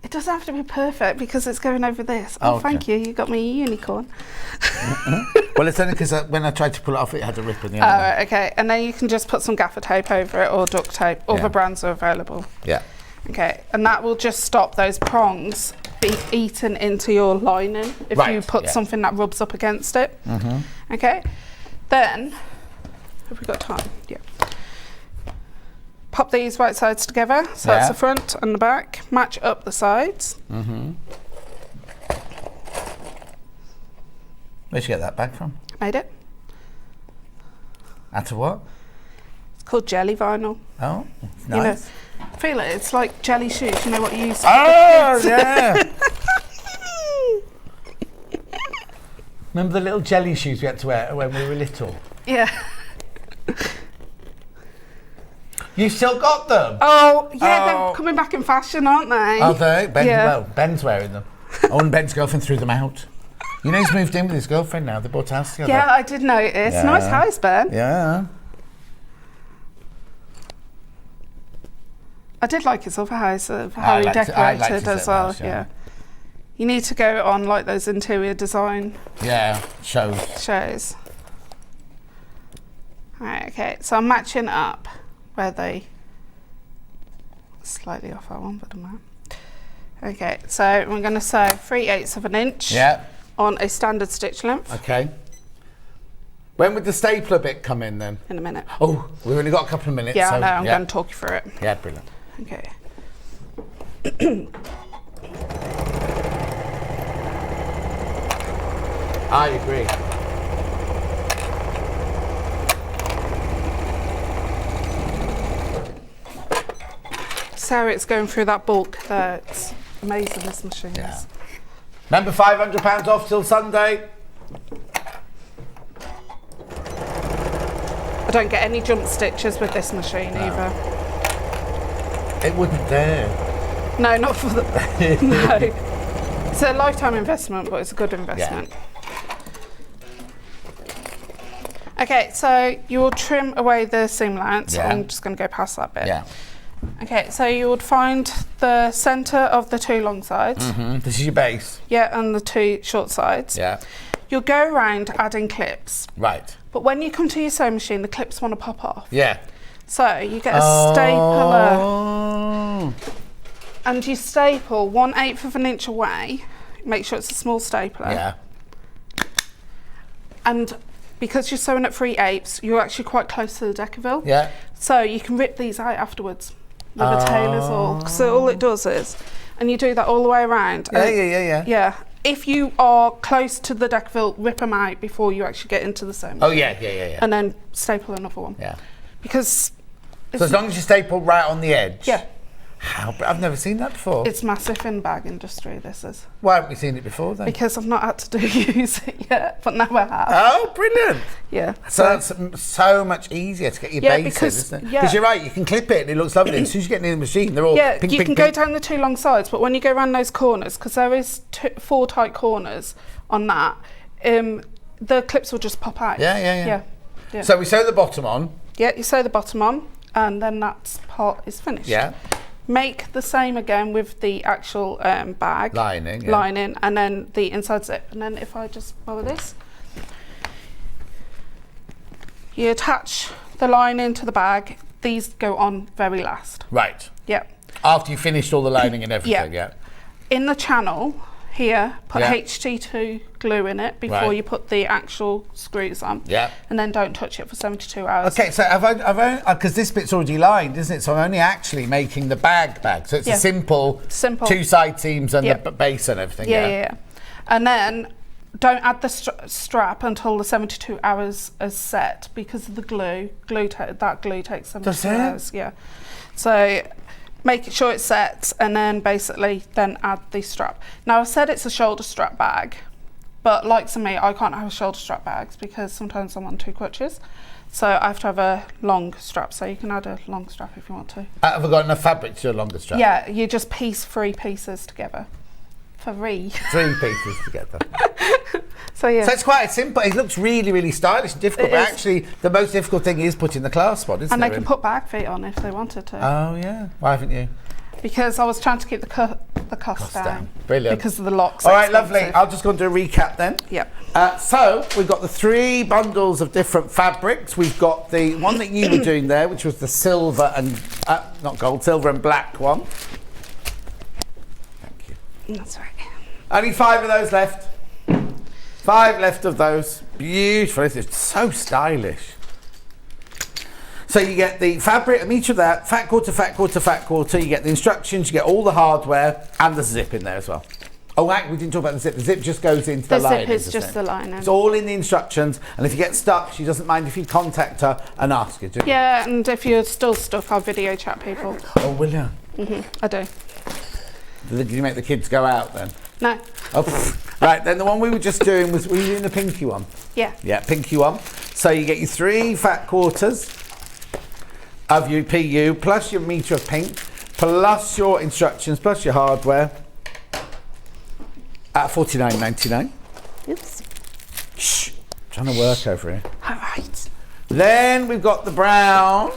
It doesn't have to be perfect because it's going over this. Oh, okay. Thank you. You got me a unicorn. Well, it's only because when I tried to pull it off, it had a rip in the end. Right, okay. And then you can just put some gaffer tape over it or duct tape. Other brands are available. Yeah. Okay. And that will just stop those prongs being eaten into your lining if you put something that rubs up against it. Mm-hmm. Okay. Then, have we got time? Yeah. Pop these right sides together, so that's the front and the back. Match up the sides. Mm-hmm. Where'd you get that bag from? Made it. Out of what? It's called jelly vinyl. Oh, nice. You know, feel it. It's like jelly shoes. You know what you use? Oh, yeah. Remember the little jelly shoes we had to wear when we were little? Yeah. You still got them? Oh, yeah, they're coming back in fashion, aren't they? Are they? Well, Ben's wearing them. Oh, and Ben's girlfriend threw them out. You know, he's moved in with his girlfriend now. They bought a house together. Yeah, I did notice. Yeah. Nice house, Ben. Yeah. I did like his other house, how he decorated as well. House, yeah. You need to go on like those interior design shows. Alright, okay, so I'm matching up where they slightly off that one, but I'm out. Okay, so we're going to sew 3/8 of an inch on a standard stitch length. Okay. When would the stapler bit come in then? In a minute. Oh, we've only got a couple of minutes. Yeah, so, I know, I'm going to talk you through it. Yeah, brilliant. Okay. I agree. So it's going through that bulk there. It's amazing, this machine is. Yeah. Remember, £500 off till Sunday. I don't get any jump stitches with this machine either. It wouldn't dare. No, not for the... No. It's a lifetime investment, but it's a good investment. Yeah. Okay, so you will trim away the seam allowance. Yeah. I'm just going to go past that bit. Yeah. Okay, so you would find the centre of the 2 long sides. Mm-hmm. This is your base. Yeah, and the 2 short sides. Yeah. You'll go around adding clips. Right. But when you come to your sewing machine, the clips want to pop off. Yeah. So you get a stapler. And you staple 1/8 of an inch away. Make sure it's a small stapler. Yeah. And because you're sewing at 3/8, you're actually quite close to the decaville. Yeah. So you can rip these out afterwards with a tailor's awl. So all it does is, and you do that all the way around. Yeah. Yeah. If you are close to the decaville, rip them out before you actually get into the sewing machine. Oh yeah. And then staple another one. Yeah. Because... So as long as you staple right on the edge. Yeah. I've never seen that before. It's massive in bag industry, this is. Why haven't we seen it before then? Because I've not had to use it yet, but now I have. Oh, brilliant. Yeah. So that's so much easier to get your base in, isn't it? Because you're right, you can clip it and it looks lovely. As soon as you get it in the machine, they're all pink, you pink, can pink. go down the 2 long sides, but when you go around those corners, because there is 4 tight corners on that, the clips will just pop out. Yeah. So we sew the bottom on. Yeah, you sew the bottom on, and then that part is finished. Yeah. Make the same again with the actual bag. Lining, and then the inside zip. And then if I just borrow this, you attach the lining to the bag. These go on very last. Right. Yeah. After you finished all the lining and everything, yeah. In the channel here, put HT2 glue in it before you put the actual screws on. Yeah. And then don't touch it for 72 hours. Okay, so I've because this bit's already lined, isn't it? So I'm only actually making the bag. So it's a simple 2 side seams and the base and everything. Yeah. And then don't add the strap until the 72 hours is set because of the glue. That glue takes 72 hours. Yeah. So make sure it's set and then basically then add the strap. Now I said it's a shoulder strap bag, but like to me, I can't have shoulder strap bags because sometimes I'm on 2 crutches. So I have to have a long strap, so you can add a long strap if you want to. Have I got enough fabric to do a longer strap? Yeah, you just piece 3 pieces together. 3 pieces together. So yeah. So it's quite simple. It looks really, really stylish and difficult, but actually the most difficult thing is putting the clasp on, isn't it? And they can put bag feet on if they wanted to. Oh yeah. Why haven't you? Because I was trying to keep the cost down. Brilliant. Because of the locks. All right, lovely. I'll just go and do a recap then. Yep. So we've got the 3 bundles of different fabrics. We've got the one that you were doing there, which was the silver and not gold, silver and black one. Thank you. That's right. Only 5 of those left. 5 left of those. Beautiful. It's so stylish. So you get the fabric and each of that, fat quarter, fat quarter, fat quarter. You get the instructions, you get all the hardware and the zip in there as well. Oh, we didn't talk about the zip. The zip just goes into the lining. The zip is just the lining. It's all in the instructions. And if you get stuck, she doesn't mind if you contact her and ask her to. Yeah, and if you're still stuck, I'll video chat people. Oh, will you? I do. Did you make the kids go out then? No. Oh, right, then the one we were just doing was, were you doing the pinky one? Yeah. Yeah, pinky one. So you get your 3 fat quarters of your PU, plus your metre of pink, plus your instructions, plus your hardware at $49.99. Oops. Shh, trying to work over here. All right. Then we've got the brown.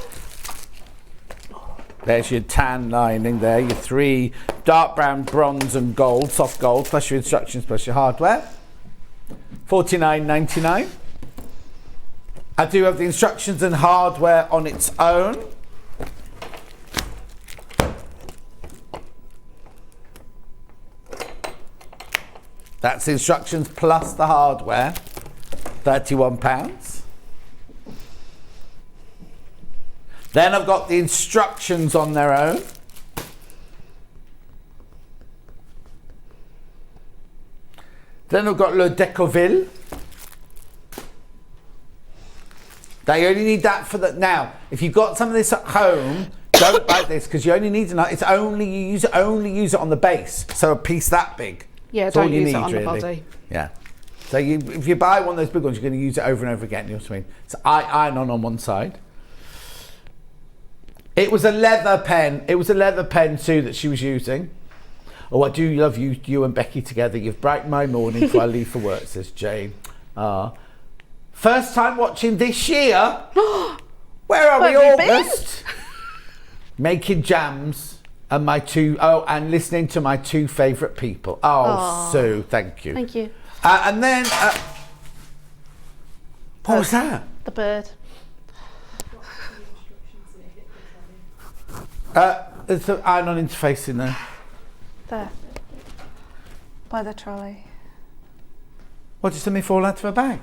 There's your tan lining there, your 3 dark brown, bronze and gold, soft gold, plus your instructions, plus your hardware. $49.99. I do have the instructions and hardware on its own. That's the instructions plus the hardware, £31. Then I've got the instructions on their own. Then I've got Le Decoville. They only need that for the... Now, if you've got some of this at home, don't buy this because you only need it's only use it on the base. So a piece that big. Yeah, That's don't all you use need, it on really. the body. Yeah. So if you buy one of those big ones, you're going to use it over and over again. You know what I mean? It's iron on one side. It was a leather pen. It was a leather pen, Sue, that she was using. Oh, I do love you and Becky together. You've brightened my morning before I leave for work, says Jane. First time watching this year. Where are we, August? Making jams and and listening to my 2 favourite people. Oh, Sue, thank you. Thank you. And then, what was that? The bird. There's an iron-on interface in there. There. By the trolley. What, did something fall out of her bag?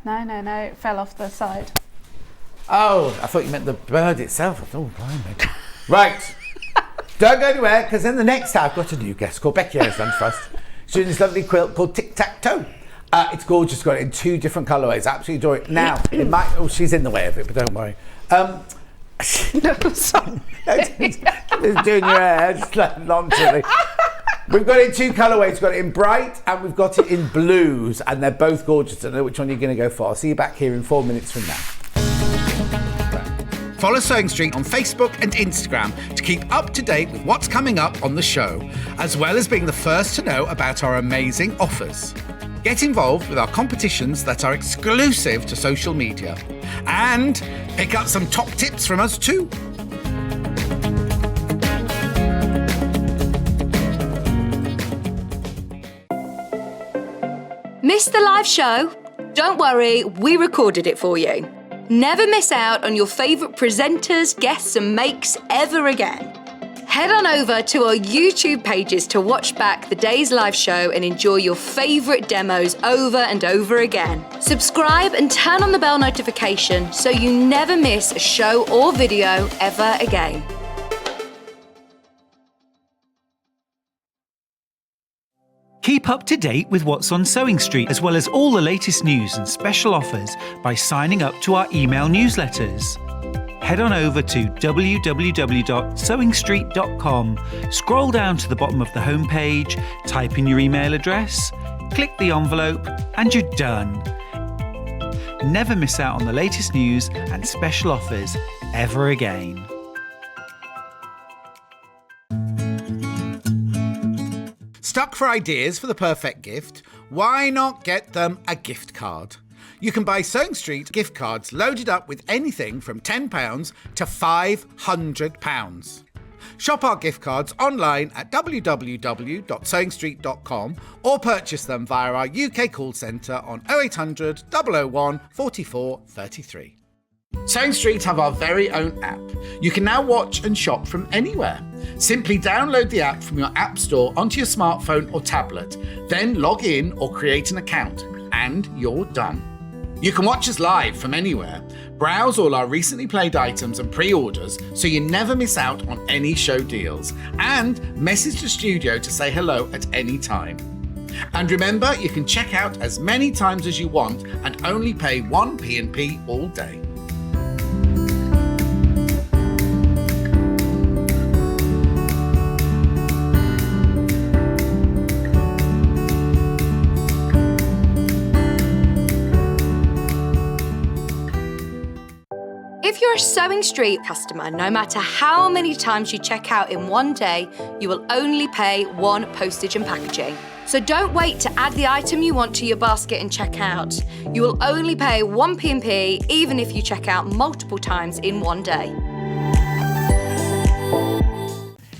No, it fell off the side. Oh, I thought you meant the bird itself. I thought, blimey. Right. Don't go anywhere, because then the next time I've got a new guest called Becky Alexandra-Frost. She's doing this lovely quilt called Tic Tac Toe. It's gorgeous. Got it in 2 different colourways. Absolutely adore it. Now, it might... Oh, she's in the way of it, but don't worry. No, sorry. It's doing your hair, just like nonchalant. We've got it in 2 colourways. We've got it in bright and we've got it in blues, and they're both gorgeous. I don't know which one you're going to go for. I'll see you back here in 4 minutes from now. Follow Sewing Street on Facebook and Instagram to keep up to date with what's coming up on the show, as well as being the first to know about our amazing offers. Get involved with our competitions that are exclusive to social media, and pick up some top tips from us too. Missed the live show? Don't worry, we recorded it for you. Never miss out on your favourite presenters, guests and makes ever again. Head on over to our YouTube pages to watch back the day's live show and enjoy your favourite demos over and over again. Subscribe and turn on the bell notification so you never miss a show or video ever again. Keep up to date with what's on Sewing Street, as well as all the latest news and special offers by signing up to our email newsletters. Head on over to www.sewingstreet.com, scroll down to the bottom of the homepage, type in your email address, click the envelope, and you're done. Never miss out on the latest news and special offers ever again. Stuck for ideas for the perfect gift? Why not get them a gift card? You can buy Sewing Street gift cards loaded up with anything from £10 to £500. Shop our gift cards online at www.sewingstreet.com or purchase them via our UK call centre on 0800 001 44 33. Sewing Street have our very own app. You can now watch and shop from anywhere. Simply download the app from your app store onto your smartphone or tablet, then log in or create an account, and you're done. You can watch us live from anywhere, browse all our recently played items and pre-orders so you never miss out on any show deals, and message the studio to say hello at any time. And remember, you can check out as many times as you want and only pay 1 P&P all day. If you're a Sewing Street customer, no matter how many times you check out in one day, you will only pay 1 postage and packaging. So don't wait to add the item you want to your basket and check out. You will only pay 1 P&P even if you check out multiple times in one day.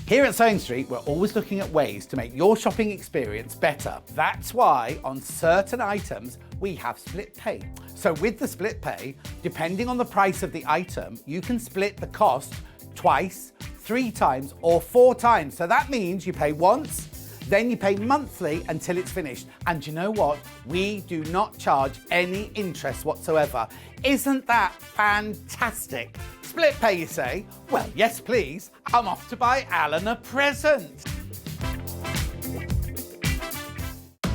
Here at Sewing Street, we're always looking at ways to make your shopping experience better. That's why on certain items, we have split pay. So with the split pay, depending on the price of the item, you can split the cost twice, 3 times, or 4 times. So that means you pay once, then you pay monthly until it's finished. And you know what? We do not charge any interest whatsoever. Isn't that fantastic? Split pay, you say? Well, yes, please. I'm off to buy Alan a present.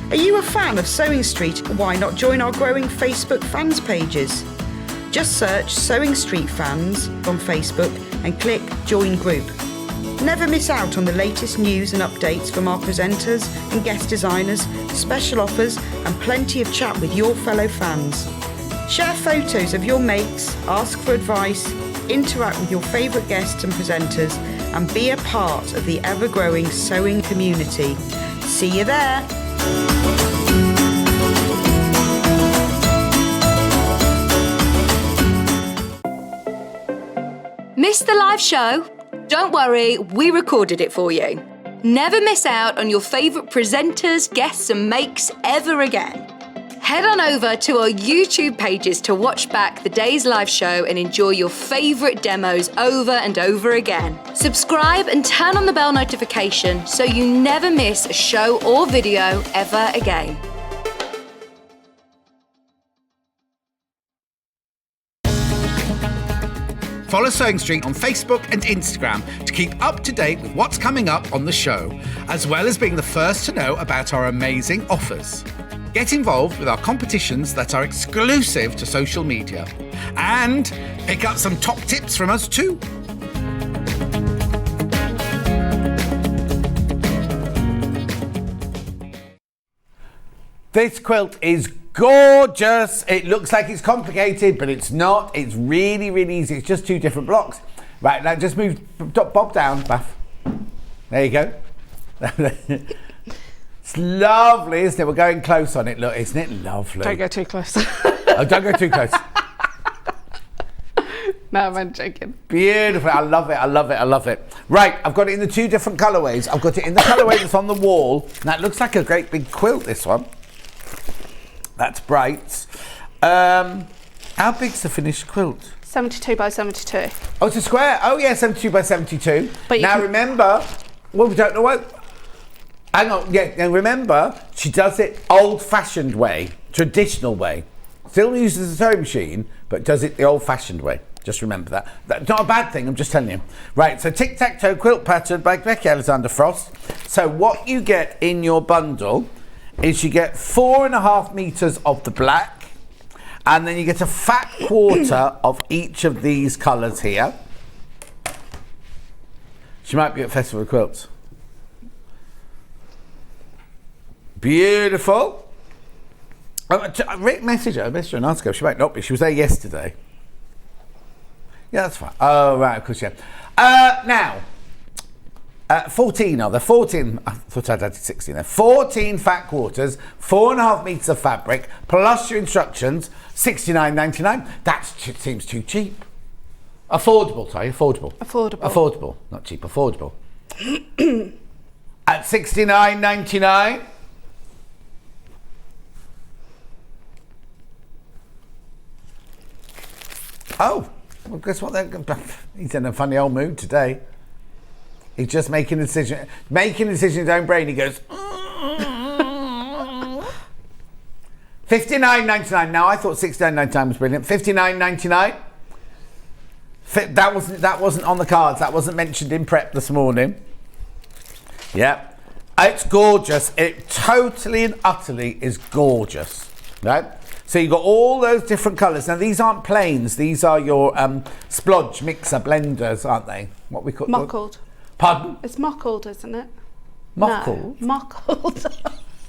Are you a fan of Sewing Street? Why not join our growing Facebook fans pages? Just search Sewing Street Fans on Facebook and click Join Group. Never miss out on the latest news and updates from our presenters and guest designers, special offers and plenty of chat with your fellow fans. Share photos of your makes, ask for advice, interact with your favourite guests and presenters and be a part of the ever-growing sewing community. See you there! Missed the live show? Don't worry, we recorded it for you. Never miss out on your favourite presenters, guests and makes ever again. Head on over to our YouTube pages to watch back the day's live show and enjoy your favourite demos over and over again. Subscribe and turn on the bell notification so you never miss a show or video ever again. Follow Sewing Street on Facebook and Instagram to keep up to date with what's coming up on the show, as well as being the first to know about our amazing offers. get involved with our competitions that are exclusive to social media, and pick up some top tips from us too. This quilt is gorgeous. It looks like it's complicated, but it's not. It's really, really easy. It's just 2 different blocks. Right, now just move Bob down, Bath. There you go. It's lovely, isn't it? We're going close on it. Look, isn't it lovely? Don't go too close. Oh, don't go too close. No, I'm joking. Beautiful. I love it. I love it. I love it. Right, I've got it in the 2 different colourways. I've got it in the colourway that's on the wall. Now, it looks like a great big quilt, this one. That's bright. How big's the finished quilt? 72 by 72. Oh, it's a square. Oh, yeah, 72 by 72. But now, remember, well, we don't know what. Hang on, yeah, and remember, she does it old-fashioned way, traditional way. Still uses a sewing machine, but does it the old-fashioned way. Just remember that. That's not a bad thing, I'm just telling you. Right, so tic-tac-toe quilt pattern by Alexandra-Frost. So what you get in your bundle is you get 4.5 meters of the black, and then you get a fat quarter of each of these colours here. She might be at Festival of Quilts. Beautiful. Rick messaged her an hour ago. She might not be. She was there yesterday. Yeah, that's fine. Oh, right, of course, yeah. Now, 14 are there. 14, I thought I'd added 16 there. 14 fat quarters, 4.5 meters of fabric, plus your instructions, $69.99. That seems too cheap. Affordable, sorry, affordable. Affordable. Affordable, not cheap, affordable. At $69.99. Oh, well, guess what? He's in a funny old mood today. He's just making a decision. Making a decision in his own brain. He goes, $59.99. Now, I thought $69.99 was brilliant. $59.99. That wasn't on the cards. That wasn't mentioned in prep this morning. Yep. It's gorgeous. It totally and utterly is gorgeous. Right? So you've got all those different colours. Now, these aren't planes. These are your splodge mixer blenders, aren't they? What we call Mockled. Pardon? It's mockled, isn't it? Mockled? No, mockled.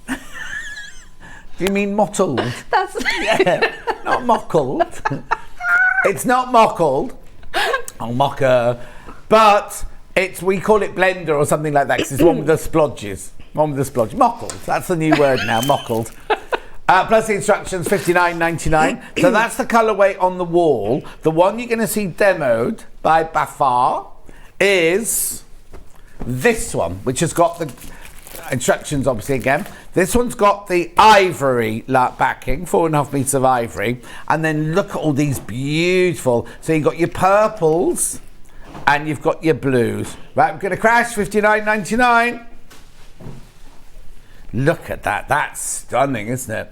Do you mean mottled? That's yeah, not mockled. It's not mockled. Oh, mocker. But we call it blender or something like that because it's one with the splodges. One with the splodge. Mockled. That's the new word now, mockled. Plus the instructions, $59.99. So that's the colourway on the wall. The one you're going to see demoed by Bafar is this one, which has got the instructions, obviously, again. This one's got the ivory backing, 4.5 meters of ivory. And then look at all these beautiful. So you've got your purples and you've got your blues. Right, I'm going to crash, $59.99. Look at that. That's stunning, isn't it?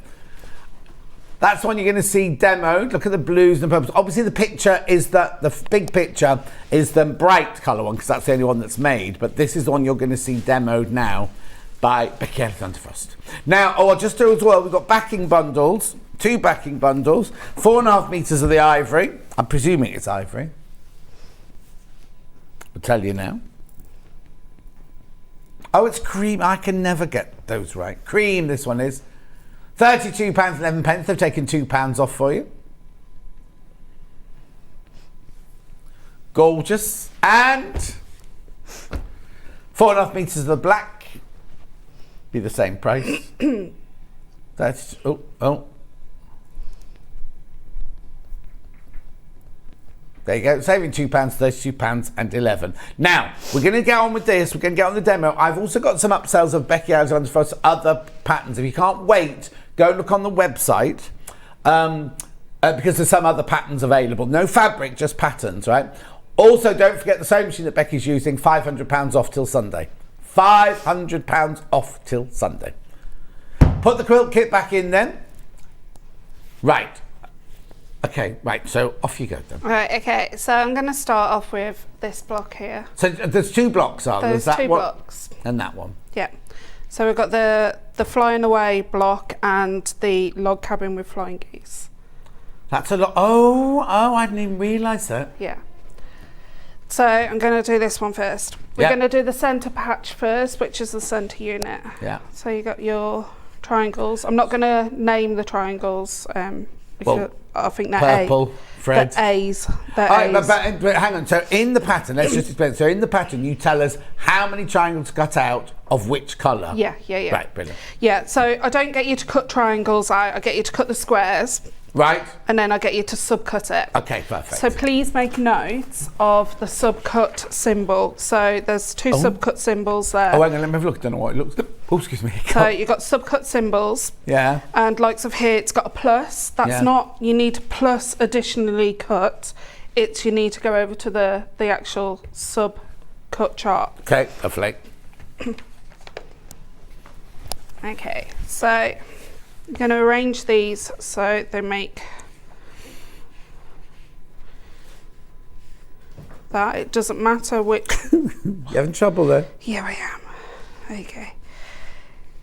That's one you're going to see demoed. Look at the blues and the purples. Obviously, the picture is the big picture is the bright colour one because that's the only one that's made. But this is the one you're going to see demoed now by Alexandra-Frost. Now, I'll just do as well. We've got backing bundles, 2 backing bundles, 4.5 meters of the ivory. I'm presuming it's ivory. I'll tell you now. Oh, it's cream. I can never get those right. Cream, this one is. £32.11. They've taken £2 off for you. Gorgeous. And 4.5 meters of the black. Be the same price. That's, oh. There you go, saving £2, £32.11. Now, we're going to get on with this. We're going to get on the demo. I've also got some upsells of Becky Alexandra-Frost's other patterns. If you can't wait, go look on the website because there's some other patterns available. No fabric, just patterns, right? Also, don't forget the sewing machine that Becky's using, £500 off till Sunday. £500 off till Sunday. Put the quilt kit back in then. Right. Okay, right, so off you go then. Right, okay, so I'm going to start off with this block here. So there's 2 blocks, are there? There's that 2 one? blocks. And that one. Yeah. So we've got the the flying away block and the log cabin with flying geese. That's a lot. Oh, I didn't even realise that. Yeah. So I'm going to do this one first. We're going to do the centre patch first, which is the centre unit. Yeah. So you got your triangles. I'm not going to name the triangles because I think they're purple, Fred. They're A's. They're All right, A's. but hang on. So in the pattern, let's just explain. So in the pattern, you tell us how many triangles cut out of which colour. Yeah. Right, brilliant. Yeah, so I don't get you to cut triangles out. I get you to cut the squares. Right. And then I get you to subcut it. Okay, perfect. So please make notes of the subcut symbol. So there's two subcut symbols there. Oh, hang on, let me have a look. I don't know what it looks like. Oh, excuse me. So you've got subcut symbols. Yeah. And likes of here, it's got a plus. That's not, you need to plus additionally cut. It's, you need to go over to the actual subcut chart. Okay, lovely. Okay, so I'm going to arrange these so they make that. It doesn't matter which... You having trouble there? Yeah, I am. Okay.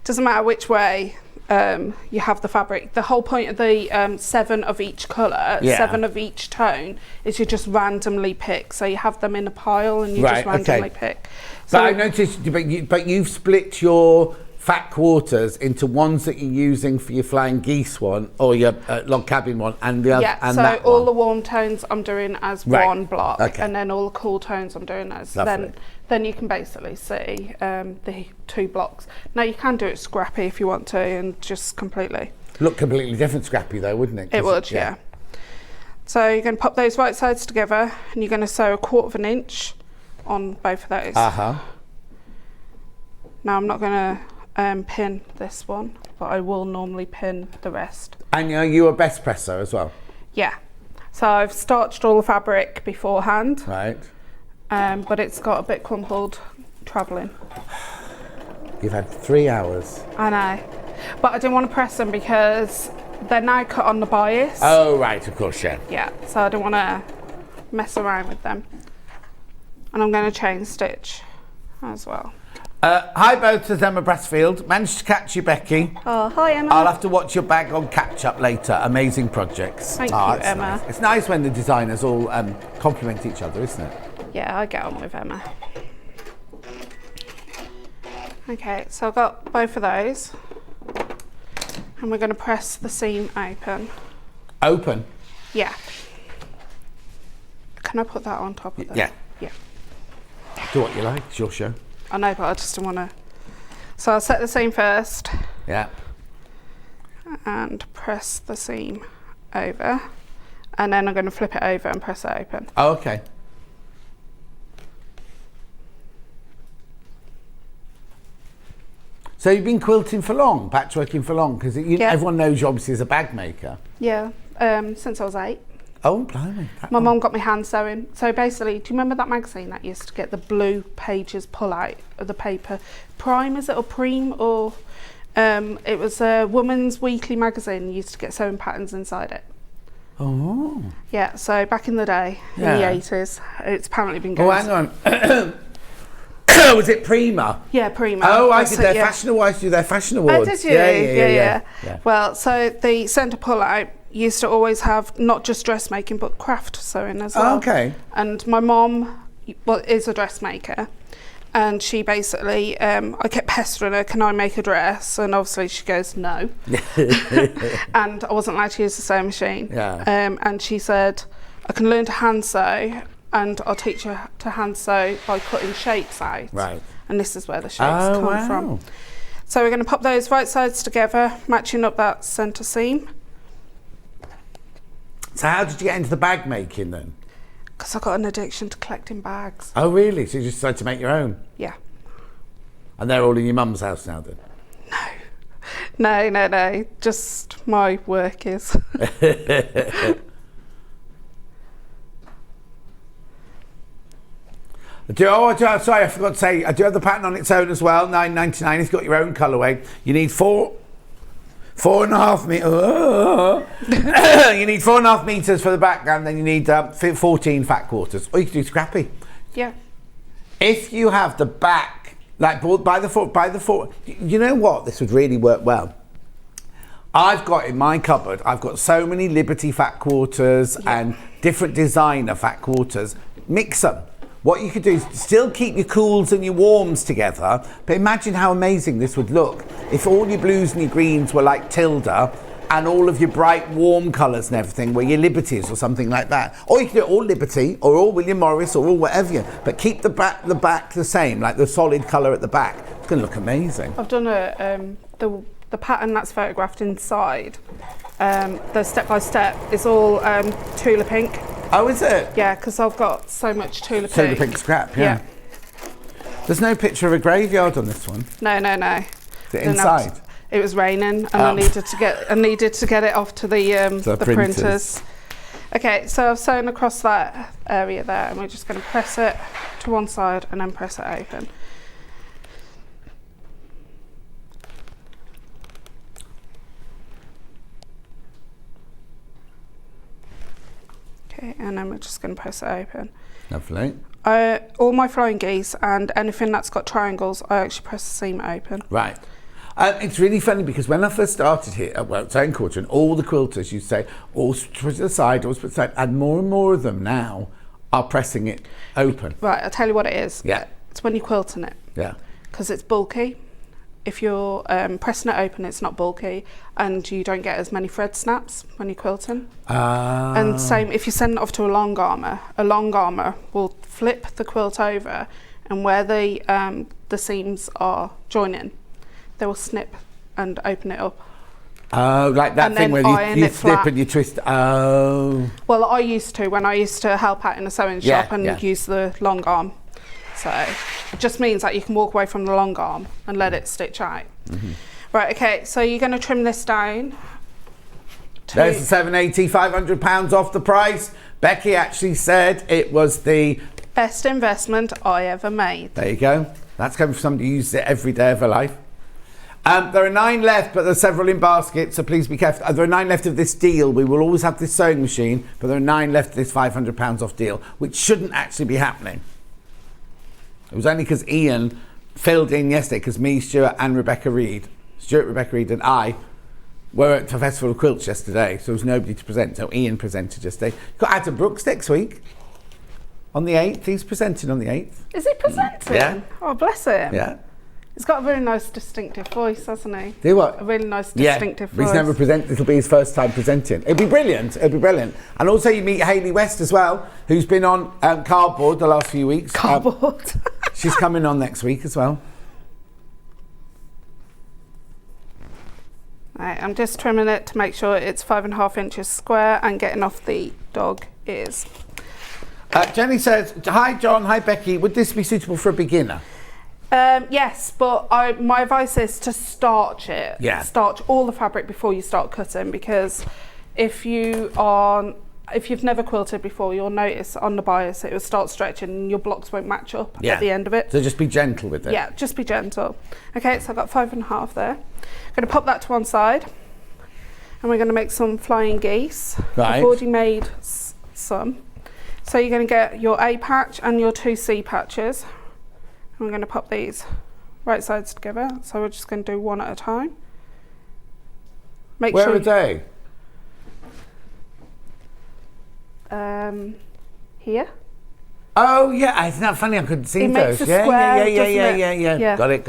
Doesn't matter which way you have the fabric. The whole point of the 7 of each colour, 7 of each tone, is you just randomly pick. So you have them in a pile and you just randomly pick. So But I noticed, but you've split your fat quarters into ones that you're using for your flying geese one or your log cabin one and the other. Yeah, and so that all one. the warm tones I'm doing as one block, and then all the cool tones I'm doing as then you can basically see the 2 blocks. Now you can do it scrappy if you want to and just completely. Look completely different scrappy though, wouldn't it? It would, yeah. So you're going to pop those right sides together and you're going to sew 1/4 inch on both of those. Now I'm not going to pin this one, but I will normally pin the rest. And are you a best presser as well? Yeah. So I've starched all the fabric beforehand. Right. But it's got a bit crumpled travelling. You've had 3 hours. I know. But I didn't want to press them because they're now cut on the bias. Oh, right, of course, yeah. Yeah, so I don't want to mess around with them. And I'm going to chain stitch as well. Hi both, says Emma Brassfield. Managed to catch you, Becky. Oh, hi Emma. I'll have to watch your bag on catch up later. Amazing projects. Thank you, Emma. Nice. It's nice when the designers all compliment each other, isn't it? Yeah, I get on with Emma. Okay, so I've got both of those. And we're going to press the seam open. Open? Yeah. Can I put that on top of it? Yeah. Yeah. Do what you like, it's your show. I know, but I just don't want to. So I'll set the seam first. Yeah. And press the seam over. And then I'm going to flip it over and press it open. Oh, okay. So you've been quilting for long, patchworking for long? Because everyone knows you obviously as a bag maker. Yeah, since I was 8. Oh, blimey. My mum got me hand sewing. So basically, do you remember that magazine that used to get the blue pages pull out of the paper? Prime, is it, or Preem? Or it was a woman's weekly magazine. You used to get sewing patterns inside it. Oh. Yeah, so back in the day, in the 80s, it's apparently been good. Oh, hang on. Was it Prima? Yeah, Prima. Oh, I did their fashion awards. Do their fashion awards? Oh, did you? Yeah. Well, so the centre pull-out used to always have not just dressmaking but craft sewing as well. Oh, okay. And my mum is a dressmaker, and she basically, I kept pestering her, can I make a dress? And obviously she goes, no. And I wasn't allowed to use the sewing machine. Yeah. And she said, I can learn to hand sew, and I'll teach you to hand sew by cutting shapes out. Right. And this is where the shapes come from. So we're going to pop those right sides together, matching up that centre seam. So how did you get into the bag making then? Because I got an addiction to collecting bags. Oh, really? So you just decided to make your own? Yeah. And they're all in your mum's house now then? No. Just my work is. Sorry, I forgot to say, I do have the pattern on its own as well, $9.99. It's got your own colourway. You need 4.5 meters. You need 4.5 meters for the background, then you need 14 fat quarters. Or you can do scrappy. Yeah. If you have the back Like by the foot. You know what? This would really work well. I've got in my cupboard, I've got so many Liberty fat quarters and different designer fat quarters. Mix them. What you could do is still keep your cools and your warms together, but imagine how amazing this would look if all your blues and your greens were like Tilda and all of your bright warm colours and everything were your Liberties or something like that. Or you could do it all Liberty or all William Morris or all whatever, but keep the back the same, like the solid colour at the back. It's going to look amazing. I've done the pattern that's photographed inside. The step by step is all Tula pink. Oh, is it? Yeah, because I've got so much Tula pink. Tula pink scrap, yeah. There's no picture of a graveyard on this one. No. Is it inside? It was raining, and I needed to get it off to the printers. Okay, so I've sewn across that area there, and we're just going to press it to one side and then press it open. Okay, and then we're just going to press it open. Lovely. All my flying geese and anything that's got triangles, I actually press the seam open. Right. It's really funny because when I first started here at Zone Quarter, and all the quilters, you say, all to the side, all to the side, and more of them now are pressing it open. Right, I'll tell you what it is. Yeah. It's when you're quilting it. Yeah. Because it's bulky. If you're pressing it open, it's not bulky, and you don't get as many thread snaps when you're quilting. And same, if you send it off to a long armour will flip the quilt over, and where the seams are joining, they will snip and open it up. Oh, like that thing where you snip and you twist. Oh. Well, I used to when I used to help out in a sewing shop and use the long arm. So it just means that you can walk away from the long arm and let it stitch out. Mm-hmm. Right, okay, so you're going to trim this down. There's the 780, £500 off the price. Becky actually said it was the best investment I ever made. There you go. That's coming from somebody who uses it every day of her life. There are 9 left, but there's several in baskets, so please be careful. There are 9 left of this deal. We will always have this sewing machine, but there are 9 left of this £500 off deal, which shouldn't actually be happening. It was only because Ian filled in yesterday, because me, Stuart, and Rebecca Reid, and I were at the Festival of Quilts yesterday, so there was nobody to present, so Ian presented yesterday. You've got Adam Brooks next week, on the 8th. He's presenting on the 8th. Is he presenting? Yeah. Oh, bless him. Yeah. He's got a very nice, distinctive voice, hasn't he? Do what? A really nice, distinctive voice. He's never presented. It'll be his first time presenting. It'll be brilliant. It'll be brilliant. And also you meet Hayley West as well, who's been on Cardboard the last few weeks. Cardboard. She's coming on next week as well. Right, I'm just trimming it to make sure it's 5.5 inches square and getting off the dog ears. Jenny says, hi John, hi Becky, would this be suitable for a beginner? Yes, but my advice is to starch it. Yeah. Starch all the fabric before you start cutting, because if you've never quilted before, you'll notice on the bias it will start stretching and your blocks won't match up at the end of it. So just be gentle with it. Yeah, just be gentle. Okay, so I've got 5.5 there. I'm going to pop that to one side, and we're going to make some flying geese. Right. I've already made some. So you're going to get your A patch and your 2 C patches. And we're going to pop these right sides together. So we're just going to do one at a time. Where are they? Here. Oh yeah, isn't that funny? I couldn't see It those. makes a square, Yeah. Got it.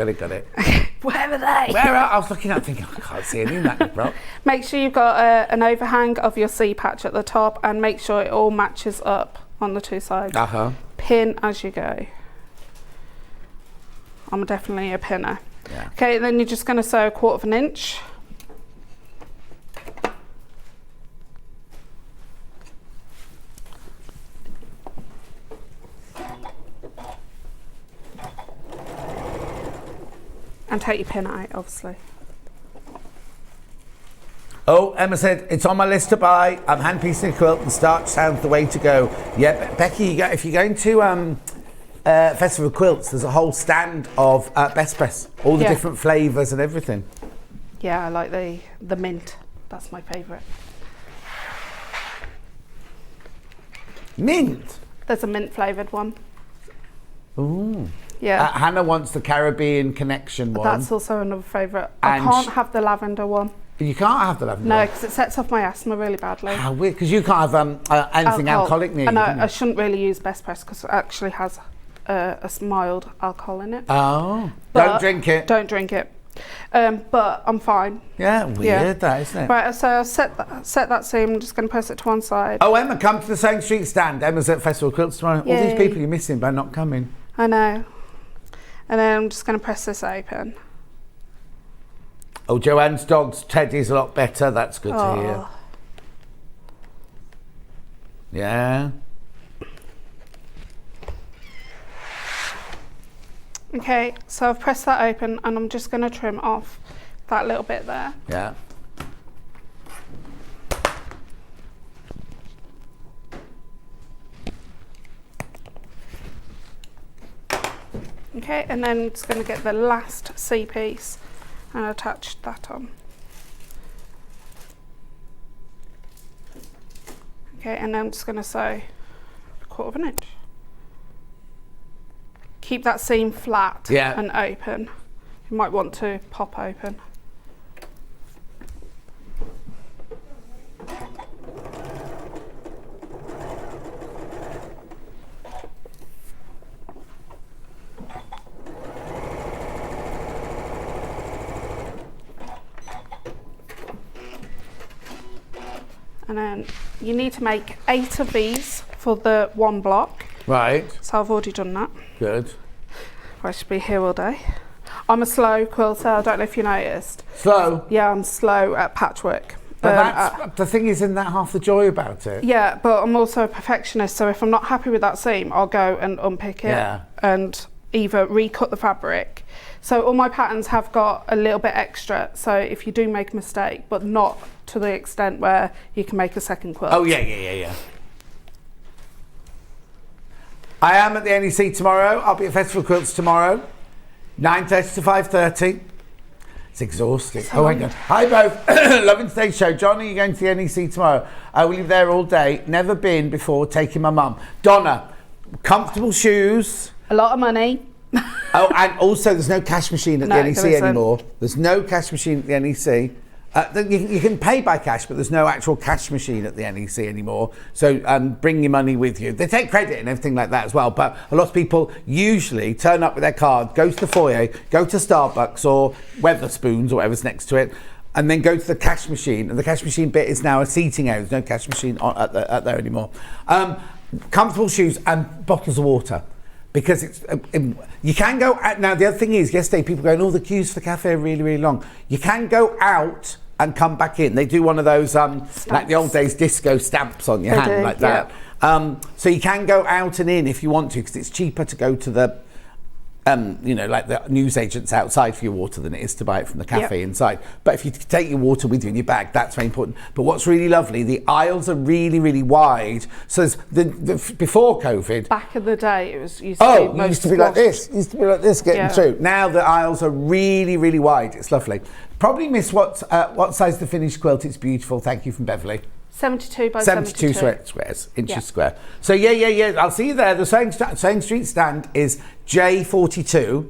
Where are they? I was looking at thinking, I can't see any in that, bro. Make sure you've got an overhang of your C patch at the top, and make sure it all matches up on the 2 sides. Pin as you go. I'm definitely a pinner. Yeah. Okay, then you're just going to sew 1/4 inch. And take your pin out, obviously. Oh, Emma said, it's on my list to buy. I'm hand piecing a quilt and starch sounds the way to go. Yeah, Becky, if you're going to Festival of Quilts, there's a whole stand of Best Press, all the different flavours and everything. Yeah, I like the mint. That's my favourite. Mint? There's a mint flavoured one. Ooh. Yeah. Hannah wants the Caribbean Connection one. That's also another favourite. I And can't have the lavender one. You can't have the lavender No, one. because it sets off my asthma really badly. How weird, because you can't have anything alcoholic near you. No, can you? I shouldn't really use Best Press because it actually has a mild alcohol in it. Oh, But don't drink it. Don't drink it. But I'm fine. Yeah, weird that, isn't it? Right, so I'll set that seam. I'm just going to press it to one side. Oh, Emma, come to the Sewing Street stand. Emma's at Festival Quilts tomorrow. All these Yay. people you're missing by not coming. I know. And then I'm just going to press this open. Oh, Joanne's dog's Teddy's a lot better. That's good to hear. Yeah. Okay, so I've pressed that open and I'm just going to trim off that little bit there. Yeah. Okay, and then I'm just going to get the last C piece and attach that on. Okay, and then I'm just going to sew 1/4 inch. Keep that seam flat and open. You might want to pop open. And then you need to make 8 of these for the one block. Right. So I've already done that. Good. I should be here all day. I'm a slow quilter, I don't know if you noticed. Slow? Yeah, I'm slow at patchwork. But that's, the thing isn't that half the joy about it? Yeah, but I'm also a perfectionist, so if I'm not happy with that seam, I'll go and unpick it and either recut the fabric. So all my patterns have got a little bit extra, so if you do make a mistake, but not to the extent where you can make a second quilt. Oh, yeah. I am at the NEC tomorrow. I'll be at Festival Quilts tomorrow, 9:30 to 5:30. It's exhausting. Oh my God. Hi both. Loving today's show. John, are you going to the NEC tomorrow? I will be there all day. Never been before, taking my mum. Donna, comfortable shoes. A lot of money. Oh, and also there's no cash machine at the NEC anymore. There's no cash machine at the NEC. You can pay by cash, but there's no actual cash machine at the NEC anymore. So bring your money with you. They take credit and everything like that as well. But a lot of people usually turn up with their card, go to the foyer, go to Starbucks or Weatherspoons or whatever's next to it, and then go to the cash machine. And the cash machine bit is now a seating area. There's no cash machine at there anymore. Comfortable shoes and bottles of water. Because you can go out. Now, the other thing is, yesterday people going, oh, the queues for the cafe are really, really long. You can go out and come back in. They do one of those, like the old days, disco stamps on your hand, like that. So you can go out and in if you want to, because it's cheaper to go to the, like the newsagents outside for your water than it is to buy it from the cafe inside. But if you take your water with you in your bag, that's very important. But what's really lovely, the aisles are really, really wide. So before COVID, back in the day, it used to be like this. Used to be like this getting through. Now the aisles are really, really wide. It's lovely. Probably miss what size the finished quilt. It's beautiful. Thank you from Beverly. 72 by 72 squares, inches square. So yeah. I'll see you there. The Sewing Street stand is J42.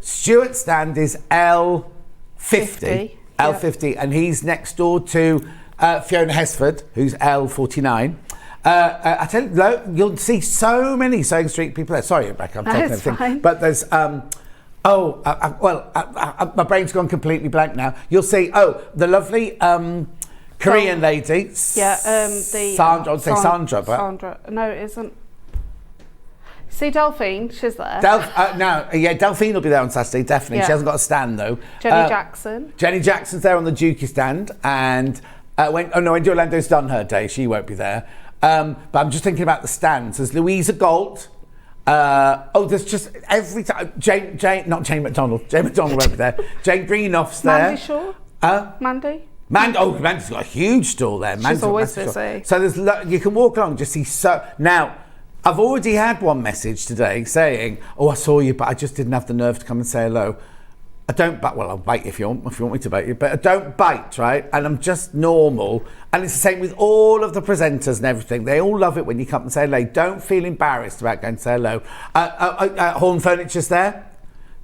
Stuart's stand is L50. L50, and he's next door to Fiona Hesford, who's L49. I tell you, you'll see so many Sewing Street people there. Sorry, Rebecca, I'm taking everything. Fine. But there's my brain's gone completely blank now. You'll see the lovely Korean lady. Sandra. I'd say Sandra, but Sandra. No, it isn't. See Delphine, she's there. Delphine will be there on Saturday, definitely. She hasn't got a stand though. Jenny Jackson. Jenny Jackson's there on the Dukey stand, and when Orlando's done her day, she won't be there. But I'm just thinking about the stands. There's Louisa Galt. There's just every time Jane McDonald. Jane McDonald won't be there. Jane Greenoff's there. Mandy Shaw. Mandy. Mandy's got a huge stall there. She's always busy. So you can walk along and just see now. I've already had one message today saying, "Oh, I saw you, but I just didn't have the nerve to come and say hello." I don't bite. Well, I'll bite if you want me to bite you, but I don't bite, right? And I'm just normal. And it's the same with all of the presenters and everything. They all love it when you come and say hello. Don't feel embarrassed about going to say hello. Horn Furniture's there.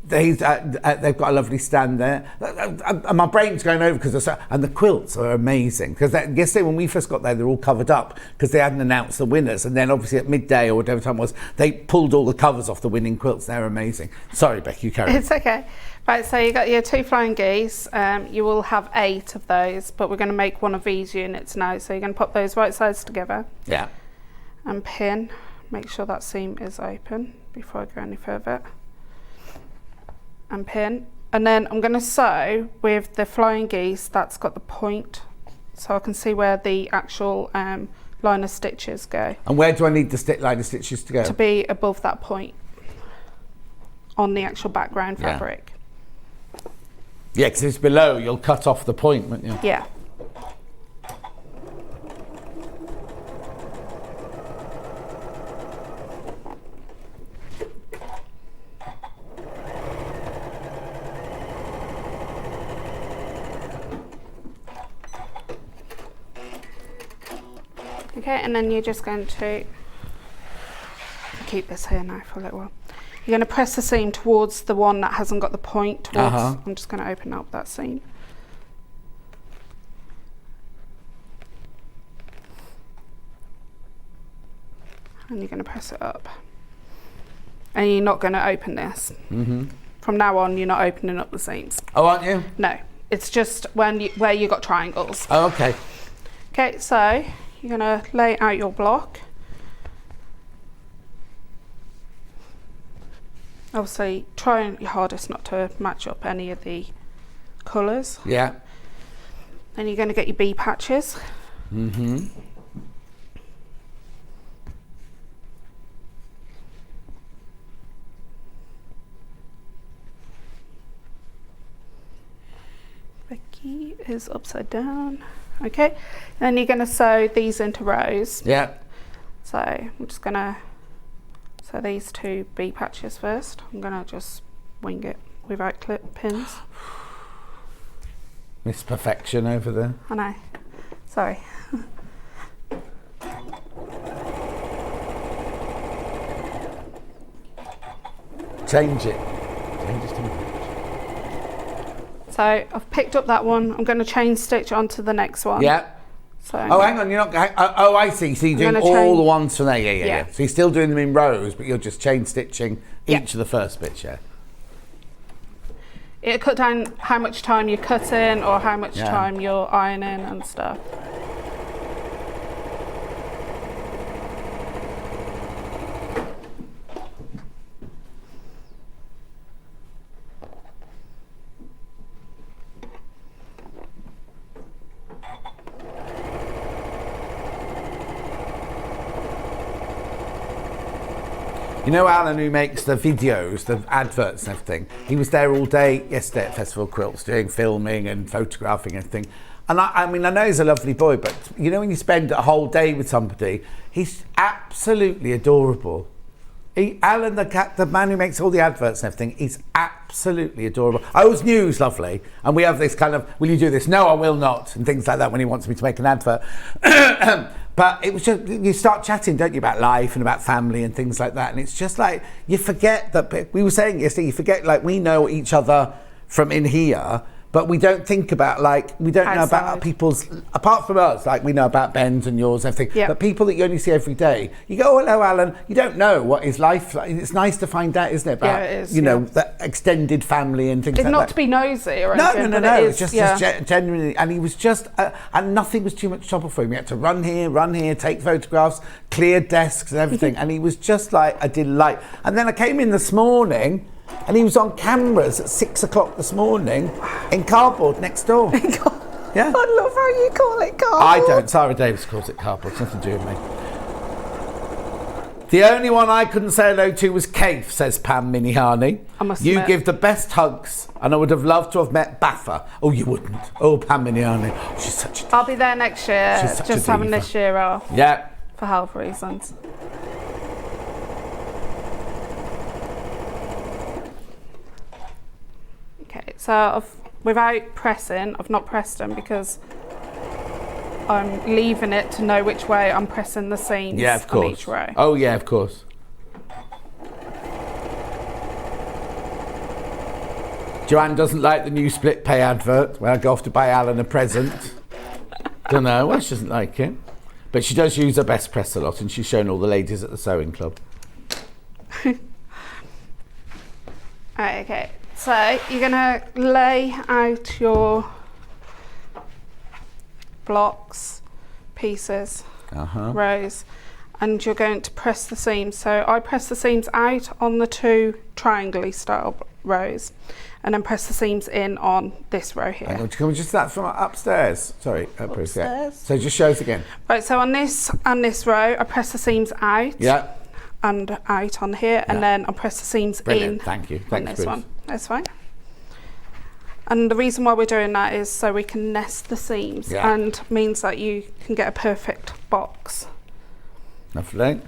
They've got a lovely stand there. And my brain's going over because and the quilts are amazing. Because yesterday when we first got there, they're all covered up because they hadn't announced the winners. And then obviously at midday or whatever time it was, they pulled all the covers off the winning quilts. They're amazing. Sorry, Becky, you carry on. It's okay. Right, so you got your 2 flying geese. You will have 8 of those, but we're going to make one of these units now. So you're going to put those right sides together. Yeah. And pin. Make sure that seam is open before I go any further. And pin. And then I'm going to sew with the flying geese that's got the point, so I can see where the actual line of stitches go. And where do I need the line of stitches to go? To be above that point on the actual background fabric. Yeah, because if it's below, you'll cut off the point, won't you? Yeah. Okay, and then you're just going to keep this here now for a little while. You're going to press the seam towards the one that hasn't got the point towards. I'm just going to open up that seam. And you're going to press it up. And you're not going to open this. From now on, you're not opening up the seams. Oh, aren't you? No, it's just where you got triangles. Oh, okay. Okay, so you're going to lay out your block. Obviously, try your hardest not to match up any of the colours. Yeah. Then you're going to get your bee patches. Becky is upside down. Okay, then you're going to sew these into rows. Yeah. So I'm just going to sew these 2 bee patches first. I'm going to just wing it without clip pins. Miss Perfection over there. I know, sorry. Change it. Change it to me. So I've picked up that one. I'm going to chain stitch onto the next one. Yeah. So hang on, you're not. Oh, I see. So you're doing all the ones from there. Yeah. So you're still doing them in rows, but you're just chain stitching each of the first bits. Yeah. It'll cut down how much time you're cutting or how much time you're ironing and stuff. You know Alan, who makes the videos, the adverts and everything, he was there all day yesterday at Festival of Quilts doing filming and photographing and everything. And I mean, I know he's a lovely boy, but you know when you spend a whole day with somebody, he's absolutely adorable. Alan, the man who makes all the adverts and everything, is absolutely adorable. I always knew he was lovely, and we have this kind of, will you do this? No, I will not, and things like that when he wants me to make an advert. But it was just, you start chatting, don't you, about life and about family and things like that, and it's just like, you forget that, we were saying yesterday, you forget, like, we know each other from in here, but we don't think about, like, we don't know about people's, apart from us, like we know about Ben's and yours and everything, but people that you only see every day, you go, oh, hello, Alan, you don't know what his life like. It's nice to find out, isn't it, about, you know, the extended family and things like that. Not to be nosy or anything. No, it's just genuinely, and he was just, and nothing was too much trouble for him. He had to run here, take photographs, clear desks and everything, and he was just like a delight. And then I came in this morning, and he was on cameras at 6 o'clock this morning in cardboard next door. Yeah. I love how you call it cardboard. I don't. Sara Davies calls it cardboard. It's nothing to do with me. The only one I couldn't say hello to was Kaif, says Pam Minihani. I must You admit. give the best hugs, and I would have loved to have met Baffa. Oh, you wouldn't. Oh, Pam Minihani. Oh, she's such a I'll be there next year, She's such just a having diva. this year off. Yeah. For health reasons. Okay, So without pressing, I've not pressed them because I'm leaving it to know which way I'm pressing the seams on each row. Oh yeah, of course. Joanne doesn't like the new split pay advert where I go off to buy Alan a present. Don't know why she doesn't like it. But she does use her best press a lot, and she's shown all the ladies at the sewing club. Okay, so you're going to lay out your blocks, pieces, rows, and you're going to press the seams. So I press the seams out on the 2 triangle-y style rows, and then press the seams in on this row here. Hang on, can we just start from upstairs? Sorry, upstairs. Yeah. Upstairs. So just show us again. Right, so on this and this row, I press the seams out. Yeah. And out on here, and then I press the seams Brilliant. in. Thank you. On Thanks, this Bruce. one. That's fine. And the reason why we're doing that is so we can nest the seams, and means that you can get a perfect box. Lovely.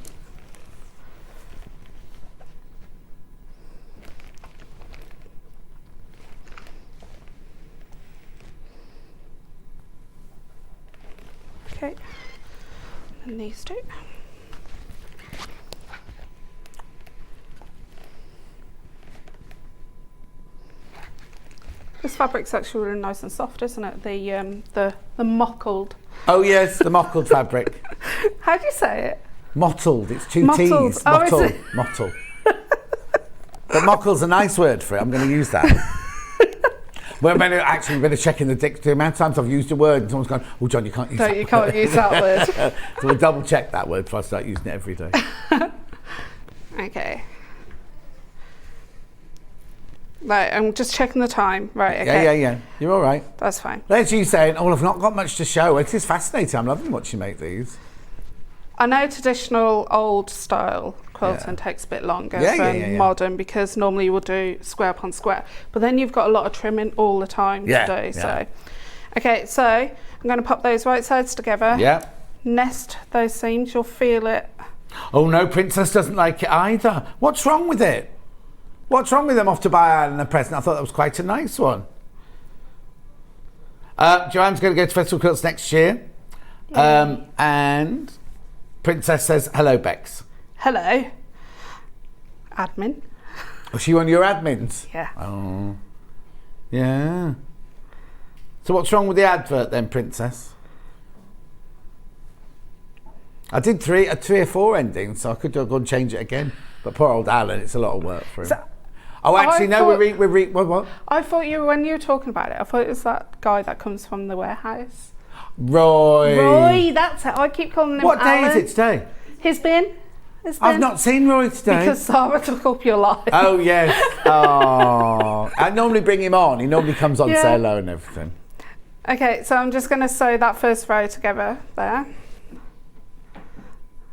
Okay. And these 2. This fabric's actually really nice and soft, isn't it? The mottled. Oh yes, the mottled fabric. How do you say it? Mottled. It's 2 Mottled. T's. Oh, Mottled. is it? Mottled. But mottled's a nice word for it. I'm going to use that. Well, better checking the dictionary. The amount of times I've used a word and someone's gone, "Oh, John, you can't use that." You can't use that word. So we'll double check that word before I start using it every day. Okay. Right, I'm just checking the time. Right, okay. Yeah. You're all right. That's fine. There's you saying, "Oh, I've not got much to show." It is fascinating. I'm loving watching you make these. I know traditional old style quilting takes a bit longer than modern, because normally you will do square upon square, but then you've got a lot of trimming all the time to do. So, okay, so I'm going to pop those right sides together. Yeah. Nest those seams. You'll feel it. Oh no, Princess doesn't like it either. What's wrong with it? What's wrong with them off to buy Ireland a present? I thought that was quite a nice one. Joanne's going to go to Festival Quilts next year. And Princess says, "Hello, Bex." Hello. Admin. Was she one of your admins? Yeah. Oh. Yeah. So what's wrong with the advert then, Princess? I did 3 or 4 endings, so I could go and change it again. But poor old Alan, it's a lot of work for him. So, oh, actually, no, what? I thought when you were talking about it, I thought it was that guy that comes from the warehouse. Roy, that's it. I keep calling him What day Alan. is it today? He's been. I've not seen Roy today. Because Sara took up your life. Oh, yes. Oh. I normally bring him on. He normally comes on, say hello and everything. Okay, so I'm just going to sew that first row together there.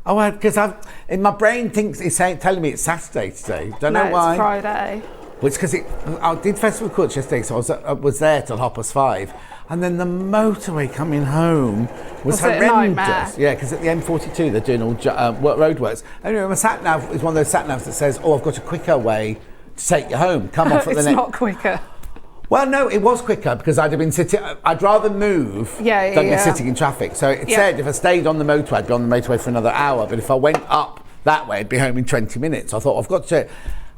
Oh, because in my brain thinks it's telling me it's Saturday today. Don't know why. It's Friday. Well, it's because I did Festival Quilts yesterday, so I was there till 5:30. And then the motorway coming home was horrendous. Yeah, because at the M42 they're doing all roadworks. Anyway, my sat nav is one of those sat navs that says, "Oh, I've got a quicker way to take you home. Come off at the next." It's not quicker. Well, no, it was quicker because I'd have been sitting. I'd rather move than be sitting in traffic. So it said if I stayed on the motorway, I'd be on the motorway for another hour. But if I went up that way, I'd be home in 20 minutes. I thought I've got to.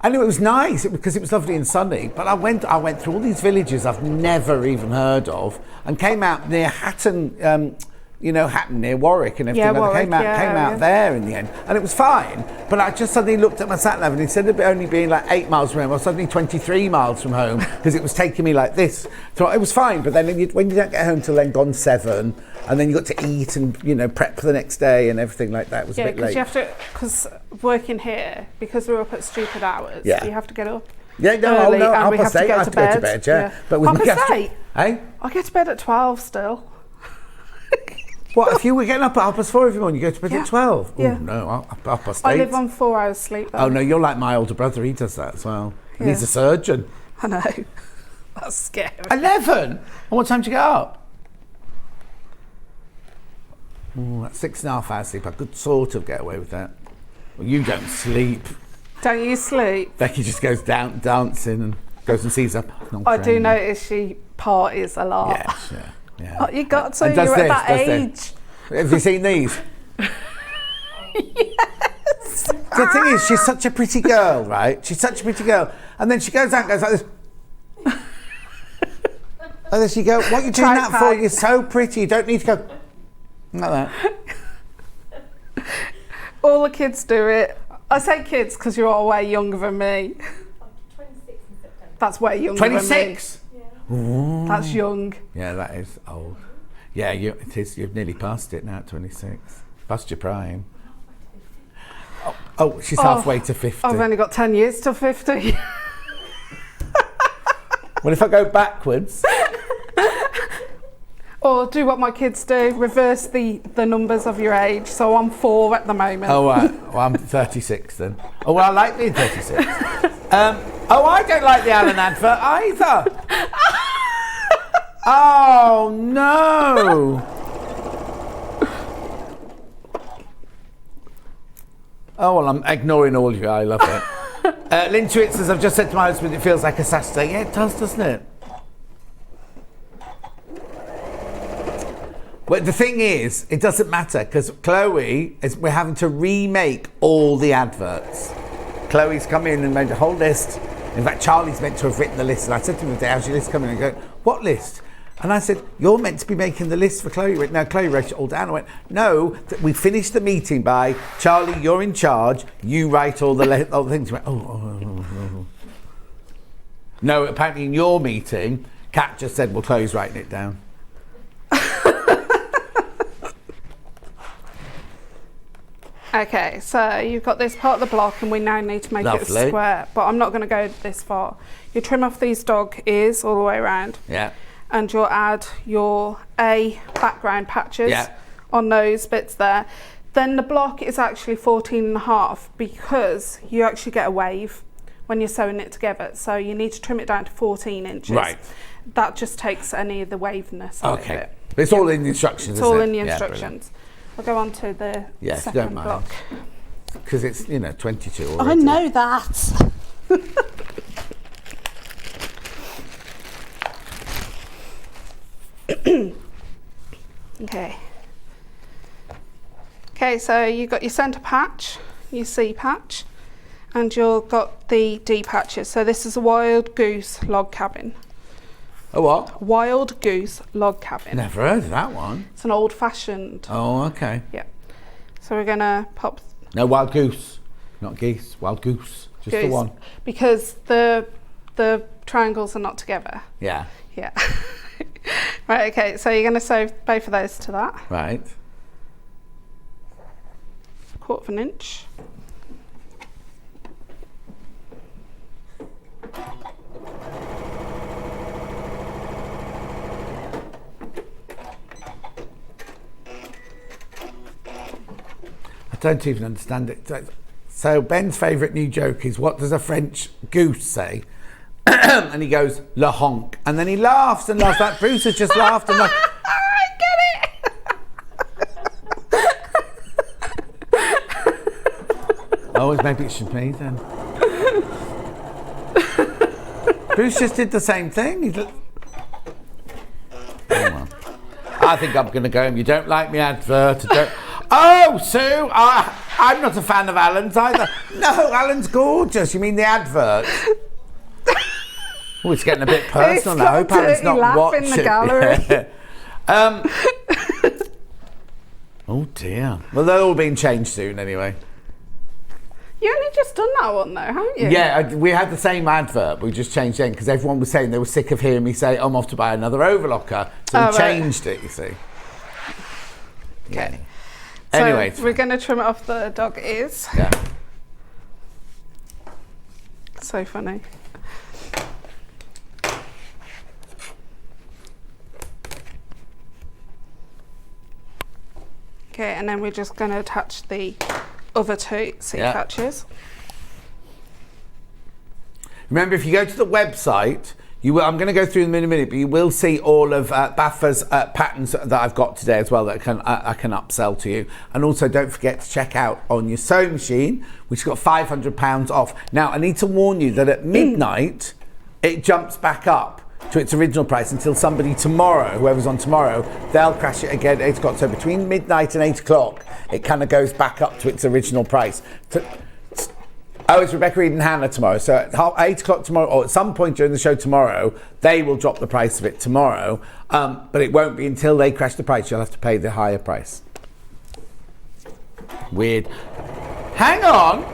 And it was nice because it was lovely and sunny. But I went through all these villages I've never even heard of, and came out near Hatton. Hatton near Warwick and everything. Warwick, came out there in the end, and it was fine. But I just suddenly looked at my sat nav, and instead of it only being like 8 miles from home, I was suddenly 23 miles from home because it was taking me like this. So it was fine. But then when you don't get home till then gone 7, and then you got to eat and prep for the next day and everything like that, it was a bit late. Because working here, because we're up at stupid hours, you have to get up. Yeah, no, early, and half we have past 8, to I have to go to bed. Yeah. But with half past 8. Hey, I get to bed at 12 still. What, if you were getting up at 4:30 every morning, you go to bed at 12? Yeah. Oh, no, half past 8. I live on 4 hours sleep though. Oh no, you're like my older brother, he does that as well. And he's a surgeon. I know. That's scary. 11? And what time do you get up? Oh, that's 6.5 hours sleep. I could sort of get away with that. Well, you don't sleep. Don't you sleep? Becky just goes down dancing and Goes and sees her. I do notice she parties a lot. Yes, yeah. Oh, you got to. And You're does at that does age. Have you seen these? Yes. The thing is, she's such a pretty girl, right? She's such a pretty girl. And then she goes out and goes like this. And then she go, what are you doing that for? You're so pretty. You don't need to go like that. All the kids do it. I say kids because you're all way younger than me. 26 in September. That's way younger than me. 26? Yeah. That's young. Yeah, that is old. Yeah, it is. You've nearly passed it now at 26. Past your prime. Oh, she's halfway to 50. I've only got 10 years till 50. Well, if I go backwards... Or do what my kids do, reverse the numbers of your age. So I'm 4 at the moment. Oh, right. Well, I'm 36 then. Oh, well, I like being 36. I don't like the Alan advert either. Oh, no. Oh, well, I'm ignoring all of you. I love it. Lynn Tweet says, I've just said to my husband, it feels like a Saturday. Yeah, it does, doesn't it? Well, the thing is, it doesn't matter because we're having to remake all the adverts. Chloe's come in and made a whole list. In fact, Charlie's meant to have written the list. And I said to him today, how's your list coming? And he goes, what list? And I said, you're meant to be making the list for Chloe. He went, no, Chloe wrote it all down. I went, no, we finished the meeting by, Charlie, you're in charge. You write all the things. He went, oh. No, apparently in your meeting, Kat just said, well, Chloe's writing it down. Okay, so you've got this part of the block and we now need to make it a square, but I'm not going to go this far. You trim off these dog ears all the way around. Yeah. And you'll add your A background patches on those bits there. Then the block is actually 14.5 because you actually get a wave when you're sewing it together. So you need to trim it down to 14 inches. Right. That just takes any of the waveness out of it. But it's all in the instructions, It's all in the instructions. We'll go on to the second block. Because it's, 22 already. I know that. Okay, so you've got your centre patch, your C patch, and you've got the D patches. So this is a wild goose log cabin. A what? Wild goose log cabin. Never heard of that one. It's an old-fashioned. Oh, okay. Yeah. So we're gonna pop. No, wild goose, not geese. Wild goose, just goose, the one. Because the triangles are not together. Yeah. Yeah. Right. Okay. So you're gonna sew both of those to that. Right. 1/4 of an inch. I don't even understand it. So Ben's favourite new joke is, what does a French goose say? And he goes, le honk. And then he laughs and laughs like Bruce has just laughed and laughed. I get it! Oh, maybe it should be then. Bruce just did the same thing. Oh, well. I think I'm going to go home. You don't like me advert. Oh, Sue, I'm not a fan of Alan's either. No, Alan's gorgeous. You mean the advert? Oh, it's getting a bit personal now. I hope Alan's not watching. In the gallery. Oh dear. Well, they're all being changed soon anyway. You only just done that one though, haven't you? Yeah, we had the same advert. We just changed it because everyone was saying they were sick of hearing me say, I'm off to buy another overlocker. So we changed it, you see. Okay. Yeah. Anyway. So we're going to trim it off the dog ears. Yeah. So funny. Okay, and then we're just going to attach the other two C patches. Remember, if you go to the website, I'm going to go through them in a minute, but you will see all of Baffa's patterns that I've got today as well that I can upsell to you. And also, don't forget to check out on your sewing machine, which has got £500 off. Now, I need to warn you that at midnight, it jumps back up to its original price until somebody tomorrow, whoever's on tomorrow, they'll crash it again at 8 o'clock. So between midnight and 8 o'clock, it kind of goes back up to its original price. It's Rebecca, Reed and Hannah tomorrow. So at 8 o'clock tomorrow, or at some point during the show tomorrow, they will drop the price of it tomorrow. But it won't be until they crash the price. You'll have to pay the higher price. Weird. Hang on.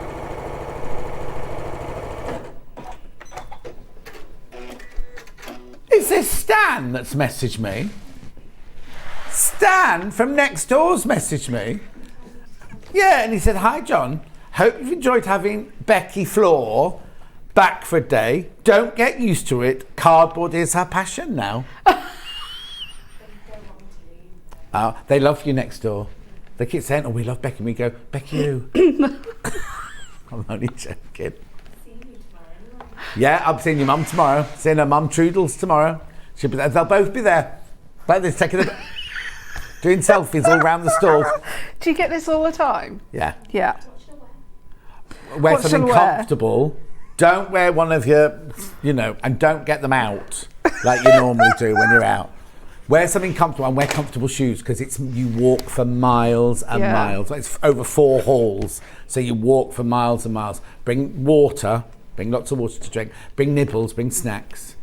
Is this Stan that's messaged me? Stan from next door's messaged me. Yeah, and he said, "Hi John, hope you've enjoyed having Becky Floor back for a day. Don't get used to it. Cardboard is her passion now." They love you next door. They keep saying, "Oh, we love Becky." We go, "Becky who?" I'm only joking. Yeah, I'm seeing your mum tomorrow. Seeing her mum Trudels tomorrow. She'll be there. They'll both be there. Like this, doing selfies all around the store. Do you get this all the time? Yeah. Yeah. Wear What something shall I wear? comfortable. Don't wear one of your, and don't get them out like you normally do when you're out. Wear something comfortable and wear comfortable shoes because you walk for miles and miles. It's over 4 halls, so you walk for miles and miles. Bring water. Bring lots of water to drink. Bring nibbles. Bring snacks.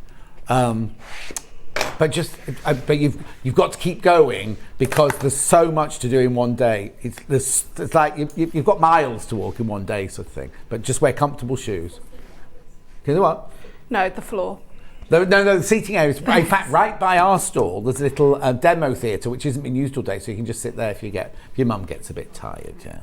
But you've got to keep going because there's so much to do in one day. It's like you've got miles to walk in one day, sort of thing. But just wear comfortable shoes. You know what? No, the floor. No, the seating area is, in fact, right by our stall, there's a little demo theatre which isn't been used all day, so you can just sit there if your mum gets a bit tired, yeah.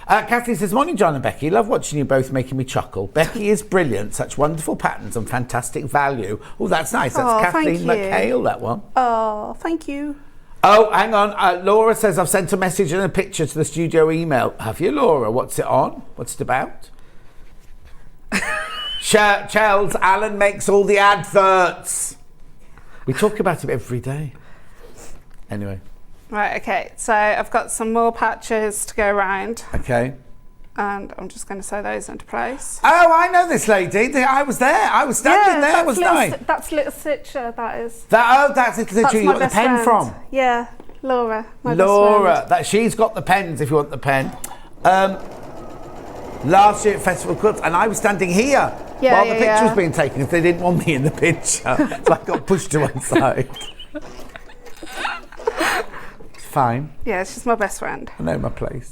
Kathleen says, "Morning, John and Becky. Love watching you both making me chuckle. Becky is brilliant. Such wonderful patterns and fantastic value." Oh, that's nice. That's Kathleen McHale, that one. Oh, thank you. Oh, hang on. Laura says, "I've sent a message and a picture to the studio email." Have you, Laura? What's it on? What's it about? Chels, Alan makes all the adverts. We talk about him every day. Anyway. Right, okay. So I've got some more patches to go around. Okay. And I'm just going to sew those into place. Oh, I know this lady. I was there. I was standing there, wasn't I? That's Little Stitcher, that is. That's Little Stitcher you got the pen from. Yeah, Laura. Laura. She's got the pens if you want the pen. Last year at Festival Quilt, and I was standing here while the picture was being taken because they didn't want me in the picture. So I got pushed to one side. It's fine. Yeah, she's my best friend. I know my place.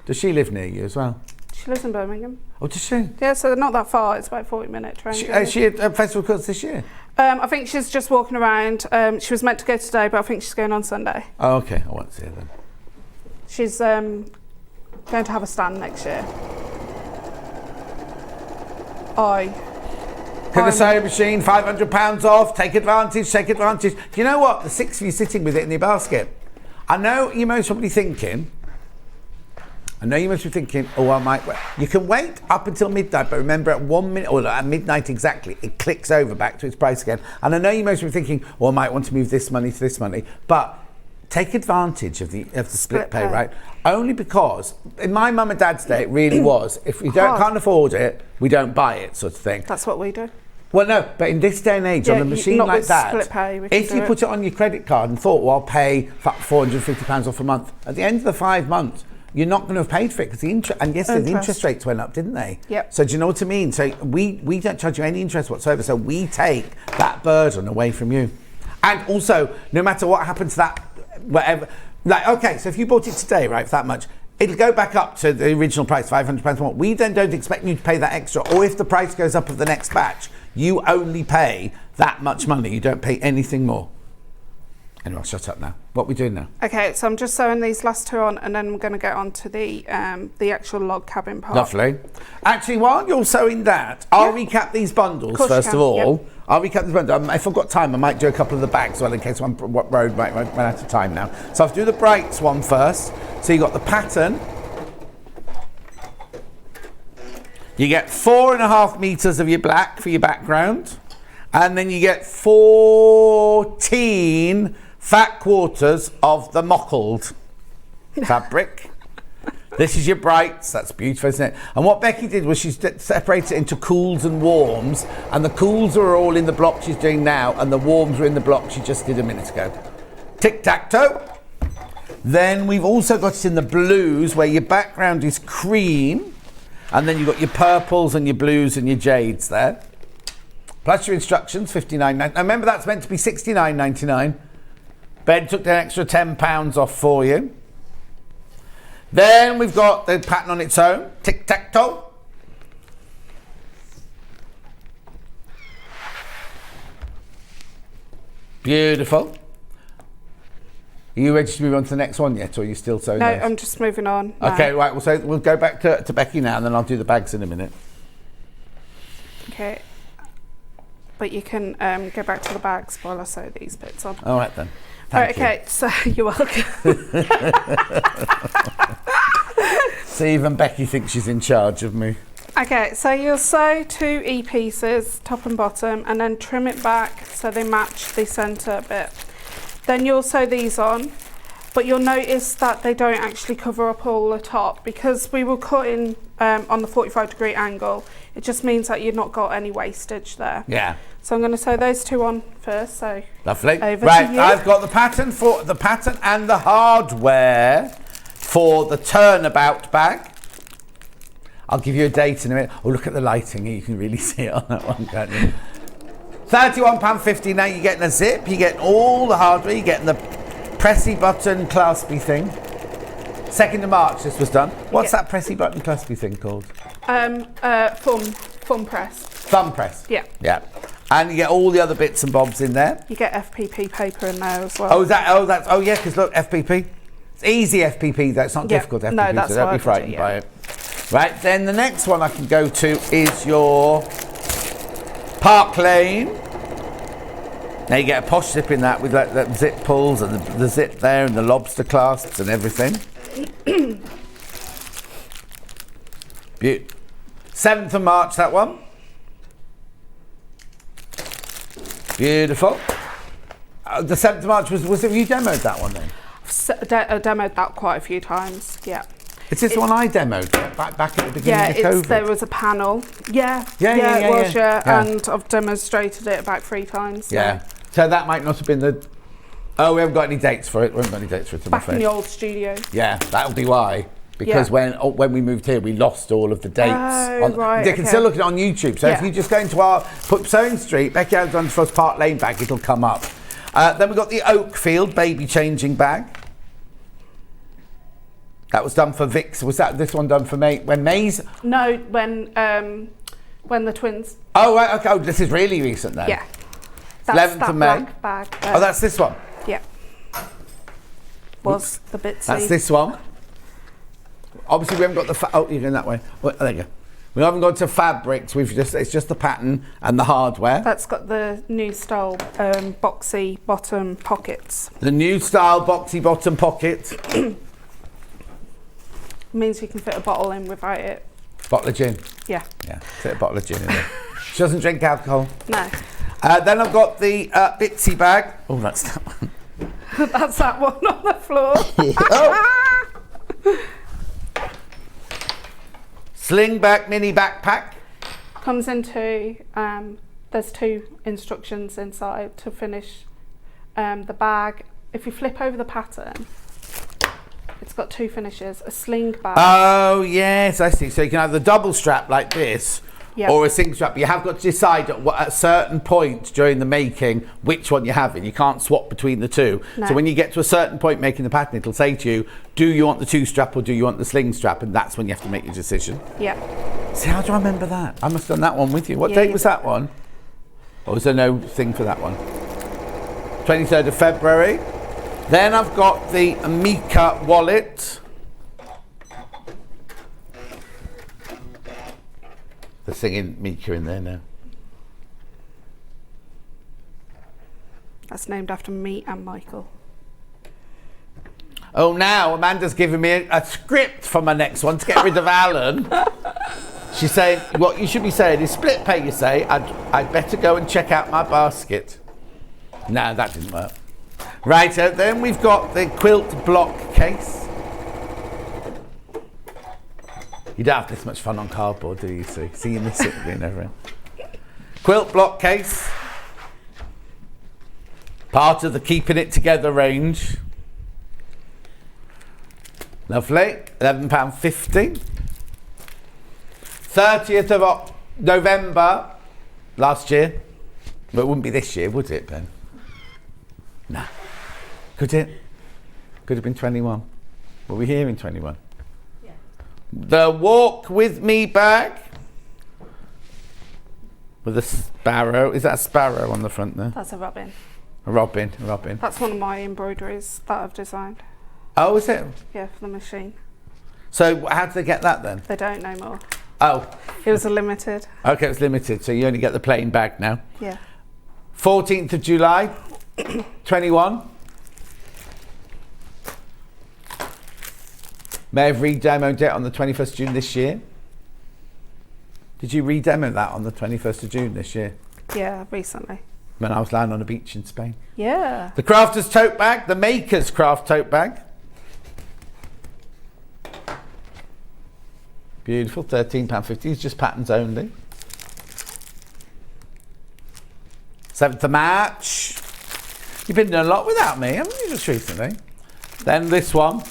Does she live near you as well? She lives in Birmingham. Oh, does she? Yeah, so not that far. It's about 40-minute train. Is she at Festival Quilts this year? I think she's just walking around. She was meant to go today, but I think she's going on Sunday. Oh, okay. I won't see her then. She's going to have a stand next year. Could the sewing machine, £500 off, take advantage. Do you know what? The 6 of you sitting with it in your basket. I know you most probably thinking, oh, I might wait. You can wait up until midnight, but remember at 1 minute, or at midnight exactly, it clicks over back to its price again. And I know you most probably thinking, oh, I might want to move this money to this money, but take advantage of the split pay, right? Only because in my mum and dad's day, it really was. If we can't afford it, we don't buy it, sort of thing. That's what we do. Well, no, but in this day and age, on a machine not like with that, split pay, if you put it on your credit card and thought, well, I'll pay £450 off a month, at the end of the 5 months, you're not going to have paid for it because the interest rates went up, didn't they? Yep. So do you know what I mean? So we don't charge you any interest whatsoever. So we take that burden away from you. And also, no matter what happens to that, whatever, like, okay, so if you bought it today, right, for that much, it'll go back up to the original price, £500 more. We then don't expect you to pay that extra. Or if the price goes up of the next batch, you only pay that much money. You don't pay anything more. Anyway, I'll shut up now. What are we doing now? Okay, so I'm just sewing these last two on, and then I'm going to get on to the actual log cabin part. Lovely. Actually, while you're sewing that, I'll recap these bundles first of all. Yep. I'll recap these bundles. If I've got time, I might do a couple of the bags, well, in case one road might run out of time now. So I'll do the Brights one first. So you got the pattern. You get 4.5 meters of your black for your background, and then you get 14 fat quarters of the mockled fabric. This is your brights. That's beautiful, isn't it? And what Becky did was she separated it into cools and warms, and the cools are all in the block she's doing now, and the warms are in the block she just did a minute ago. Tic-tac-toe. Then we've also got it in the blues, where your background is cream, and then you've got your purples and your blues and your jades there. Plus your instructions, $59.99. Now remember, that's meant to be $69.99. Ben took an extra £10 off for you. Then we've got the pattern on its own, tic-tac-toe. Beautiful. Are you ready to move on to the next one yet, or are you still sewing No, those? I'm just moving on. Okay, right, we'll go back to Becky now, and then I'll do the bags in a minute. Okay. But you can go back to the bags while I sew these bits on. All right then. Thank you. Okay, so you're welcome. So even Becky thinks she's in charge of me. Okay, so you'll sew 2 E-pieces, top and bottom, and then trim it back so they match the centre bit. Then you'll sew these on, but you'll notice that they don't actually cover up all the top because we were cutting on the 45-degree angle. It just means that you've not got any wastage there. Yeah. So I'm going to sew those 2 on first. So lovely. Over right, to you. I've got the pattern and the hardware for the turnabout bag. I'll give you a date in a minute. Oh, look at the lighting. You can really see it on that one, can't you? £31.50. Now you're getting a zip. You're getting all the hardware. You're getting the pressy button claspy thing. 2nd of March this was done. What's that pressy button claspy thing called? Thumb press. Thumb press. Yeah. Yeah. And you get all the other bits and bobs in there. You get FPP paper in there as well. Oh yeah, because look, FPP. It's easy FPP though, it's not difficult FPP, no, that's so don't be frightened by it. Right, then the next one I can go to is your Park Lane. Now you get a posh zip in that with like the zip pulls and the zip there and the lobster clasps and everything. 7th of March, that one. Beautiful. The 7th of March, was it you demoed that one then? I demoed that quite a few times, yeah. Is this the one I demoed back at the beginning of COVID? There was a panel. Yeah, it was, and I've demonstrated it about 3 times. Yeah. So that might not have been the... Oh, we haven't got any dates for it. We haven't got any dates for it, I'm Back afraid. in the old studio. Yeah, that'll be why. Because when we moved here, we lost all of the dates. Right, They can still look at it on YouTube. So if you just go into put Sewing Street, Becky Alexandra-Frost Park Lane bag, it'll come up. Then we've got the Oakfield baby changing bag. That was done for Vix. Was this one done for when May's? No, when the twins. Oh, right, okay. Oh, this is really recent then. Yeah. That's 11th of May. Black bag. Oh, that's this one. Yeah. Was the bitsy. That's this one. Obviously, we haven't got the you're going that way. Well, there you go. We haven't gone to fabrics. It's just the pattern and the hardware. That's got the new style boxy bottom pockets. The new style boxy bottom pocket. Means you can fit a bottle in without it. Bottle of gin. Yeah. Yeah, fit a bottle of gin in there. She doesn't drink alcohol. No. Then I've got the Bitsy bag. Oh, that's that one. That's that one on the floor. Slingback mini backpack. Comes into, there's 2 instructions inside to finish the bag. If you flip over the pattern, it's got 2 finishes, a sling bag. Oh, yes, I see. So you can have the double strap like this, or a single strap. But you have got to decide at certain points during the making which one you're having. You can't swap between the 2. No. So when you get to a certain point making the pattern, it'll say to you, do you want the 2 strap or do you want the sling strap? And that's when you have to make your decision. Yeah. See, how do I remember that? I must have done that one with you. What date was that one? Or was there no thing for that one? 23rd of February. Then I've got the Mika wallet. They're singing Mika in there now. That's named after me and Michael. Oh, now Amanda's giving me a script for my next one to get rid of Alan. She's saying, what you should be saying is split pay, you say. I'd better go and check out my basket. No, that didn't work. Right, then we've got the quilt block case. You don't have this much fun on cardboard, do you? See, you miss it being over. Quilt block case. Part of the Keeping It Together range. Lovely. £11.50. 30th of November last year. But it wouldn't be this year, would it, Ben? No. Could it? Could have been 21. Were we here in 21? Yeah. The Walk With Me bag. With a sparrow. Is that a sparrow on the front there? That's a robin. A robin. That's one of my embroideries that I've designed. Oh, is it? Yeah, for the machine. So how did they get that then? They don't no more. Oh. It was a limited. Okay, it's limited, so you only get the plain bag now. Yeah. 14th of July, 21. May have re-demoed it on the 21st of June this year. Did you re-demo that on the 21st of June this year? Yeah, recently. When I was lying on a beach in Spain. Yeah. The Crafter's tote bag, the Maker's Craft tote bag. Beautiful, £13.50, it's just patterns only. 7th of March. You've been doing a lot without me, haven't you, just recently? Then this one,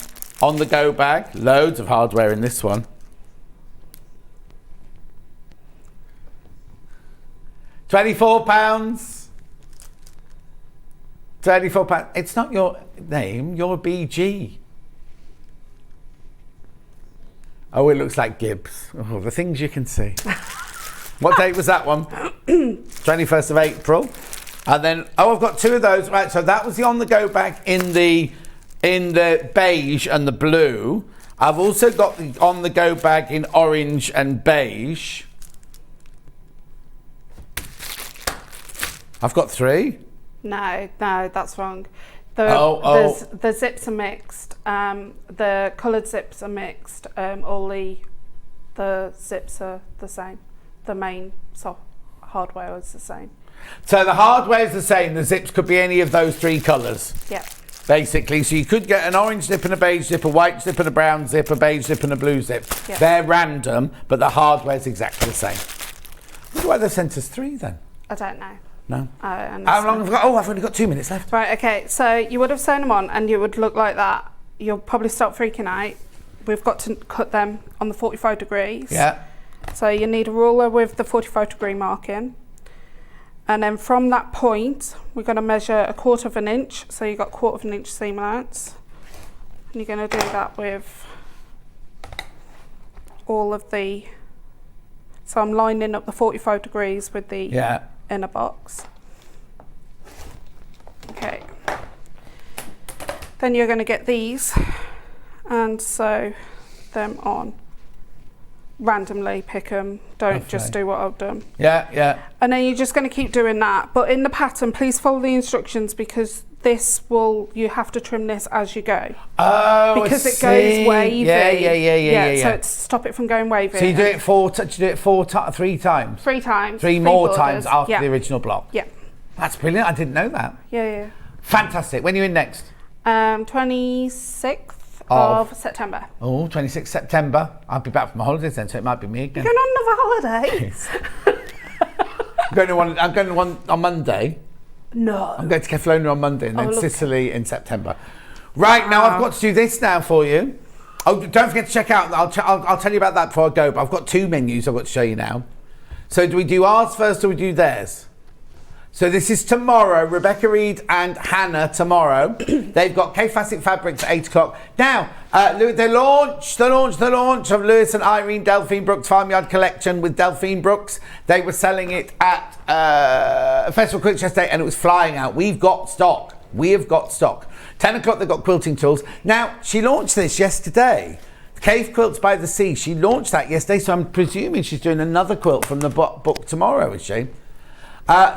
on the go bag, loads of hardware in this one. £24. £24. It's not your name, you're BG. Oh, it looks like Gibbs. Oh, the things you can see. What date was that one? 21st of April. And then, I've got two of those. Right, so that was the on-the-go bag in the beige and the blue. I've also got the on-the-go bag in orange and beige. I've got three. No, that's wrong. The zips are mixed. The coloured zips are mixed. All the zips are the same. The main hardware is the same. So the hardware is the same. The zips could be any of those three colours. Yeah. Basically, so you could get an orange zip and a beige zip, a white zip and a brown zip, a beige zip and a blue zip. Yeah. They're random, but the hardware is exactly the same. I wonder why they've sent us three then. I don't know. No. How long have I got? Oh, I've only got 2 minutes left. Right, okay. So you would have sewn them on and you would look like that. You'll probably start freaking out. We've got to cut them on the 45 degrees. Yeah. So you need a ruler with the 45 degree marking. And then from that point, we're going to measure 1/4 of an inch. So you've got 1/4 of an inch seam allowance. And you're going to do that with all of the... So I'm lining up the 45 degrees with the inner box. Okay. Then you're going to get these and sew them on. Randomly pick them. Don't just do what I've done. Yeah. And then you're just going to keep doing that. But in the pattern, please follow the instructions because you have to trim this as you go. Oh, because it goes wavy. Yeah. So to stop it from going wavy. So you do it three times? 3 times. Three more times after the original block? Yeah. That's brilliant. I didn't know that. Yeah. Fantastic. When are you in next? 26th of September. Oh, 26th September. I'll be back from my holidays then, so it might be me again. You're going on another holiday? I'm going to one on Monday. No. I'm going to Kefalonia on Monday and then Sicily in September. Right, now I've got to do this now for you. Oh, don't forget to check out, I'll tell you about that before I go, but I've got 2 menus I've got to show you now. So do we do ours first or we do theirs? So this is tomorrow, Rebecca Reed and Hannah tomorrow. They've got K-Facet Fabrics at 8 o'clock. Now, the launch of Lewis and Irene Delphine Brooks Farmyard Collection with Delphine Brooks. They were selling it at Festival Quilt yesterday and it was flying out. We have got stock. 10 o'clock they've got quilting tools. Now, she launched this yesterday. Cave Quilts by the Sea. She launched that yesterday, so I'm presuming she's doing another quilt from the book tomorrow, is she?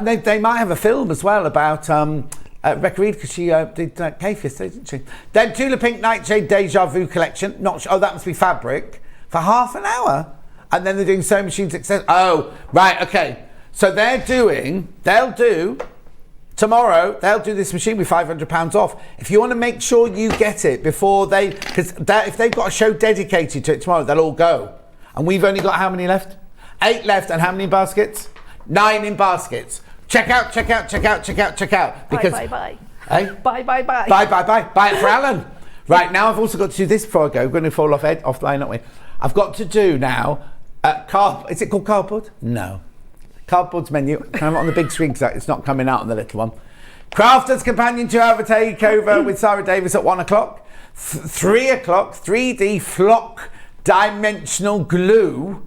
They might have a film as well about Rebecca Reed because she did Cave yesterday, didn't she? Then Tula Pink Nightshade Deja Vu collection. That must be fabric for half an hour, and then they're doing sewing machines. Oh, right, okay. So they'll do tomorrow. They'll do this machine with £500 off. If you want to make sure you get it before because if they've got a show dedicated to it tomorrow, they'll all go. And we've only got how many left? 8 left, and how many baskets? 9 in baskets. Check out. Because, Bye. Eh? Bye. Buy it for Alan. Right, now I've also got to do this before I go. We're going to fall offline, aren't we? I've got to do now, is it called cardboard? No. Cardboard's menu. Can I have it on the big screen because it's not coming out on the little one. Crafters Companion 2-hour takeover with Sara Davies at 1 o'clock. 3 o'clock, 3D flock dimensional glue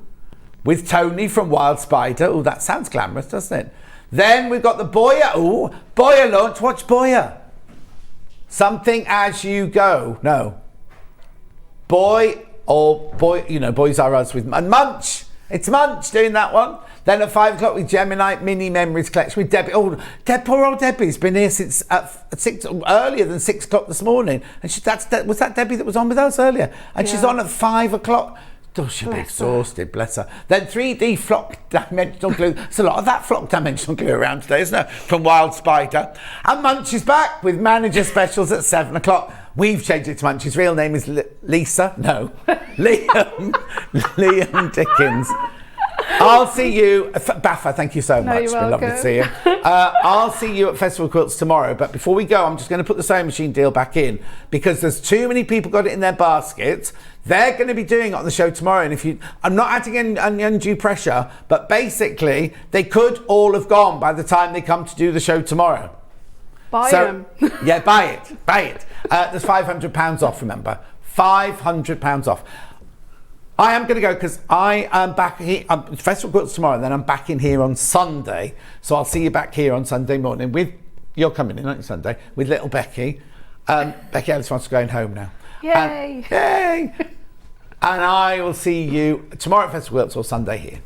with Tony from Wild Spider. Oh, that sounds glamorous, doesn't it? Then we've got the Boyer. Oh, Boyer launch. Watch Boyer. Something as you go. No. Boy, Boys Are Us with and Munch. It's Munch doing that one. Then at 5 o'clock with Gemini Mini Memories Collection with Debbie. Oh, poor old Debbie's been here since earlier than 6 o'clock this morning. And was that Debbie that was on with us earlier? And she's on at 5 o'clock. Oh, she'll be exhausted, bless her. Then 3D flock dimensional glue. There's a lot of that flock dimensional glue around today, isn't there? From Wild Spider. And Munch is back with manager specials at 7 o'clock. We've changed it to Munch. His real name is Lisa. No. Liam Dickens. I'll see you, Baffa, thank you so much. It's been lovely to see you. I'll see you at Festival Quilts tomorrow, but before we go, I'm just going to put the sewing machine deal back in because there's too many people got it in their baskets. They're going to be doing it on the show tomorrow, and I'm not adding any undue pressure, but basically, they could all have gone by the time they come to do the show tomorrow. Buy them. Yeah, buy it. There's £500 off, remember. £500 off. I am going to go because I am back here. Festival Quilts tomorrow, and then I'm back in here on Sunday. So I'll see you back here on Sunday morning with, you're coming in, aren't you, Sunday, with little Becky. Becky Ellis wants to go home now. Yay! Yay! And I will see you tomorrow at Festival Quilts or Sunday here.